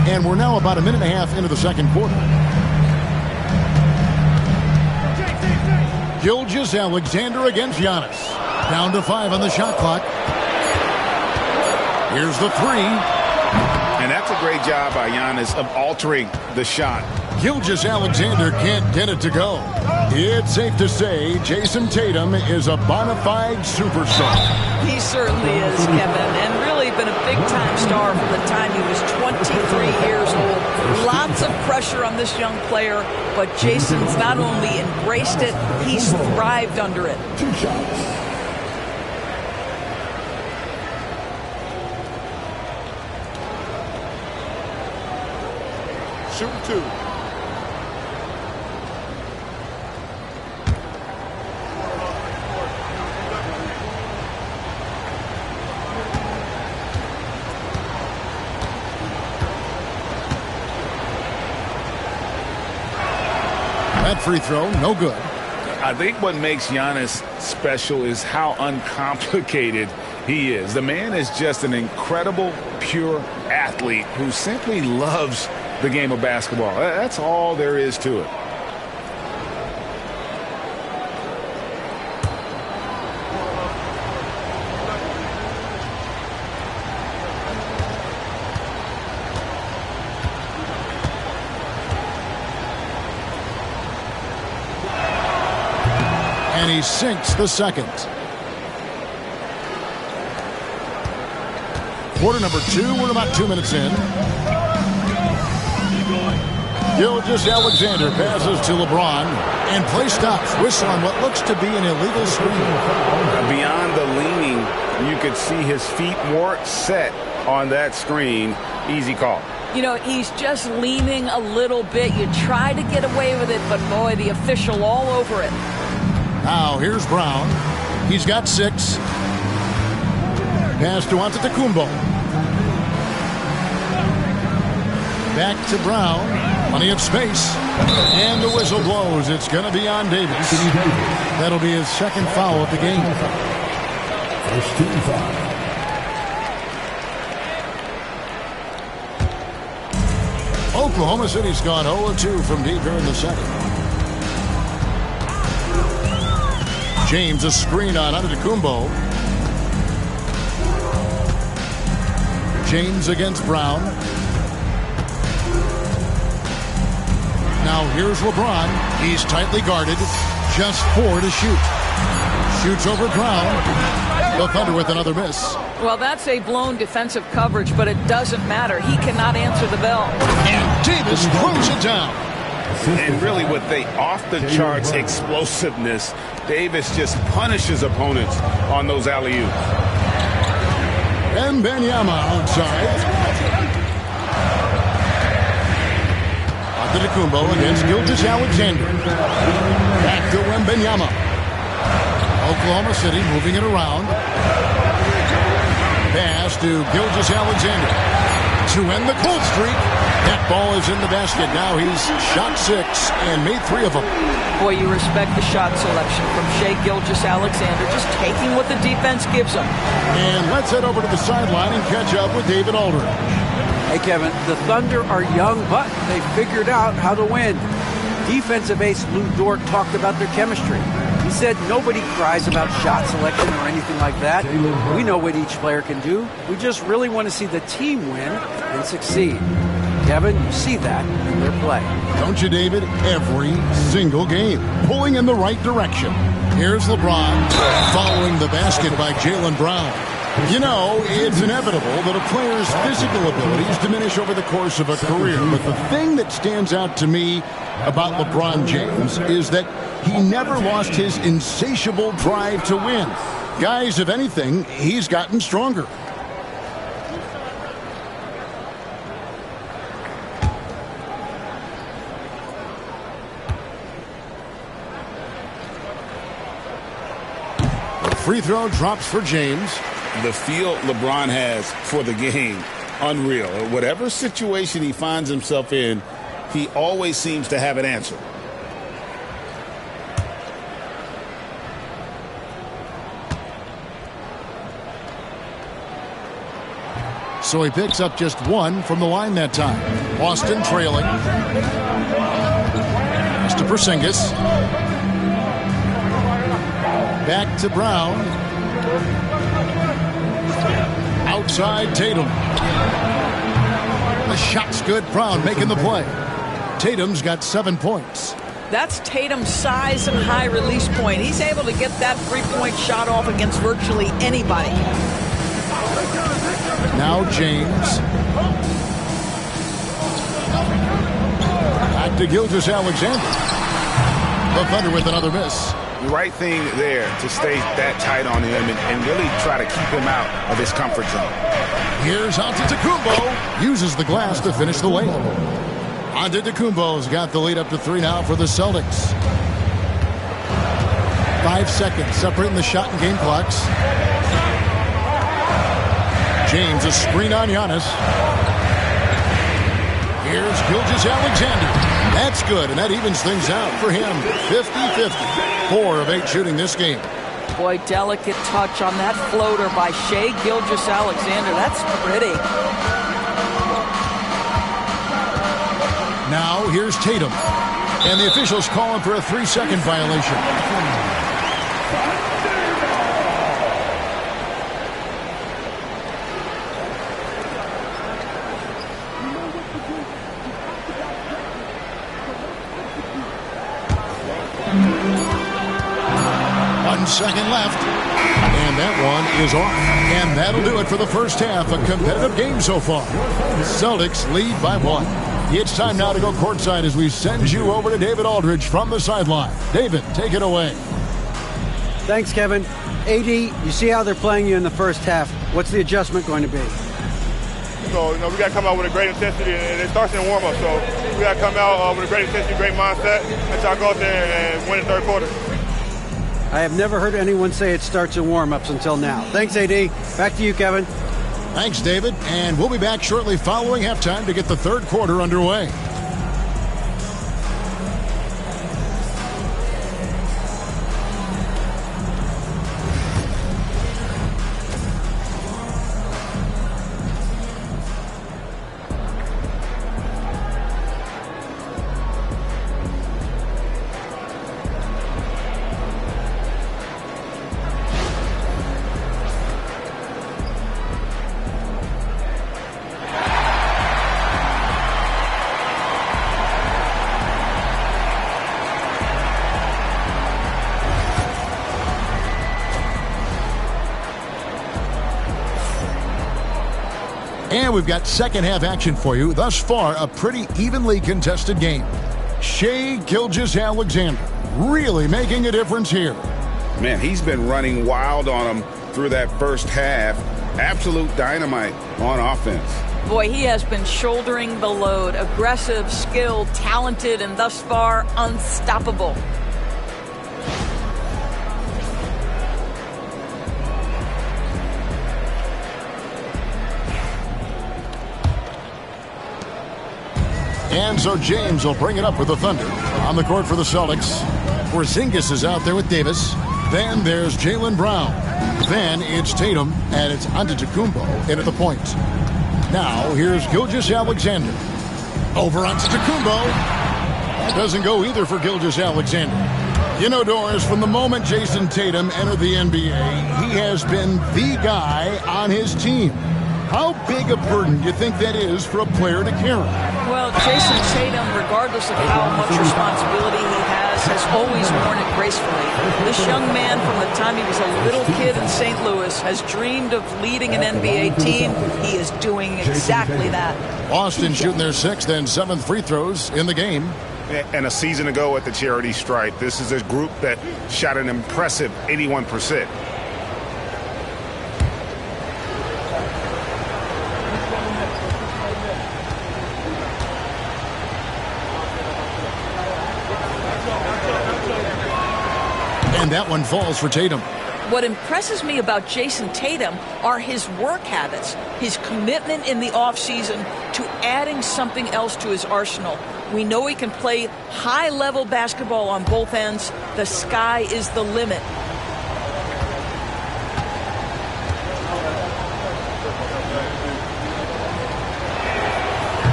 And we're now about a minute and a half into the second quarter. Gilgeous-Alexander against Giannis. Down to 5 on the shot clock. Here's the 3.
And that's a great job by Giannis of altering the shot.
Gilgeous-Alexander can't get it to go. It's safe to say Jason Tatum is a bona fide superstar.
He certainly is, Kevin, and really been a big-time star from the time he was 23 years old. Lots of pressure on this young player, but Jason's not only embraced it, he's thrived under it.
2 shots.
Shooting 2.
That free throw, no good.
I think what makes Giannis special is how uncomplicated he is. The man is just an incredible, pure athlete who simply loves the game of basketball. That's all there is to it.
And he sinks the second. Quarter number 2, we're about 2 minutes in. Gilgeous-Alexander passes to LeBron, and play stops. Whistle on what looks to be an illegal screen.
Beyond the leaning, you could see his feet more set on that screen. Easy call.
You know, he's just leaning a little bit. You try to get away with it, but boy, the official all over it.
Now here's Brown. He's got 6. Pass to Antetokounmpo. Back to Brown. Plenty of space. And the whistle blows. It's going to be on Davis. That'll be his second foul of the game.
First team foul.
Oklahoma City's gone 0-2 from deep here in the second. James, a screen on Antetokounmpo. James against Brown. Now here's LeBron. He's tightly guarded. Just 4 to shoot. Shoots over Brown. The Thunder with another miss.
Well, that's a blown defensive coverage, but it doesn't matter. He cannot answer the bell.
And Davis throws it down.
And really with the off-the-charts explosiveness, Davis just punishes opponents on those alley-oops.
Wembanyama outside. Antetokounmpo against Gilgeous-Alexander. Back to Wembanyama. Oklahoma City moving it around. Pass to Gilgeous-Alexander to end the cold streak. That ball is in the basket. Now he's shot 6 and made 3 of them.
Boy, you respect the shot selection from Shai Gilgeous-Alexander, just taking what the defense gives him.
And let's head over to the sideline and catch up with David Aldridge.
Hey, Kevin, the Thunder are young, but they figured out how to win. Defensive ace Lou Dort talked about their chemistry. He said nobody cries about shot selection or anything like that. We know what each player can do. We just really want to see the team win and succeed. Kevin, you see that in their play.
Don't you, David? Every single game. Pulling in the right direction. Here's LeBron following the basket by Jaylen Brown. You know, it's inevitable that a player's physical abilities diminish over the course of a career. But the thing that stands out to me about LeBron James is that he never lost his insatiable drive to win. Guys, if anything, he's gotten stronger. The free throw drops for James.
The feel LeBron has for the game, unreal. Whatever situation he finds himself in, he always seems to have an answer.
So he picks up just 1 from the line that time. Boston trailing. Pass to Porzingis. Back to Brown. Outside Tatum. The shot's good. Brown making the play. Tatum's got 7 points.
That's Tatum's size and high release point. He's able to get that three-point shot off against virtually anybody.
Now James. Back to Gilgeous-Alexander. The Thunder with another miss.
The right thing there to stay that tight on him and really try to keep him out of his comfort zone.
Here's Antetokounmpo. Uses the glass to finish the layup. Antetokounmpo's got the lead up to 3 now for the Celtics. 5 seconds separating the shot and game clocks. James, a screen on Giannis. Here's Gilgeous-Alexander. That's good, and that evens things out for him. 50-50. 4 of 8 shooting this game.
Boy, delicate touch on that floater by Shai Gilgeous-Alexander. That's pretty.
Now here's Tatum. And the officials calling for a 3-second violation. Second left, and that one is off. And that'll do it for the first half. A competitive game so far. Celtics lead by 1. It's time now to go courtside as we send you over to David Aldridge from the sideline. David, take it away.
Thanks, Kevin. AD, you see how they're playing you in the first half. What's the adjustment going to be?
So, we got to come out with a great intensity, and it starts in the warm-up. So we got to come out with a great intensity, great mindset, and try to go out there and win the third quarter.
I have never heard anyone say it starts in warm-ups until now. Thanks, AD. Back to you, Kevin.
Thanks, David. And we'll be back shortly following halftime to get the third quarter underway. And we've got second half action for you. Thus far, a pretty evenly contested game. Shai Gilgeous-Alexander really making a difference here.
Man, he's been running wild on him through that first half. Absolute dynamite on offense.
Boy, he has been shouldering the load. Aggressive, skilled, talented, and thus far unstoppable.
And so James will bring it up with the Thunder. On the court for the Celtics, Porzingis is out there with Davis. Then there's Jaylen Brown. Then it's Tatum, and it's Antetokounmpo in at the point. Now here's Gilgeous-Alexander. Over Antetokounmpo. That doesn't go either for Gilgeous-Alexander. You know, Doris, from the moment Jason Tatum entered the NBA, he has been the guy on his team. How big a burden do you think that is for a player to carry?
Well, Jason Tatum, regardless of how much responsibility he has always worn it gracefully. This young man, from the time he was a little kid in St. Louis, has dreamed of leading an NBA team. He is doing exactly that.
Boston shooting their 6th and 7th free throws in the game.
And a season ago at the charity stripe, this is a group that shot an impressive 81%.
And that one falls for Tatum.
What impresses me about Jason Tatum are his work habits, his commitment in the offseason to adding something else to his arsenal. We know he can play high-level basketball on both ends. The sky is the limit.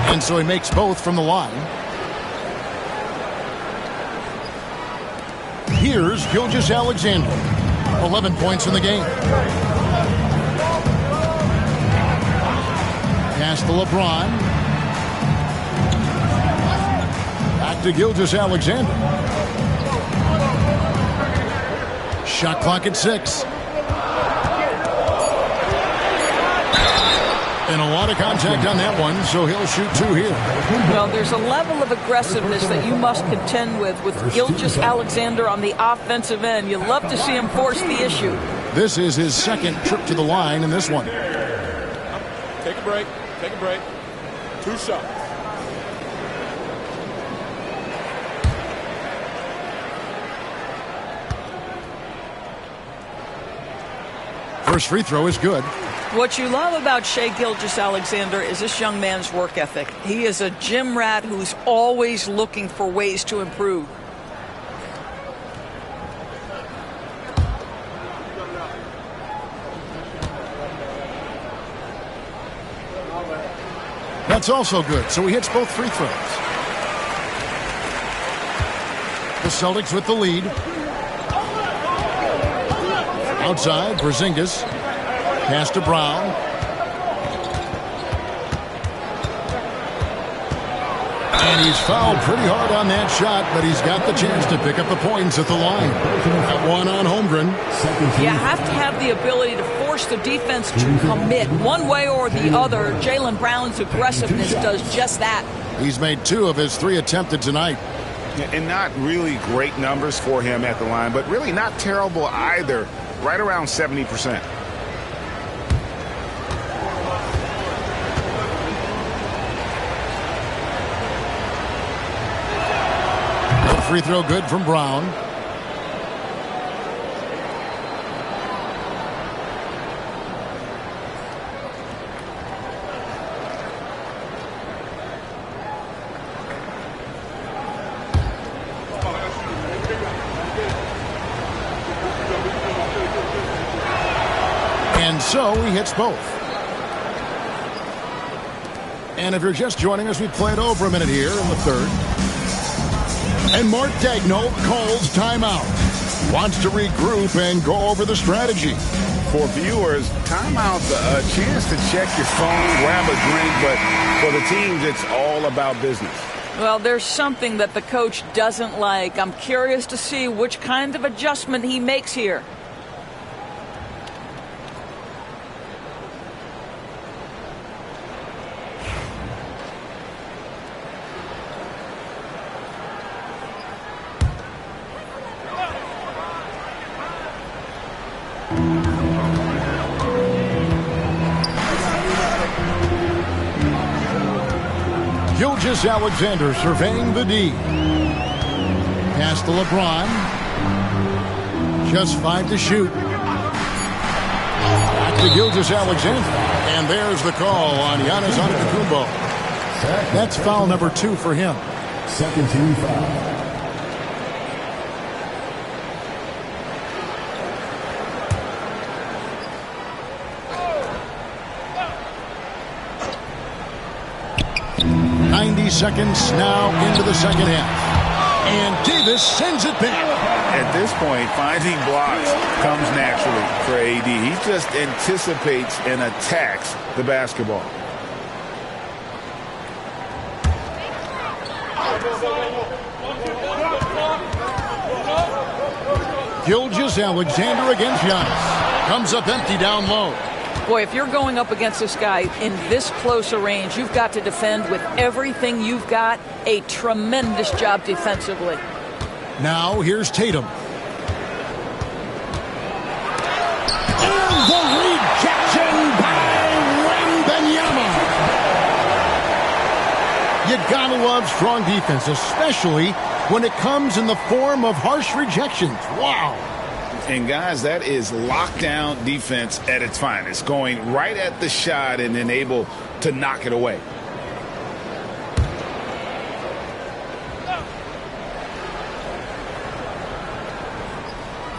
And so he makes both from the line. Here's Gilgeous-Alexander. 11 points in the game. Pass to LeBron. Back to Gilgeous-Alexander. Shot clock at 6. And a lot of contact on that one, so he'll shoot 2 here.
Well, there's a level of aggressiveness that you must contend with Gilgeous-Alexander on the offensive end. You love to see him force the issue.
This is his second trip to the line in this one.
Take a break. Take a break. 2 shots.
First free throw is good.
What you love about Shai Gilgeous-Alexander is this young man's work ethic. He is a gym rat who's always looking for ways to improve.
That's also good. So he hits both free throws. The Celtics with the lead. Outside, Porzingis. Pass to Brown. And he's fouled pretty hard on that shot, but he's got the chance to pick up the points at the line. That one on Holmgren.
You have to have the ability to force the defense to commit one way or the other. Jaylen Brown's aggressiveness does just that.
He's made 2 of his 3 attempted tonight.
And not really great numbers for him at the line, but really not terrible either. Right around 70%.
Free throw good from Brown. And so he hits both. And if you're just joining us, we played over a minute here in the third. And Mark Daigneault calls timeout. Wants to regroup and go over the strategy.
For viewers, timeout's a chance to check your phone, grab a drink, but for the teams, it's all about business.
Well, there's something that the coach doesn't like. I'm curious to see which kind of adjustment he makes here.
Gilgeous-Alexander surveying the D. Pass to LeBron. Just 5 to shoot. Back to Gilgeous-Alexander. And there's the call on Giannis Antetokounmpo. That's foul number 2 for him.
Second team foul.
Seconds now into the second half. And Davis sends it back.
At this point, finding blocks comes naturally for AD. He just anticipates and attacks the basketball.
Gilgeous-Alexander against Giannis. Comes up empty down low.
Boy, if you're going up against this guy in this close a range, you've got to defend with everything you've got. A tremendous job defensively.
Now here's Tatum. And the rejection by Wembanyama. You gotta love strong defense, especially when it comes in the form of harsh rejections. Wow.
And guys, that is lockdown defense at its finest, going right at the shot and then able to knock it away.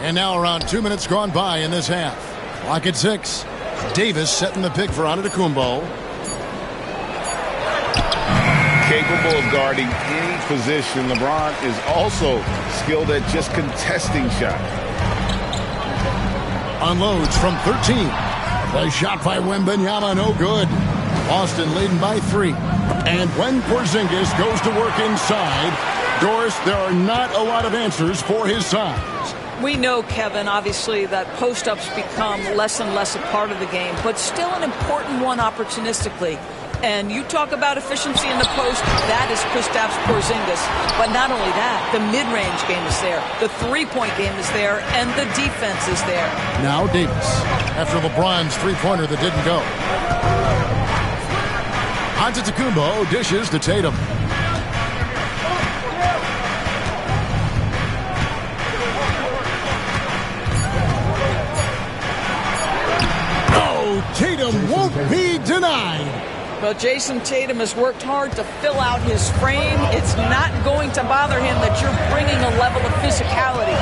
And now around 2 minutes gone by in this half. Clock at 6. Davis setting the pick for Antetokounmpo.
Capable of guarding any position. LeBron is also skilled at just contesting shots.
Unloads from 13. The shot by Wembanyama, no good. Boston leading by 3. And when Porzingis goes to work inside, Doris, there are not a lot of answers for his size.
We know, Kevin, obviously, that post-ups become less and less a part of the game, but still an important one opportunistically. And you talk about efficiency in the post, that is Kristaps Porzingis. But not only that, the mid-range game is there, the three-point game is there, and the defense is there.
Now Davis, after LeBron's three-pointer that didn't go. Antetokounmpo dishes to Tatum. Oh, Tatum won't be denied.
Well, Jason Tatum has worked hard to fill out his frame. It's not going to bother him that you're bringing a level of physicality.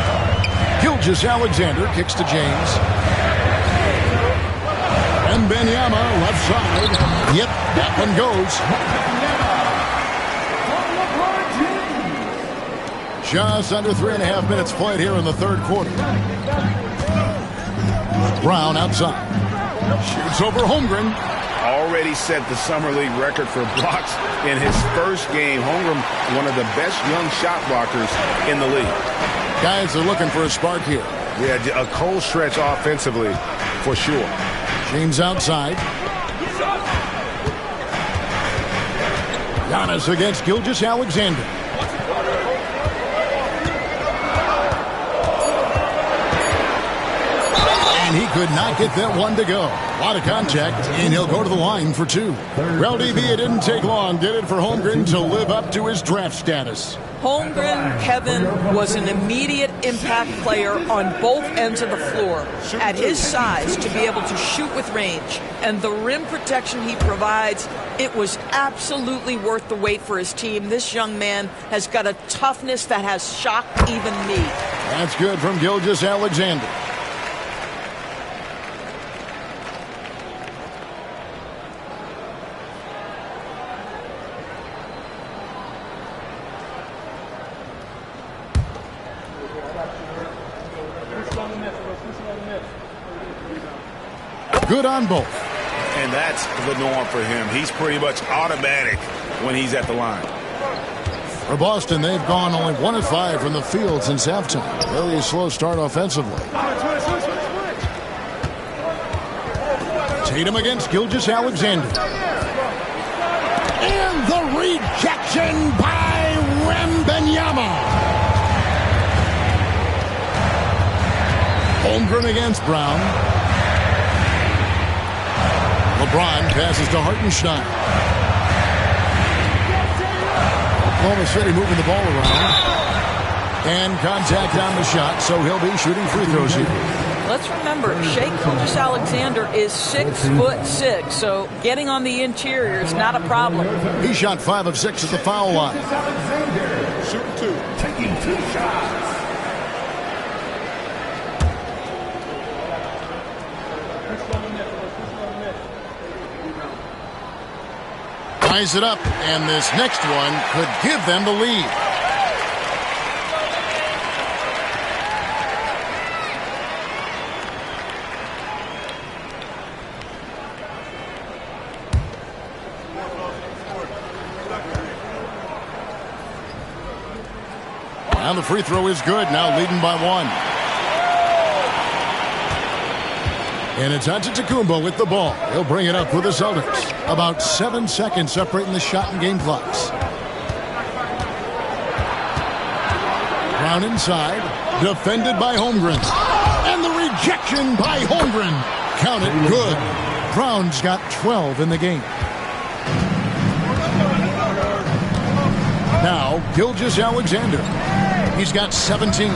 Gilgeous-Alexander kicks to James. And Wembanyama left side. Yep, that one goes. Just under 3.5 minutes played here in the third quarter. Brown outside. Shoots over Holmgren.
Already set the Summer League record for blocks in his first game. Holmgren, one of the best young shot blockers in the league.
Guys are looking for a spark here.
Yeah, a cold stretch offensively for sure.
James outside. Giannis against Gilgeous-Alexander. And he could not get that one to go. A lot of contact, and he'll go to the line for two. Well, DB, it didn't take long, did it, for Holmgren to live up to his draft status?
Holmgren, Kevin, was an immediate impact player on both ends of the floor. At his size, to be able to shoot with range and the rim protection he provides, it was absolutely worth the wait for his team. This young man has got a toughness that has shocked even me.
That's good from Gilgeous-Alexander. Good on both.
And that's the norm for him. He's pretty much automatic when he's at the line.
For Boston, they've gone only 1 of 5 from the field since halftime. Really slow start offensively. Tatum against Gilgeous-Alexander. And the rejection by Wembanyama. Holmgren against Brown. LeBron passes to Hartenstein. Oklahoma City moving the ball around. And contact on the shot, so he'll be shooting free throws here.
Let's remember, Shai Gilgeous-Alexander is 6'6", so getting on the interior is not a problem.
He shot 5 of 6 at the foul line.
Shooting 2, taking 2 shots.
Ties it up, and this next one could give them the lead. And the free throw is good, now leading by 1. And it's Antetokounmpo with the ball. He'll bring it up for the Celtics. About 7 seconds separating the shot and game clocks. Brown inside. Defended by Holmgren. And the rejection by Holmgren. Count it good. Brown's got 12 in the game. Now, Gilgeous-Alexander. He's got 17.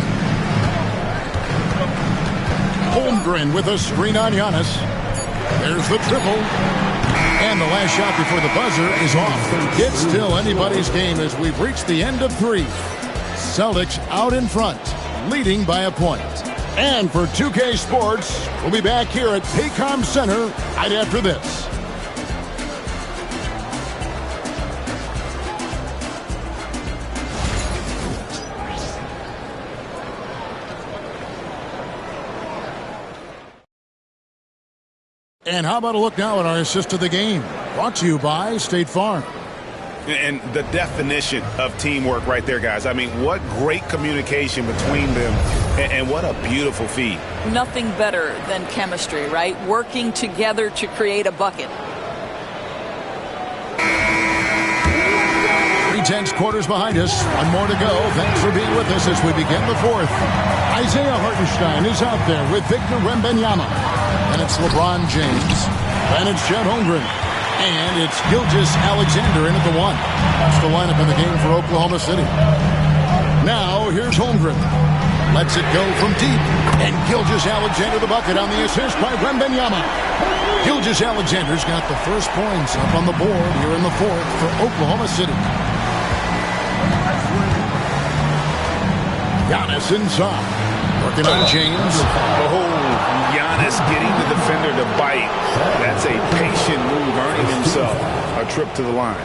Holmgren with a screen on Giannis. There's the triple. And the last shot before the buzzer is off. It's still anybody's game as we've reached the end of 3. Celtics out in front, leading by a point. And for 2K Sports, we'll be back here at Paycom Center right after this. And how about a look now at our assist of the game? Brought to you by State Farm.
And the definition of teamwork right there, guys. I mean, what great communication between them, and what a beautiful feed.
Nothing better than chemistry, right? Working together to create a bucket.
3 quarters behind us. 1 more to go. Thanks for being with us as we begin the 4th. Isaiah Hartenstein is out there with Victor Wembanyama. And it's LeBron James. And it's Chet Holmgren. And it's Gilgeous-Alexander in at the 1. That's the lineup in the game for Oklahoma City. Now, here's Holmgren. Lets it go from deep. And Gilgeous-Alexander the bucket on the assist by Wembanyama. Gilgeous-Alexander's got the first points up on the board here in the 4th for Oklahoma City. Giannis inside. Working on James.
Giannis getting the defender to bite. That's a patient move, earning himself a trip to the line.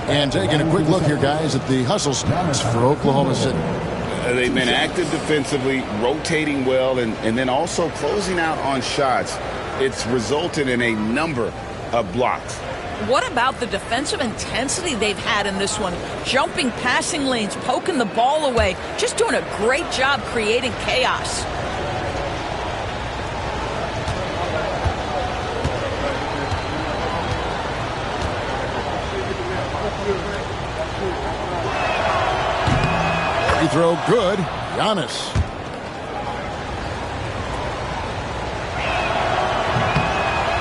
And taking a quick look here, guys, at the hustle stats for Oklahoma City.
They've been active defensively, rotating well, and then also closing out on shots. It's resulted in a number of blocks.
What about the defensive intensity they've had in this one? Jumping passing lanes, poking the ball away, just doing a great job creating chaos.
Free throw good. Giannis.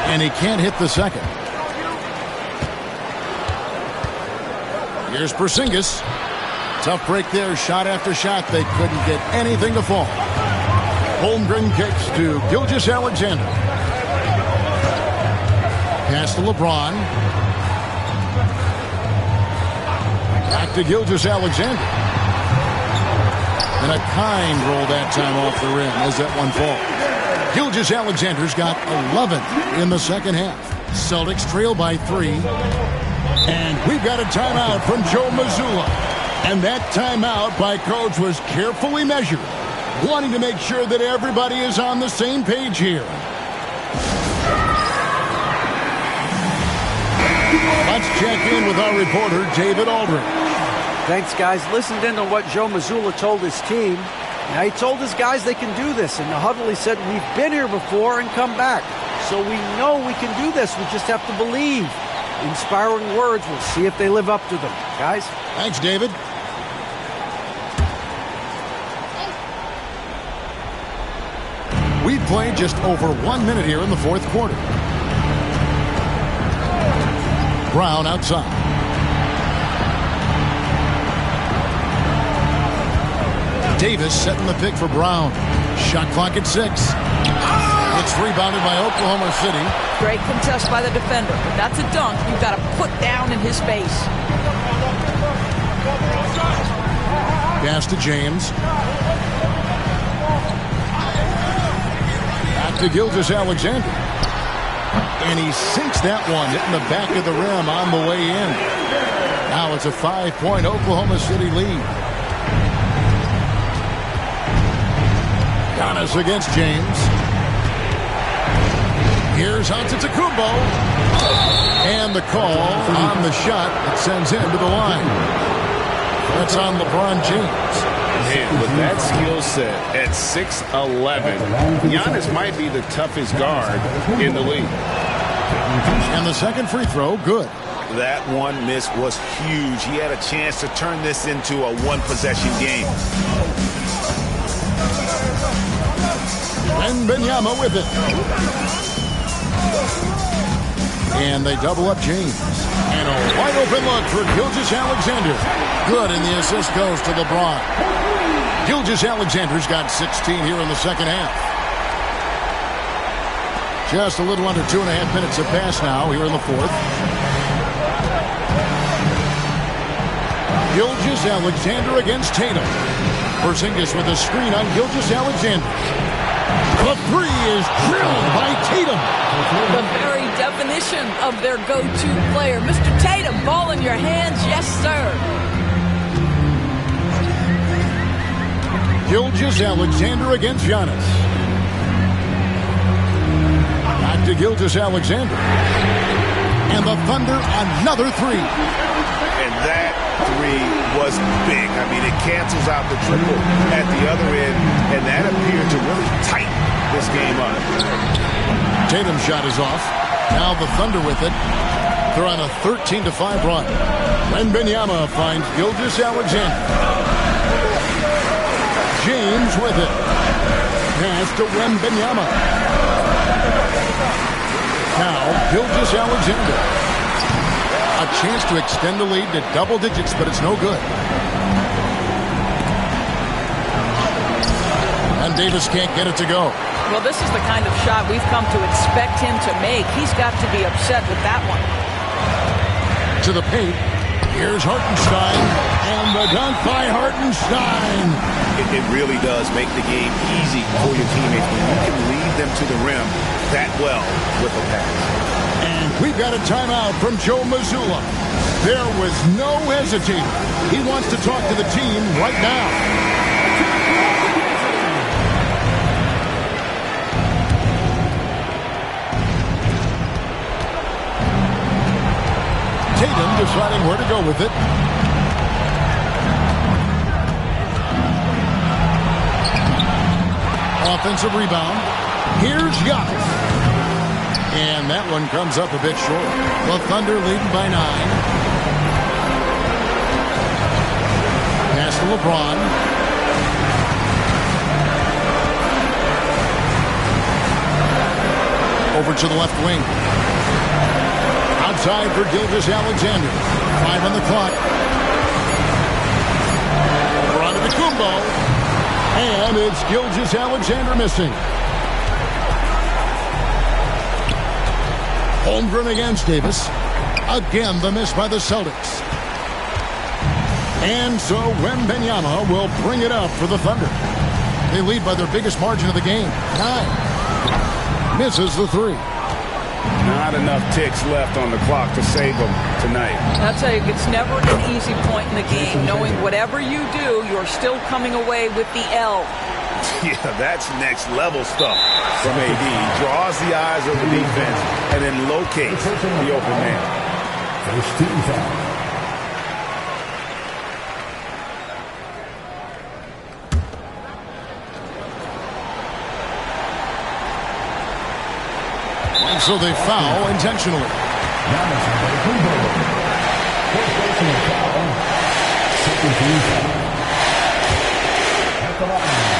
And he can't hit the second. Here's Porzingis. Tough break there. Shot after shot. They couldn't get anything to fall. Holmgren kicks to Gilgeous-Alexander. Pass to LeBron. Back to Gilgeous-Alexander. And a kind roll that time off the rim as that one falls. Gilgeous-Alexander's got 11 in the second half. Celtics trail by 3. And we've got a timeout from Joe Mazzulla. And that timeout by Coach was carefully measured, wanting to make sure that everybody is on the same page here. Let's check in with our reporter, David Aldridge.
Thanks, guys. Listened in to what Joe Mazzulla told his team. Now, he told his guys they can do this. In the huddle, he said, we've been here before and come back. So we know we can do this. We just have to believe. Inspiring words. We'll see if they live up to them. Guys?
Thanks, David. We've played just over 1 minute here in the fourth quarter. Brown outside. Davis setting the pick for Brown. Shot clock at 6. It's rebounded by Oklahoma City.
Great contest by the defender. If that's a dunk, you've got to put down in his face.
Pass to James. Back to Gilgeous-Alexander. And he sinks that one, hitting the back of the rim on the way in. Now it's a 5-point Oklahoma City lead. Giannis against James. Here's Antetokounmpo. And the call on the shot that sends him to the line. That's on LeBron James.
And with that skill set at 6'11", Giannis might be the toughest guard in the league.
And the second free throw, good.
That one miss was huge. He had a chance to turn this into a one-possession game.
Wembanyama with it. And they double up James. And a wide open look for Gilgeous-Alexander. Good, and the assist goes to LeBron. Gilgeous-Alexander's got 16 here in the second half. Just a little under 2.5 minutes have passed now here in the fourth. Gilgeous-Alexander against Tatum. Porzingis with a screen on Gilgeous-Alexander. The three is drilled by Tatum.
The very definition of their go-to player. Mr. Tatum, ball in your hands. Yes, sir.
Gilgeous-Alexander against Giannis. Back to Gilgeous-Alexander. And the Thunder another three.
And that three was big. I mean, it cancels out the triple at the other end, and that appeared to really tighten this game up.
Tatum's shot is off. Now the Thunder with it. They're on a 13-5 run. Wembanyama finds Gilgeous-Alexander. James with it. Pass to Wembanyama. Now Gilgeous-Alexander. A chance to extend the lead to double digits, but it's no good. And Davis can't get it to go.
Well, this is the kind of shot we've come to expect him to make. He's got to be upset with that one.
To the paint. Here's Hartenstein. And the dunk by Hartenstein.
It really does make the game easy for your teammates when you can lead them to the rim that well with a pass.
And we've got a timeout from Joe Mazzulla. There was no hesitating. He wants to talk to the team right now. Tatum deciding where to go with it. Offensive rebound. Here's Giannis. And that one comes up a bit short. The Thunder leading by 9. Pass to LeBron. Over to the left wing. Outside for Gilgeous-Alexander. 5 on the clock. Over onto the Kumbo. And it's Gilgeous-Alexander missing. Holmgren against Davis. Again, the miss by the Celtics. And so Wembanyama will bring it up for the Thunder. They lead by their biggest margin of the game, 9. Misses the 3.
Not enough ticks left on the clock to save them tonight.
I'll tell you, it's never an easy point in the game, knowing whatever you do, you're still coming away with the L.
Yeah, that's next level stuff from AD. He draws the eyes of the defense and then locates the open man.
First team foul.
And so they foul intentionally.
Second team foul. At the line.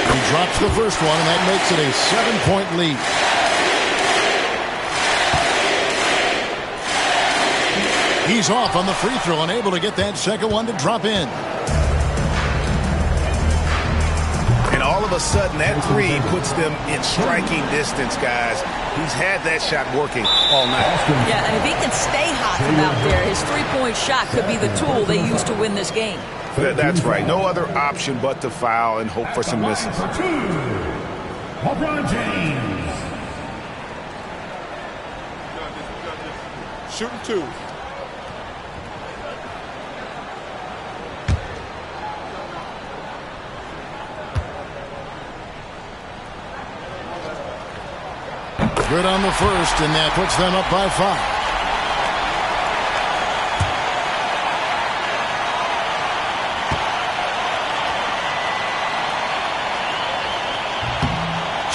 He drops the first one, and that makes it a 7-point lead. He's off on the free throw and able to get that second one to drop in.
And all of a sudden, that 3 puts them in striking distance, guys. He's had that shot working all night.
Yeah, and if he can stay hot from out there, his three-point shot could be the tool they use to win this game.
That's right. No other option but to foul and hope for some misses.
LeBron James.
Shooting 2.
Good on the first, and that puts them up by 5.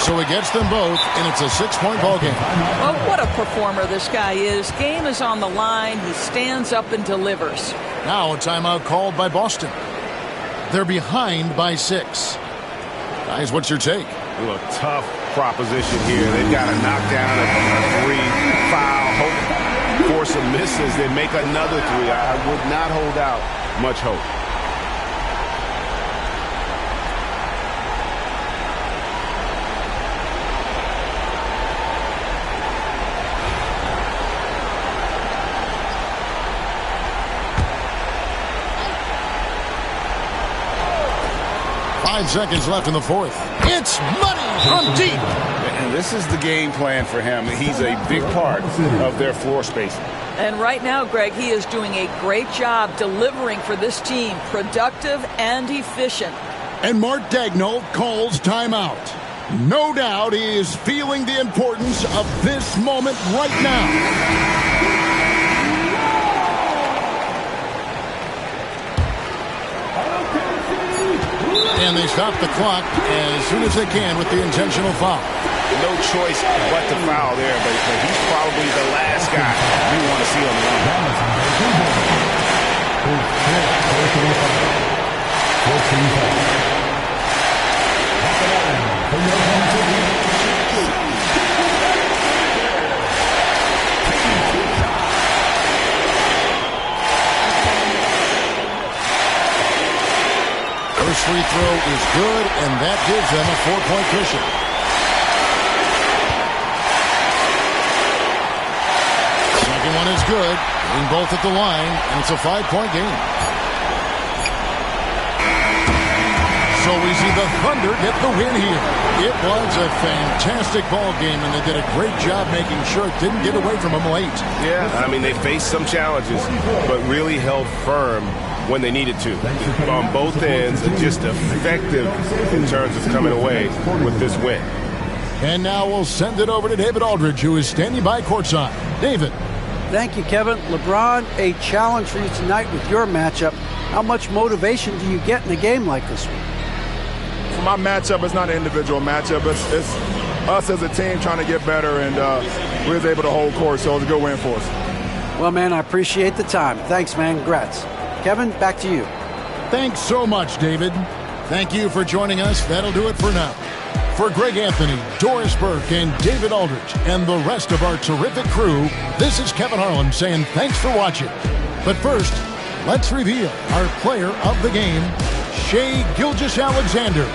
So he gets them both, and it's a 6-point ball game.
Well, what a performer this guy is. Game is on the line. He stands up and delivers.
Now a timeout called by Boston. They're behind by 6. Guys, what's your take?
A tough proposition here. They've got to knock down a 3, foul, hope for some misses, then make another 3. I would not hold out much hope.
Five seconds left in the fourth. It's money from deep.
And this is the game plan for him. He's a big part of their floor spacing.
And right now, Greg, he is doing a great job delivering for this team, productive and efficient.
And Mark Daigneault calls timeout. No doubt he is feeling the importance of this moment right now. And they stop the clock as soon as they can with the intentional foul.
No choice but to foul there, but he's probably the last guy you want to see on the
First free throw is good, and that gives them a 4-point cushion. Second one is good, getting both at the line, and it's a 5-point game. So we see the Thunder get the win here. It was a fantastic ball game, and they did a great job making sure it didn't get away from them late.
Yeah, I mean, they faced some challenges, but really held firm when they needed to. On both ends, just effective in terms of coming away with this win.
And now we'll send it over to David Aldridge, who is standing by courtside. David.
Thank you, Kevin. LeBron, a challenge for you tonight with your matchup. How much motivation do you get in a game like this one?
For my matchup, it's not an individual matchup. It's us as a team trying to get better, and we was able to hold court, so it was a good win for us.
Well, man, I appreciate the time. Thanks, man. Congrats. Kevin, back to you.
Thanks so much, David. Thank you for joining us. That'll do it for now. For Greg Anthony, Doris Burke, and David Aldridge, and the rest of our terrific crew, this is Kevin Harlan saying thanks for watching. But first, let's reveal our player of the game, Shai Gilgeous-Alexander.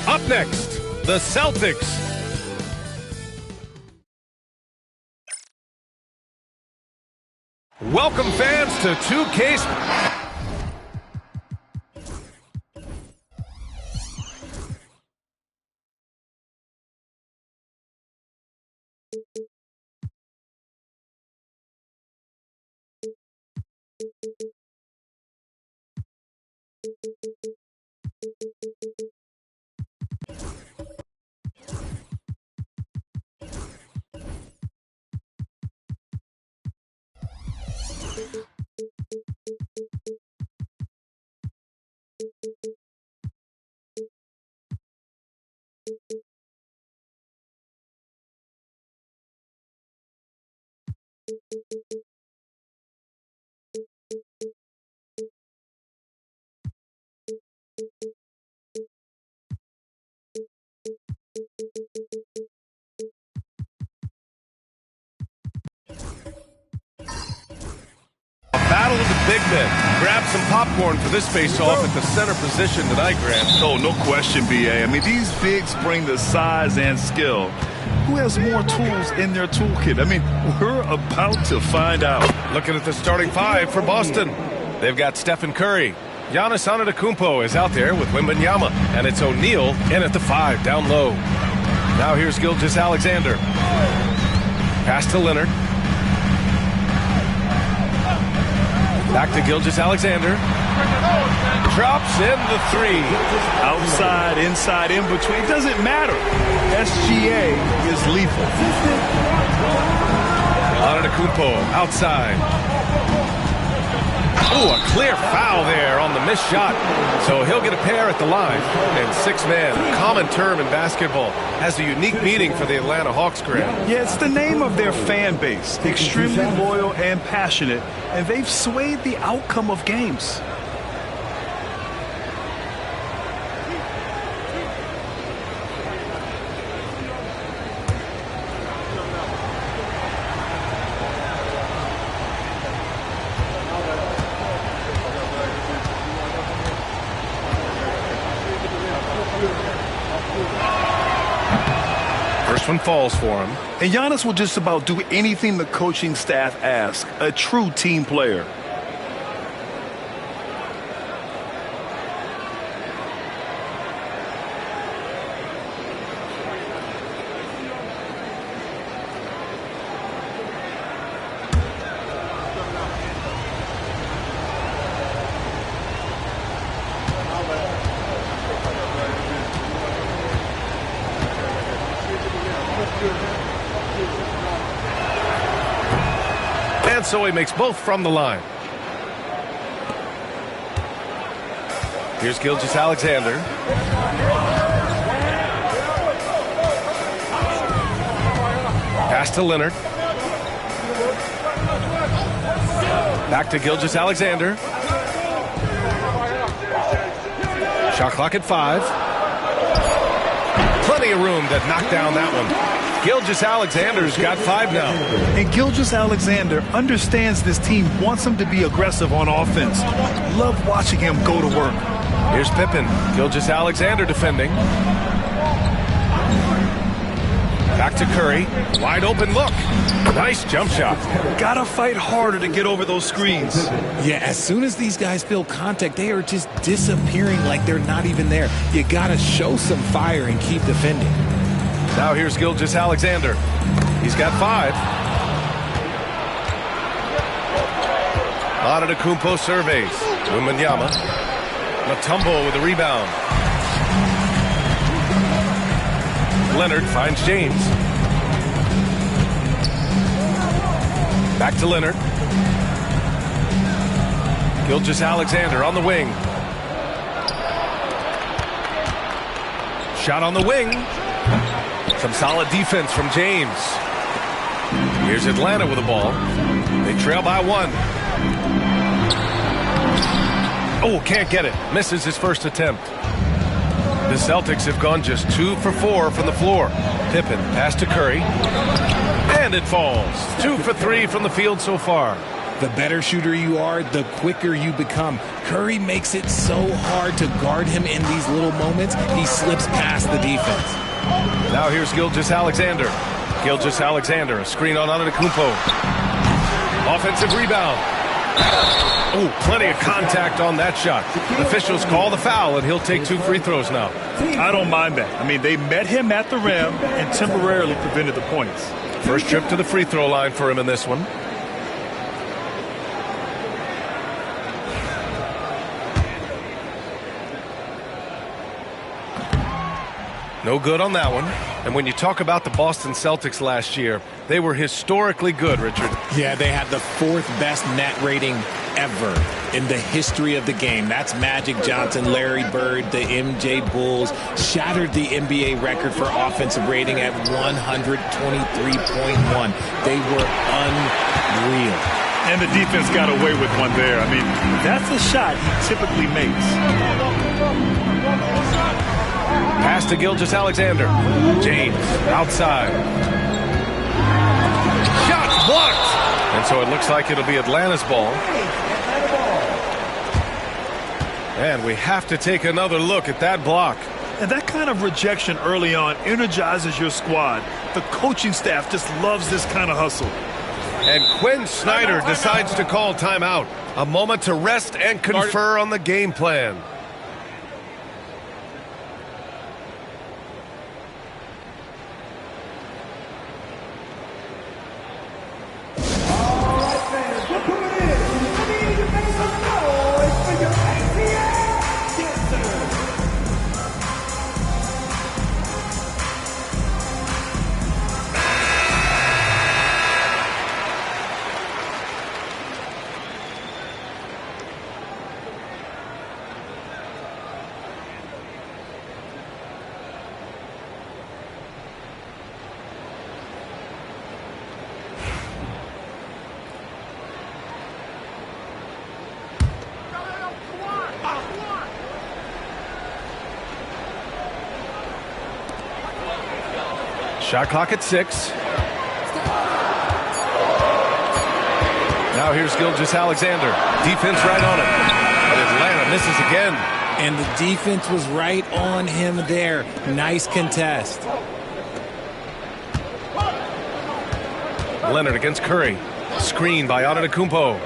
Up next, the Celtics. Welcome fans to 2K. Battle of the big men. Grab some popcorn for this face-off at the center position tonight, Grant.
Oh, no question, B.A. I mean, these bigs bring the size and skill. Who has more tools in their toolkit? I mean, we're about to find out.
Looking at the starting five for Boston. They've got Stephen Curry. Giannis Antetokounmpo is out there with Wembanyama. And it's O'Neal in at the 5, down low. Now here's Gilgeous-Alexander. Pass to Leonard. Back to Gilgeous-Alexander. Drops in the 3.
Outside, inside, in between. It doesn't matter. SGA is lethal.
Antetokounmpo outside. Oh, a clear foul there on the missed shot. So he'll get a pair at the line. And 6-man, a common term in basketball, has a unique meaning for the Atlanta Hawks, Grant.
Yeah, it's the name of their fan base. Extremely loyal and passionate. And they've swayed the outcome of games.
First one falls for him.
And Giannis will just about do anything the coaching staff asks. A true team player.
And so he makes both from the line. Here's Gilgeous-Alexander. Pass to Leonard. Back to Gilgeous-Alexander. Shot clock at 5. Plenty of room to knock down that one. Gilgeous-Alexander's got 5 now.
And Gilgeous-Alexander understands this team wants him to be aggressive on offense. Love watching him go to work.
Here's Pippen. Gilgeous-Alexander defending. Back to Curry. Wide open look. Nice jump shot.
Gotta fight harder to get over those screens.
Yeah, as soon as these guys feel contact, they are just disappearing like they're not even there. You gotta show some fire and keep defending.
Now here's Gilgeous-Alexander. He's got 5. Antetokounmpo surveys. Wembanyama. Mutombo with a rebound. Leonard finds James. Back to Leonard. Gilgeous-Alexander on the wing. Shot on the wing. Some solid defense from James. Here's Atlanta with the ball. They trail by 1. Oh, can't get it. Misses his first attempt. The Celtics have gone just 2 for 4 from the floor. Pippen pass to Curry. And it falls. 2 for 3 from the field so far.
The better shooter you are, the quicker you become. Curry makes it so hard to guard him in these little moments. He slips past the defense.
Now here's Gilgeous-Alexander. Gilgeous-Alexander, a screen on Antetokounmpo. Offensive rebound. Oh, plenty of contact on that shot. Officials call the foul, and he'll take 2 free throws now.
I don't mind that. I mean, they met him at the rim and temporarily prevented the points.
First trip to the free throw line for him in this one. No good on that one. And when you talk about the Boston Celtics last year, they were historically good, Richard.
Yeah, they had the 4th best net rating ever in the history of the game. That's Magic Johnson, Larry Bird, the MJ Bulls. Shattered the NBA record for offensive rating at 123.1. They were unreal.
And the defense got away with one there. I mean, that's a shot he typically makes.
Pass to Gilgeous-Alexander. James outside. Shot blocked. And so it looks like it'll be Atlanta's ball. And we have to take another look at that block.
And that kind of rejection early on energizes your squad. The coaching staff just loves this kind of hustle.
And Quinn Snyder decides to call timeout. A moment to rest and confer on the game plan. Shot clock at 6. Now here's Gilgeous-Alexander. Defense right on it. But Atlanta misses again.
And the defense was right on him there. Nice contest.
Leonard against Curry. Screen by Antetokounmpo.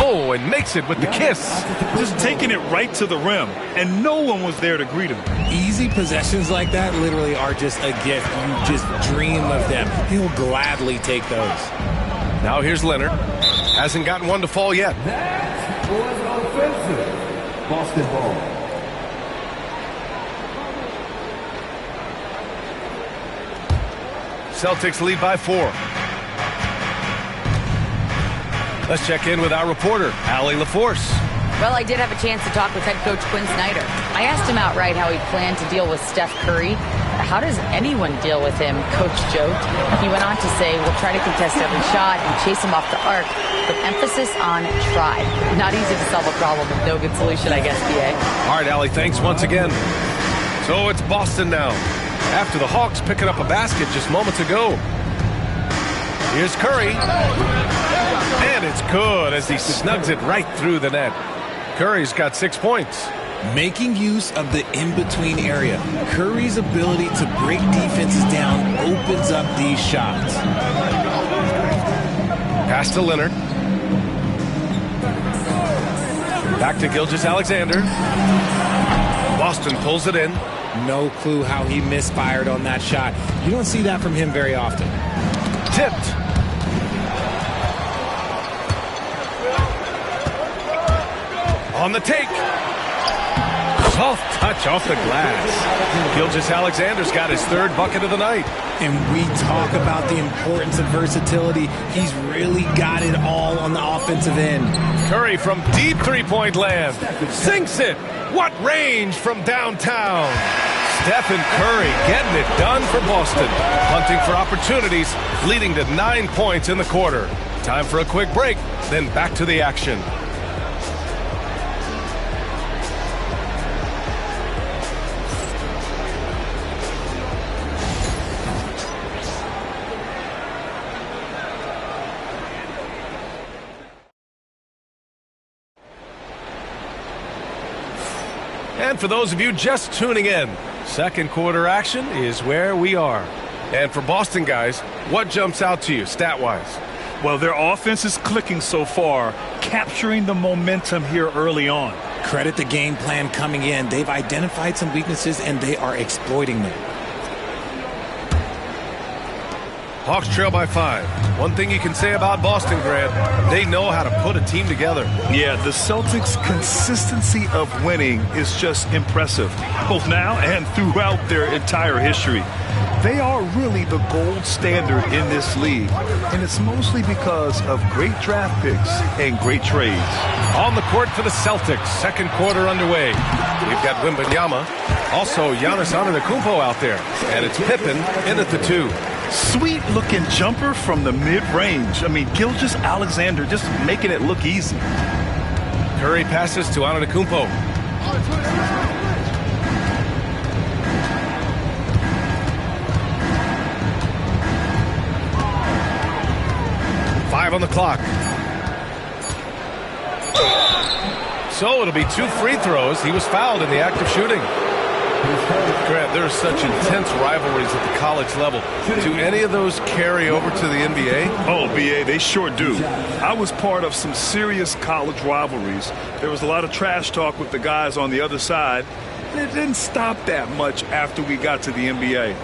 Oh, and makes it with the kiss.
Just taking it right to the rim, and no one was there to greet him.
Easy possessions like that literally are just a gift. You just dream of them. He'll gladly take those.
Now here's Leonard. Hasn't gotten one to fall yet.
That was offensive. Boston ball.
Celtics lead by 4. Let's check in with our reporter, Allie LaForce.
Well, I did have a chance to talk with head coach Quinn Snyder. I asked him outright how he planned to deal with Steph Curry. How does anyone deal with him, Coach joked. He went on to say, we'll try to contest every shot and chase him off the arc. but emphasis on try. Not easy to solve a problem with no good solution, I guess, BA.
All right, Allie, thanks once again. So it's Boston now, after the Hawks picking up a basket just moments ago. Here's Curry. And it's good as he snugs it right through the net. Curry's got 6 points.
Making use of the in-between area. Curry's ability to break defenses down opens up these shots.
Pass to Leonard. Back to Gilgeous-Alexander. Boston pulls it in.
No clue how he misfired on that shot. You don't see that from him very often.
Tipped. On the take. Soft touch off the glass. Gilgeous-Alexander's got his 3rd bucket of the night.
And we talk about the importance of versatility. He's really got it all on the offensive end.
Curry from deep three-point land. Sinks it. What range from downtown. Stephen Curry getting it done for Boston. Hunting for opportunities, leading to 9 points in the quarter. Time for a quick break, then back to the action. And for those of you just tuning in, second quarter action is where we are. And for Boston guys, what jumps out to you stat-wise?
Well, their offense is clicking so far, capturing the momentum here early on.
Credit the game plan coming in. They've identified some weaknesses, and they are exploiting them.
Hawks trail by 5. One thing you can say about Boston, Grant, they know how to put a team together.
Yeah, the Celtics' consistency of winning is just impressive, both now and throughout their entire history. They are really the gold standard in this league, and it's mostly because of great draft picks and great trades.
On the court for the Celtics, second quarter underway. We've got Wembanyama, also Giannis Antetokounmpo out there, and it's Pippen in at the 2.
Sweet-looking jumper from the mid-range. I mean, Gilgeous-Alexander just making it look easy.
Curry passes to Antetokounmpo. Five on the clock. So it'll be 2 free throws. He was fouled in the act of shooting. Grant, there are such intense rivalries at the college level. Do any of those carry over to the NBA?
Oh, BA, they sure do. I was part of some serious college rivalries. There was a lot of trash talk with the guys on the other side, and it didn't stop that much after we got to the NBA.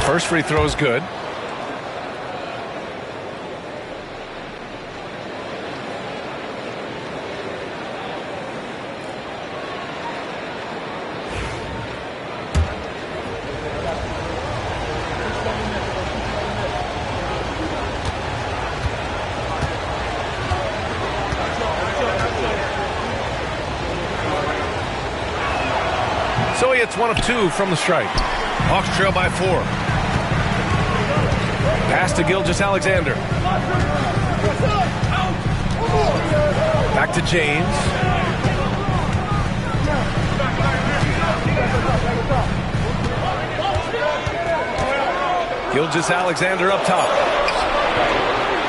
First free throw is good. So he hits 1 of 2 from the strike. Hawks trail by 4. Pass to Gilgeous-Alexander. Back to James. Gilgeous-Alexander up top.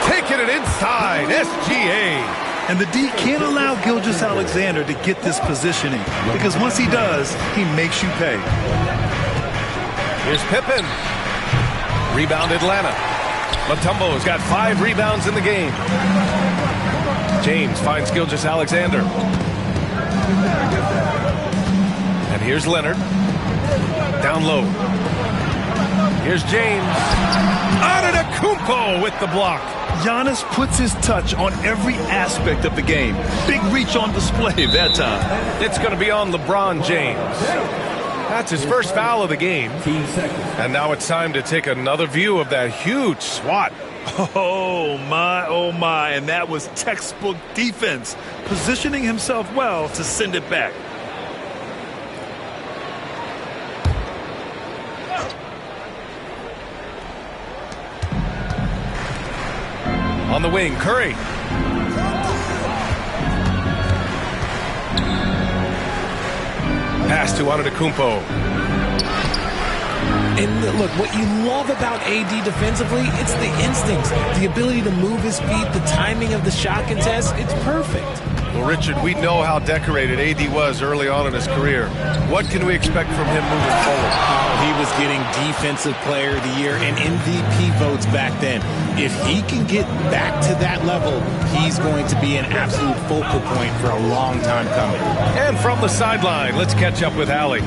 Taking it inside. SGA.
And the D can't allow Gilgeous-Alexander to get this positioning, because once he does, he makes you pay.
Here's Pippen. Rebound Atlanta. Mutombo's got 5 rebounds in the game. James finds Gilgeous-Alexander. And here's Leonard. Down low. Here's James. Antetokounmpo with the block.
Giannis puts his touch on every aspect of the game. Big reach on display that time.
It's going to be on LeBron James. That's his first foul of the game. And now it's time to take another view of that huge swat.
Oh, my, and that was textbook defense, positioning himself well to send it back.
On the wing, Curry. Pass to Antetokounmpo.
And look, what you love about AD defensively, it's the instincts, the ability to move his feet, the timing of the shot contest. It's perfect.
Well, Richard, we know how decorated AD was early on in his career. What can we expect from him moving forward?
He was getting Defensive Player of the Year and MVP votes back then. If he can get back to that level, he's going to be an absolute focal point for a long time coming.
And from the sideline, let's catch up with Allie.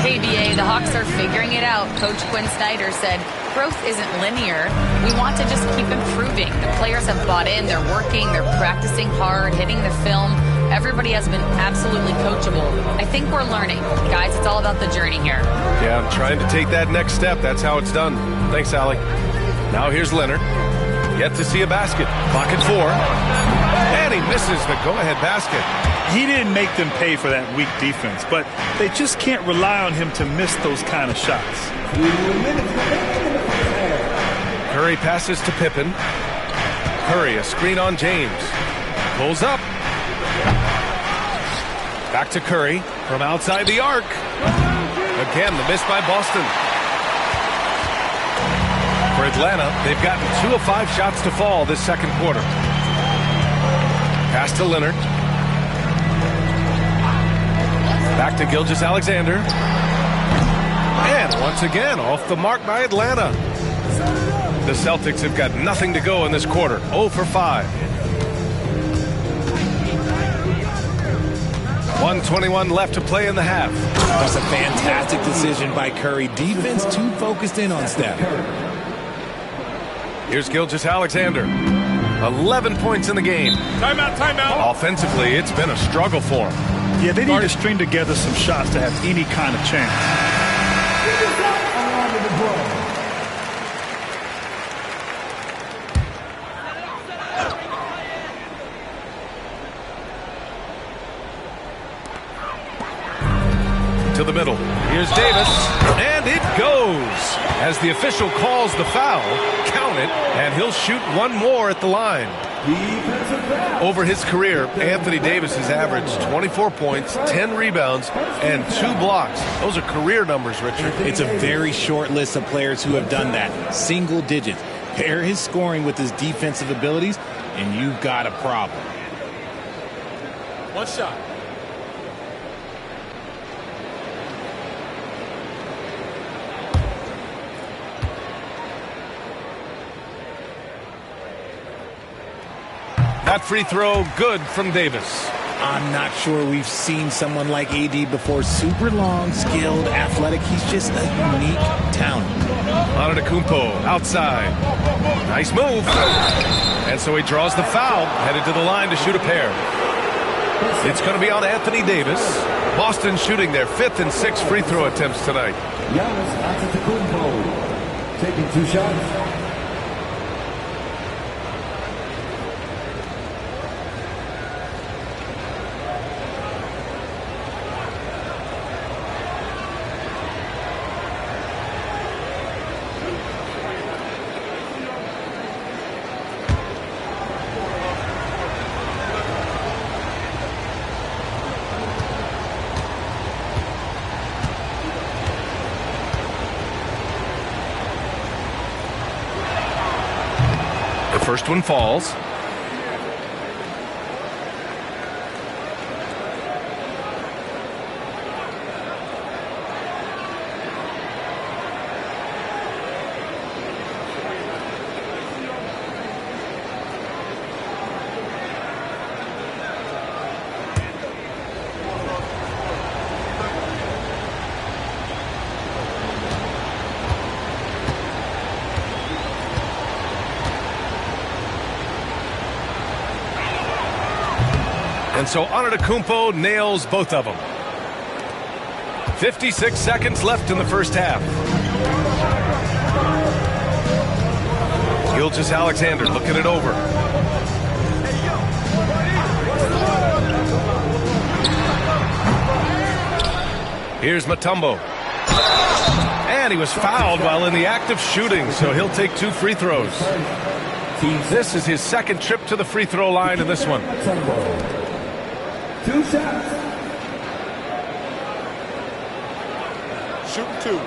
Hey, BA, the Hawks are figuring it out. Coach Quinn Snyder said, growth isn't linear. We want to just keep improving. The players have bought in. They're working. They're practicing hard, hitting the film. Everybody has been absolutely coachable. I think we're learning. Guys, it's all about the journey here.
Yeah, I'm trying to take that next step. That's how it's done. Thanks, Allie. Now here's Leonard. Yet to see a basket. Clock at 4. And he misses the go-ahead basket.
He didn't make them pay for that weak defense, but they just can't rely on him to miss those kind of shots.
Curry passes to Pippen. Curry, a screen on James. Pulls up. Back to Curry from outside the arc. Again, the miss by Boston. For Atlanta, they've gotten 2 of 5 shots to fall this second quarter. Pass to Leonard. Back to Gilgeous-Alexander. And once again, off the mark by Atlanta. The Celtics have got nothing to go in this quarter. 0 for 5. 1:21 left to play in the half.
That's a fantastic decision by Curry. Defense too focused in on Steph.
Here's Gilgeous-Alexander. 11 points in the game.
Timeout.
Offensively, it's been a struggle for him.
Yeah, they need to string together some shots to have any kind of chance.
To the middle. Here's Davis, and it goes. As the official calls the foul, count it, and he'll shoot one more at the line. Over his career, Anthony Davis has averaged 24 points, 10 rebounds, and 2 blocks. Those are career numbers, Richard.
It's a very short list of players who have done that. Single digits. Pair his scoring with his defensive abilities, and you've got a problem.
One shot. That free throw good from Davis.
I'm not sure we've seen someone like AD before. Super long, skilled, athletic. He's just a unique talent.
Antetokounmpo outside. Nice move. And so he draws the foul, headed to the line to shoot a pair. It's going to be on Anthony Davis. Boston shooting their 5th and 6th free throw attempts tonight.
Giannis Antetokounmpo taking 2 shots.
First one falls. And so Antetokounmpo nails both of them. 56 seconds left in the first half. Gilgeous-Alexander looking it over. Here's Mutombo. And he was fouled while in the act of shooting, so he'll take 2 free throws. This is his second trip to the free throw line in this one.
2 shots.
Shoot 2.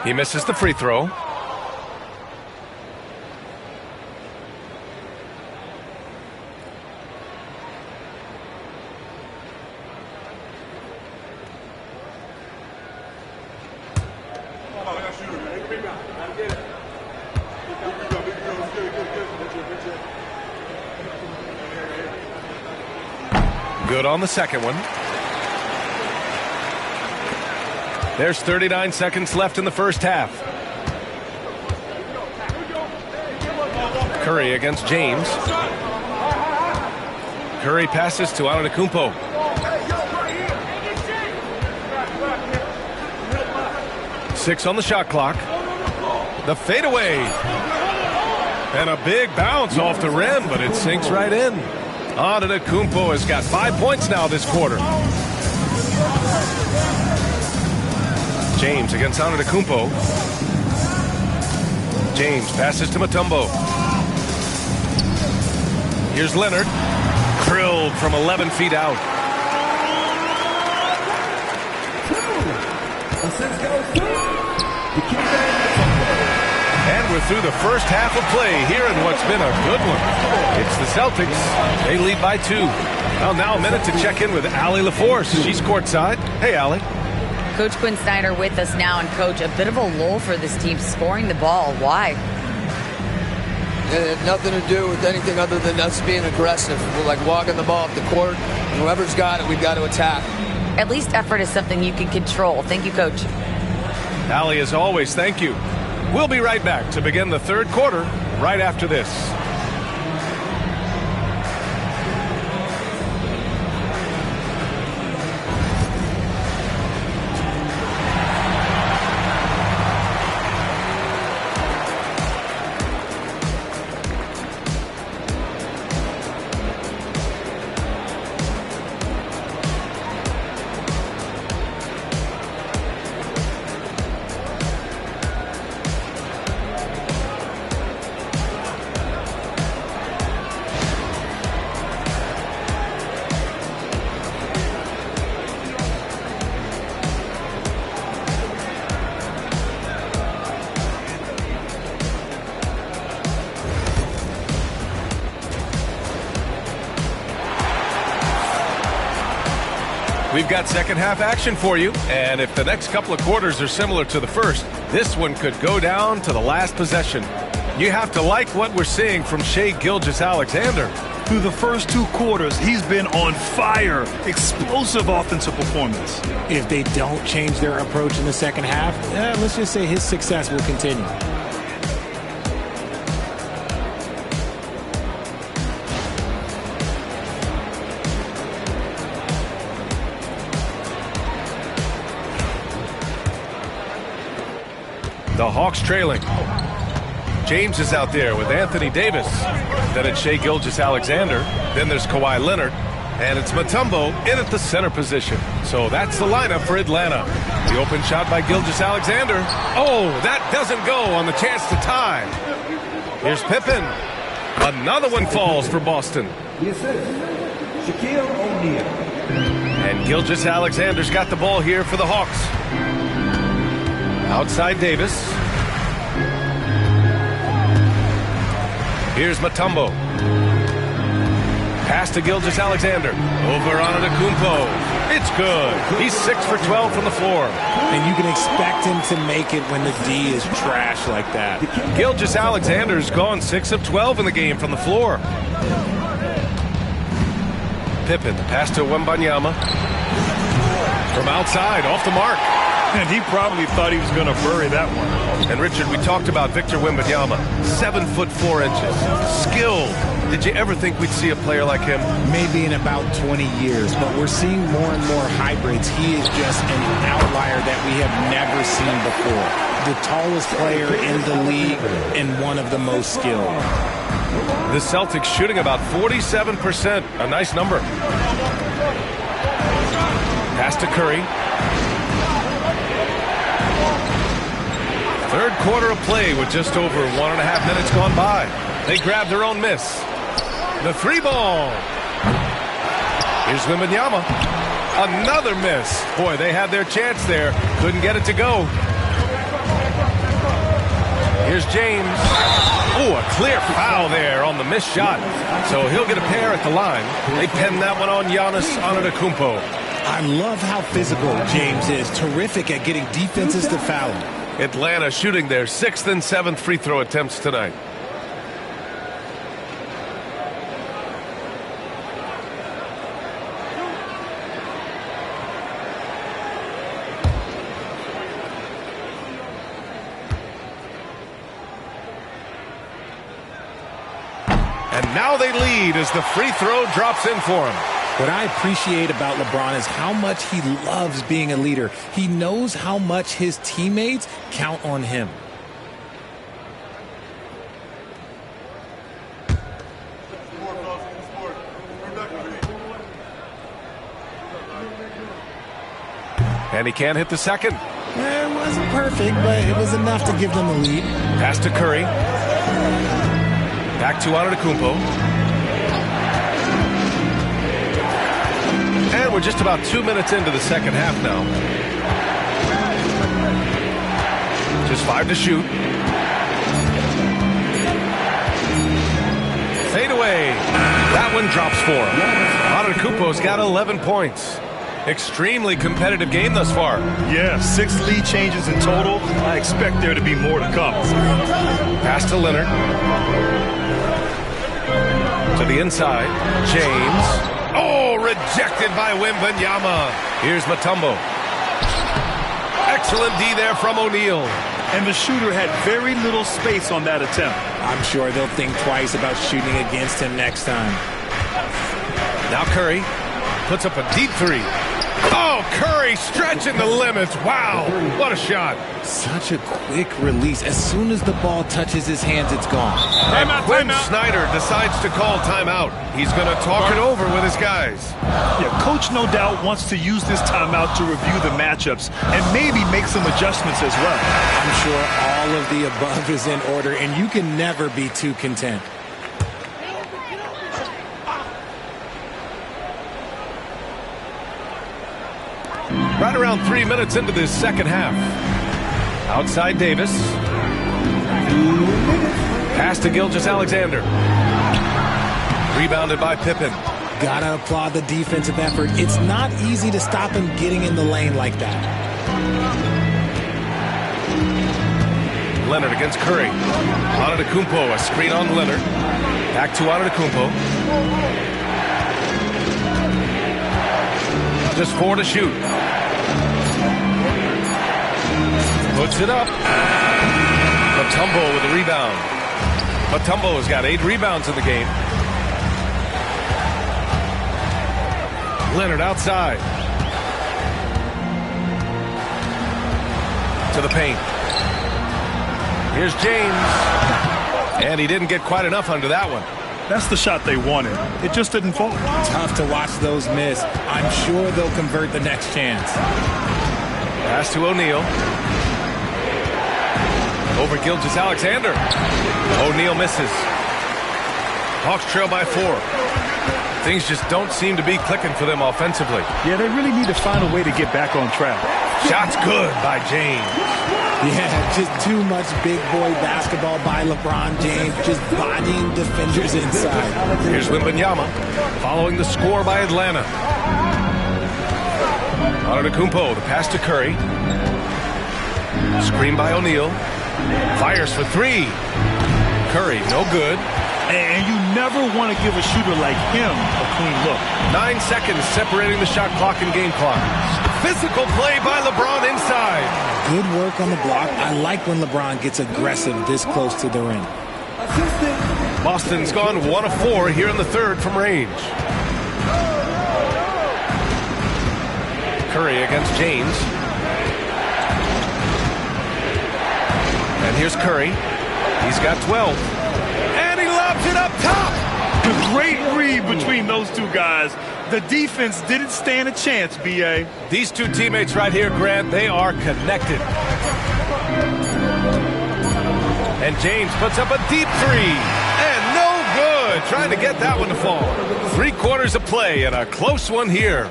He misses the free throw. Good on the second one. There's 39 seconds left in the first half. Curry against James. Curry passes to Antetokounmpo. Six on the shot clock. The fadeaway. And a big bounce off the rim, but it sinks right in. Antetokounmpo has got 5 points now this quarter. James against Antetokounmpo. James passes to Mutombo. Here's Leonard. Drilled from 11 feet out. And we're through the first half of play here in what's been a good one. It's the Celtics. They lead by 2. Well, now a minute to check in with Allie LaForce. She's courtside. Hey, Allie.
Coach Quinn Snyder with us now, and Coach, a bit of a lull for this team scoring the ball. Why?
It had nothing to do with anything other than us being aggressive. We're like walking the ball up the court, and whoever's got it, we've got to attack.
At least effort is something you can control. Thank you, Coach.
Allie, as always, thank you. We'll be right back to begin the third quarter right after this. We've got second half action for you, and if the next couple of quarters are similar to the first, this one could go down to the last possession. You have to like what we're seeing from Shai Gilgeous-Alexander.
Through the first 2 quarters, he's been on fire. Explosive offensive performance.
If they don't change their approach in the second half, let's just say his success will continue.
The Hawks trailing. James is out there with Anthony Davis. Then it's Shai Gilgeous-Alexander. Then there's Kawhi Leonard. And it's Mutombo in at the center position. So that's the lineup for Atlanta. The open shot by Gilgeous-Alexander. Oh, that doesn't go on the chance to tie. Here's Pippen. Another one falls for Boston.
The assist, Shaquille O'Neal.
And Gilgeous-Alexander's got the ball here for the Hawks. Outside Davis. Here's Mutombo. Pass to Gilgeous-Alexander. Over on Antetokounmpo. It's good. He's 6 for 12 from the floor.
And you can expect him to make it when the D is trash like that.
Gilgeous-Alexander's gone 6 of 12 in the game from the floor. Pippen, pass to Wembanyama. From outside, off the mark.
And he probably thought he was going to bury that one.
And Richard, we talked about Victor Wembanyama, 7'4". Skilled. Did you ever think we'd see a player like him?
Maybe in about 20 years, but we're seeing more and more hybrids. He is just an outlier that we have never seen before. The tallest player in the league and one of the most skilled.
The Celtics shooting about 47%. A nice number. Pass to Curry. Third quarter of play with just over 1.5 minutes gone by. They grab their own miss. The 3-ball. Here's Wembanyama. Another miss. Boy, they had their chance there. Couldn't get it to go. Here's James. Oh, a clear foul there on the missed shot. So he'll get a pair at the line. They pen that one on Giannis Antetokounmpo.
I love how physical James is. Terrific at getting defenses to foul him.
Atlanta shooting their 6th and 7th free throw attempts tonight. And now they lead as the free throw drops in for him.
What I appreciate about LeBron is how much he loves being a leader. He knows how much his teammates count on him.
And he can't hit the second.
It wasn't perfect, but it was enough to give them the lead.
Pass to Curry. Back to Antetokounmpo. And we're just about 2 minutes into the second half now. Just 5 to shoot. Fade away. That one drops for him. Antetokounmpo's got 11 points. Extremely competitive game thus far.
Yeah, 6 lead changes in total. I expect there to be more to come.
Pass to Leonard. To the inside. James. Oh, rejected by Wembanyama. Here's Mutombo. Excellent D there from O'Neal.
And the shooter had very little space on that attempt.
I'm sure they'll think twice about shooting against him next time.
Now Curry puts up a deep 3. Oh, Curry stretching the limits. Wow, what a shot.
Such a quick release. As soon as the ball touches his hands, it's gone.
And Quinn Snyder decides to call timeout. He's going to talk it over with his guys.
Yeah, Coach no doubt wants to use this timeout to review the matchups and maybe make some adjustments as well.
I'm sure all of the above is in order, and you can never be too content.
Right around 3 minutes into this second half. Outside Davis. Pass to Gilgeous-Alexander. Rebounded by Pippen.
Gotta applaud the defensive effort. It's not easy to stop him getting in the lane like that.
Leonard against Curry. Antetokounmpo, a screen on Leonard. Back to Antetokounmpo. Just 4 to shoot. Puts it up. Mutombo with a rebound. Mutombo has got 8 rebounds in the game. Leonard outside. To the paint. Here's James. And he didn't get quite enough under that one.
That's the shot they wanted. It just didn't fall.
Tough to watch those miss. I'm sure they'll convert the next chance.
Pass to O'Neal. Over Gilgeous-Alexander. O'Neal misses. Hawks trail by 4. Things just don't seem to be clicking for them offensively.
Yeah, they really need to find a way to get back on track.
Shots good by James.
Yeah, just too much big boy basketball by LeBron James, just bodying defenders inside.
Here's Wembanyama following the score by Atlanta. Antetokounmpo, the pass to Curry. Screen by O'Neal. Fires for 3. Curry, no good.
And you never want to give a shooter like him a clean look.
9 seconds separating the shot clock and game clock. Physical play by LeBron inside.
Good work on the block. I like when LeBron gets aggressive this close to the rim.
Boston's gone 1 of 4 here in the third from range. Curry against James. And here's Curry. He's got 12. And he lobs it up top.
A great read between those two guys. The defense didn't stand a chance, B.A.
These two teammates right here, Grant, they are connected. And James puts up a deep three. And no good. Trying to get that one to fall. 3 quarters of play and a close one here.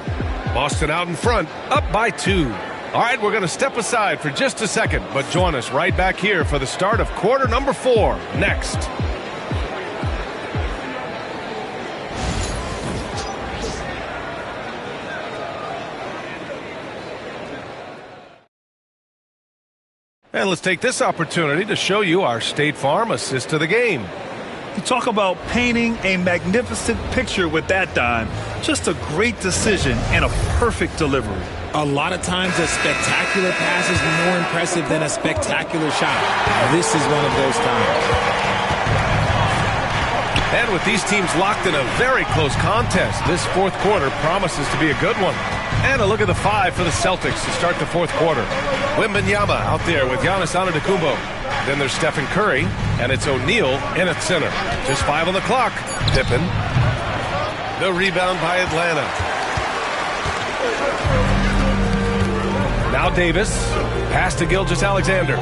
Boston out in front, up by 2. All right, we're going to step aside for just a second, but join us right back here for the start of quarter number 4 next. And let's take this opportunity to show you our State Farm assist to the game.
You talk about painting a magnificent picture with that dime. Just a great decision and a perfect delivery.
A lot of times a spectacular pass is more impressive than a spectacular shot. This is one of those times.
And with these teams locked in a very close contest, this fourth quarter promises to be a good one. And a look at the 5 for the Celtics to start the fourth quarter. Wembanyama out there with Giannis Antetokounmpo. Then there's Stephen Curry, and it's O'Neal in at center. Just 5 on the clock. Pippen. The rebound by Atlanta. Now Davis. Pass to Gilgeous-Alexander.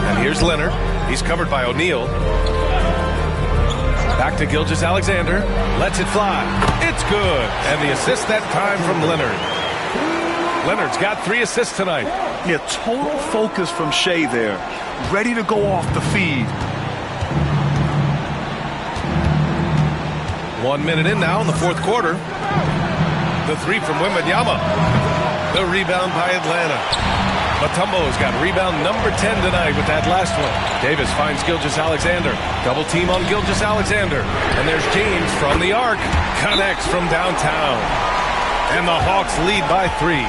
And here's Leonard. He's covered by O'Neal. Back to Gilgeous-Alexander. Lets it fly. It's good. And the assist that time from Leonard. Leonard's got 3 assists tonight.
Yeah, total focus from Shea there. Ready to go off the feed.
1 minute in now in the fourth quarter. The 3 from Wembanyama. The rebound by Atlanta. Mutombo's got rebound number 10 tonight with that last one. Davis finds Gilgeous-Alexander. Double team on Gilgeous-Alexander. And there's James from the arc. Connects from downtown. And the Hawks lead by 3.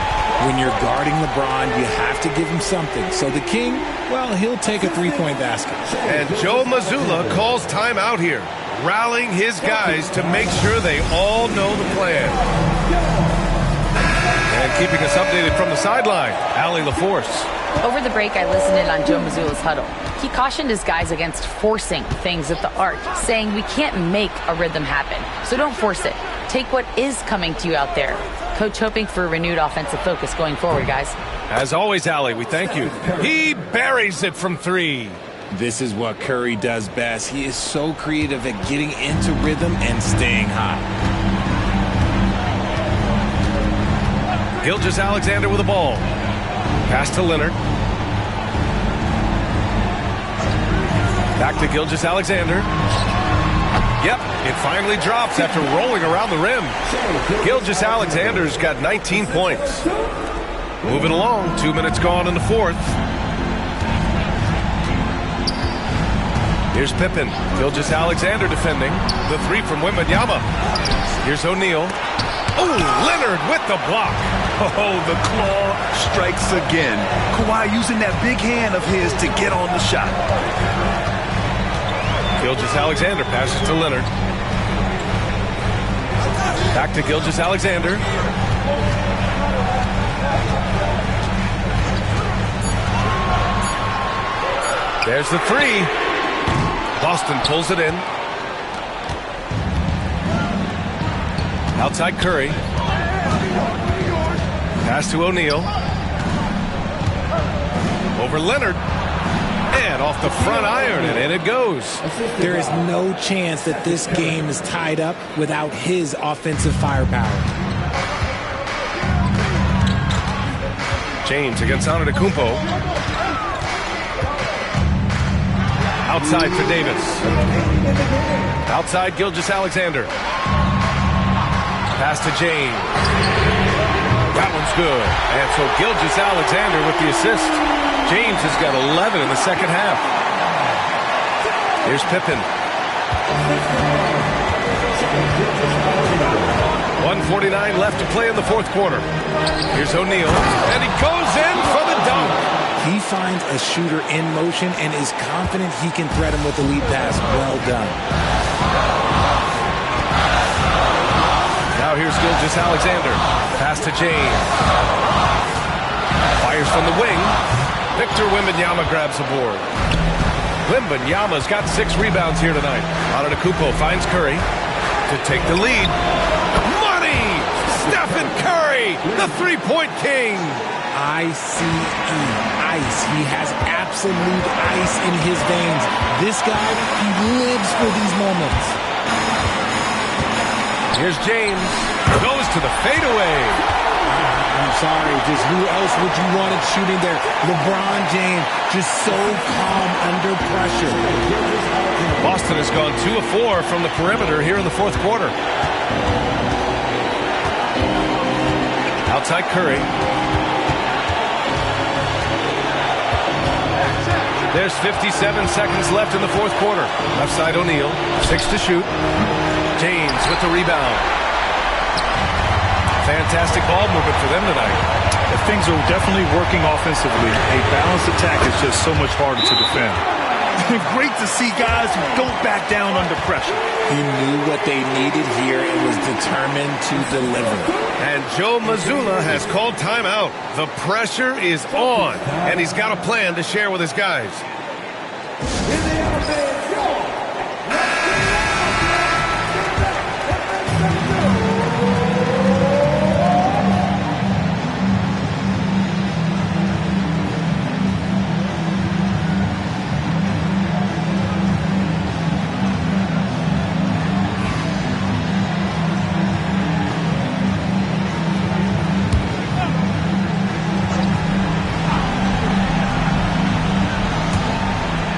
When you're guarding LeBron, you have to give him something. So the King, well, he'll take a 3-point basket.
And Joe Mazzulla calls timeout here, rallying his guys to make sure they all know the plan. And keeping us updated from the sideline, Allie LaForce.
Over the break, I listened in on Joe Mazzulla's huddle. He cautioned his guys against forcing things at the arc, saying we can't make a rhythm happen, so don't force it. Take what is coming to you out there. Coach hoping for a renewed offensive focus going forward, guys.
As always, Allie, we thank you. He buries it from 3.
This is what Curry does best. He is so creative at getting into rhythm and staying high.
Gilgeous-Alexander with the ball. Pass to Leonard. Back to Gilgeous-Alexander. Yep, it finally drops after rolling around the rim. Gilgeous-Alexander's got 19 points. Moving along, 2 minutes gone in the fourth. Here's Pippen. Gilgeous-Alexander defending. The 3 from Wembanyama. Here's O'Neal. Oh, Leonard with the block.
Oh, the claw strikes again. Kawhi using that big hand of his to get on the shot.
Gilgeous-Alexander passes to Leonard. Back to Gilgeous-Alexander. There's the 3. Boston pulls it in. Outside Curry. Pass to O'Neal. Over Leonard. And off the front iron, and in it goes.
There is no chance that this game is tied up without his offensive firepower.
James against Antetokounmpo. Outside for Davis. Outside Gilgeous-Alexander. Pass to James. That one's good. And so Gilgeous-Alexander with the assist. James has got 11 in the second half. Here's Pippen. 1:49 left to play in the fourth quarter. Here's O'Neal, and he goes in for the dunk.
He finds a shooter in motion and is confident he can thread him with the lead pass. Well done.
Now here's Gilgeous-Alexander. Pass to James. Fires from the wing. Victor Wembanyama grabs the board. Wembanyama's got 6 rebounds here tonight. Antetokounmpo finds Curry to take the lead. Money! Stephen Curry, the three-point king.
I-C-E, ice. He has absolute ice in his veins. This guy, he lives for these moments.
Here's James. Goes to the fadeaway.
I'm sorry, just who else would you want it shooting there? LeBron James, just so calm under pressure.
Boston has gone 2 of 4 from the perimeter here in the fourth quarter. Outside Curry. There's 57 seconds left in the fourth quarter. Left side O'Neal, 6 to shoot. James with the rebound. Fantastic ball movement for them tonight.
Things are definitely working offensively. A balanced attack is just so much harder to defend. Great to see guys who don't back down under pressure.
He knew what they needed here and was determined to deliver.
And Joe Mazzulla has called timeout. The pressure is on, and he's got a plan to share with his guys.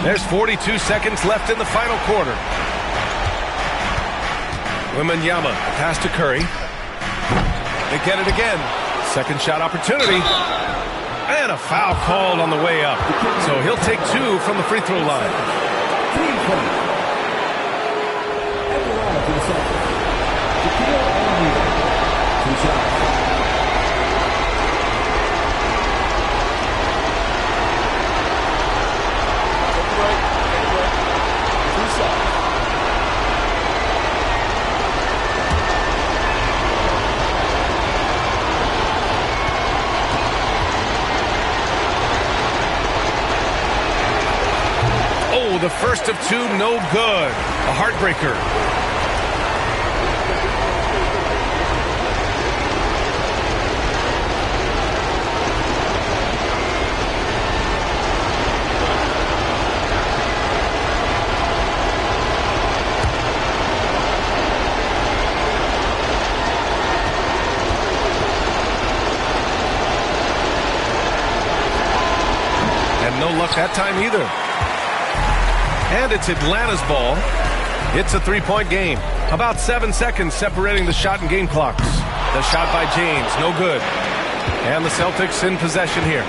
There's 42 seconds left in the final quarter. Wembanyama, pass to Curry. They get it again. Second shot opportunity. And a foul called on the way up. So he'll take 2 from the free throw line. The first of 2, no good. A heartbreaker. And no luck that time either. And it's Atlanta's ball. It's a 3-point game. About 7 seconds separating the shot and game clocks. The shot by James, no good. And the Celtics in possession here.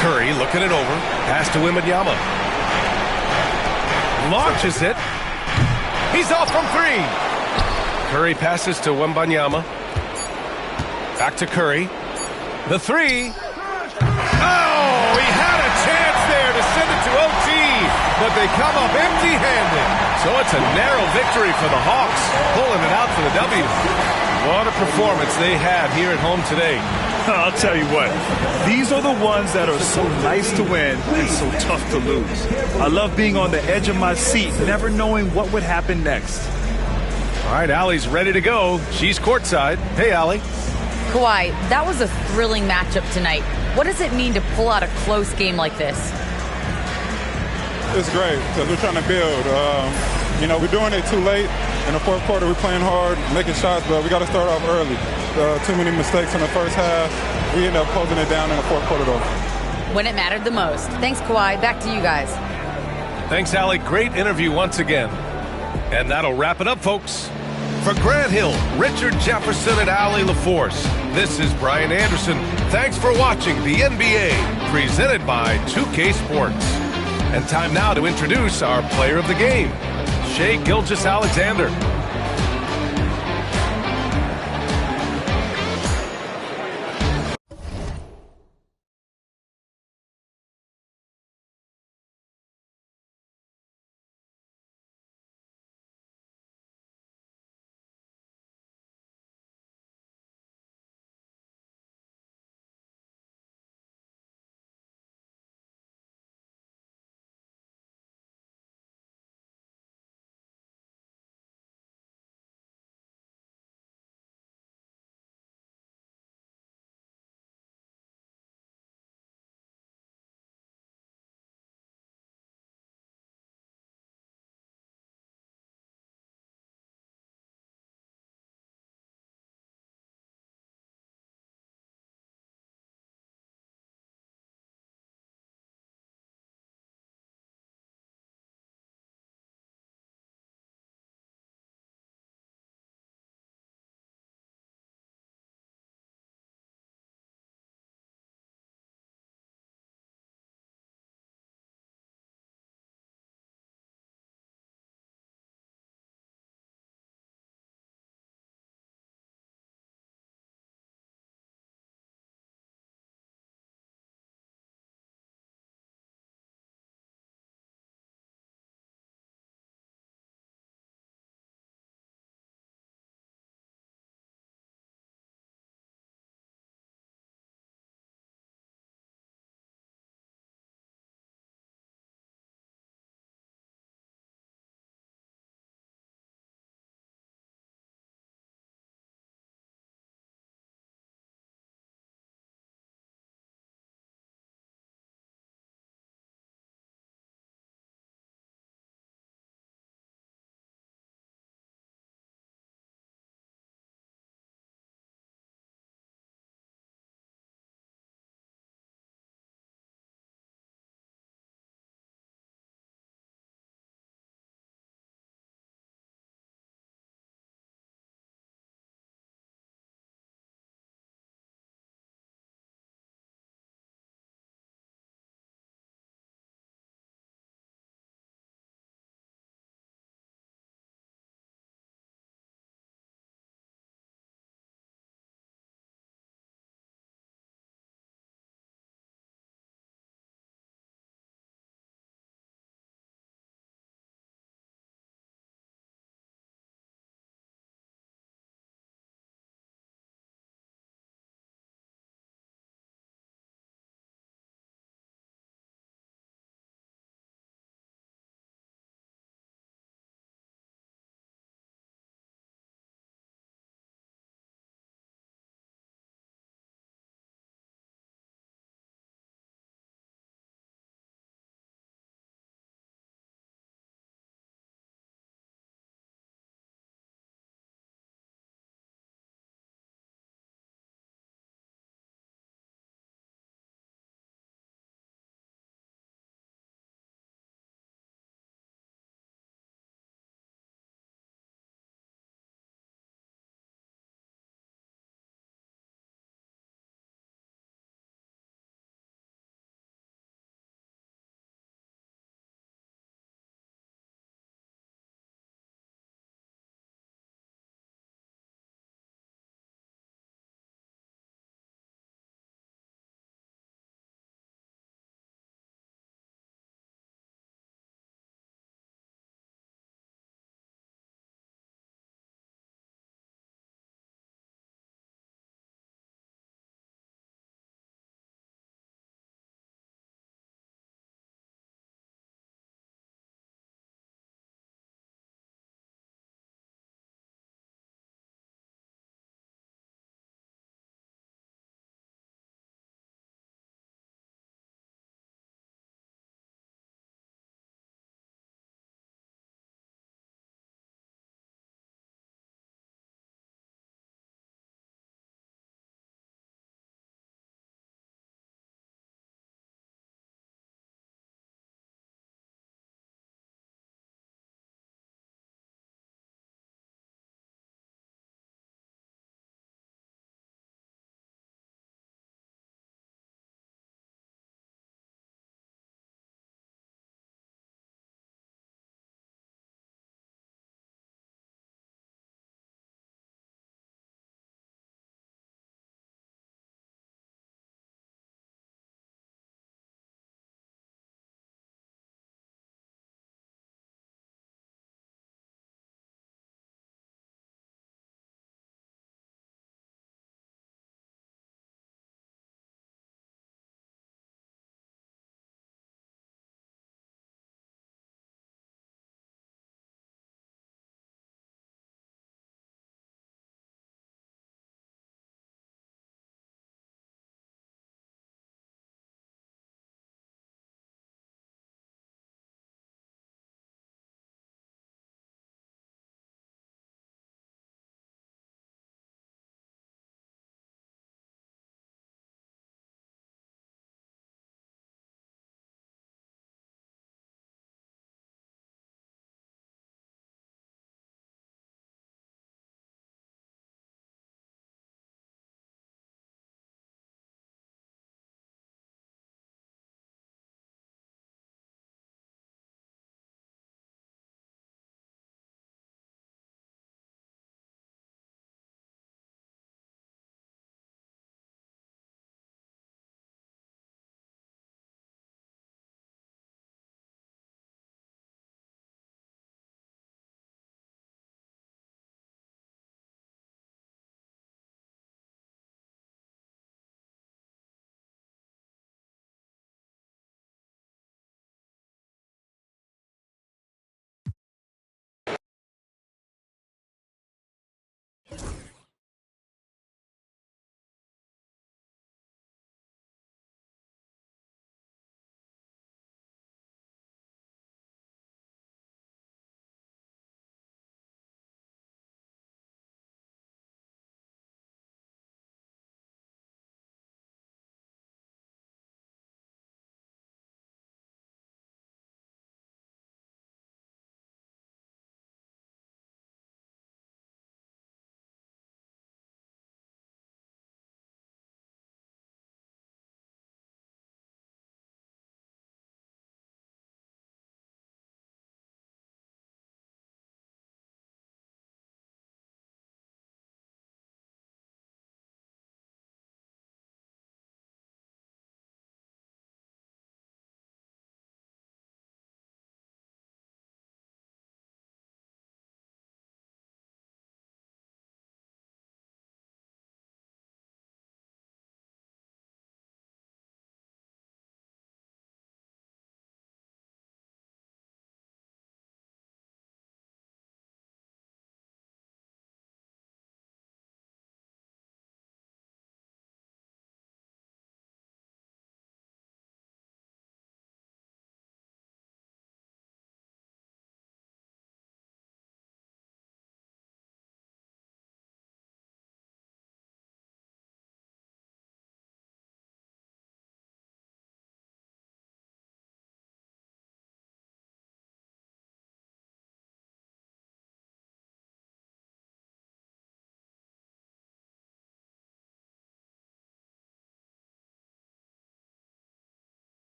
Curry looking it over. Pass to Wembanyama. Launches it. He's off from 3. Curry passes to Wembanyama. Back to Curry. The 3. Oh, he had a chance there to send it to OT, but they come up empty-handed. So it's a narrow victory for the Hawks, pulling it out for the W. What a performance they had here at home today.
I'll tell you what, these are the ones that are so nice to win and so tough to lose. I love being on the edge of my seat, never knowing what would happen next.
All right, Allie's ready to go. She's courtside. Hey, Allie.
Kawhi, that was a thrilling matchup tonight. What does it mean to pull out a close game like this?
It's great because we're trying to build. We're doing it too late. In the fourth quarter, we're playing hard, making shots, but we got to start off early. Too many mistakes in the first half. We end up closing it down in the fourth quarter, though.
When it mattered the most. Thanks, Kawhi. Back to you guys.
Thanks, Allie. Great interview once again. And that'll wrap it up, folks. For Grant Hill, Richard Jefferson, and Allie LaForce, this is Brian Anderson. Thanks for watching the NBA, presented by 2K Sports. And time now to introduce our player of the game. Shai Gilgeous-Alexander.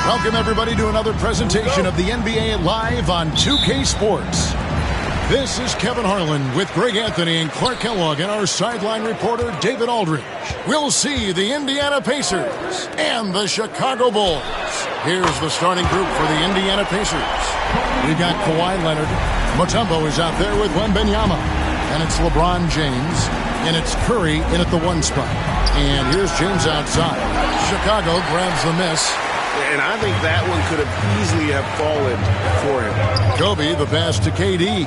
Welcome, everybody, to another presentation of the NBA Live on 2K Sports. This is Kevin Harlan with Greg Anthony and Clark Kellogg and our sideline reporter, David Aldridge. We'll see the Indiana Pacers and the Chicago Bulls. Here's the starting group for the Indiana Pacers. We've got Kawhi Leonard. Mutombo is out there with Wembanyama. And it's LeBron James. And it's Curry in at the 1 spot. And here's James outside. Chicago grabs the miss.
And I think that one could have easily have fallen for him.
Kobe, the pass to KD.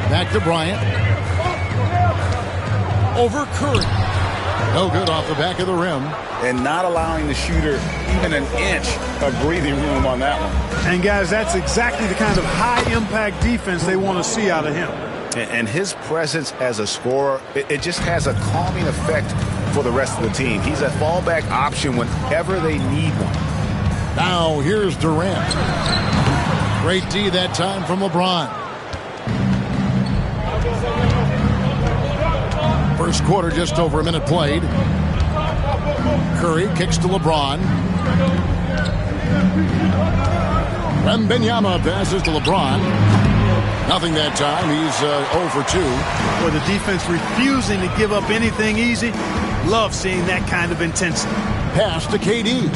Back to Bryant. Over Curry. No good off the back of the rim.
And not allowing the shooter even an inch of breathing room on that one.
And, guys, that's exactly the kind of high-impact defense they want to see out of him.
And his presence as a scorer, it just has a calming effect for the rest of the team. He's a fallback option whenever they need one.
Now here's Durant. Great D that time from LeBron. First quarter, just over a minute played. Curry kicks to LeBron. Wembanyama passes to LeBron. Nothing that time. He's 0 for 2.
For the defense refusing to give up anything easy. Love seeing that kind of intensity.
Pass to KD.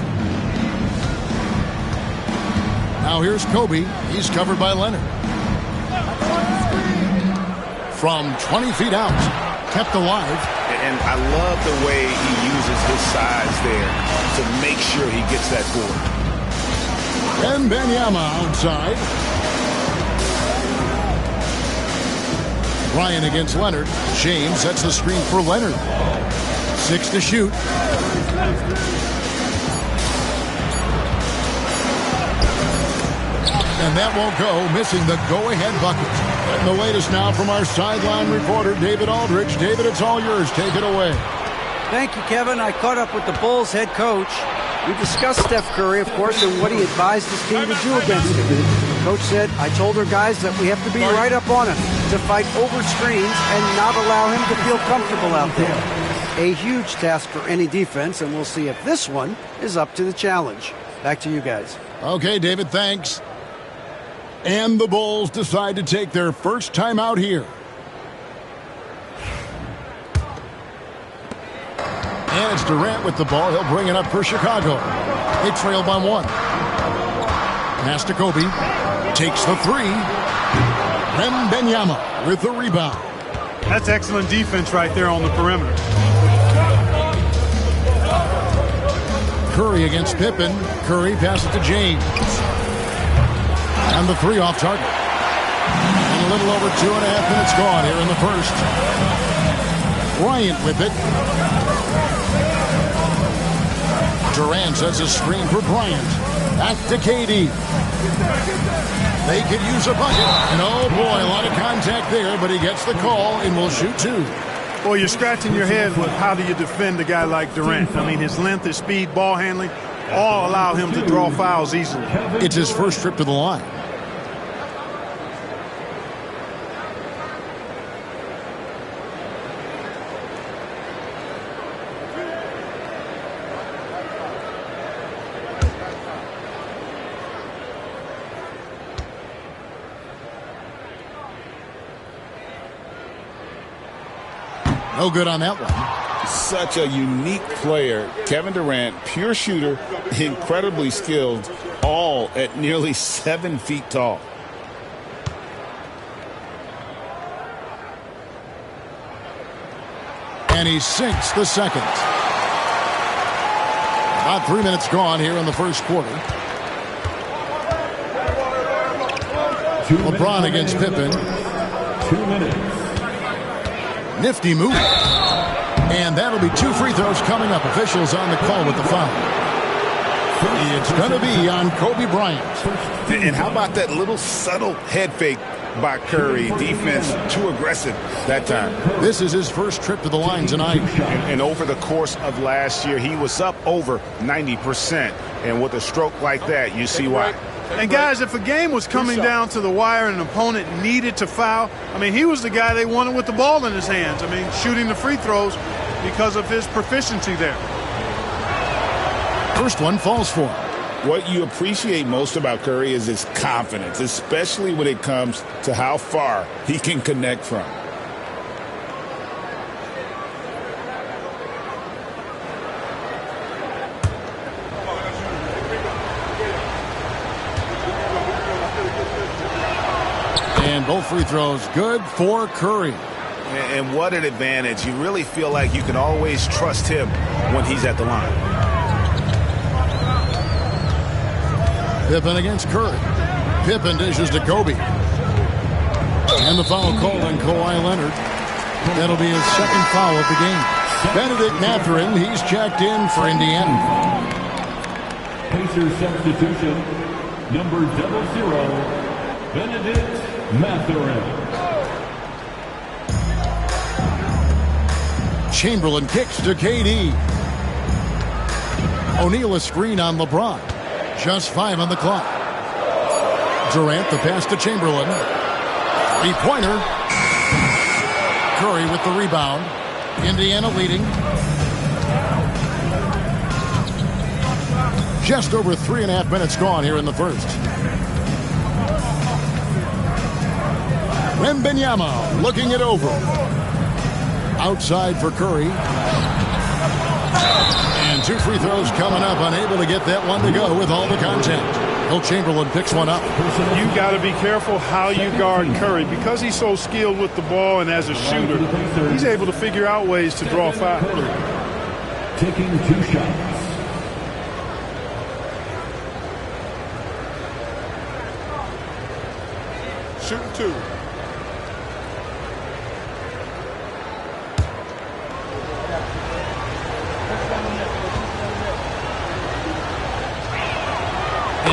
Now here's Kobe. He's covered by Leonard. From 20 feet out. Kept alive.
And I love the way he uses his size there to make sure he gets that board.
Wembanyama outside. Ryan against Leonard. James sets the screen for Leonard. 6 to shoot. And that won't go, missing the go-ahead bucket. And the latest now from our sideline reporter, David Aldridge. David, it's all yours. Take it away.
Thank you, Kevin. I caught up with the Bulls head coach. We discussed Steph Curry, of course, and what he advised his team to do against him. Coach said, I told our guys that we have to be right up on him to fight over screens and not allow him to feel comfortable out there. A huge task for any defense, and we'll see if this one is up to the challenge. Back to you guys.
Okay, David, thanks. And the Bulls decide to take their first time out here. And it's Durant with the ball. He'll bring it up for Chicago. They trail by 1. Pass to Kobe. Takes the 3. Wembanyama with the rebound.
That's excellent defense right there on the perimeter.
Curry against Pippen. Curry passes to James. And the 3 off target. And a little over 2.5 minutes gone here in the first. Bryant with it. Durant sets a screen for Bryant. Back to KD. They could use a bucket. And oh boy, a lot of contact there, but he gets the call and will shoot 2.
Well, you're scratching your head with how do you defend a guy like Durant. I mean, his length, his speed, ball handling, all allow him to draw fouls easily.
It's his first trip to the line. No good on that one.
Such a unique player. Kevin Durant, pure shooter, incredibly skilled, all at nearly 7 feet tall.
And he sinks the second. About 3 minutes gone here in the first quarter. LeBron against Pippen.
2 minutes.
Nifty move. And that'll be 2 free throws coming up. Officials on the call with the foul. It's going to be on Kobe Bryant.
And how about that little subtle head fake by Curry? Defense too aggressive that time.
This is his first trip to the line tonight.
And over the course of last year, he was up over 90%. And with a stroke like that, you see why.
And guys, if a game was coming down to the wire and an opponent needed to foul, I mean, he was the guy they wanted with the ball in his hands. I mean, shooting the free throws because of his proficiency there.
First one falls for him.
What you appreciate most about Curry is his confidence, especially when it comes to how far he can connect from.
And both free throws good for Curry.
And what an advantage. You really feel like you can always trust him when he's at the line.
Pippen against Curry. Pippen dishes to Kobe. And the foul called on Kawhi Leonard. That'll be his second foul of the game. Benedict Mathurin, he's checked in for Indiana.
Pacers substitution, number 00, Benedict Mathurin.
Chamberlain kicks to KD. O'Neal a screen on LeBron. Just 5 on the clock. Durant the pass to Chamberlain. 3-pointer. Curry with the rebound. Indiana leading. Just over 3.5 minutes gone here in the first. Wembanyama looking it over. Outside for Curry. And 2 free throws coming up. Unable to get that one to go with all the contact. Will Chamberlain picks one up.
You got to be careful how you guard Curry. Because he's so skilled with the ball and as a shooter, he's able to figure out ways to draw fouls.
Taking 2 shots.
Shooting 2.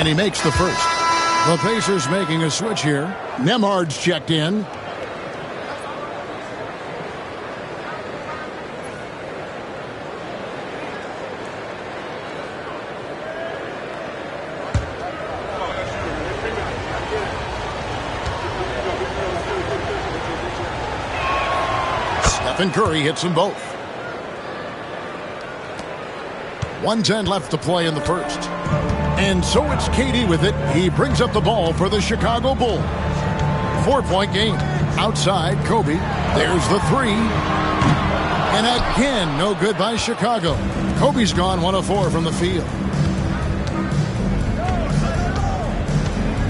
And he makes the first. The Pacers making a switch here. Nembhard's checked in. Stephen Curry hits them both. 1:10 left to play in the first. And so it's KD with it. He brings up the ball for the Chicago Bulls. 4-point game. Outside, Kobe. There's the three. And again, no good by Chicago. Kobe's gone 1 of 4 from the field.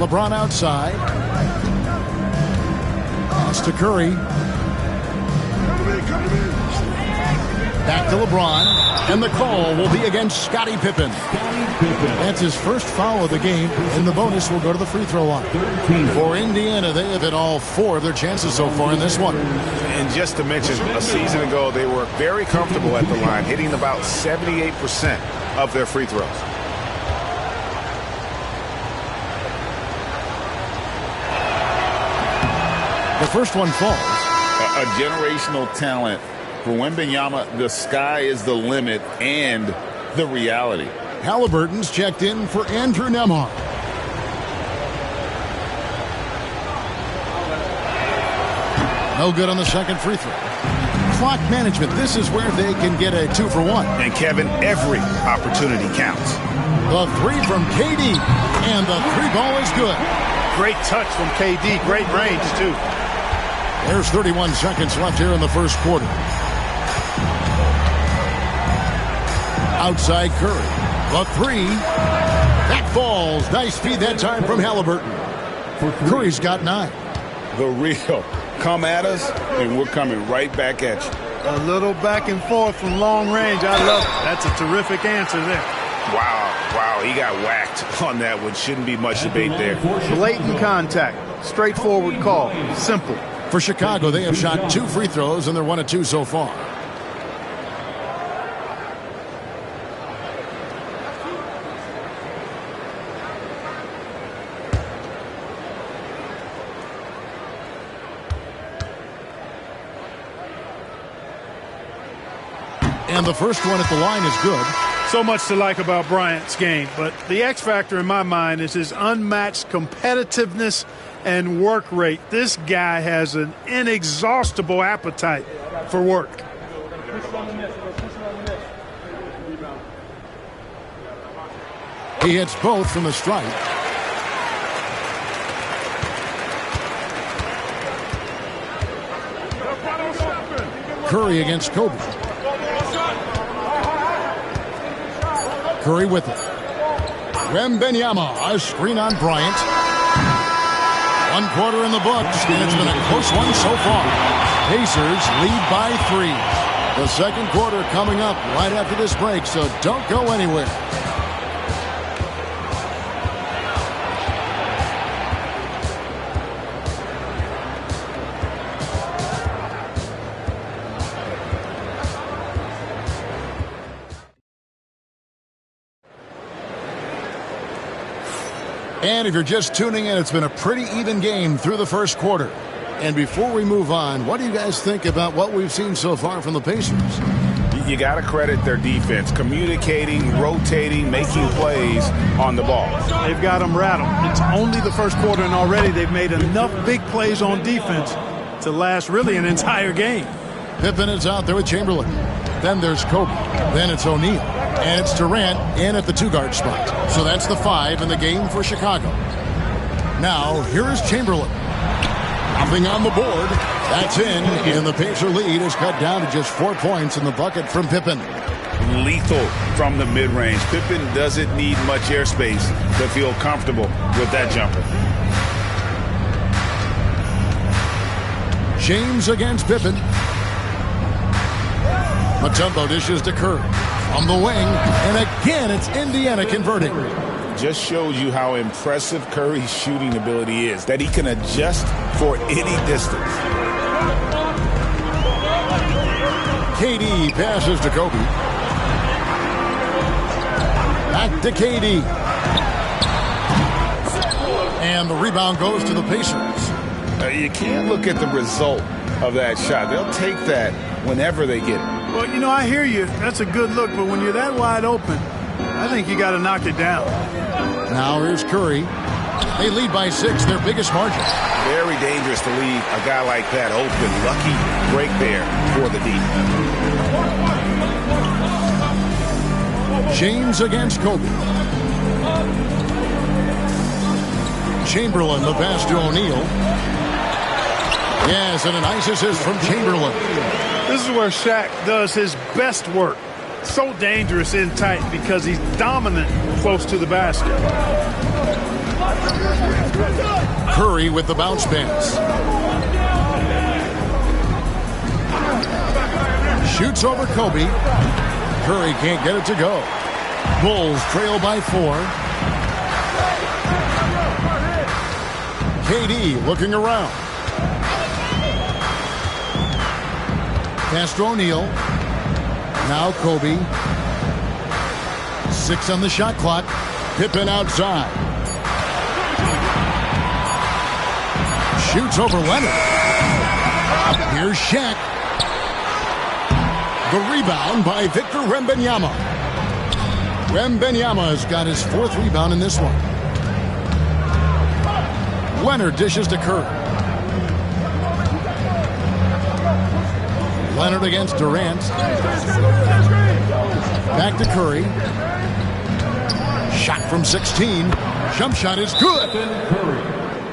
LeBron outside. Pass to Curry. Back to LeBron. And the call will be against Scottie Pippen. That's his first foul of the game, and the bonus will go to the free throw line. For Indiana, they have hit all 4 of their chances so far in this one.
And just to mention, a season ago, they were very comfortable at the line, hitting about 78% of their free throws.
The first one falls.
A generational talent. For Wembanyama, the sky is the limit and the reality.
Halliburton's checked in for Andrew Nembhard. No good on the second free throw. Clock management. This is where they can get a 2 for 1.
And Kevin, every opportunity counts.
The three from KD. And the 3 ball is good.
Great touch from KD. Great range, too.
There's 31 seconds left here in the first quarter. Outside Curry. The 3. That falls. Nice feed that time from Halliburton. Curry's got 9.
The real. Come at us, and we're coming right back at you.
A little back and forth from long range. I love it. That's a terrific answer there.
Wow, he got whacked on that one. Shouldn't be much debate there.
Blatant contact. Straightforward call. Simple.
For Chicago, they have shot 2 free throws, and they're 1 of 2 so far. And the first one at the line is good.
So much to like about Bryant's game, but the X factor in my mind is his unmatched competitiveness and work rate. This guy has an inexhaustible appetite for work.
He hits both from the stripe. Curry against Kobe. Curry with it. Wembanyama, a screen on Bryant. 1 quarter in the books, and it's been a close one so far. Pacers lead by 3. The second quarter coming up right after this break, so don't go anywhere. And if you're just tuning in, it's been a pretty even game through the first quarter. And before we move on, what do you guys think about what we've seen so far from the Pacers?
You got to credit their defense, communicating, rotating, making plays on the ball.
They've got them rattled. It's only the first quarter, and already they've made enough big plays on defense to last really an entire game.
Pippen is out there with Chamberlain. Then there's Kobe. Then it's O'Neal. And it's Durant in at the 2-guard spot. So that's the 5 in the game for Chicago. Now, here is Chamberlain. Nothing on the board. That's in. And the Pacer lead is cut down to just 4 points in the bucket from Pippen.
Lethal from the mid-range. Pippen doesn't need much airspace to feel comfortable with that jumper.
James against Pippen. Mutombo dishes to Curry. On the wing, and again, it's Indiana converting.
Just shows you how impressive Curry's shooting ability is, that he can adjust for any distance.
KD passes to Kobe. Back to KD. And the rebound goes to the Pacers.
You can't look at the result of that shot. They'll take that whenever they get it.
Well, you know, I hear you. That's a good look, but when you're that wide open, I think you got to knock it down.
Now here's Curry. They lead by 6, their biggest margin.
Very dangerous to leave a guy like that open. Lucky break there for the D.
James against Kobe. Chamberlain, the pass to O'Neal. Yes, and a nice assist from Chamberlain.
This is where Shaq does his best work. So dangerous in tight because he's dominant close to the basket.
Curry with the bounce pass. Shoots over Kobe. Curry can't get it to go. Bulls trail by 4. KD looking around. Pass to O'Neal. Now Kobe. 6 on the shot clock. Pippen outside. Shoots over Leonard. Here's Shaq. The rebound by Victor Wembanyama. Wembanyama has got his 4th rebound in this one. Leonard dishes to Curry. Leonard against Durant. Back to Curry. Shot from 16. Jump shot is good.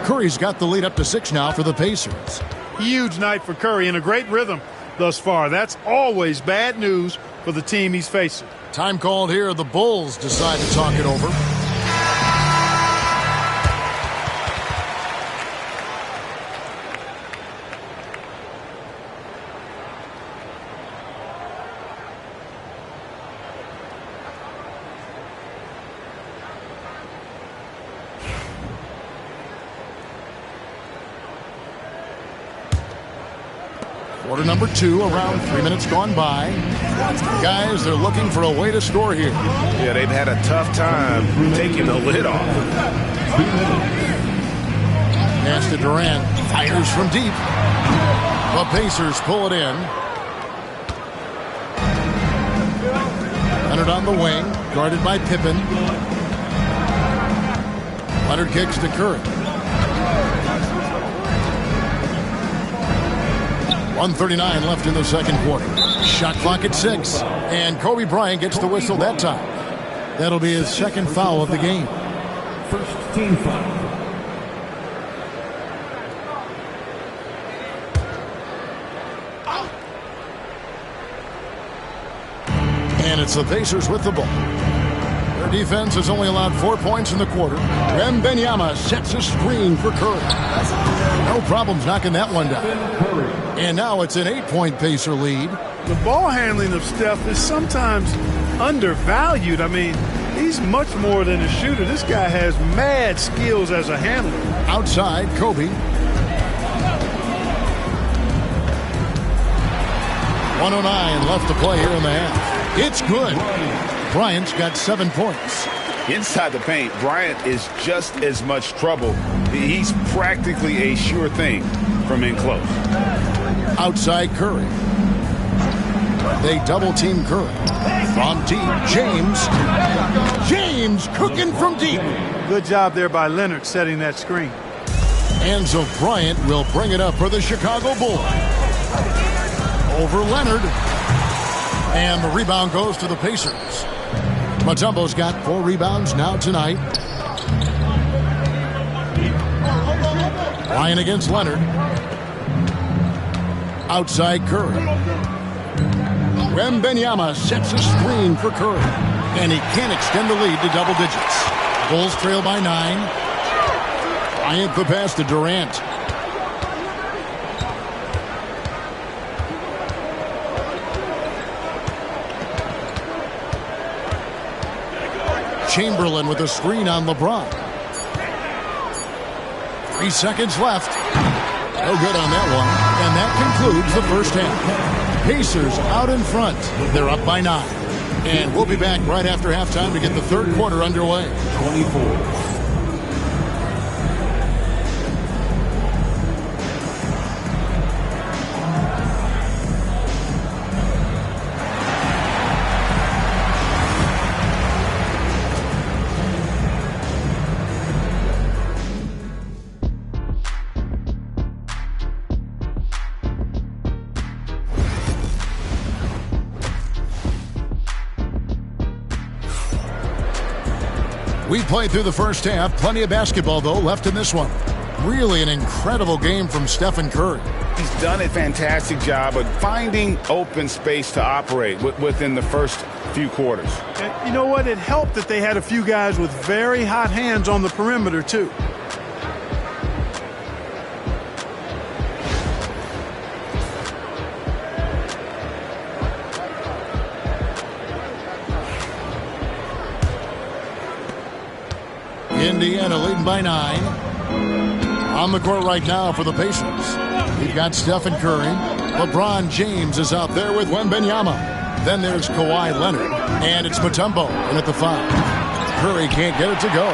Curry's got the lead up to 6 now for the Pacers.
Huge night for Curry and a great rhythm thus far. That's always bad news for the team he's facing.
Time called here. The Bulls decide to talk it over. Quarter number 2, around 3 minutes gone by. Guys, they're looking for a way to score here.
Yeah, they've had a tough time taking the lid off.
Pass to Durant. Fires from deep. The Pacers pull it in. Leonard on the wing, guarded by Pippen. Leonard kicks to Curry. 1:39 left in the second quarter. Shot clock at 6. And Kobe Bryant gets the whistle that time. That'll be his second foul of the game.
First team foul.
And it's the Pacers with the ball. Their defense has only allowed 4 points in the quarter. Wembanyama sets a screen for Curry. No problems knocking that one down. And now it's an 8-point Pacer lead.
The ball handling of Steph is sometimes undervalued. I mean, he's much more than a shooter. This guy has mad skills as a handler.
Outside, Kobe. 1:09 left to play here in the half. It's good. Bryant's got 7 points.
Inside the paint, Bryant is just as much trouble. He's practically a sure thing from in close.
Outside Curry. They double-team Curry. From deep, James. James cooking from deep.
Good job there by Leonard setting that screen.
And so Bryant will bring it up for the Chicago Bulls. Over Leonard. And the rebound goes to the Pacers. Mutombo's got 4 rebounds now tonight. Bryant against Leonard. Outside Curry. Wembanyama sets a screen for Curry. And he can't extend the lead to double digits. Bulls trail by 9. Bryant the pass to Durant. Chamberlain with a screen on LeBron. 3 seconds left. No good on that one. And that concludes the first half. Pacers out in front. They're up by 9. And we'll be back right after halftime to get the third quarter underway.
24.
We played through the first half. Plenty of basketball, though, left in this one. Really an incredible game from Stephen Curry.
He's done a fantastic job of finding open space to operate within the first few quarters.
And you know what? It helped that they had a few guys with very hot hands on the perimeter, too.
Indiana leading by 9. On the court right now for the Pacers. We've got Stephen Curry. LeBron James is out there with Wembanyama. Then there's Kawhi Leonard. And it's Mutombo in at the 5. Curry can't get it to go.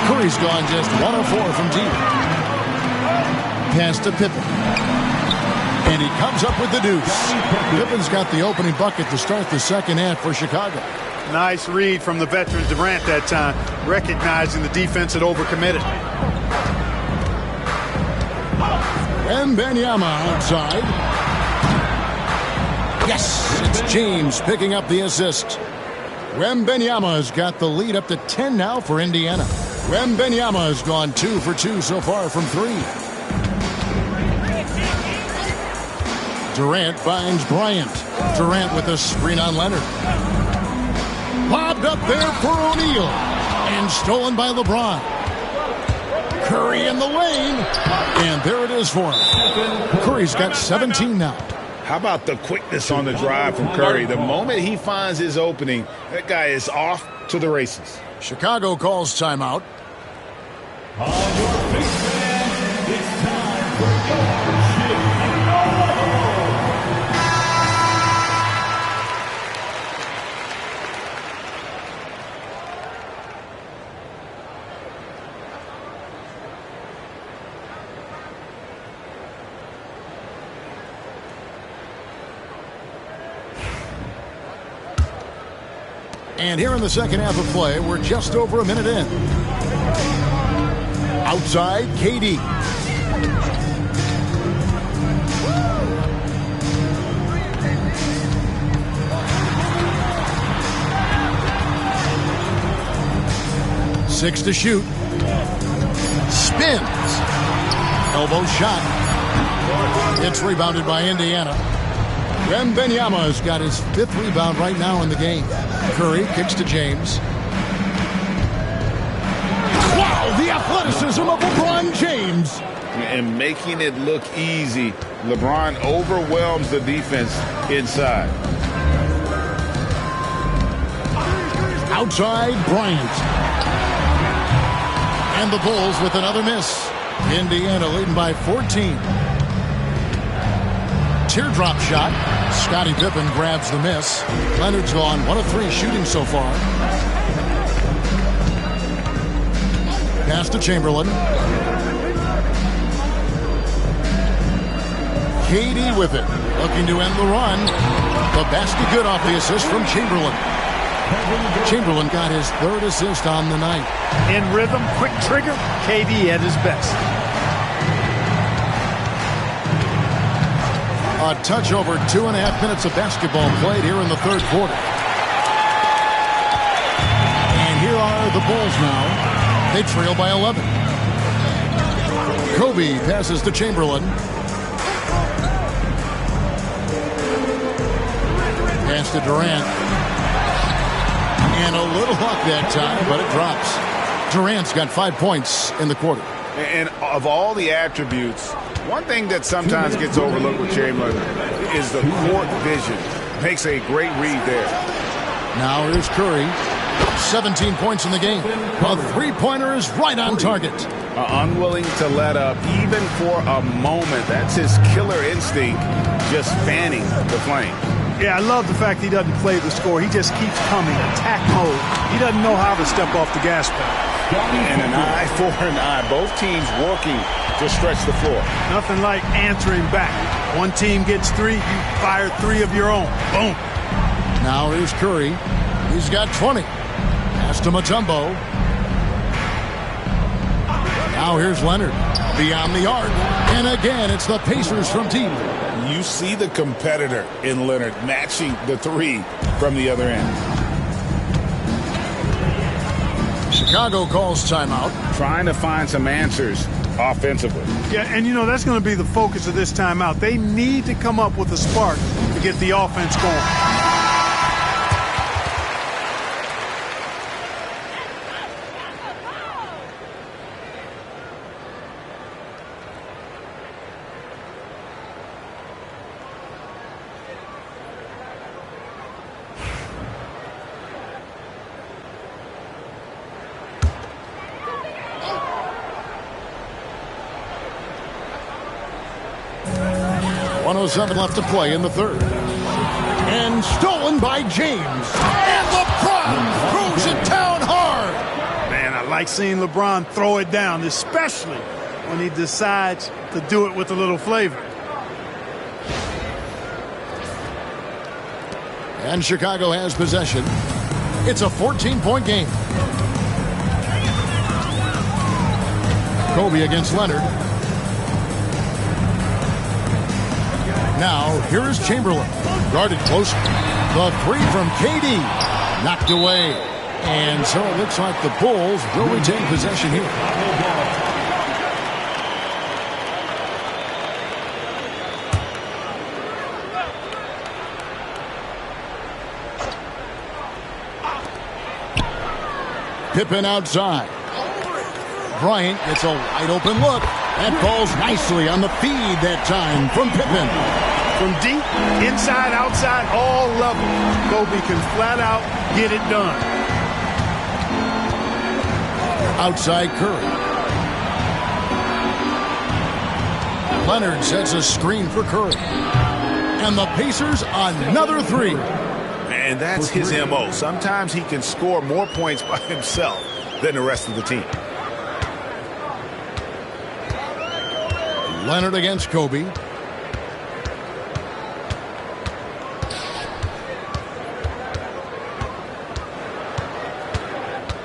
Curry's gone just 1 of 4 from deep. Pass to Pippen. And he comes up with the deuce. Pippen's got the opening bucket to start the second half for Chicago.
Nice read from the veteran Durant that time, recognizing the defense had overcommitted.
Wembanyama outside. Yes, it's James picking up the assist. Wembanyama's got the lead up to 10 now for Indiana. Wembanyama has gone 2 for 2 so far from 3. Durant finds Bryant. Durant with a screen on Leonard. Lobbed up there for O'Neal. And stolen by LeBron. Curry in the lane. And there it is for him. Curry's got 17 now.
How about the quickness on the drive from Curry? The moment he finds his opening, that guy is off to the races.
Chicago calls timeout. And here in the second half of play, we're just over a minute in. Outside, KD. Six to shoot. Spins. Elbow shot. It's rebounded by Indiana. Wembanyama's got his 5th rebound right now in the game. Curry kicks to James. Wow, the athleticism of LeBron James.
And making it look easy. LeBron overwhelms the defense inside.
Outside, Bryant. And the Bulls with another miss. Indiana leading by 14. Teardrop shot. Scottie Pippen grabs the miss. Leonard's gone 1 of 3 shooting so far. Pass to Chamberlain. KD with it. Looking to end the run. The basket good off the assist from Chamberlain. Chamberlain got his 3rd assist on the night.
In rhythm, quick trigger, KD at his best.
A touch over 2.5 minutes of basketball played here in the 3rd quarter. And here are the Bulls now. They trail by 11. Kobe passes to Chamberlain. Pass to Durant. And a little luck that time, but it drops. Durant's got 5 points in the quarter.
And of all the attributes, one thing that sometimes gets overlooked with Chamberlain is the court vision. Makes a great read there.
Now here's Curry. 17 points in the game. A 3-pointer is right on target.
Unwilling to let up even for a moment. That's his killer instinct, just fanning the flame.
Yeah, I love the fact he doesn't play the score. He just keeps coming, attack mode. He doesn't know how to step off the gas pedal.
And an eye for an eye. Both teams working to stretch the floor.
Nothing like answering back. One team gets 3, you fire 3 of your own. Boom.
Now here's Curry. He's got 20. Pass to Mutombo. Now here's Leonard. Beyond the arc. And again, it's the Pacers from deep.
You see the competitor in Leonard matching the 3 from the other end.
Chicago calls timeout.
Trying to find some answers offensively.
Yeah, and that's going to be the focus of this timeout. They need to come up with a spark to get the offense going.
.107 left to play in the third. And stolen by James. And LeBron throws it down hard.
Man, I like seeing LeBron throw it down, especially when he decides to do it with a little flavor.
And Chicago has possession. It's a 14-point game. Kobe against Leonard. Now, here is Chamberlain. Guarded close. The three from KD. Knocked away. And so it looks like the Bulls will retain possession here. Pippen outside. Bryant gets a wide open look. That falls nicely on the feed that time from Pippen.
From deep, inside, outside, all levels, Kobe can flat out get it done.
Outside Curry. Leonard sets a screen for Curry. And the Pacers another three.
And that's his MO. Sometimes he can score more points by himself than the rest of the team.
Leonard against Kobe.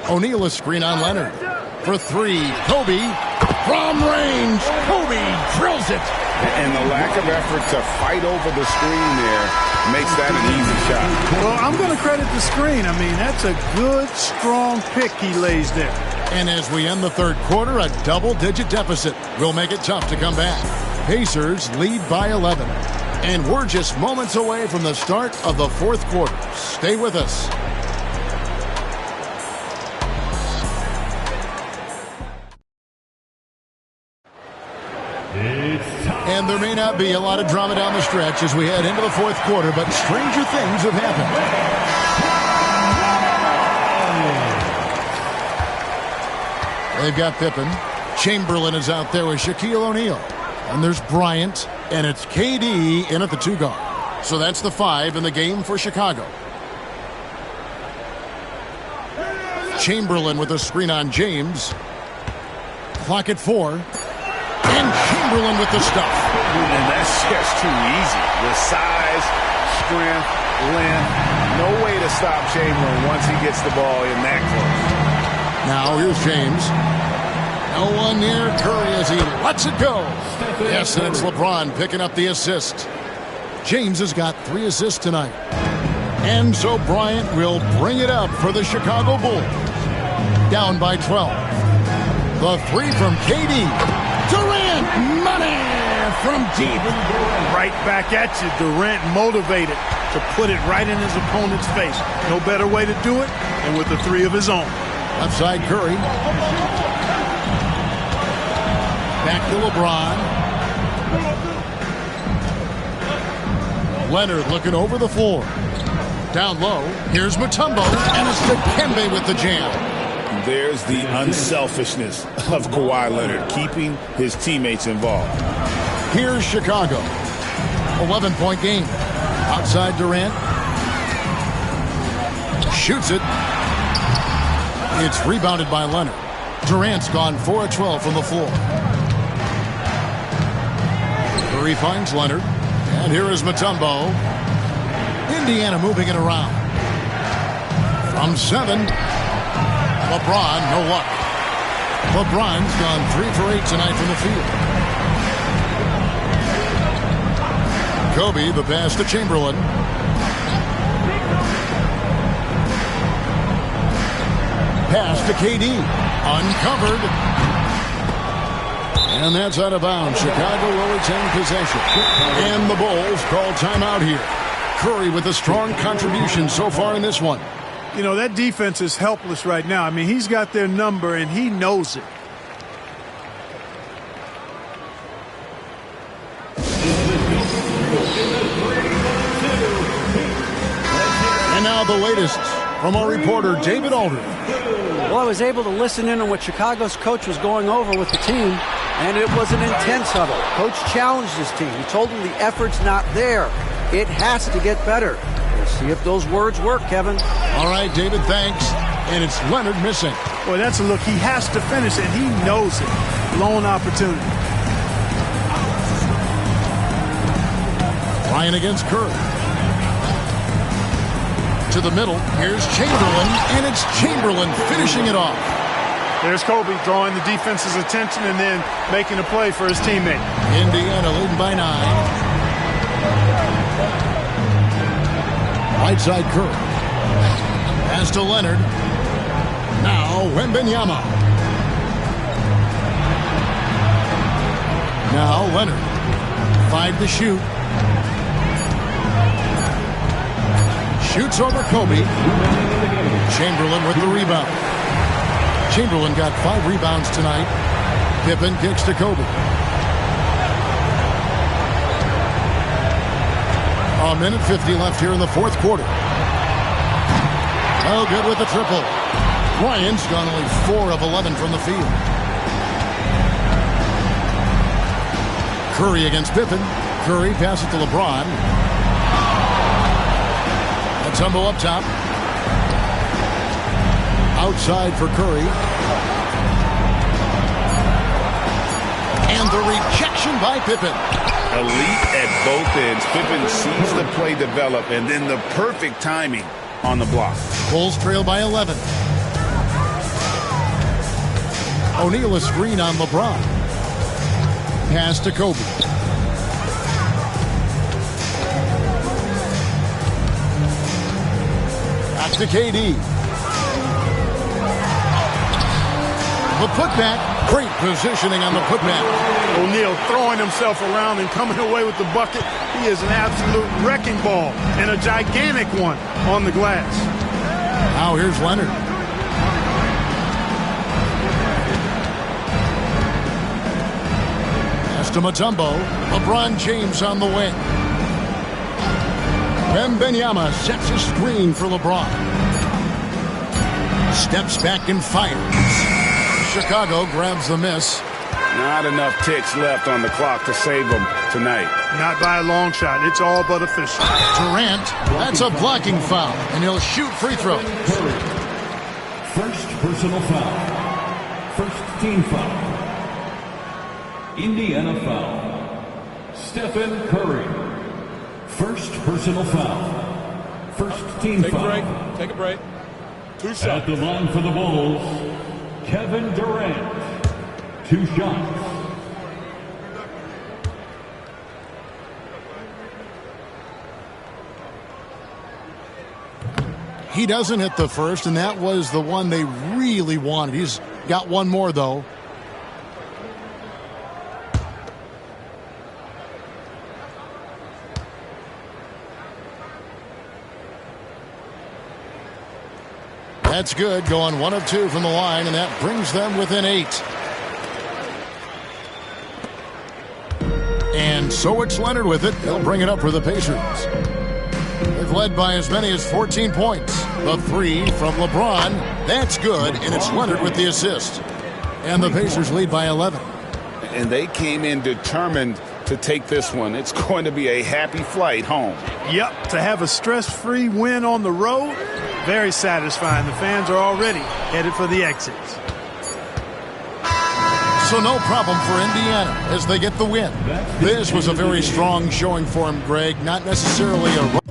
O'Neal a screen on Leonard. For three, Kobe from range. Kobe drills it.
And the lack of effort to fight over the screen there makes that an easy shot.
Well, I'm going to credit the screen. I mean, that's a good, strong pick he lays there.
And as we end the third quarter, a double-digit deficit will make it tough to come back. Pacers lead by 11. And we're just moments away from the start of the fourth quarter. Stay with us. And there may not be a lot of drama down the stretch as we head into the fourth quarter, but stranger things have happened. They've got Pippen. Chamberlain is out there with Shaquille O'Neal. And there's Bryant, and it's KD in at the two guard. So that's the five in the game for Chicago. Chamberlain with a screen on James. Clock at 4. And Chamberlain with the stuff.
And that's just too easy. With size, strength, length, no way to stop Chamberlain once he gets the ball in that close.
Now here's James. No one near Curry as he lets it go. Yes, and it's LeBron picking up the assist. James has got 3 assists tonight. And so Bryant will bring it up for the Chicago Bulls. Down by 12. The three from KD. Durant, money from deep.
Right back at you. Durant motivated to put it right in his opponent's face. No better way to do it than with the three of his own.
Left side Curry. Back to LeBron. Leonard looking over the floor. Down low. Here's Mutombo. And it's Dikembe with the jam.
There's the unselfishness of Kawhi Leonard, keeping his teammates involved.
Here's Chicago. 11-point game. Outside Durant. Shoots it. It's rebounded by Leonard. Durant's gone 4 of 12 from the floor. Curry finds Leonard. And here is Mutombo. Indiana moving it around. From 7. LeBron, no luck. LeBron's gone 3 for 8 tonight from the field. Kobe, the pass to Chamberlain. Pass to KD. Uncovered. And that's out of bounds. Chicago will retain possession. And the Bulls call timeout here. Curry with a strong contribution so far in this one.
You know, that defense is helpless right now. I mean, he's got their number, and he knows it.
And now the latest from our reporter, David Aldridge.
Well, I was able to listen in on what Chicago's coach was going over with the team, and it was an intense huddle. Coach challenged his team. He told them the effort's not there. It has to get better. We'll see if those words work, Kevin.
All right, David, thanks. And it's Leonard missing.
Boy, that's a look. He has to finish, and he knows it. Blown opportunity.
Ryan against Curry. To the middle. Here's Chamberlain, and it's Chamberlain finishing it off.
There's Kobe drawing the defense's attention and then making a play for his teammate.
Indiana leading by 9. Right side Curry. Pass to Leonard. Now Wembanyama. Now Leonard. 5 to shoot. Shoots over Kobe. Chamberlain with the rebound. Chamberlain got 5 rebounds tonight. Pippen kicks to Kobe. A minute 50 left here in the fourth quarter. Oh, good with the triple. Bryant's gone only 4 of 11 from the field. Curry against Pippen. Curry passes to LeBron. Mutombo up top. Outside for Curry. And the rejection by Pippen.
Elite at both ends. Pippen sees the play develop, and then the perfect timing on the block.
Bulls trail by 11. O'Neal a screen on LeBron. Pass to Kobe. Back to KD. The putback. Great positioning on the putback.
O'Neal throwing himself around and coming away with the bucket. He is an absolute wrecking ball and a gigantic one on the glass.
Now here's Leonard. Pass to Mutombo. LeBron James on the wing. Wembanyama sets a screen for LeBron. Steps back and fires. Chicago grabs the miss.
Not enough ticks left on the clock to save them tonight.
Not by a long shot. It's all but official.
Durant, that's a blocking foul, and he'll shoot free throws.
First personal foul. First team foul. Indiana foul. Stephen Curry. First personal foul. First team foul.
Take a break. 2 shots.
At the line for the Bulls, Kevin Durant. 2 shots.
He doesn't hit the first, and that was the one they really wanted. He's got one more, though. That's good, going 1 of 2 from the line, and that brings them within 8. And so it's Leonard with it. He'll bring it up for the Pacers. They've led by as many as 14 points. The 3 from LeBron. That's good, and it's Leonard with the assist. And the Pacers lead by 11.
And they came in determined to take this one. It's going to be a happy flight home.
Yep, to have a stress-free win on the road, very satisfying. The fans are already headed for the exits.
So no problem for Indiana as they get the win. This was a very strong showing for him, Greg. Not necessarily a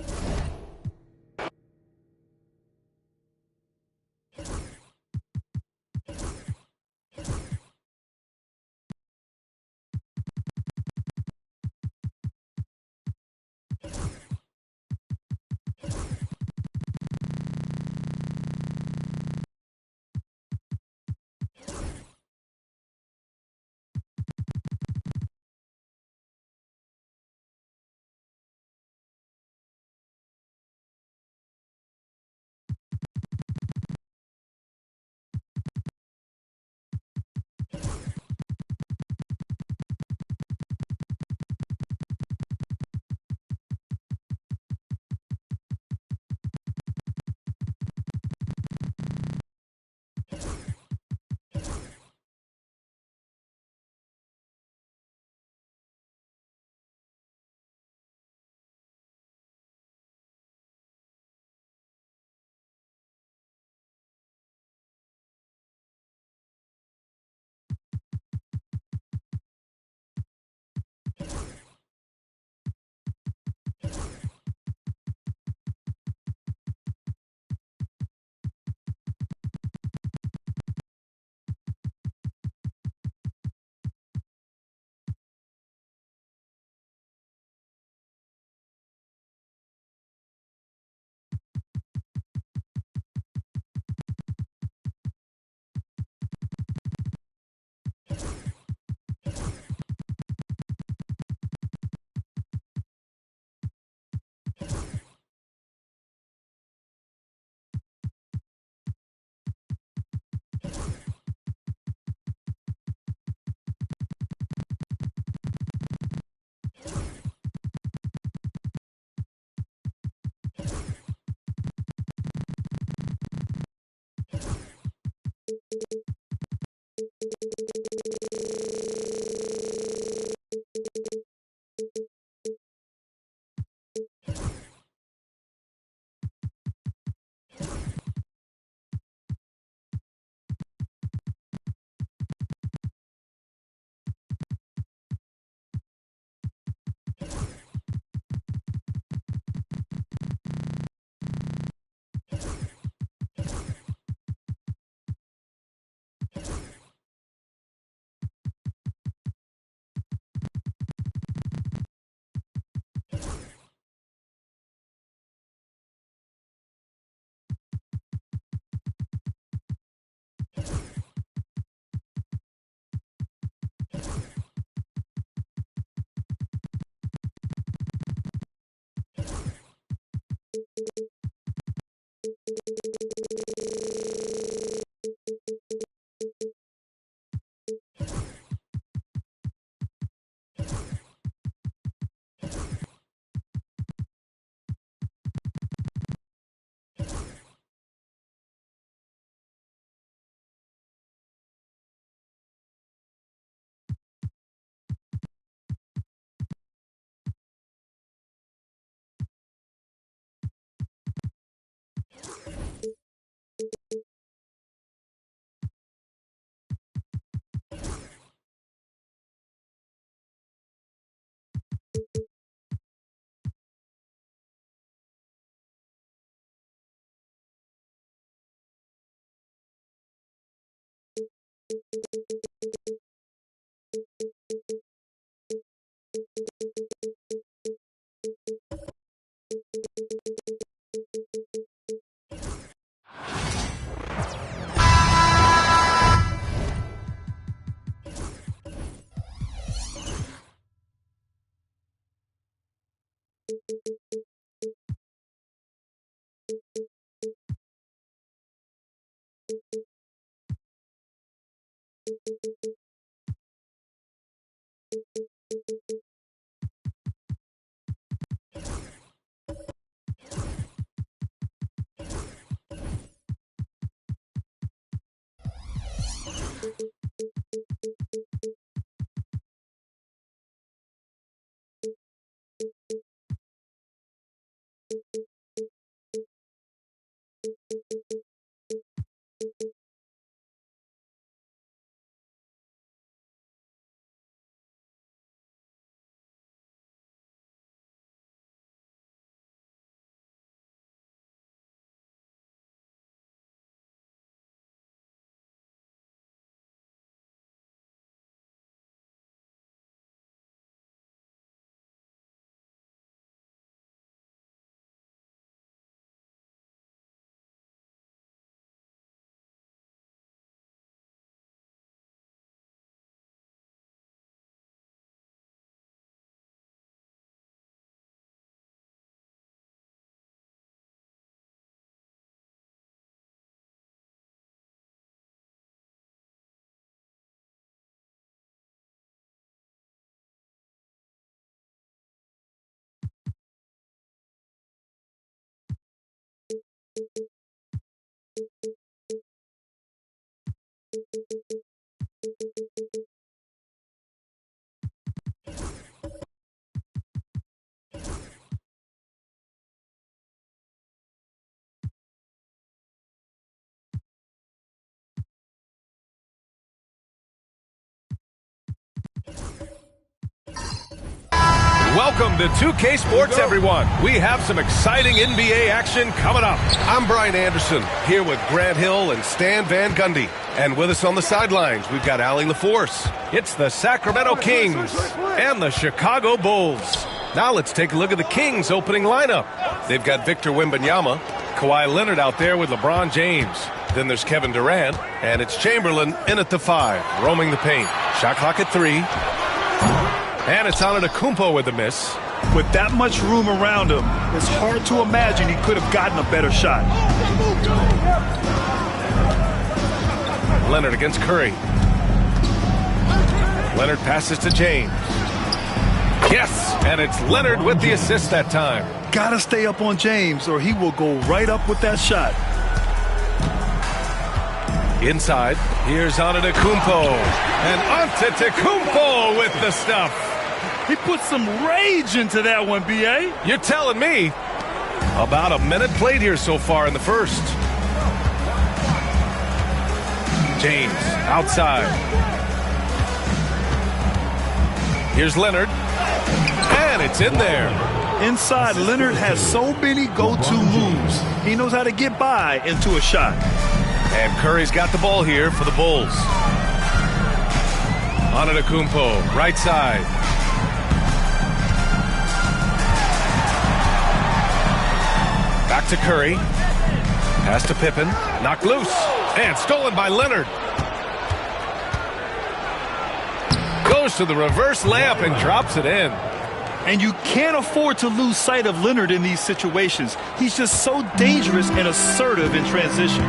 Welcome to 2K Sports, everyone. We have some exciting NBA action coming up. I'm Brian Anderson, here with Grant Hill and Stan Van Gundy. And with us on the sidelines, we've got Allie LaForce. It's the Sacramento Kings and the Chicago Bulls. Now let's take a look at the Kings' opening lineup. They've got Victor Wembanyama, Kawhi Leonard out there with LeBron James. Then there's Kevin Durant, and it's Chamberlain in at the 5, roaming the paint. Shot clock at 3. And it's Antetokounmpo with the miss.
With that much room around him, it's hard to imagine he could have gotten a better shot.
Leonard against Curry. Leonard passes to James. Yes, and it's Leonard with the assist that time.
Gotta stay up on James or he will go right up with that shot.
Inside, here's Antetokounmpo. And Antetokounmpo with the stuff.
He put some rage into that one, B.A.
You're telling me. About a minute played here so far in the first. James outside. Here's Leonard. And it's in there.
Inside, Leonard has so many go-to moves. He knows how to get by into a shot.
And Curry's got the ball here for the Bulls. Antetokounmpo, right side. Back to Curry. Pass to Pippen. Knocked loose. And stolen by Leonard. Goes to the reverse layup and drops it in.
And you can't afford to lose sight of Leonard in these situations. He's just so dangerous and assertive in transition.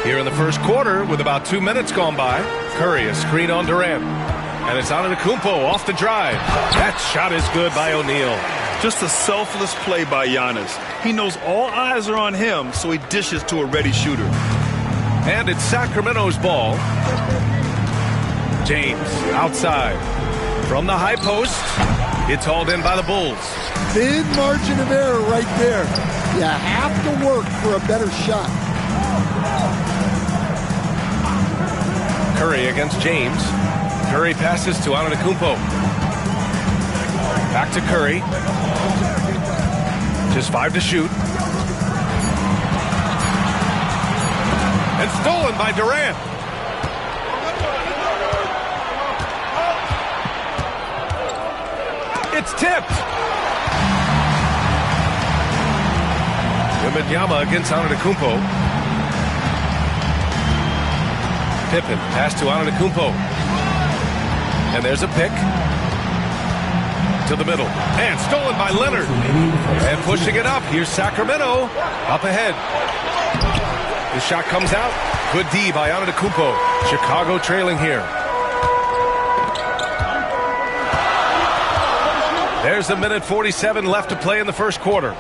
Here in the first quarter, with about 2 minutes gone by, Curry a screen on Durant. And it's Antetokounmpo off the drive. That shot is good by O'Neal.
Just a selfless play by Giannis. He knows all eyes are on him, so he dishes to a ready shooter.
And it's Sacramento's ball. James outside. From the high post, it's hauled in by the Bulls.
Big margin of error right there. You have to work for a better shot.
Curry against James. Curry passes to Antetokounmpo. Back to Curry. Just 5 to shoot. And stolen by Durant. It's tipped. Wembanyama against Antetokounmpo. Pippen, pass to Antetokounmpo. And there's a pick. To the middle. And stolen by Leonard. And pushing it up. Here's Sacramento. Up ahead. The shot comes out. Good D by Antetokounmpo. Chicago trailing here. There's a minute 47 left to play in the first quarter.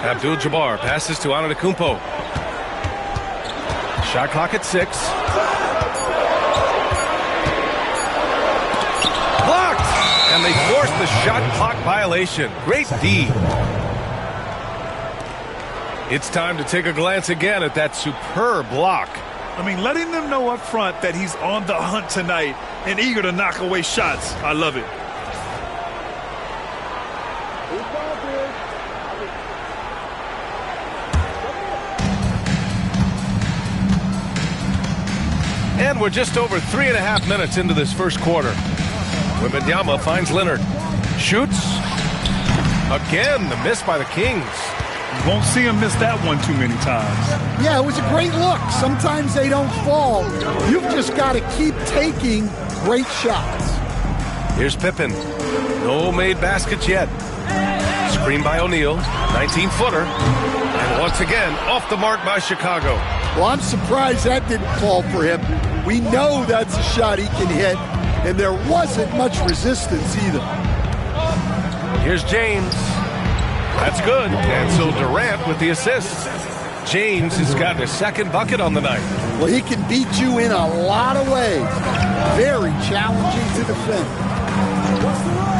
Abdul-Jabbar passes to Antetokounmpo. Shot clock at 6. Blocked! And they forced the shot clock violation. Great D. It's time to take a glance again at that superb block.
I mean, letting them know up front that he's on the hunt tonight and eager to knock away shots. I love it.
And we're just over 3.5 minutes into this first quarter. Wembanyama finds Leonard. Shoots. Again, the miss by the Kings.
You won't see him miss that one too many times.
Yeah, it was a great look. Sometimes they don't fall. You've just got to keep taking great shots.
Here's Pippen. No made baskets yet. Screen by O'Neal. 19-footer. And once again, off the mark by Chicago.
Well, I'm surprised that didn't fall for him. We know that's a shot he can hit, and there wasn't much resistance either.
Here's James. That's good. And so Durant with the assist. James has gotten his second bucket on the night.
Well, he can beat you in a lot of ways. Very challenging to defend.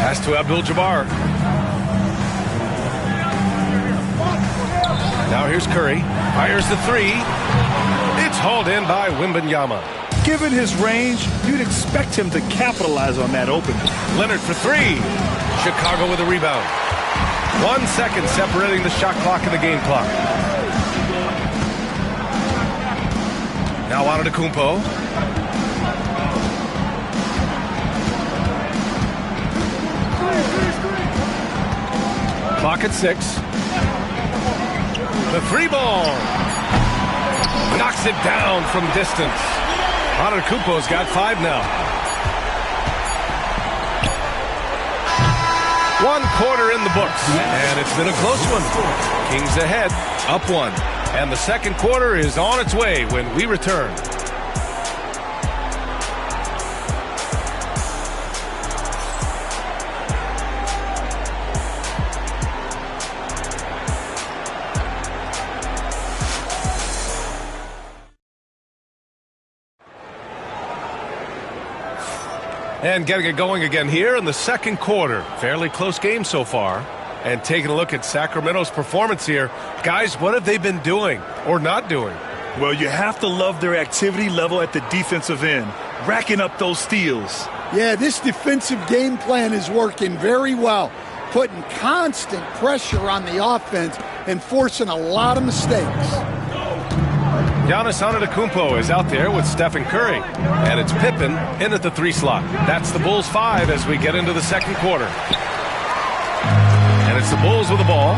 Pass to Abdul-Jabbar. Now here's Curry. Fires the three. It's hauled in by Wembanyama.
Given his range, you'd expect him to capitalize on that opening.
Leonard for three. Chicago with a rebound. 1 second separating the shot clock and the game clock. Now Antetokounmpo. Clock at 6. The three ball. Knocks it down from distance. Antetokounmpo's got 5 now. 1 quarter in the books, and it's been a close one. Kings ahead, up 1. And the second quarter is on its way when we return. And getting it going again here in the second quarter. Fairly close game so far. And taking a look at Sacramento's performance here. Guys, what have they been doing or not doing?
Well, you have to love their activity level at the defensive end. Racking up those steals.
Yeah, this defensive game plan is working very well. Putting constant pressure on the offense and forcing a lot of mistakes.
Giannis Antetokounmpo is out there with Stephen Curry. And it's Pippen in at the 3 slot. That's the Bulls 5 as we get into the second quarter. And it's the Bulls with the ball.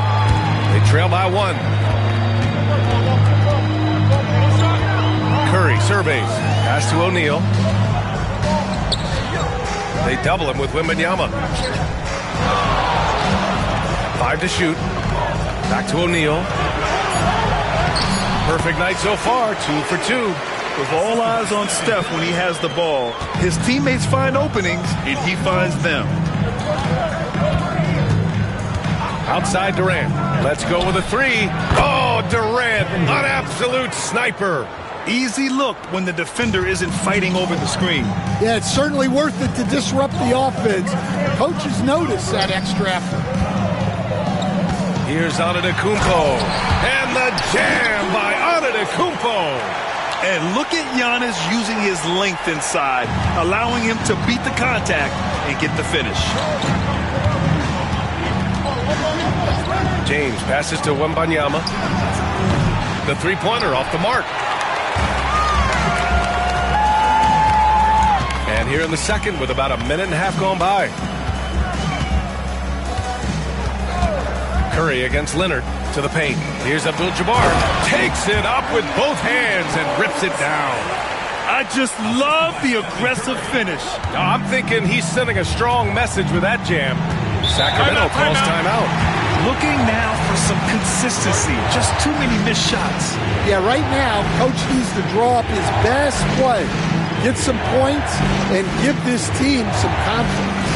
They trail by 1. Curry surveys. Pass to O'Neal. They double him with Wembanyama. 5 to shoot. Back to O'Neal. Perfect night so far, 2 for 2.
With all eyes on Steph when he has the ball, his teammates find openings, and he finds them.
Outside Durant. Let's go with a 3. Oh, Durant, an absolute sniper.
Easy look when the defender isn't fighting over the screen.
Yeah, it's certainly worth it to disrupt the offense. Coaches notice that extra effort.
Here's Antetokounmpo. And the jam by Antetokounmpo.
And look at Giannis using his length inside, allowing him to beat the contact and get the finish.
James passes to Wembanyama. The three-pointer off the mark. And here in the second with about a minute and a half gone by. Curry against Leonard to the paint. Here's Abdul-Jabbar. Takes it up with both hands and rips it down.
I just love the aggressive finish.
Now, I'm thinking he's sending a strong message with that jam. Sacramento calls timeout.
Looking now for some consistency. Just too many missed shots.
Yeah, right now, Coach needs to draw up his best play, get some points, and give this team some confidence.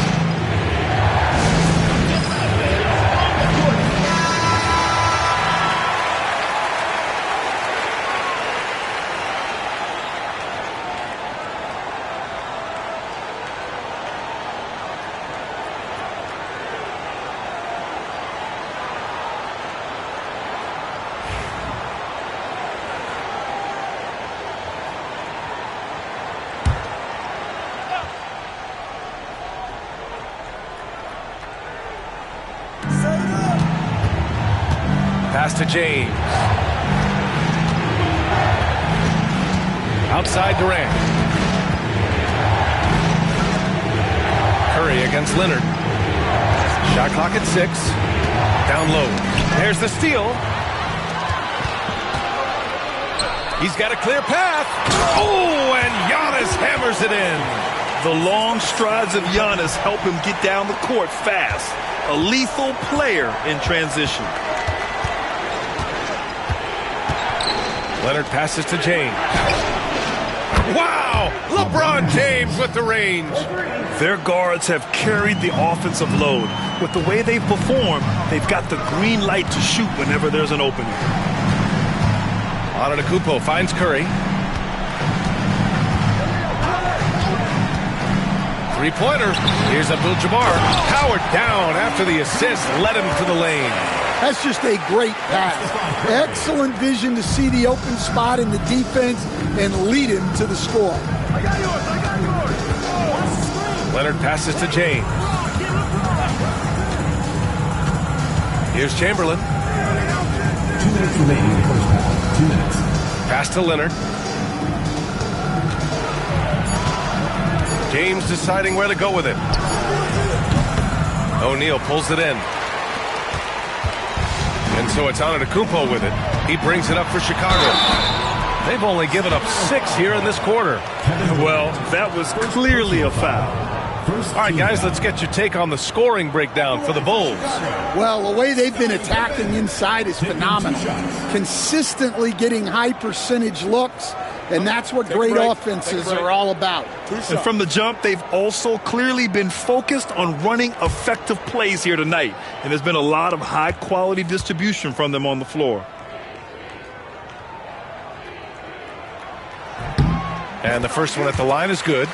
Pass to James. Outside Durant. Curry against Leonard. Shot clock at 6. Down low. There's the steal. He's got a clear path. Oh, and Giannis hammers it in.
The long strides of Giannis help him get down the court fast. A lethal player in transition.
Leonard passes to James. Wow! LeBron James with the range.
Their guards have carried the offensive load. With the way they've performed, they've got the green light to shoot whenever there's an opening.
Antetokounmpo finds Curry. Three-pointer. Here's Abdul-Jabbar. Powered down after the assist. Led him to the lane.
That's just a great pass. Excellent vision to see the open spot in the defense and lead him to the score.
Leonard passes to James. Here's Chamberlain.
2 minutes remaining in the first half. 2 minutes.
Pass to Leonard. James deciding where to go with it. O'Neal pulls it in. And so it's Antetokounmpo with it. He brings it up for Chicago. They've only given up 6 here in this quarter.
Well, that was clearly a foul.
All right, guys, let's get your take on the scoring breakdown for the Bulls.
Well, the way they've been attacking inside is phenomenal. Consistently getting high percentage looks, and that's what great offenses are all about.
And from the jump, they've also clearly been focused on running effective plays here tonight. And there's been a lot of high-quality distribution from them on the floor.
And the first one at the line is good.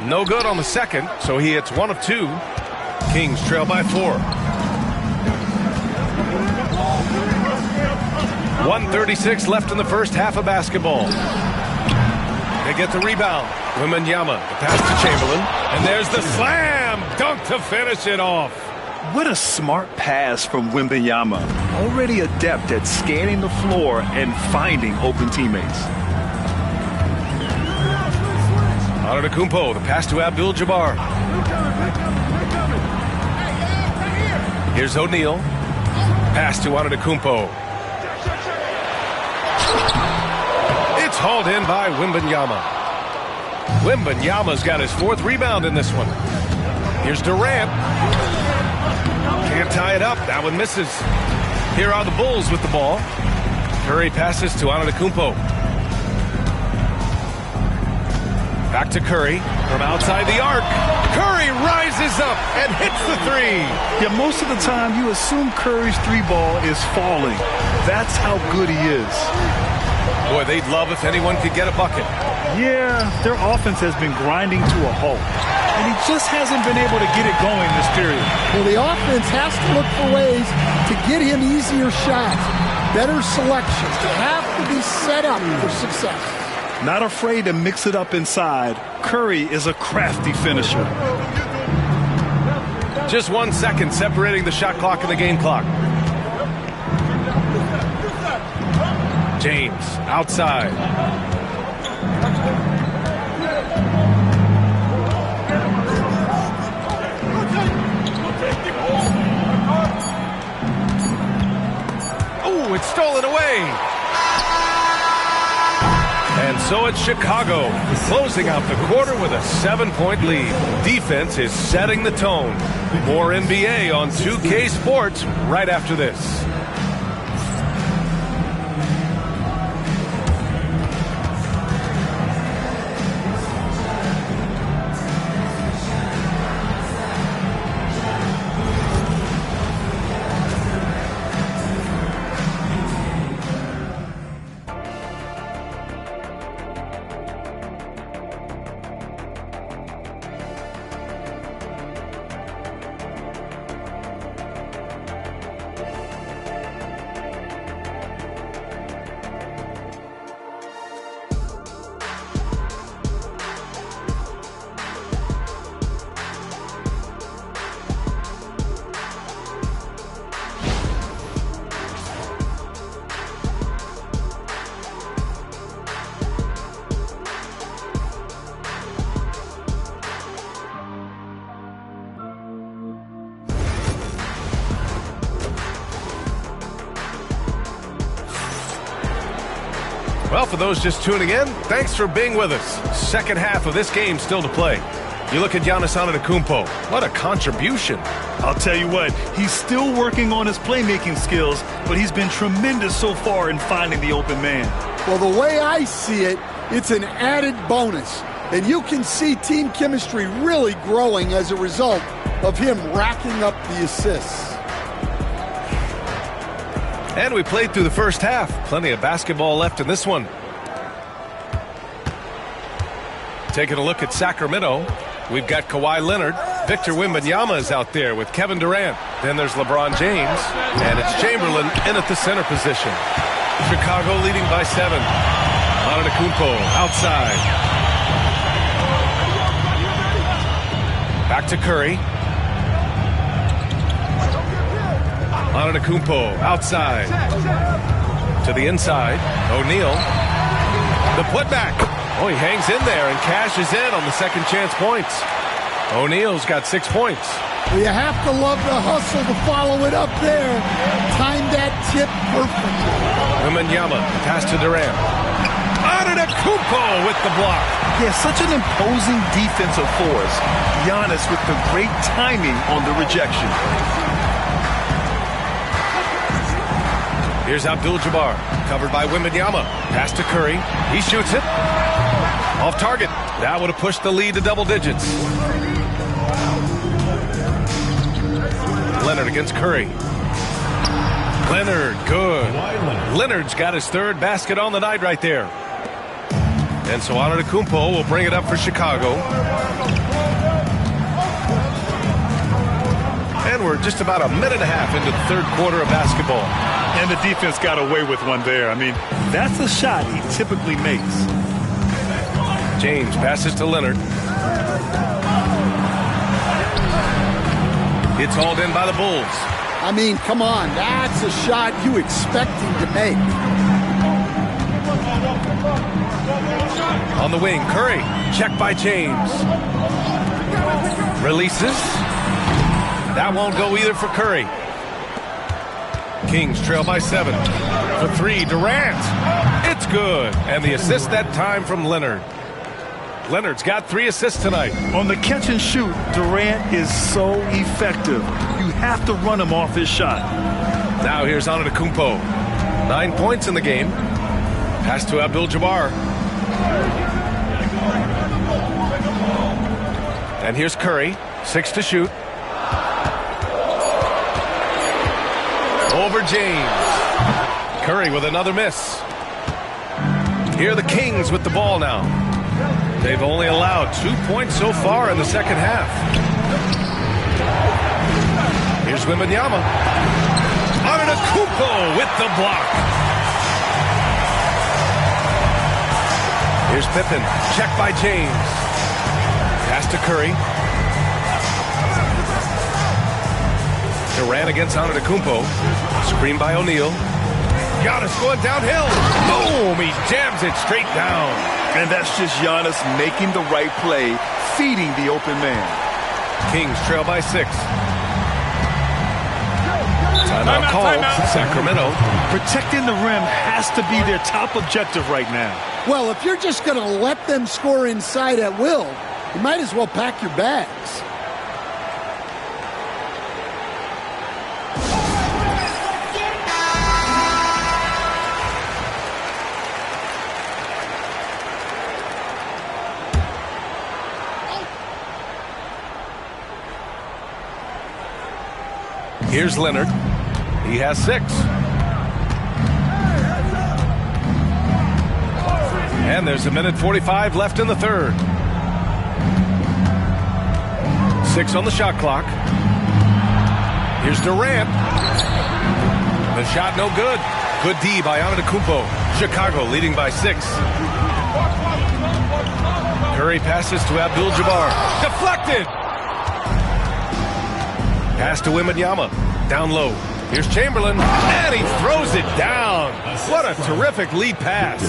No good on the second, so he hits 1 of 2. Kings trail by 4. 1:36 left in the first half of basketball. They get the rebound. Wembanyama, the pass to Chamberlain. And there's the slam dunk to finish it off.
What a smart pass from Wembanyama. Already adept at scanning the floor and finding open teammates.
Antetokounmpo, the pass to Abdul-Jabbar. Here's O'Neal. Pass to Antetokounmpo. It's hauled in by Wembanyama. Wembanyama's got his 4th rebound in this one. Here's Durant. Can't tie it up. That one misses. Here are the Bulls with the ball. Curry passes to Antetokounmpo. Back to Curry from outside the arc. Curry rises up and hits the 3.
Yeah, most of the time you assume Curry's 3-ball is falling. That's how good he is.
Boy, they'd love if anyone could get a bucket.
Yeah, their offense has been grinding to a halt. and he just hasn't been able to get it going this period.
Well, the offense has to look for ways to get him easier shots, better selections. They have to be set up for success.
Not afraid to mix it up inside. Curry is a crafty finisher.
Just 1 second separating the shot clock and the game clock. James outside. Oh, it's stolen away. And so it's Chicago closing out the quarter with a 7-point lead. Defense is setting the tone. More NBA on 2K Sports right after this. Well, for those just tuning in, thanks for being with us. Second half of this game still to play. You look at Giannis Antetokounmpo. What a contribution.
I'll tell you what, he's still working on his playmaking skills, but he's been tremendous so far in finding the open man.
Well, the way I see it, it's an added bonus. And you can see team chemistry really growing as a result of him racking up the assists.
And we played through the first half. Plenty of basketball left in this one. Taking a look at Sacramento, we've got Kawhi Leonard. Victor Wembanyama is out there with Kevin Durant. Then there's LeBron James, and it's Chamberlain in at the center position. Chicago leading by 7. Antetokounmpo outside. Back to Curry. Antetokounmpo outside. To the inside. O'Neal. The putback. Oh, he hangs in there and cashes in on the second chance points. O'Neal's got 6 points.
Well, you have to love the hustle to follow it up there. Timed that tip perfectly.
Wembanyama pass to Durant. Antetokounmpo with the block.
Yeah, such an imposing defensive force. Giannis with the great timing on the rejection.
Here's Abdul-Jabbar, covered by Wembanyama. Pass to Curry. He shoots it. Off target. That would have pushed the lead to double digits. Leonard against Curry. Leonard, good. Leonard's got his third basket on the night right there. And so Antetokounmpo will bring it up for Chicago. And we're just about a minute and a half into the third quarter of basketball.
And the defense got away with one there. I mean, that's a shot he typically makes.
James passes to Leonard. It's hauled in by the Bulls.
I mean, come on. That's a shot you expect him to make.
On the wing, Curry. Check by James. Releases. That won't go either for Curry. Kings trail by 7. For 3, Durant. It's good. And the assist that time from Leonard. Leonard's got 3 assists tonight.
On the catch and shoot, Durant is so effective. You have to run him off his shot.
Now here's Antetokounmpo. 9 points in the game. Pass to Abdul-Jabbar. And here's Curry. 6 to shoot. Over James. Curry with another miss. Here are the Kings with the ball now. They've only allowed 2 points so far in the second half. Here's Wembanyama. Antetokounmpo with the block. Here's Pippen. Checked by James. Pass to Curry. Durant against Antetokounmpo. Screen by O'Neal. Giannis going downhill. Boom! He jams it straight down.
And that's just Giannis making the right play, feeding the open man.
Kings trail by 6. Timeout called. Sacramento.
Protecting the rim has to be their top objective right now.
Well, if you're just going to let them score inside at will, you might as well pack your bags.
Here's Leonard. He has 6. And there's 1:45 left in the third. 6 on the shot clock. Here's Durant. The shot no good. Good D by Antetokounmpo. Chicago leading by 6. Curry passes to Abdul-Jabbar. Deflected. Pass to Wembanyama. Down low. Here's Chamberlain. And he throws it down. What a terrific lead pass.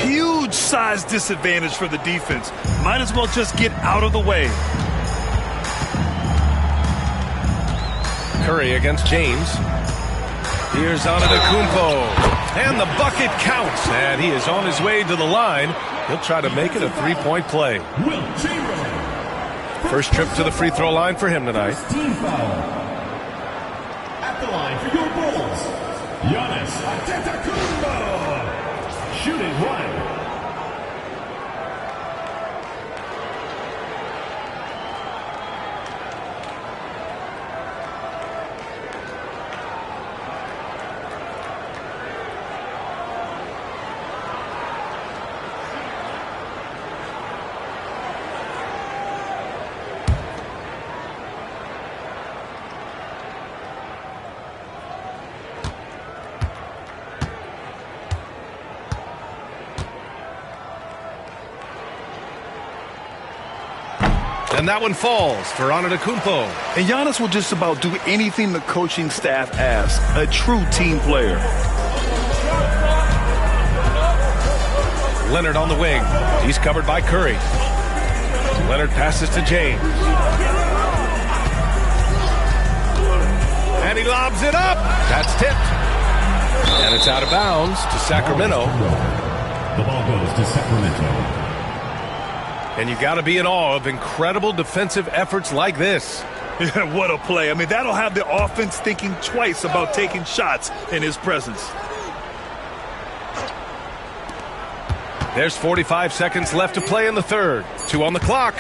Huge size disadvantage for the defense. Might as well just get out of the way.
Curry against James. Here's Antetokounmpo. And the bucket counts. And he is on his way to the line. He'll try to make it a 3-point play. First trip to the free throw line for him tonight.
Team foul. At the line for your Bulls, Giannis Antetokounmpo. Shooting one.
And that one falls for Antetokounmpo.
And Giannis will just about do anything the coaching staff asks. A true team player.
Leonard on the wing. He's covered by Curry. Leonard passes to James. And he lobs it up. That's tipped. And it's out of bounds to Sacramento.
The ball goes to Sacramento.
And you got to be in awe of incredible defensive efforts like this.
Yeah, what a play. I mean, that'll have the offense thinking twice about taking shots in his presence.
There's 45 seconds left to play in the third. 2 on the clock.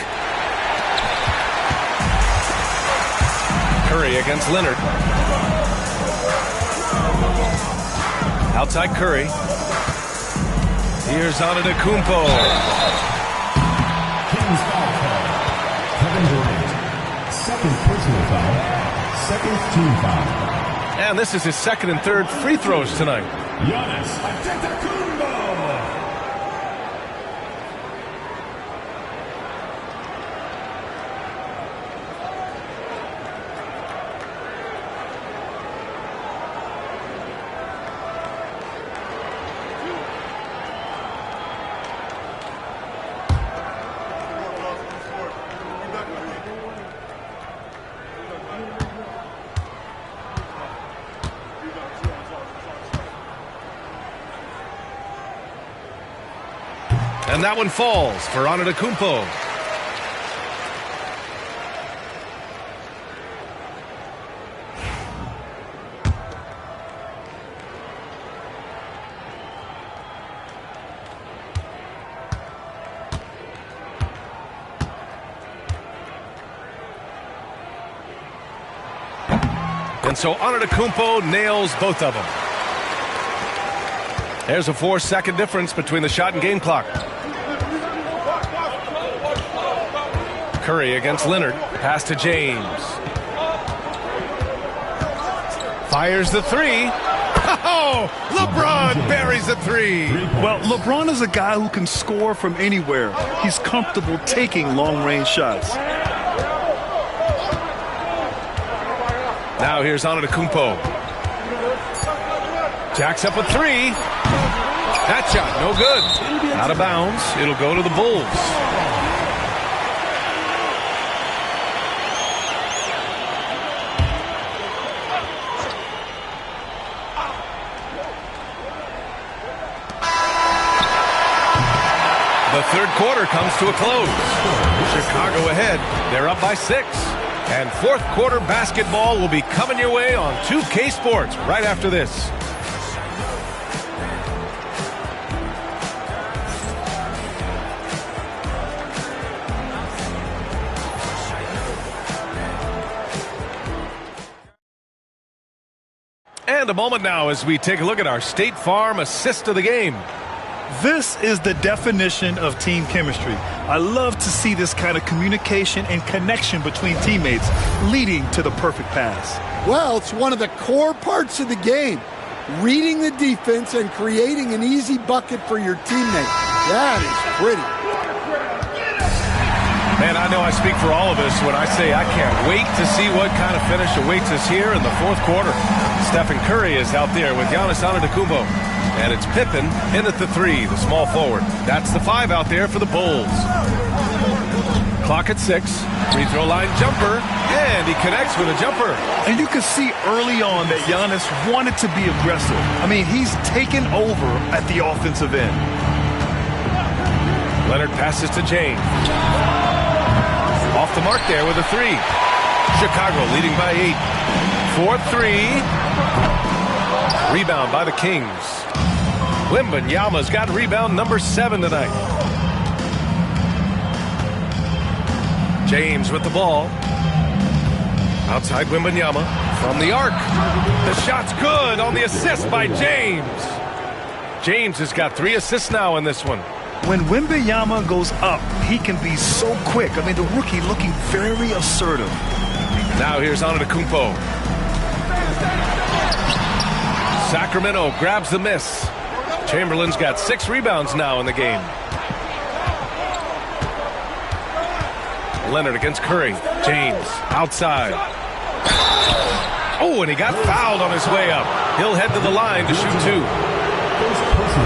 Curry against Leonard. Outside Curry. Here's Antetokounmpo.
Kevin Durant, second personal foul, second team foul.
And this is his second and third free throws tonight.
Giannis Antetokounmpo.
And that one falls for Antetokounmpo. And so Antetokounmpo nails both of them. There's a 4-second difference between the shot and game clock. Curry against Leonard. Pass to James. Fires the three. Oh, LeBron buries a three.
Well, LeBron is a guy who can score from anywhere. He's comfortable taking long-range shots.
Now here's Antetokounmpo. Jacks up a three. That shot, no good. Out of bounds. It'll go to the Bulls. The third quarter comes to a close. Chicago ahead. They're up by 6. And fourth quarter basketball will be coming your way on 2K Sports right after this. And a moment now as we take a look at our State Farm assist of the game.
This is the definition of team chemistry. I love to see this kind of communication and connection between teammates leading to the perfect pass.
Well, it's one of the core parts of the game. Reading the defense and creating an easy bucket for your teammate. That is pretty.
Man, I know I speak for all of us when I say I can't wait to see what kind of finish awaits us here in the fourth quarter. Stephen Curry is out there with Giannis Antetokounmpo. And it's Pippen in at the 3, the small forward. That's the 5 out there for the Bulls. Clock at 6. Free throw line jumper. And he connects with a jumper.
And you can see early on that Giannis wanted to be aggressive. I mean, he's taken over at the offensive end.
Leonard passes to James. Off the mark there with a 3. Chicago leading by 8. 4-3. Rebound by the Kings. Wembanyama's got rebound number 7 tonight. James with the ball. Outside Wembanyama from the arc. The shot's good on the assist by James. James has got 3 assists now in this one.
When Wembanyama goes up, he can be so quick. I mean, the rookie looking very assertive.
Now here's Antetokounmpo. Sacramento grabs the miss. Chamberlain's got 6 rebounds now in the game. Leonard against Curry. James outside. Oh, and he got fouled on his way up. He'll head to the line to shoot 2.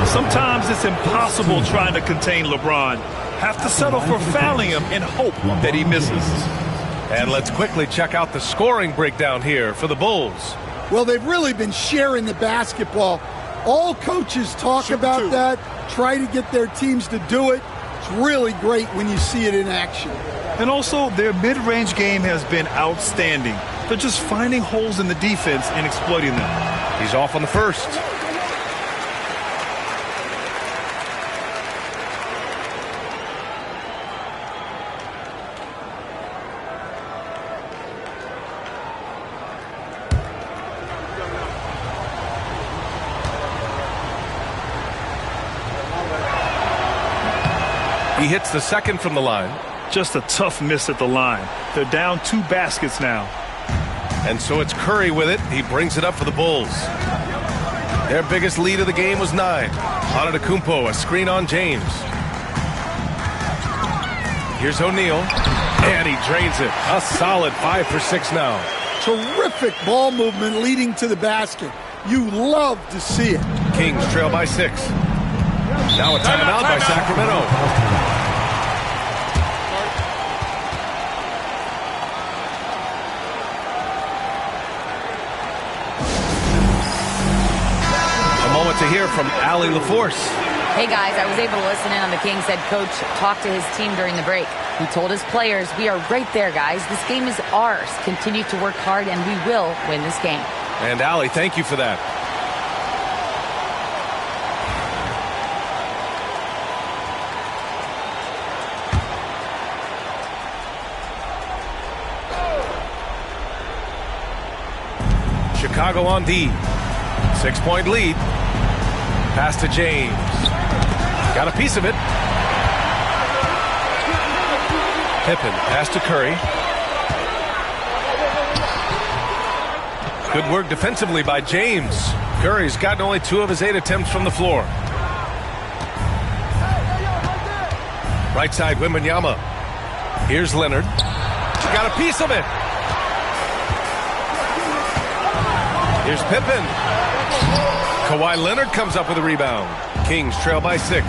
Sometimes it's impossible trying to contain LeBron. Have to settle for fouling him and hope that he misses.
And let's quickly check out the scoring breakdown here for the Bulls.
Well, they've really been sharing the basketball. All coaches talk about that, try to get their teams to do it. It's really great when you see it in action.
And also, their mid-range game has been outstanding. They're just finding holes in the defense and exploiting them.
He's off on the first. He hits the second from the line.
Just a tough miss at the line. They're down 2 baskets now.
And so it's Curry with it. He brings it up for the Bulls. Their biggest lead of the game was 9. Antetokounmpo, a screen on James. Here's O'Neal. And he drains it. A solid 5 for 6 now.
Terrific ball movement leading to the basket. You love to see it.
Kings trail by 6. Now a timeout by Sacramento. To hear from Allie LaForce.
Hey guys, I was able to listen in on the Kings head coach talk to his team during the break. He told his players, we are right there, guys. This game is ours. Continue to work hard and we will win this game.
And Allie, thank you for that. Chicago on D. 6-point lead. Pass to James. Got a piece of it. Pippen, pass to Curry. Good work defensively by James. Curry's gotten only 2 of his 8 attempts from the floor. Right side, Wembanyama. Here's Leonard. Got a piece of it. Here's Pippen. Kawhi Leonard comes up with a rebound. Kings trail by 6.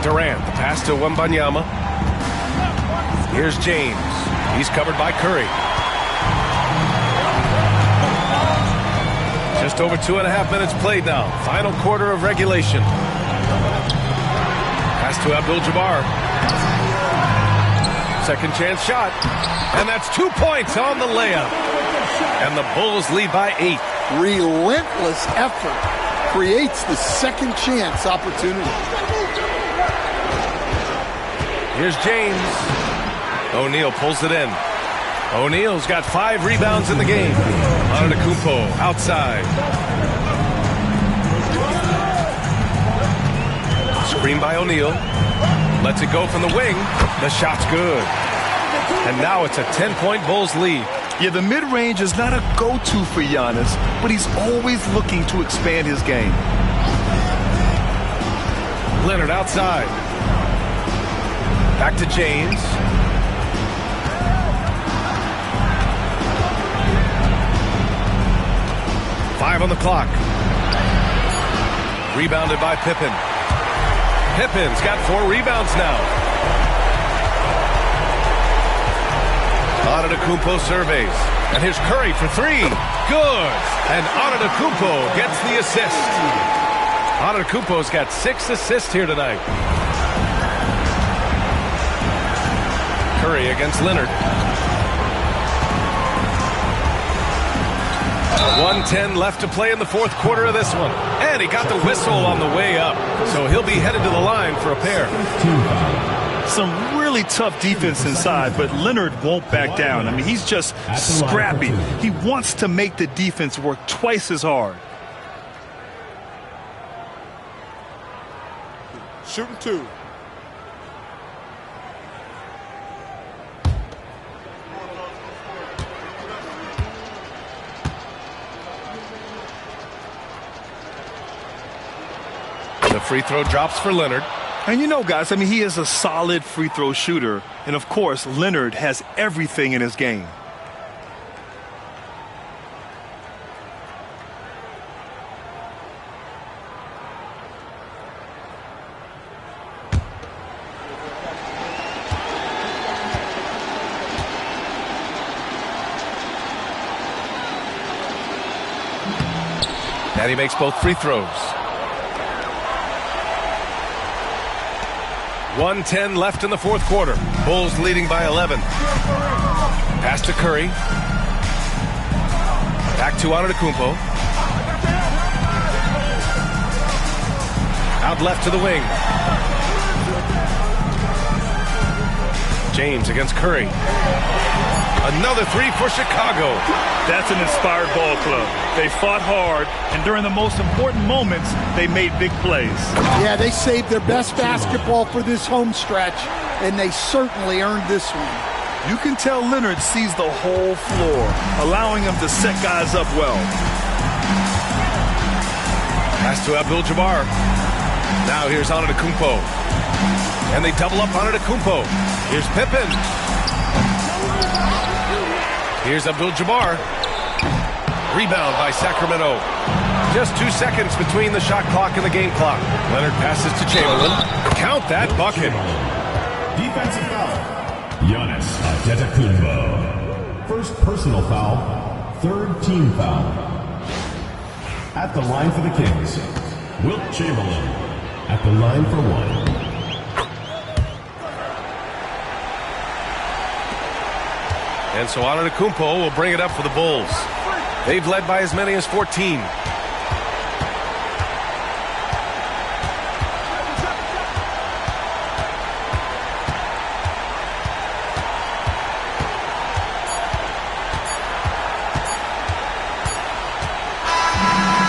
Durant, the pass to Wembanyama. Here's James. He's covered by Curry. Just over 2.5 minutes played now. Final quarter of regulation. Pass to Abdul-Jabbar. Second chance shot. And that's 2 points on the layup. And the Bulls lead by 8.
Relentless effort creates the second chance opportunity.
Here's James. O'Neal pulls it in. O'Neal's got 5 rebounds in the game. Antetokounmpo outside. Screen by O'Neal. Lets it go from the wing. The shot's good. And now it's a 10-point Bulls lead.
Yeah, the mid-range is not a go-to for Giannis, but he's always looking to expand his game.
Leonard outside. Back to James. Five on the clock. Rebounded by Pippen. Pippen's got 4 rebounds now. Antetokounmpo surveys. And here's Curry for 3. Good. And Antetokounmpo gets the assist. Antetokounmpo's got 6 assists here tonight. Curry against Leonard. 1:10 left to play in the fourth quarter of this one. And he got the whistle on the way up. So he'll be headed to the line for a pair.
Some really tough defense inside, but Leonard won't back down. I mean, he's just scrappy. He wants to make the defense work twice as hard.
Shooting 2.
The free throw drops for Leonard.
And you know, guys, I mean, he is a solid free throw shooter. And, of course, Leonard has everything in his game.
And he makes both free throws. 1:10 left in the fourth quarter. Bulls leading by 11. Pass to Curry. Back to Antetokounmpo. Out left to the wing. James against Curry. Another 3 for Chicago.
That's an inspired ball club. They fought hard, and during the most important moments, they made big plays.
Yeah, they saved their best basketball for this home stretch, and they certainly earned this one.
You can tell Leonard sees the whole floor, allowing him to set guys up well.
Pass to Abdul-Jabbar. Now here's Antetokounmpo. And they double up Antetokounmpo. Here's Pippen. Here's Abdul-Jabbar. Rebound by Sacramento. Just 2 seconds between the shot clock and the game clock. Leonard passes to Chamberlain. Count that bucket.
Defensive foul. Giannis Antetokounmpo. First personal foul. Third team foul. At the line for the Kings, Wilt Chamberlain. At the line for 1.
And so Antetokounmpo will bring it up for the Bulls. They've led by as many as 14.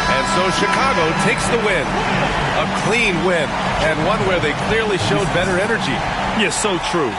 And so So Chicago takes the win. A clean win, and one where they clearly showed better energy.
Yeah, so true.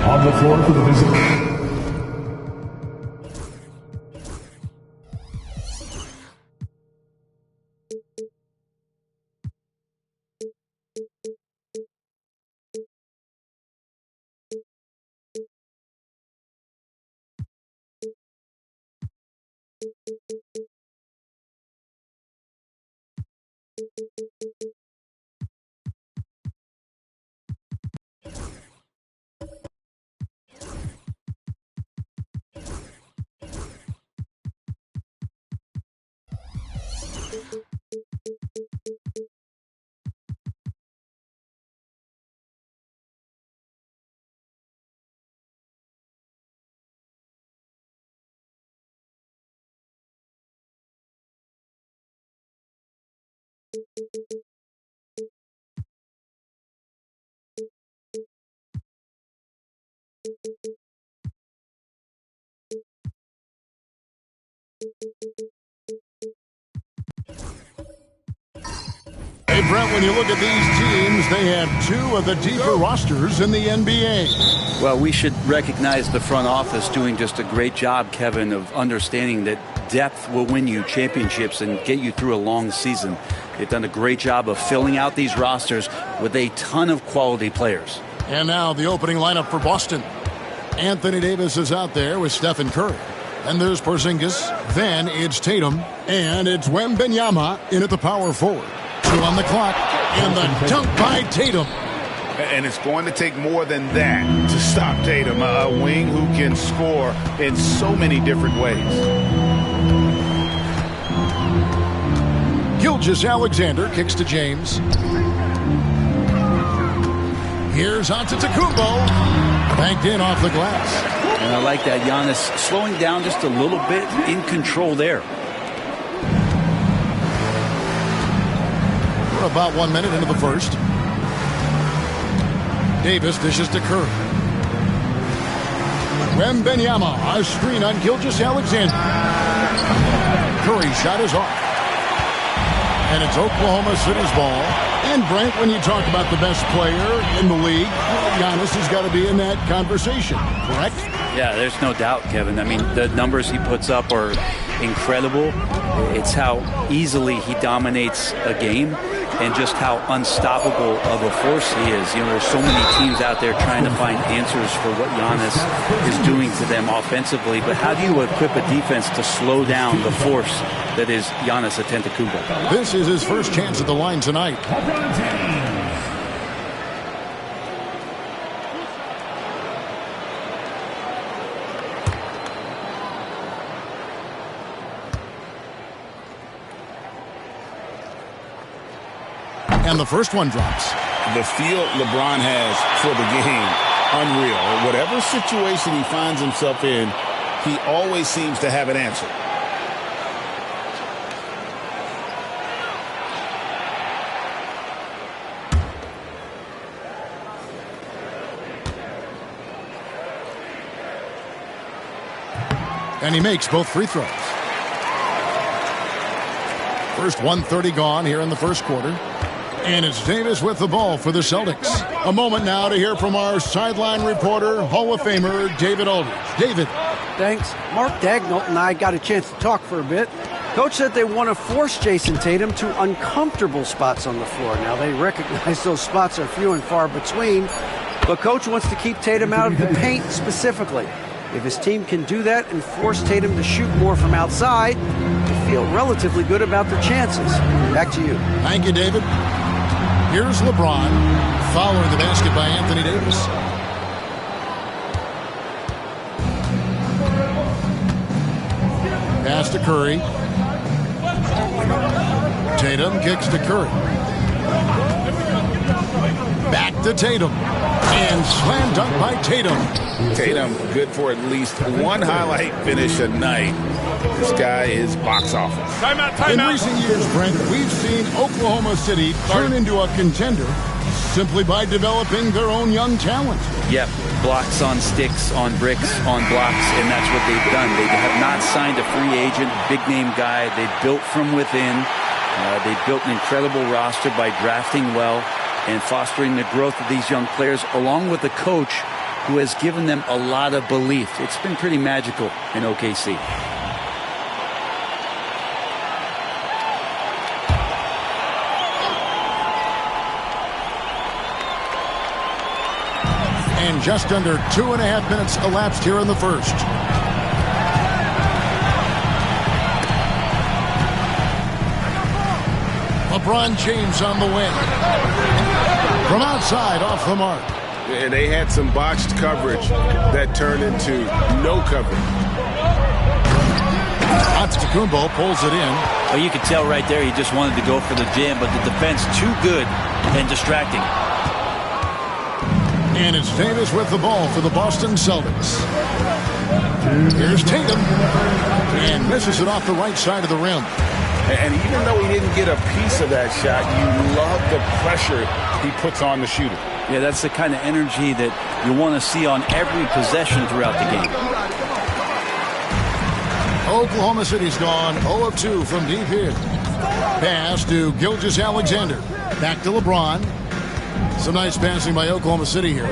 On the floor for the visitor.
Hey, Brent, when you look at these teams, they have two of the deeper rosters in the NBA.
Well, we should recognize the front office doing just a great job, Kevin, of understanding that depth will win you championships and get you through a long season. They've done a great job of filling out these rosters with a ton of quality players.
And now the opening lineup for Boston. Anthony Davis is out there with Stephen Curry. And there's Porzingis. Then it's Tatum. And it's Wembanyama in at the power forward. 2 on the clock. And the dunk by Tatum.
And it's going to take more than that to stop Tatum, a wing who can score in so many different ways. Gilgeous-Alexander kicks to James.
Here's Antetokounmpo. Banked in off the glass.
And I like that. Giannis slowing down just a little bit, in control there.
We're about 1 minute into the first. Davis dishes to Curry. Wembanyama, a screen on Gilgeous-Alexander. Curry shot is off. And it's Oklahoma City's ball. And Brent, when you talk about the best player in the league, Giannis has got to be in that conversation, correct?
Yeah, there's no doubt, Kevin. I mean, the numbers he puts up are incredible. It's how easily he dominates a game and just how unstoppable of a force he is. You know, there's so many teams out there trying to find answers for what Giannis is doing to them offensively, but how do you equip a defense to slow down the force that is Giannis Antetokounmpo?
This is his first chance at the line tonight. And the first one drops.
The feel LeBron has for the game, unreal. Whatever situation he finds himself in, he always seems to have an answer.
And he makes both free throws. First 1:30 gone here in the first quarter. And it's Davis with the ball for the Celtics. A moment now to hear from our sideline reporter, Hall of Famer David Aldridge. David.
Thanks. Mark Dagnall and I got a chance to talk for a bit. Coach said they want to force Jason Tatum to uncomfortable spots on the floor. Now, they recognize those spots are few and far between, but Coach wants to keep Tatum out of the paint specifically. If his team can do that and force Tatum to shoot more from outside, they feel relatively good about their chances. Back to you.
Thank you, David. Here's LeBron following the basket by Anthony Davis. Pass to Curry. Tatum kicks to Curry. Back to Tatum. And slam dunk by Tatum.
Tatum good for at least one highlight finish a night. This guy is box office.
Timeout. In recent years, Brent, we've seen Oklahoma City turn into a contender simply by developing their own young talent.
Yep, blocks on sticks, on bricks, on blocks, and that's what they've done. They have not signed a free agent, big-name guy. They've built from within. They've built an incredible roster by drafting well and fostering the growth of these young players, along with a coach who has given them a lot of belief. It's been pretty magical in OKC.
And just under 2.5 minutes elapsed here in the first. LeBron James on the wing. From outside, off the mark.
And they had some botched coverage that turned into no coverage.
Antetokounmpo pulls it in.
Well, you could tell right there he just wanted to go for the jam, but the defense too good and distracting.
And it's Davis with the ball for the Boston Celtics. Here's Tatum. And misses it off the right side of the rim.
And even though he didn't get a piece of that shot, you love the pressure he puts on the shooter.
Yeah, that's the kind of energy that you want to see on every possession throughout the game.
Oklahoma City's gone 0 of 2 from deep here. Pass to Gilgeous-Alexander. Back to LeBron. Some nice passing by Oklahoma City here.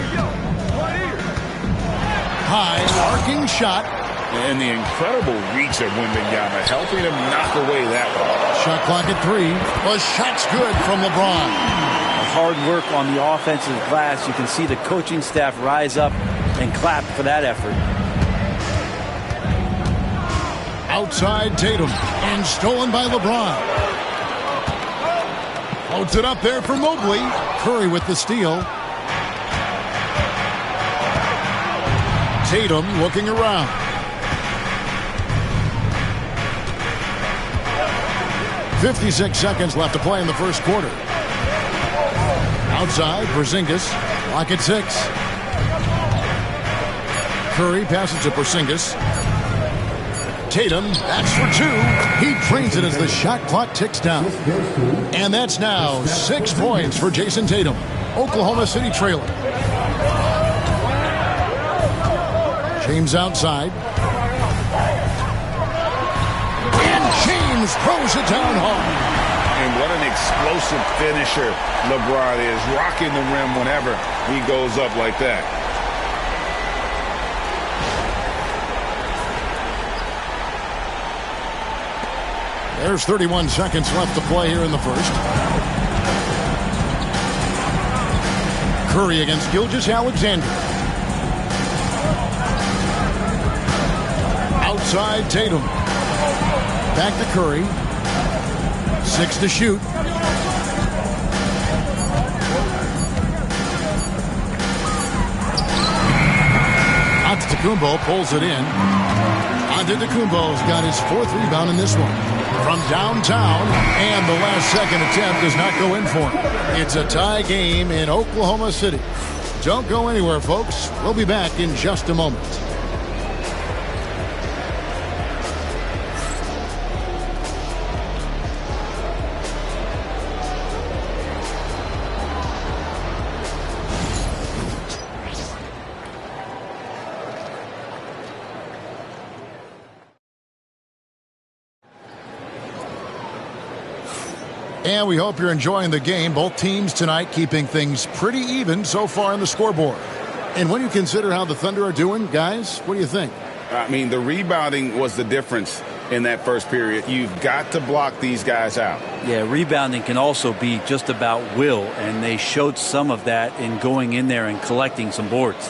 High, arcing shot.
And the incredible reach of Wembanyama, helping him knock away that one.
Shot clock at 3. Well, shot's good from LeBron.
Hard work on the offensive glass. You can see the coaching staff rise up and clap for that effort.
Outside Tatum. And stolen by LeBron. Floats it up there for Mobley. Curry with the steal. Tatum looking around. .56 seconds left to play in the first quarter. Outside, Porzingis Clock at 6. Curry passes to Porzingis. Tatum, that's for 2. He drains it as the shot clock ticks down. And that's now 6 points for Jason Tatum. Oklahoma City trailing. James outside. And James throws it down hard.
And what an explosive finisher LeBron is, rocking the rim whenever he goes up like that.
There's 31 seconds left to play here in the first. Curry against Gilgeous-Alexander. Outside Tatum. Back to Curry. 6 to shoot. Antetokounmpo pulls it in. Antetokounmpo's got his 4th rebound in this one. From downtown, and the last second attempt does not go in for him. It's a tie game in Oklahoma City. Don't go anywhere, folks. We'll be back in just a moment. And we hope you're enjoying the game. Both teams tonight keeping things pretty even so far on the scoreboard. And when you consider how the Thunder are doing, guys, what do you think?
I mean, the rebounding was the difference in that first period. You've got to block these guys out.
Yeah, rebounding can also be just about will, and they showed some of that in going in there and collecting some boards.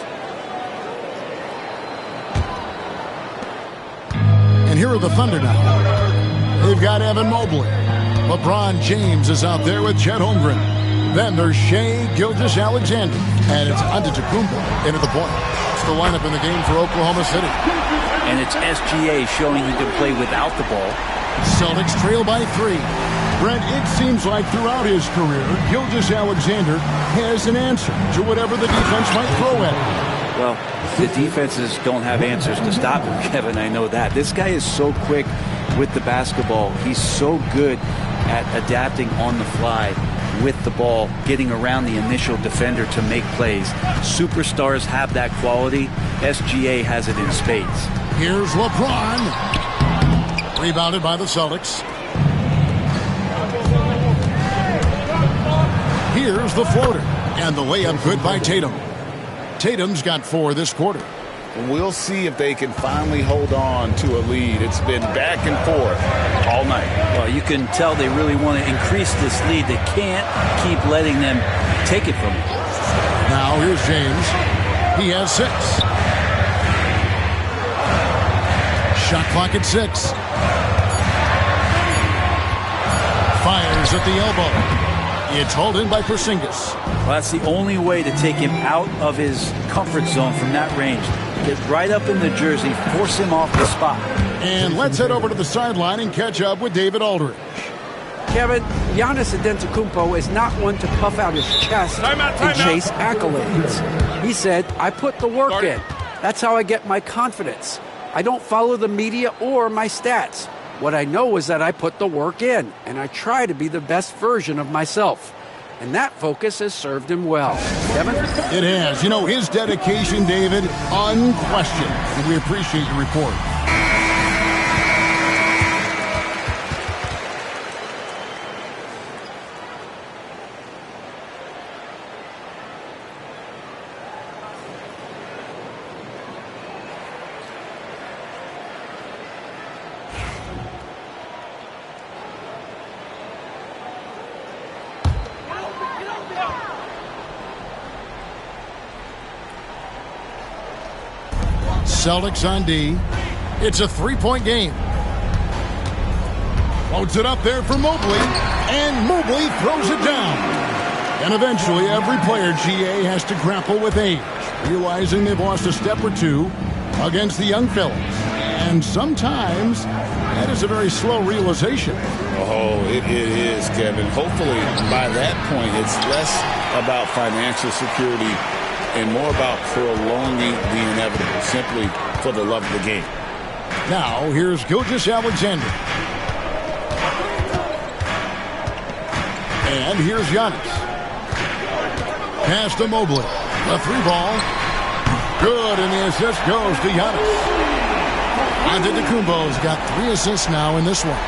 And here are the Thunder now. They've got Evan Mobley. LeBron James is out there with Chet Holmgren. Then there's Shai Gilgeous-Alexander. And it's Antetokounmpo into the point. It's the lineup in the game for Oklahoma City.
And it's SGA showing he can play without the ball.
Celtics trail by 3. Brent, it seems like throughout his career, Gilgeous-Alexander has an answer to whatever the defense might throw at him.
Well, the defenses don't have answers to stop him, Kevin. I know that. This guy is so quick with the basketball. He's so good at adapting on the fly with the ball, getting around the initial defender to make plays. Superstars have that quality. SGA has it in spades.
Here's LeBron. Rebounded by the Celtics. Here's the floater. And the layup good by Tatum. Tatum's got 4 this quarter.
We'll see if they can finally hold on to a lead. It's been back and forth all night.
Well, you can tell they really want to increase this lead. They can't keep letting them take it from them.
Now here's James. He has 6. Shot clock at 6. Fires at the elbow. It's hauled in by Porzingis.
Well, that's the only way to take him out of his comfort zone from that range. Get right up in the jersey, force him off the spot.
And let's head over to the sideline and catch up with David Aldridge.
Kevin, Giannis Antetokounmpo is not one to puff out his chest and chase accolades. He said, I put the work in. That's how I get my confidence. I don't follow the media or my stats. What I know is that I put the work in, and I try to be the best version of myself. And that focus has served him well. Kevin?
It has. You know, his dedication, David, unquestioned. And we appreciate your report. Celtics on D. It's a 3-point game. Floats it up there for Mobley. And Mobley throws it down. And eventually every player, GA, has to grapple with age, realizing they've lost a step or two against the young fellas. And sometimes that is a very slow realization.
Oh, it is, Kevin. Hopefully by that point it's less about financial security and more about prolonging the inevitable, simply for the love of the game.
Now, here's Gilgeous-Alexander. And here's Giannis. Pass to Mobley. A 3-ball. Good, and the assist goes to Giannis. Antetokounmpo's got 3 assists now in this one.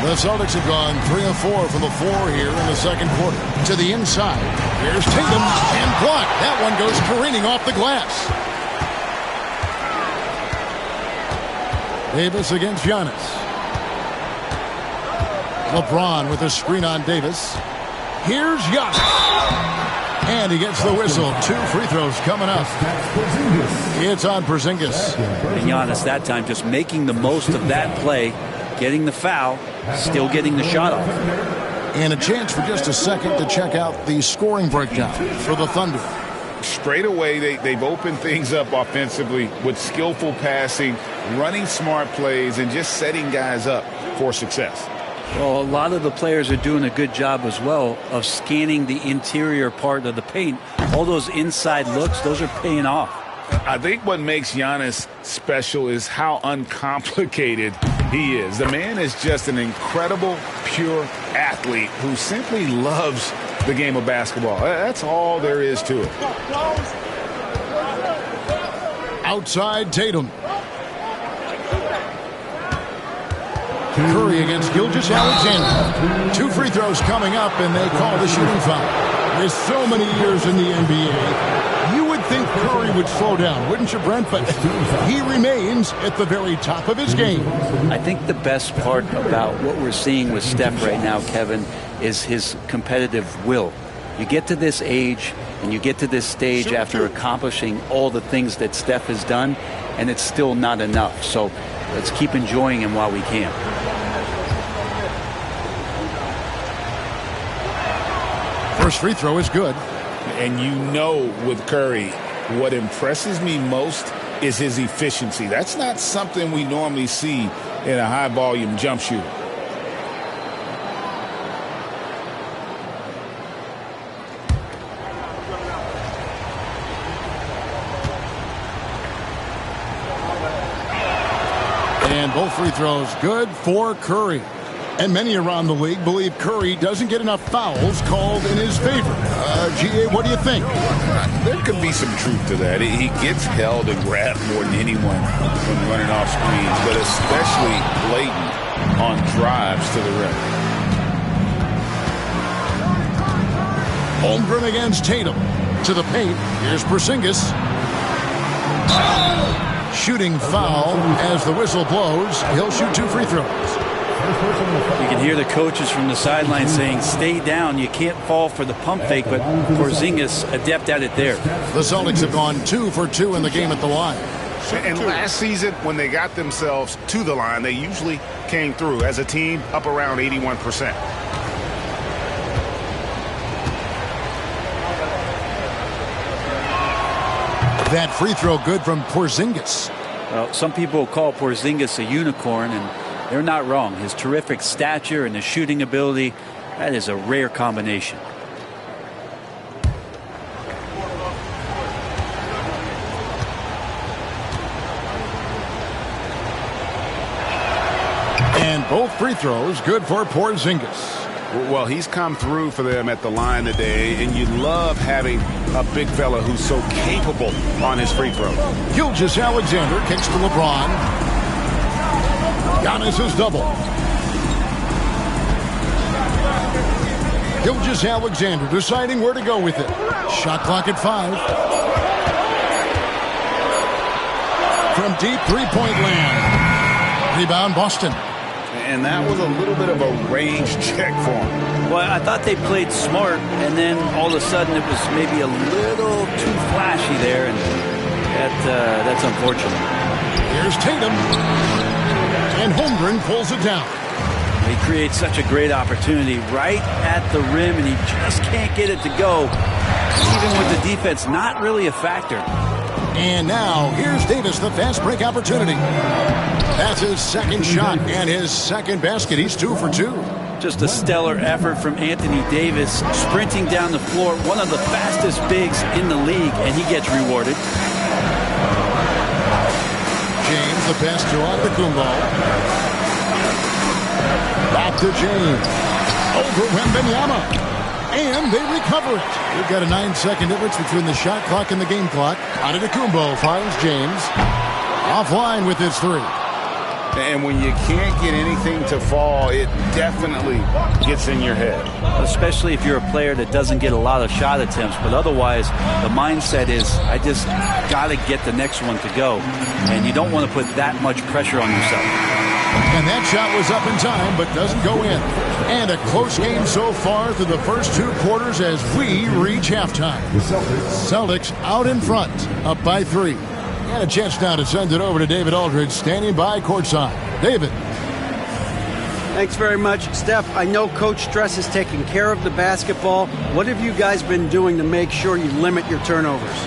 The Celtics have gone 3 of 4 from the floor here in the second quarter. To the inside. Here's Tatum, and blocked. That one goes careening off the glass. Davis against Giannis. LeBron with a screen on Davis. Here's Giannis. And he gets the whistle. 2 free throws coming up. It's on Porzingis.
And Giannis that time just making the most of that play, getting the foul, still getting the shot off.
And a chance for just a second to check out the scoring breakdown for the Thunder.
Straight away, they've opened things up offensively with skillful passing, running smart plays, and just setting guys up for success.
Well, a lot of the players are doing a good job as well of scanning the interior part of the paint. All those inside looks, those are paying off.
I think what makes Giannis special is how uncomplicated he is. The man is just an incredible, pure athlete who simply loves the game of basketball. That's all there is to it.
Outside Tatum. Curry against Gilgeous-Alexander. 2 free throws coming up, and they call the shooting foul. With so many years in the NBA, you would think Curry would slow down, wouldn't you, Brent? But he remains at the very top of his game.
I think the best part about what we're seeing with Steph right now, Kevin, is his competitive will. You get to this age and you get to this stage after accomplishing all the things that Steph has done, and it's still not enough. So let's keep enjoying him while we can.
First free throw is good.
And you know with Curry, what impresses me most is his efficiency. That's not something we normally see in a high-volume jump shooter.
And both free throws good for Curry. And many around the league believe Curry doesn't get enough fouls called in his favor. G.A., what do you think?
There could be some truth to that. He gets held and grabbed more than anyone when running off screens, but especially blatant on drives to the rim.
Holmgren against Tatum. To the paint. Here's Porzingis. Shooting foul as the whistle blows. He'll shoot 2 free throws.
You can hear the coaches from the sideline saying, stay down, you can't fall for the pump fake, but Porzingis adept at it there.
The Celtics have gone 2 for 2 in the game at the line.
And last season, when they got themselves to the line, they usually came through as a team up around 81%.
That free throw good from Porzingis.
Well, some people call Porzingis a unicorn, and they're not wrong. His terrific stature and his shooting ability, that is a rare combination.
And both free throws good for Porzingis.
Well, he's come through for them at the line today, and you love having a big fella who's so capable on his free throw.
Gilgeous-Alexander kicks to LeBron. Giannis is double. Gilgeous-Alexander deciding where to go with it. Shot clock at 5. From deep three-point land. Rebound Boston.
And that was a little bit of a range check for him.
Well, I thought they played smart, and then all of a sudden it was maybe a little too flashy there, and that's unfortunate.
Here's Tatum. And Holmgren pulls it down.
He creates such a great opportunity right at the rim, and he just can't get it to go. Even with the defense not really a factor.
And now, here's Davis, the fast break opportunity. That's his second shot and his second basket. He's 2 for 2.
Just a stellar effort from Anthony Davis, sprinting down the floor, one of the fastest bigs in the league, and he gets rewarded.
James, the pass to Antetokounmpo. Back to James. Over Wembanyama. And they recover it. We've got a 9-second difference between the shot clock and the game clock. Antetokounmpo finds James. Offline with his three.
And when you can't get anything to fall, it definitely gets in your head.
Especially if you're a player that doesn't get a lot of shot attempts. But otherwise, the mindset is, I just got to get the next one to go. And you don't want to put that much pressure on yourself.
And that shot was up in time, but doesn't go in. And a close game so far through the first 2 quarters as we reach halftime.
The
Celtics out in front, up by 3. And a chance now to send it over to David Aldridge, standing by courtside. David.
Thanks very much. Steph, I know Coach Stress is taking care of the basketball. What have you guys been doing to make sure you limit your turnovers?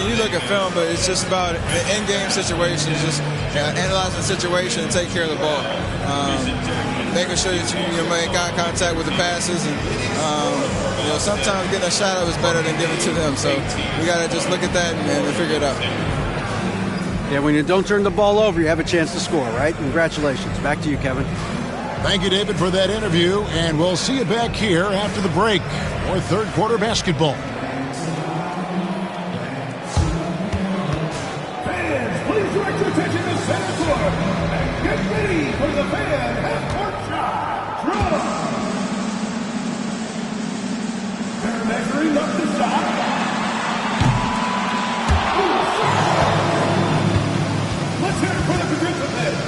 You look at film, but it's just about in-game situations, just analyzing the situation and take care of the ball. Making sure that you make eye contact with the passes, and sometimes getting a shot up is better than giving to them. So we got to just look at that and figure it out.
Yeah, when you don't turn the ball over, you have a chance to score, right? Congratulations. Back to you, Kevin.
Thank you, David, for that interview, and we'll see you back here after the break for third quarter basketball.
Please direct your attention to center court and get ready for the fan half-court shot. Draw. They're measuring up the shot. Let's hear it for the participants.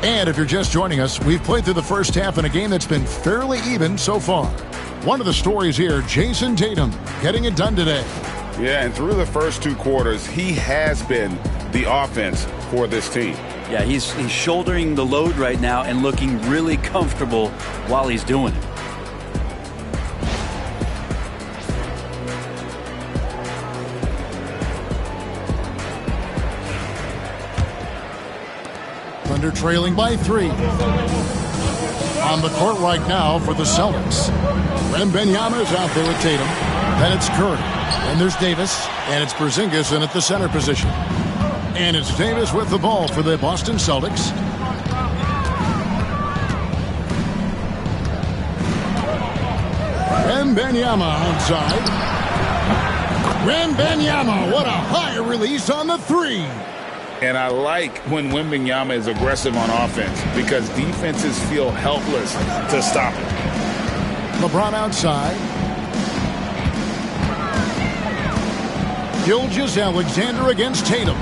And if you're just joining us, we've played through the first half in a game that's been fairly even so far. One of the stories here, Jason Tatum, getting it done today.
Yeah, and through the first 2 quarters, he has been the offense for this team.
Yeah, he's shouldering the load right now and looking really comfortable while he's doing it.
Thunder trailing by 3. On the court right now for the Celtics. Wembanyama is out there with Tatum. Then it's Curry. Then there's Davis. And it's Porzingis in at the center position. And it's Davis with the ball for the Boston Celtics. Wembanyama outside. Wembanyama, what a high release on the 3.
And I like when Wembanyama is aggressive on offense because defenses feel helpless to stop it.
LeBron outside. Gilgeous-Alexander against Tatum.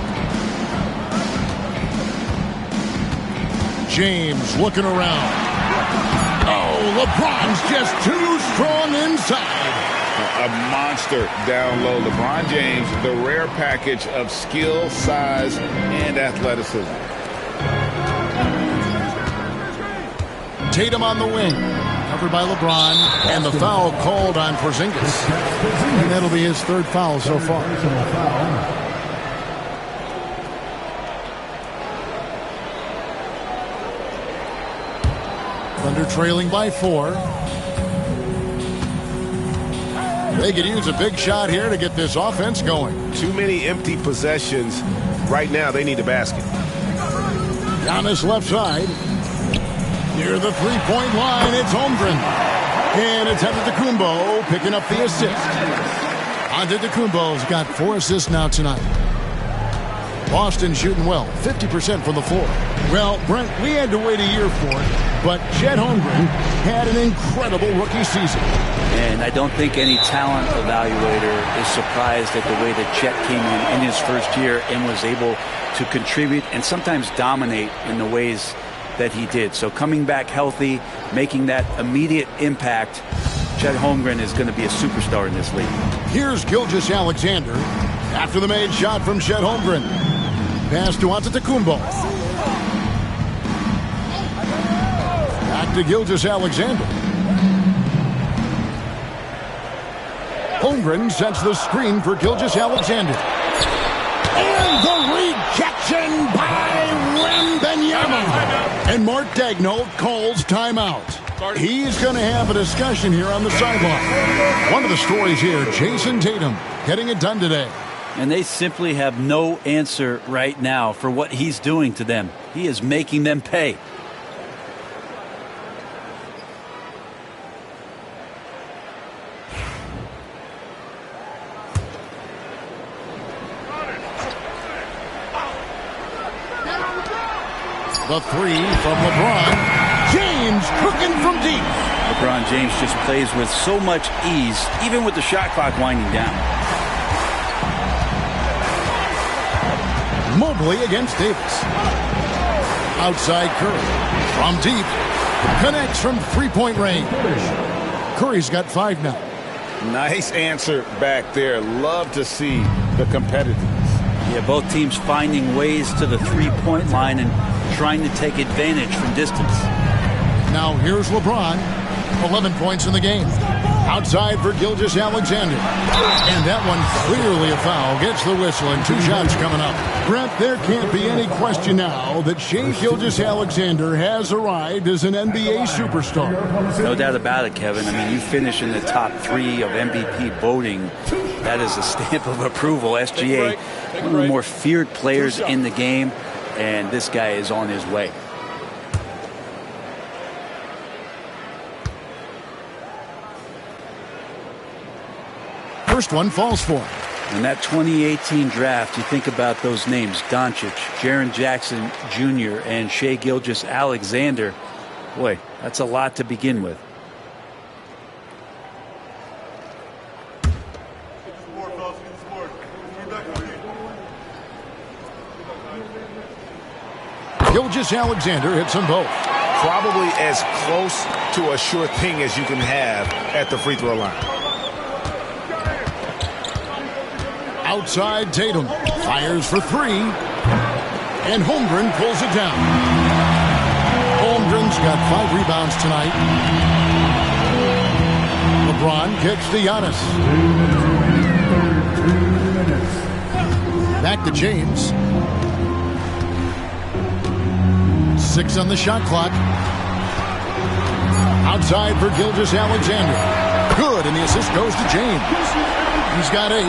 James looking around. Oh, LeBron's just too strong inside.
A monster down low. LeBron James, the rare package of skill, size, and athleticism.
Tatum on the wing. Covered by LeBron. And the foul called on Porzingis. And that'll be his 3rd foul so far. Thunder trailing by 4. They could use a big shot here to get this offense going.
Too many empty possessions. Right now, they need a basket.
Giannis left side. Near the 3-point line, it's Holmgren. And it's Antetokounmpo picking up the assist. Antetokounmpo's got 4 assists now tonight. Boston shooting well, 50% from the floor. Well, Brent, we had to wait a year for it, but Chet Holmgren had an incredible rookie season.
And I don't think any talent evaluator is surprised at the way that Chet came in his first year and was able to contribute and sometimes dominate in the ways that he did. So coming back healthy, making that immediate impact, Chet Holmgren is going to be a superstar in this league.
Here's Gilgeous-Alexander after the made shot from Chet Holmgren. Pass to Antetokounmpo. Back to Gilgeous-Alexander. Holmgren sets the screen for Gilgeous-Alexander. And the rejection by Wembanyama. And Mark Daigneault calls timeout. He's going to have a discussion here on the sideline. One of the stories here, Jason Tatum getting it done today.
And they simply have no answer right now for what he's doing to them. He is making them pay.
The 3 from LeBron. James cooking from deep.
LeBron James just plays with so much ease, even with the shot clock winding down.
Mobley against Davis. Outside Curry. From deep. Connects from three-point range. Curry's got 5 now.
Nice answer back there. Love to see the competitiveness.
Yeah, both teams finding ways to the three-point line and trying to take advantage from distance.
Now here's LeBron. 11 points in the game. Outside for Gilgeous-Alexander. And that one clearly a foul. Gets the whistle and 2 shots coming up. Brent, there can't be any question now that Shai Gilgeous-Alexander has arrived as an NBA superstar.
No doubt about it, Kevin. I mean, you finish in the top 3 of MVP voting. That is a stamp of approval. SGA, one of the more feared players in the game, and this guy is on his way.
First one falls for him.
In that 2018 draft, you think about those names, Doncic, Jaren Jackson Jr., and Shai Gilgeous-Alexander. Boy, that's a lot to begin with.
Gilgeous-Alexander hits them both.
Probably as close to a sure thing as you can have at the free throw line.
Outside Tatum. Fires for 3. And Holmgren pulls it down. Holmgren's got 5 rebounds tonight. LeBron kicks to Giannis. Back to James. 6 on the shot clock. Outside for Gilgeous-Alexander. Good, and the assist goes to James. He's got 8.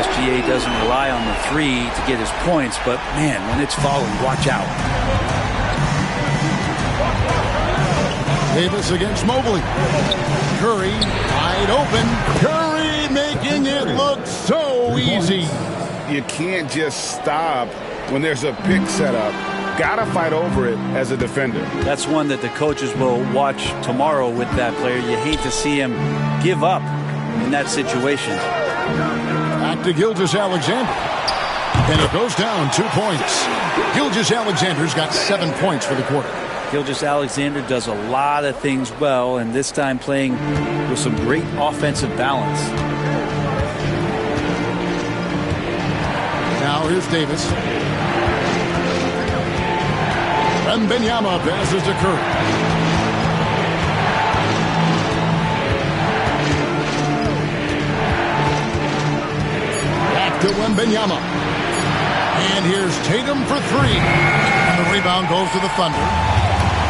SGA doesn't rely on the 3 to get his points, but man, when it's falling, watch out.
Davis against Mobley. Curry wide open. Curry making it look so easy.
You can't just stop when there's a pick set up. Gotta fight over it as a defender.
That's one that the coaches will watch tomorrow with that player. You hate to see him give up in that situation.
Back to Gilgeous-Alexander. And it goes down 2 points. Gilgeous-Alexander's got 7 points for the quarter.
Gilgeous-Alexander does a lot of things well, and this time playing with some great offensive balance.
Now here's Davis. Wembanyama passes to Curry. Back to Wembanyama. And here's Tatum for 3. And the rebound goes to the Thunder.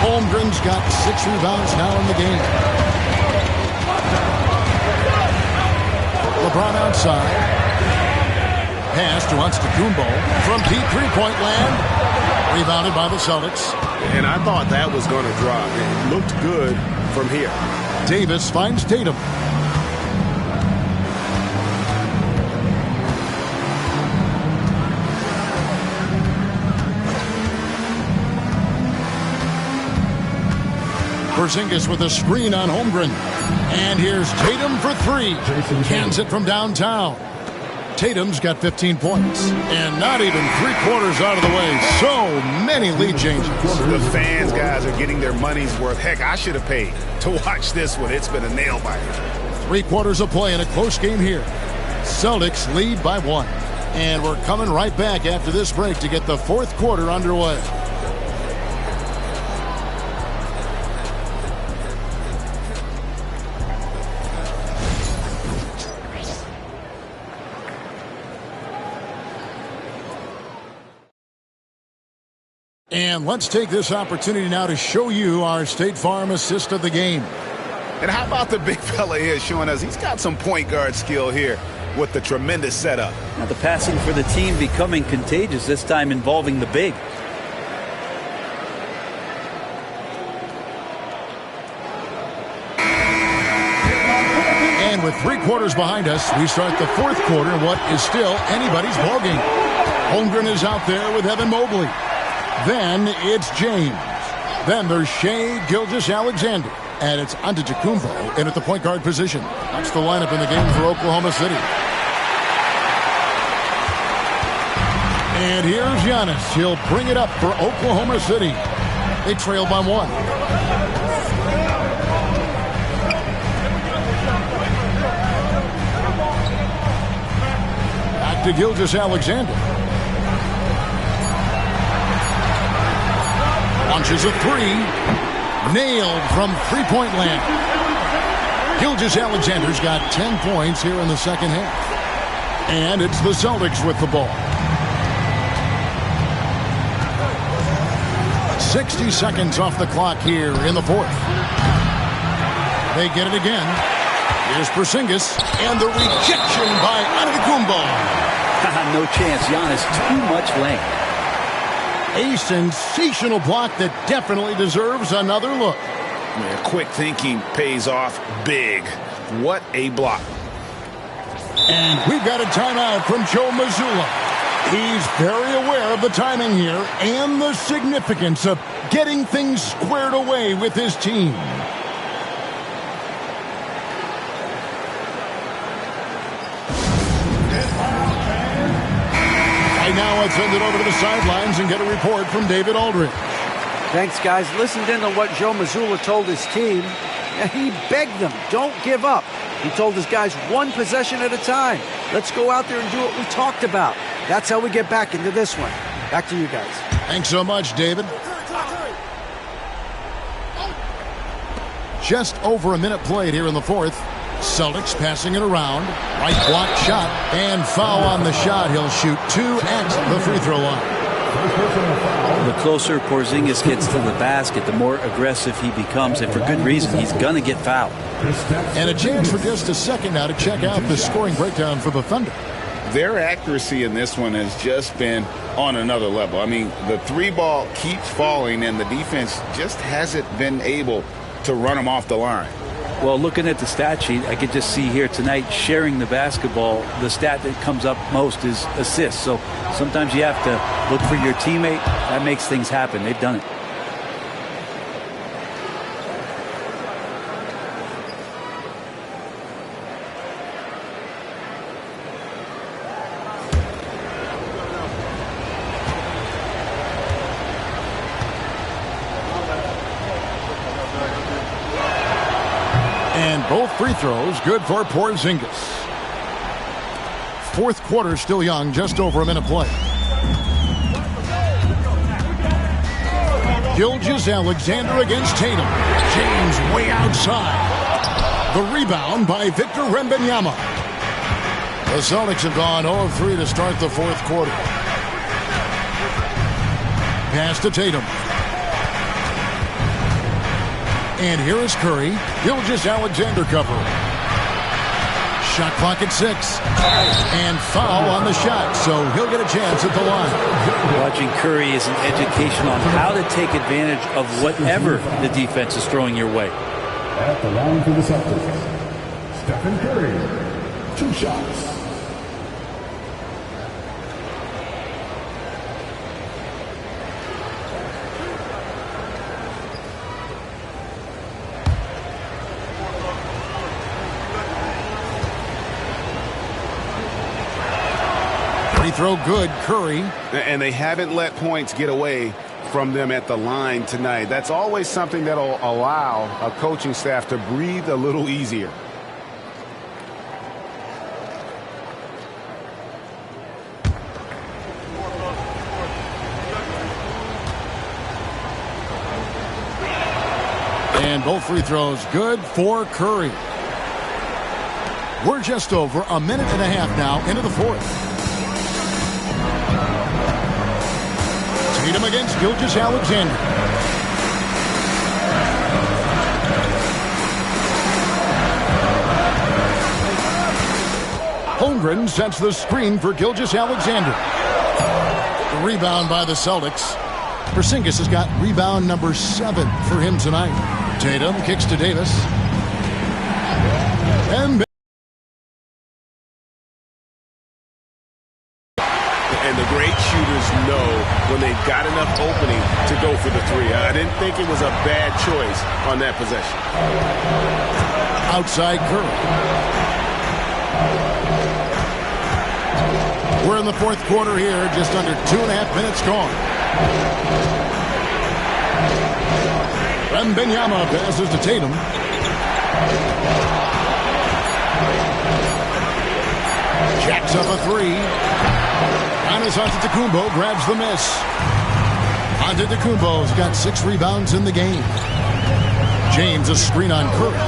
Holmgren's got 6 rebounds now in the game. LeBron outside. Pass to Antetokounmpo from deep three-point land. Rebounded by the Celtics.
And I thought that was going to drop. It looked good from here.
Davis finds Tatum. Porzingis with a screen on Holmgren. And here's Tatum for three. Cans it from downtown. Tatum's got 15 points. And not even 3/4 out of the way. So many lead changes.
The fans, guys, are getting their money's worth. Heck, I should have paid to watch this one. It's been a nail-biter.
3/4 of play in a close game here. Celtics lead by 1. And we're coming right back after this break to get the 4th quarter underway. And let's take this opportunity now to show you our State Farm assist of the game.
And how about the big fella here showing us he's got some point guard skill here with the tremendous setup.
Now the passing for the team becoming contagious, this time involving the big.
And with 3/4 behind us, we start the 4th quarter, what is still anybody's ballgame. Holmgren is out there with Evan Mobley. Then it's James. Then there's Shai Gilgeous-Alexander. And it's Antetokounmpo in at the point guard position. That's the lineup in the game for Oklahoma City. And here's Giannis. He'll bring it up for Oklahoma City. They trail by 1. Back to Gilgeous-Alexander. Launches a 3. Nailed from three-point land. Gilgeous-Alexander's got 10 points here in the second half. And it's the Celtics with the ball. 60 seconds off the clock here in the 4th. They get it again. Here's Porzingis. And the rejection by Antetokounmpo.
No chance. Giannis, too much length.
A sensational block that definitely deserves another look.
Yeah, quick thinking pays off big. What a block.
And we've got a timeout from Joe Mazzulla. He's very aware of the timing here and the significance of getting things squared away with his team. Now let's send it over to the sidelines and get a report from David Aldridge.
Thanks, guys. Listened in on what Joe Mazzulla told his team. He begged them, don't give up. He told his guys 1 possession at a time. Let's go out there and do what we talked about. That's how we get back into this one. Back to you guys.
Thanks so much, David. Just over a minute played here in the 4th. Celtics passing it around. Right block shot. And foul on the shot. He'll shoot 2 at the free throw line.
The closer Porzingis gets to the basket, the more aggressive he becomes. And for good reason. He's going to get fouled.
And a chance for just a second now to check out the scoring breakdown for the Thunder.
Their accuracy in this one has just been on another level. I mean, the 3-ball keeps falling, and the defense just hasn't been able to run them off the line.
Well, looking at the stat sheet, I could just see here tonight sharing the basketball. The stat that comes up most is assists. So sometimes you have to look for your teammate. That makes things happen. They've done it.
Both free throws good for Porzingis. 4th quarter still young, just over a minute play. Gilgeous-Alexander against Tatum. James way outside. The rebound by Victor Wembanyama. The Celtics have gone 0 of 3 to start the 4th quarter. Pass to Tatum. And here is Curry. Gilgeous-Alexander covering. Shot clock at 6. And foul on the shot, so he'll get a chance at the line.
Watching Curry is an education on how to take advantage of whatever the defense is throwing your way.
At the line for the Celtics, Stephen Curry, 2 shots.
Free throw good, Curry.
And they haven't let points get away from them at the line tonight. That's always something that'll allow a coaching staff to breathe a little easier.
And both free throws good for Curry. We're just over a minute and a half now into the fourth. Tatum against Gilgeous-Alexander. Holmgren sets the screen for Gilgeous-Alexander. The rebound by the Celtics. Porzingis has got rebound number 7 for him tonight. Tatum kicks to Davis. And
the great shooters know when they've got enough opening to go for the 3. I didn't think it was a bad choice on that possession.
Outside Curry. We're in the fourth quarter here, just under 2.5 minutes gone. Wembanyama passes to Tatum. Jacks up a 3. Giannis Antetokounmpo grabs the miss. Antetokounmpo's got 6 rebounds in the game. James a screen on Curry.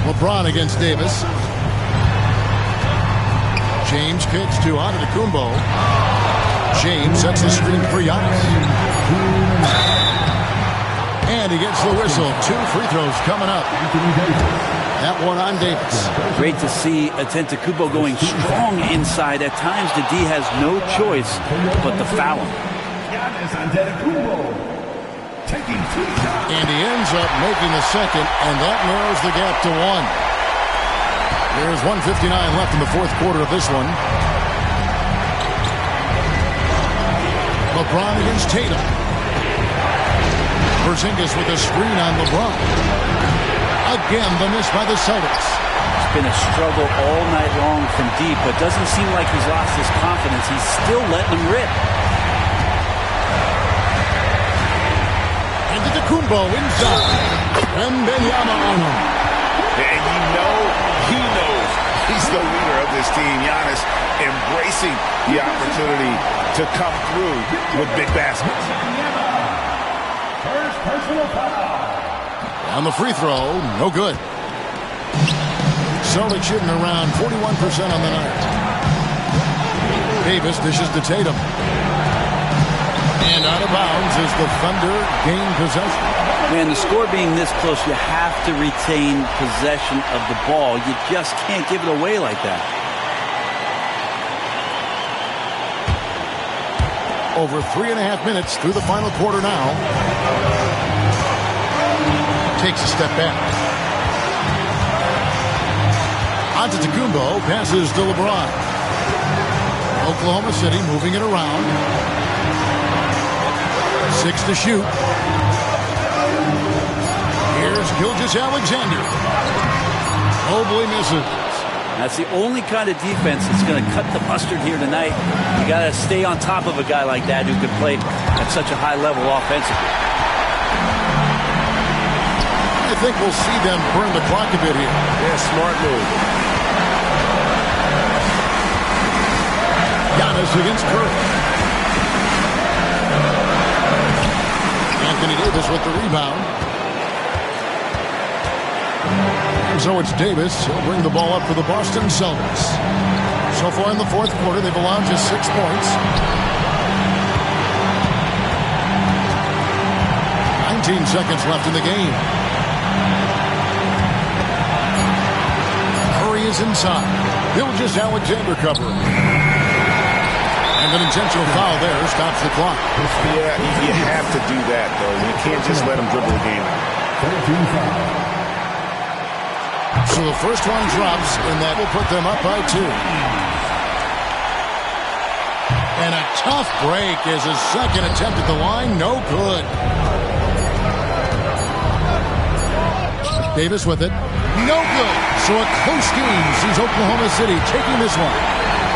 LeBron against Davis. James kicks to Antetokounmpo. James sets the screen for Giannis. And he gets the whistle. 2 free throws coming up. That one on Davis.
Great to see Antetokounmpo going strong inside. At times, the D has no choice but to foul him.
And he ends up making the second, and that narrows the gap to 1. There's 1:59 left in the fourth quarter of this one. LeBron against Tatum. Porzingis with a screen on LeBron. Again, the miss by the Celtics.
It's been a struggle all night long from deep, but doesn't seem like he's lost his confidence. He's still letting them rip.
Antetokounmpo inside. Wembanyama on him.
And you know he knows he's the leader of this team. Giannis embracing the opportunity to come through with big baskets.
First personal foul.
On the free throw, no good. Celtics shooting around 41% on the night. Davis dishes to Tatum. And out of bounds as the Thunder gain possession.
Man, the score being this close, you have to retain possession of the ball. You just can't give it away like that.
Over 3.5 minutes through the final quarter now. Takes a step back. Antetokounmpo passes to LeBron. Oklahoma City moving it around. 6 to shoot. Here's Gilgeous-Alexander. Mobley misses.
That's the only kind of defense that's going to cut the mustard here tonight. You got to stay on top of a guy like that who can play at such a high level offensively.
I think we'll see them burn the clock a bit here.
Yeah, smart move.
Giannis against Curry. Anthony Davis with the rebound. And so it's Davis. He'll bring the ball up for the Boston Celtics. So far in the fourth quarter, they've allowed just 6 points. 19 seconds left in the game. Curry is inside. Gilgeous-Alexander covering. And an intentional foul there stops the clock.
Yeah, you have to do that, though. You can't just let them dribble the game.
So the first one drops, and that will put them up by 2. And a tough break is his second attempt at the line. No good. Davis with it. No good. So a close game sees Oklahoma City taking this one.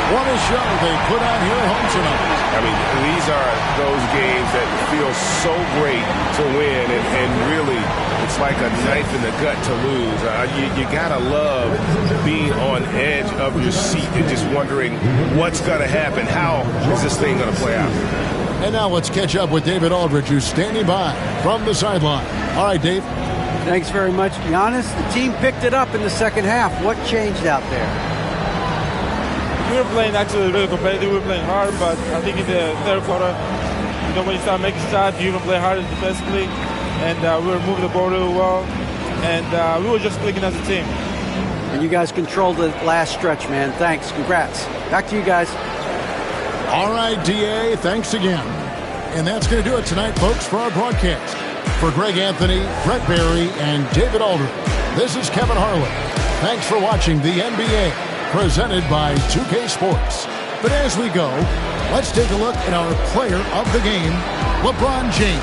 What a show they put on here at home tonight.
I mean, these are those games that feel so great to win, and really, it's like a knife in the gut to lose. You gotta love being on edge of your seat and just wondering what's gonna happen. How is this thing gonna play out?
And now let's catch up with David Aldridge, who's standing by from the sideline. All right, Dave.
Thanks very much, Giannis. The team picked it up in the second half. What changed out there?
We were playing actually really competitive. We were playing hard, but I think in the third quarter, when you start making shots, you even play harder defensively, and we were moving the ball really well, and we were just clicking as a team.
And you guys controlled the last stretch, man. Thanks. Congrats. Back to you guys.
All right, DA, thanks again. And that's going to do it tonight, folks, for our broadcast. For Greg Anthony, Brett Barry, and David Aldridge, this is Kevin Harlan. Thanks for watching the NBA, presented by 2K Sports. But as we go, let's take a look at our player of the game, LeBron James.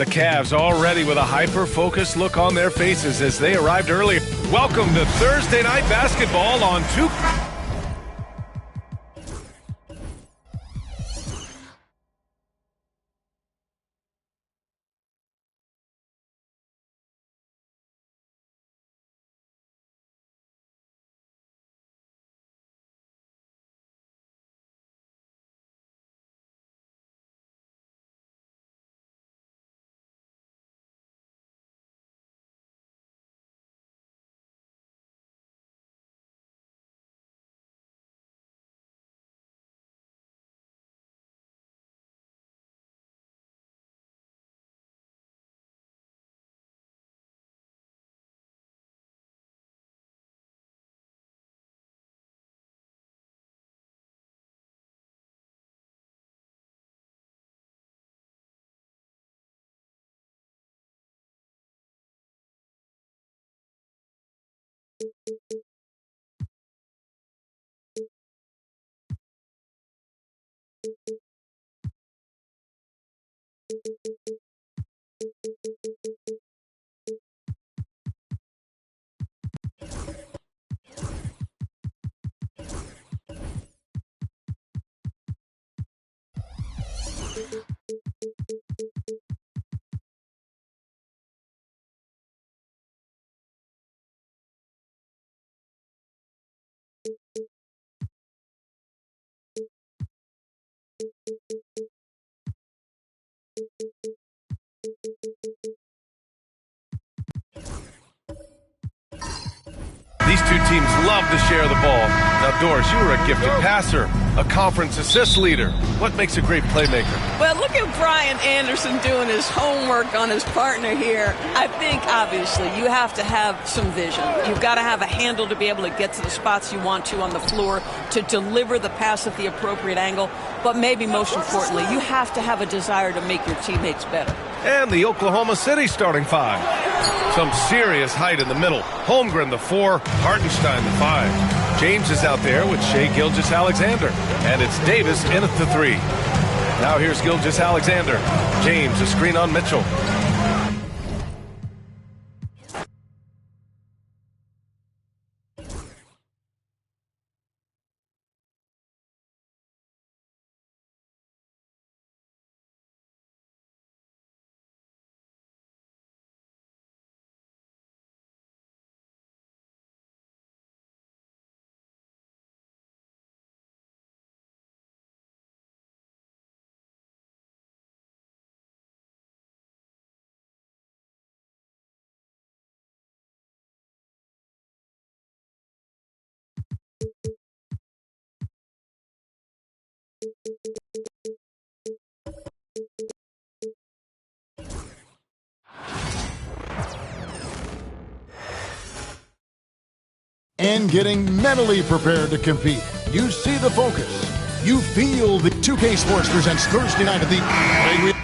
The Cavs already with a hyper-focused look on their faces as they arrived early. Welcome to Thursday Night Basketball on 2. These two teams love to share the ball. Now, Doris, you were a gifted passer, a conference assist leader. What makes a great playmaker?
Well, look at Brian Anderson doing his homework on his partner here. I think, obviously, you have to have some vision. You've got to have a handle to be able to get to the spots you want to on the floor, to deliver the pass at the appropriate angle. But maybe most importantly, you have to have a desire to make your teammates better.
And the Oklahoma City starting 5. Some serious height in the middle. Holmgren, the 4. Hartenstein, the 5. James is out there with Shai Gilgeous-Alexander. And it's Davis in at the 3. Now here's Gilgeous-Alexander. James, a screen on Mitchell.
And getting mentally prepared to compete. You see the focus. You feel the 2K Sports presents Thursday night at the...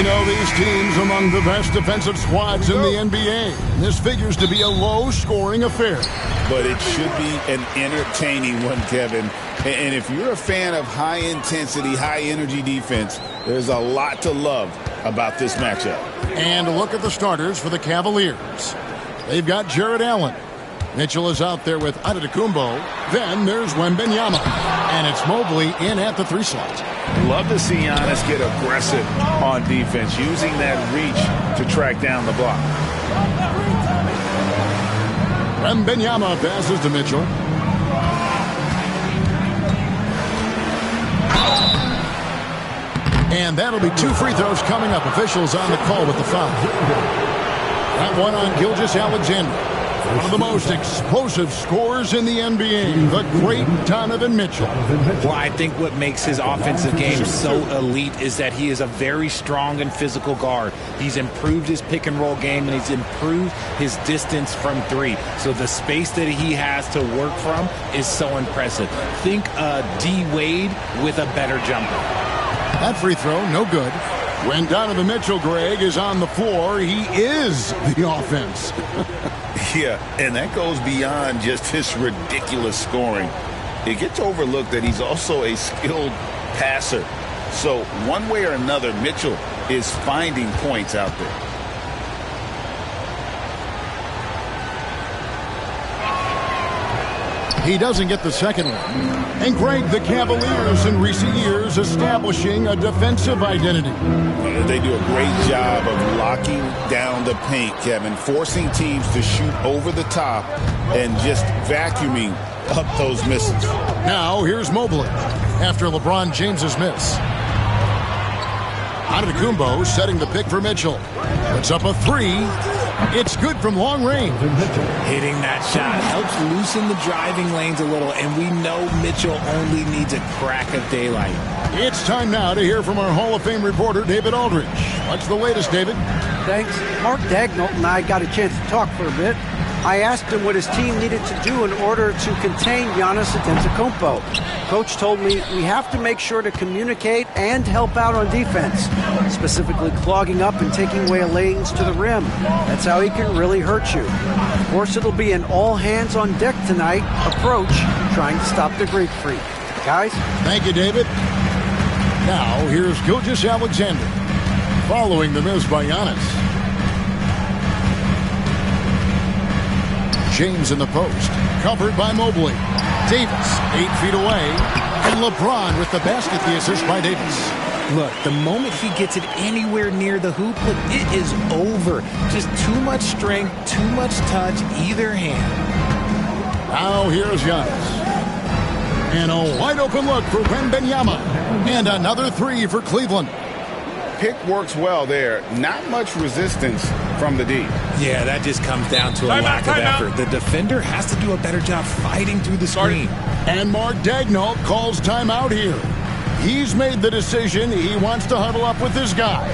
You know, these teams among the best defensive squads in the NBA. This figures to be a low-scoring affair.
But it should be an entertaining one, Kevin. And if you're a fan of high-intensity, high-energy defense, there's a lot to love about this matchup.
And a look at the starters for the Cavaliers. They've got Jared Allen. Mitchell is out there with Antetokounmpo. Then there's Wembanyama. And it's Mobley in at the 3 slot.
Love to see Giannis get aggressive on defense, using that reach to track down the block.
Wembanyama passes to Mitchell. And that'll be 2 free throws coming up. Officials on the call with the foul. That one on Gilgeous-Alexander. One of the most explosive scorers in the NBA, the great Donovan Mitchell.
Well, I think what makes his offensive game so elite is that he is a very strong and physical guard. He's improved his pick-and-roll game, and he's improved his distance from 3. So the space that he has to work from is so impressive. Think D. Wade with a better jumper.
That free throw, no good. When Donovan Mitchell, Greg, is on the floor, he is the offense.
Yeah, and that goes beyond just his ridiculous scoring. It gets overlooked that he's also a skilled passer. So one way or another, Mitchell is finding points out there.
He doesn't get the second one. And Greg, the Cavaliers in recent years establishing a defensive identity.
They do a great job of locking down the paint, Kevin, forcing teams to shoot over the top and just vacuuming up those misses.
Now here's Mobley after LeBron James's miss. Antetokounmpo setting the pick for Mitchell. Puts up a 3. It's good from long range.
Hitting that shot helps loosen the driving lanes a little, and we know Mitchell only needs a crack of daylight.
It's time now to hear from our Hall of Fame reporter, David Aldridge. What's the latest, David?
Thanks. Mark Daigneault and I got a chance to talk for a bit. I asked him what his team needed to do in order to contain Giannis Antetokounmpo. Coach told me we have to make sure to communicate and help out on defense, specifically clogging up and taking away lanes to the rim. That's how he can really hurt you. Of course, it'll be an all-hands-on-deck tonight approach trying to stop the Greek Freak. Guys?
Thank you, David. Now, here's Gilgeous-Alexander following the miss by Giannis. James in the post, covered by Mobley. Davis, 8 feet away, and LeBron with the basket, the assist by Davis.
Look, the moment he gets it anywhere near the hoop, look, it is over. Just too much strength, too much touch, either hand.
Now here's Giannis. And a wide open look for Wembanyama. And another 3 for Cleveland.
Pick works well there. Not much resistance from the D.
Yeah, that just comes down to a lack of effort. The defender has to do a better job fighting through the screen.
And Mark Daigneault calls timeout here. He's made the decision. He wants to huddle up with his guys.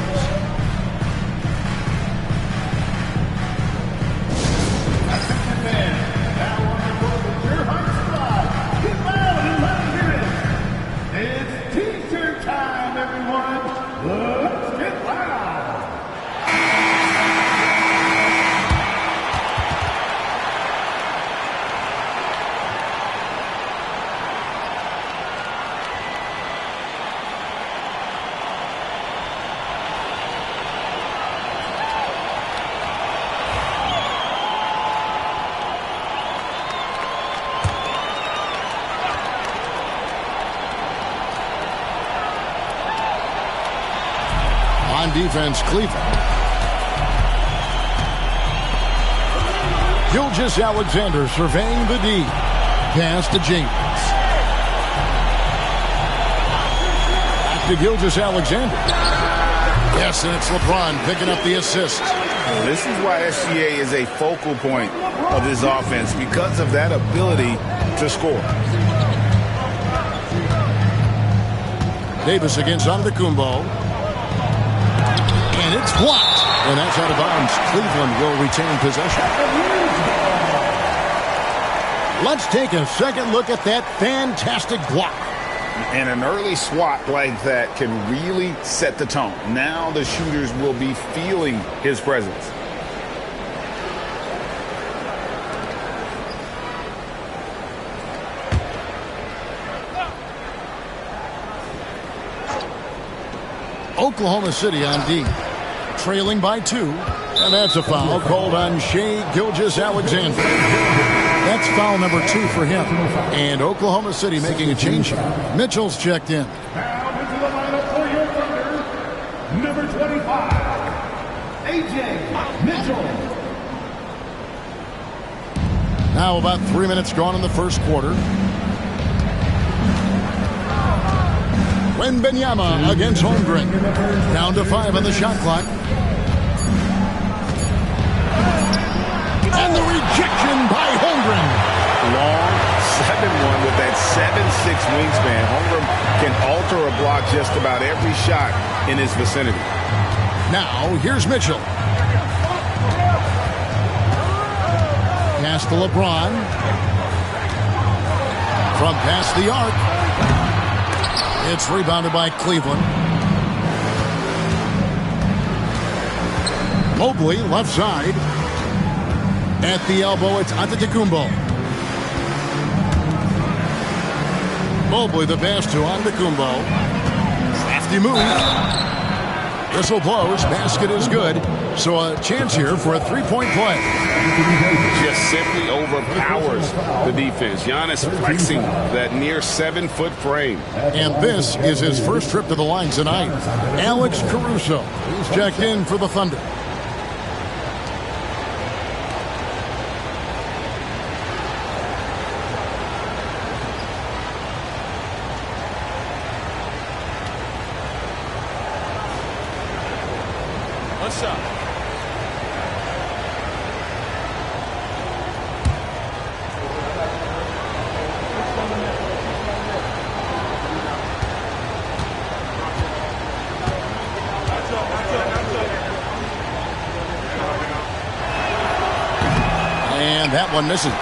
It's T-shirt time, everyone. Let's get loud.
On defense, Cleveland. Gilgeous-Alexander surveying the D. Pass to James. Back to Gilgeous-Alexander. Yes, and it's LeBron picking up the assist.
This is why SGA is a focal point of this offense, because of that ability to score.
Davis against Antetokounmpo. And it's blocked. And that's out of bounds. Cleveland will retain possession. Let's take a second look at that fantastic block.
And an early swat like that can really set the tone. Now the shooters will be feeling his presence.
Oklahoma City on D, trailing by 2, and that's a foul called on Shai Gilgeous-Alexander. That's foul number 2 for him, and Oklahoma City making a change. Mitchell's checked in.
Now into the lineup for your Thunder, number 25, A.J. Mitchell.
Now about 3 minutes gone in the first quarter. Wembanyama against Holmgren. Down to 5 on the shot clock. And the rejection by Holmgren.
Long 7-1 with that 7'6" wingspan. Holmgren can alter a block just about every shot in his vicinity.
Now, here's Mitchell. Pass to LeBron. From past the arc. It's rebounded by Cleveland. Mobley, left side. At the elbow, it's Antetokounmpo. Mobley, the pass to Antetokounmpo. Crafty move. Whistle blows. Basket is good. So a chance here for a three-point play.
Just simply overpowers the defense. Giannis flexing that near 7-foot frame.
And this is his first trip to the line tonight. Alex Caruso, who's checked in for the Thunder.
What's up?
And that one misses.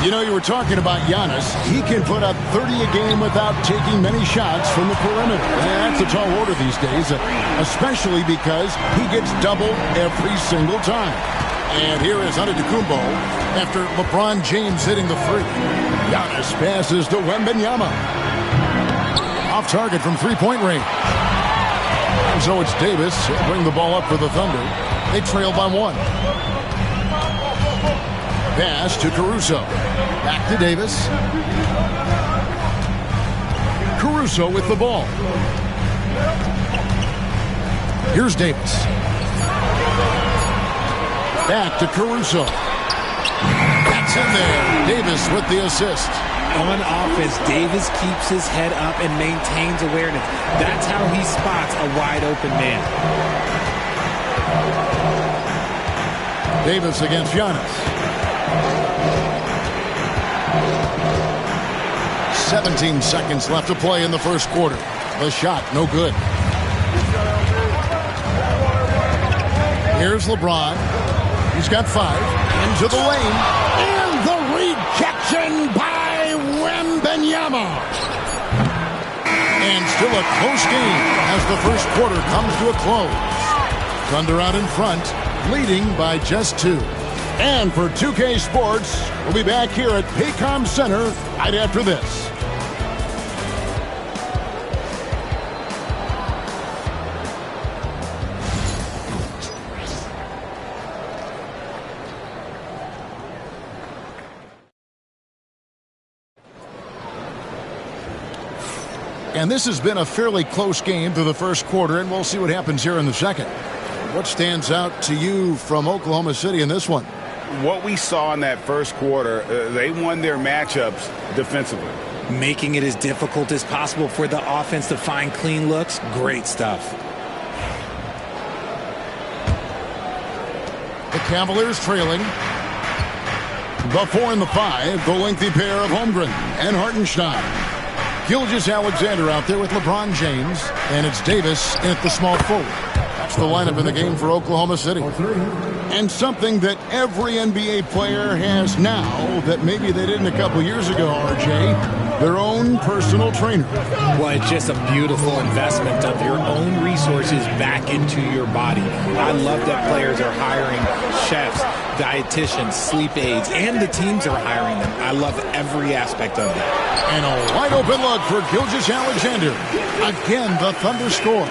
You know, you were talking about Giannis. He can put up 30 a game without taking many shots from the perimeter. That's a tall order these days, especially because he gets doubled every single time. And here is Antetokounmpo after LeBron James hitting the free. Giannis passes to Wembanyama. Off target from three-point range. And so it's Davis. He'll bring the ball up for the Thunder. They trail by 1. Pass to Caruso. Back to Davis. Caruso with the ball. Here's Davis. Back to Caruso. That's in there. Davis with the assist.
On offense, Davis keeps his head up and maintains awareness. That's how he spots a wide open man.
Davis against Giannis. 17 seconds left to play in the first quarter. The shot, no good. Here's LeBron. He's got 5. Into the lane. And the rejection by Wembanyama. And still a close game as the first quarter comes to a close. Thunder out in front, leading by just 2. And for 2K Sports, we'll be back here at Paycom Center right after this. And this has been a fairly close game through the first quarter, and we'll see what happens here in the second. What stands out to you from Oklahoma City in this one?
What we saw in that first quarter, they won their matchups defensively.
Making it as difficult as possible for the offense to find clean looks. Great stuff.
The Cavaliers trailing. The 4 and the 5, the lengthy pair of Holmgren and Hartenstein. Gilgeous-Alexander out there with LeBron James, and it's Davis at the small forward. That's the lineup in the game for Oklahoma City. And something that every NBA player has now that maybe they didn't a couple years ago, RJ, their own personal trainer.
Well, it's just a beautiful investment of your own resources back into your body. I love that players are hiring chefs, dietitians, sleep aides, and the teams are hiring them. I love every aspect of that.
And a wide open look for Gilgeous-Alexander. Again, the Thunder score.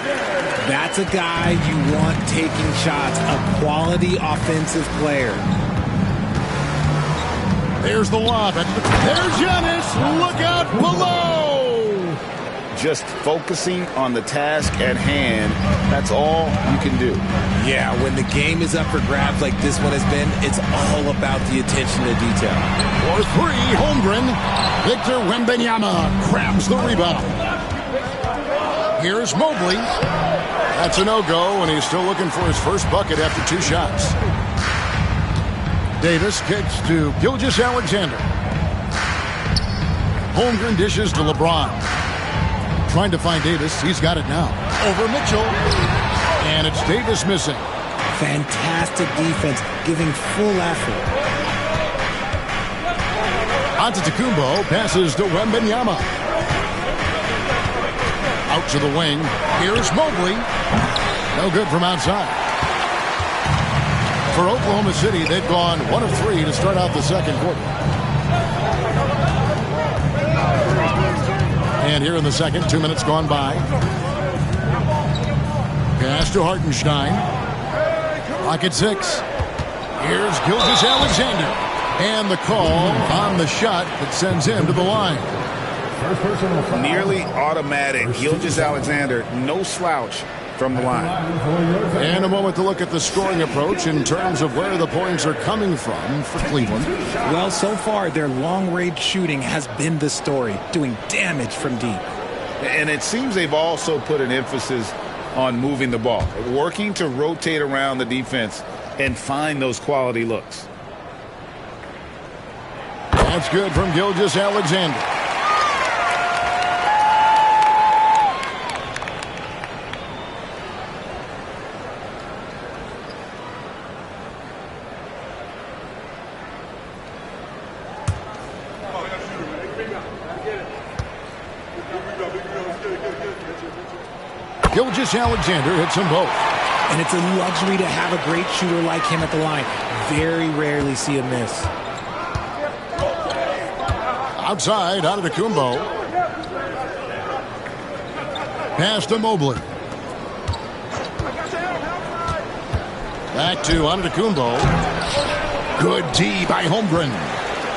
That's a guy you want taking shots, a quality offensive player.
There's the lob. There's Giannis. Look out below.
Just focusing on the task at hand. That's all you can do.
Yeah, when the game is up for grabs like this one has been, it's all about the attention to detail.
For three, Holmgren. Victor Wembanyama grabs the rebound. Here's Mobley. That's a no-go, and he's still looking for his first bucket after 2 shots. Davis kicks to Gilgeous-Alexander. Holmgren dishes to LeBron. Trying to find Davis. He's got it now. Over Mitchell. And it's Davis missing.
Fantastic defense, giving full effort.
Antetokounmpo passes to Wembanyama. Out to the wing. Here's Mobley. No good from outside. For Oklahoma City, they've gone 1 of 3 to start out the second quarter. And here in the second, 2 minutes gone by. Pass to Hartenstein. Clock at 6. Here's Gilgeous-Alexander. And the call on the shot that sends him to the line.
Nearly automatic. Gilgeous-Alexander, no slouch from the line.
And a moment to look at the scoring approach in terms of where the points are coming from for Cleveland.
Well, so far, their long-range shooting has been the story, doing damage from deep.
And it seems they've also put an emphasis on moving the ball, working to rotate around the defense and find those quality looks.
That's good from Gilgeous-Alexander. Gilgeous-Alexander hits them both.
And it's a luxury to have a great shooter like him at the line. Very rarely see a miss.
Outside, Antetokounmpo. Pass to Mobley. Back to Antetokounmpo. Good D by Holmgren.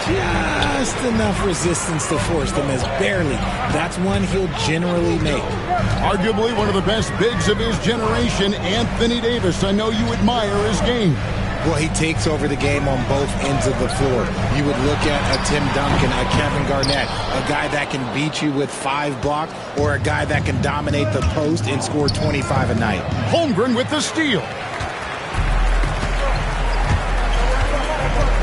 Just enough resistance to force the miss. Barely. That's one he'll generally make.
Arguably one of the best bigs of his generation, Anthony Davis. I know you admire his game.
Well, he takes over the game on both ends of the floor. You would look at a Tim Duncan, a Kevin Garnett, a guy that can beat you with 5 blocks, or a guy that can dominate the post and score 25 a night.
Holmgren with the steal.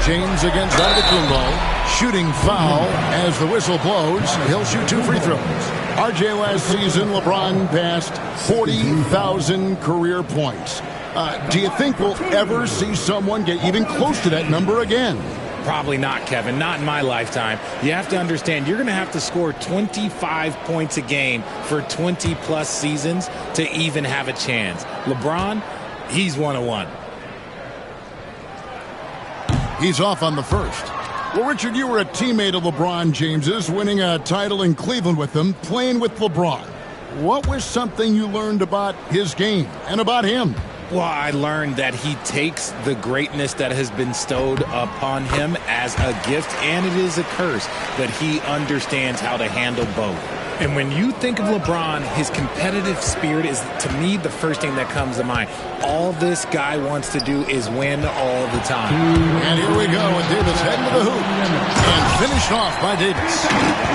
James against Antetokounmpo. Shooting foul as the whistle blows. He'll shoot 2 free throws. RJ last season, LeBron passed 40,000 career points. Do you think we'll ever see someone get even close to that number again?
Probably not, Kevin. Not in my lifetime. You have to understand, you're going to have to score 25 points a game for 20-plus seasons to even have a chance. LeBron, he's 1-1.
He's off on the first. Well, Richard, you were a teammate of LeBron James's, winning a title in Cleveland with him, playing with LeBron. What was something you learned about his game and about him?
Well, I learned that he takes the greatness that has been bestowed upon him as a gift, and it is a curse, that he understands how to handle both. And when you think of LeBron, his competitive spirit is, to me, the first thing that comes to mind. All this guy wants to do is win all the time.
And here we go, and Davis heading to the hoop. And finished off by Davis.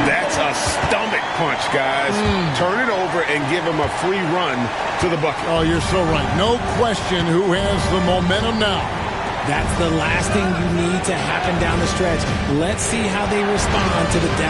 That's a stomach punch, guys. Turn it over and give him a free run to the bucket.
Oh, you're so right. No question who has the momentum now.
That's the last thing you need to happen down the stretch. Let's see how they respond to the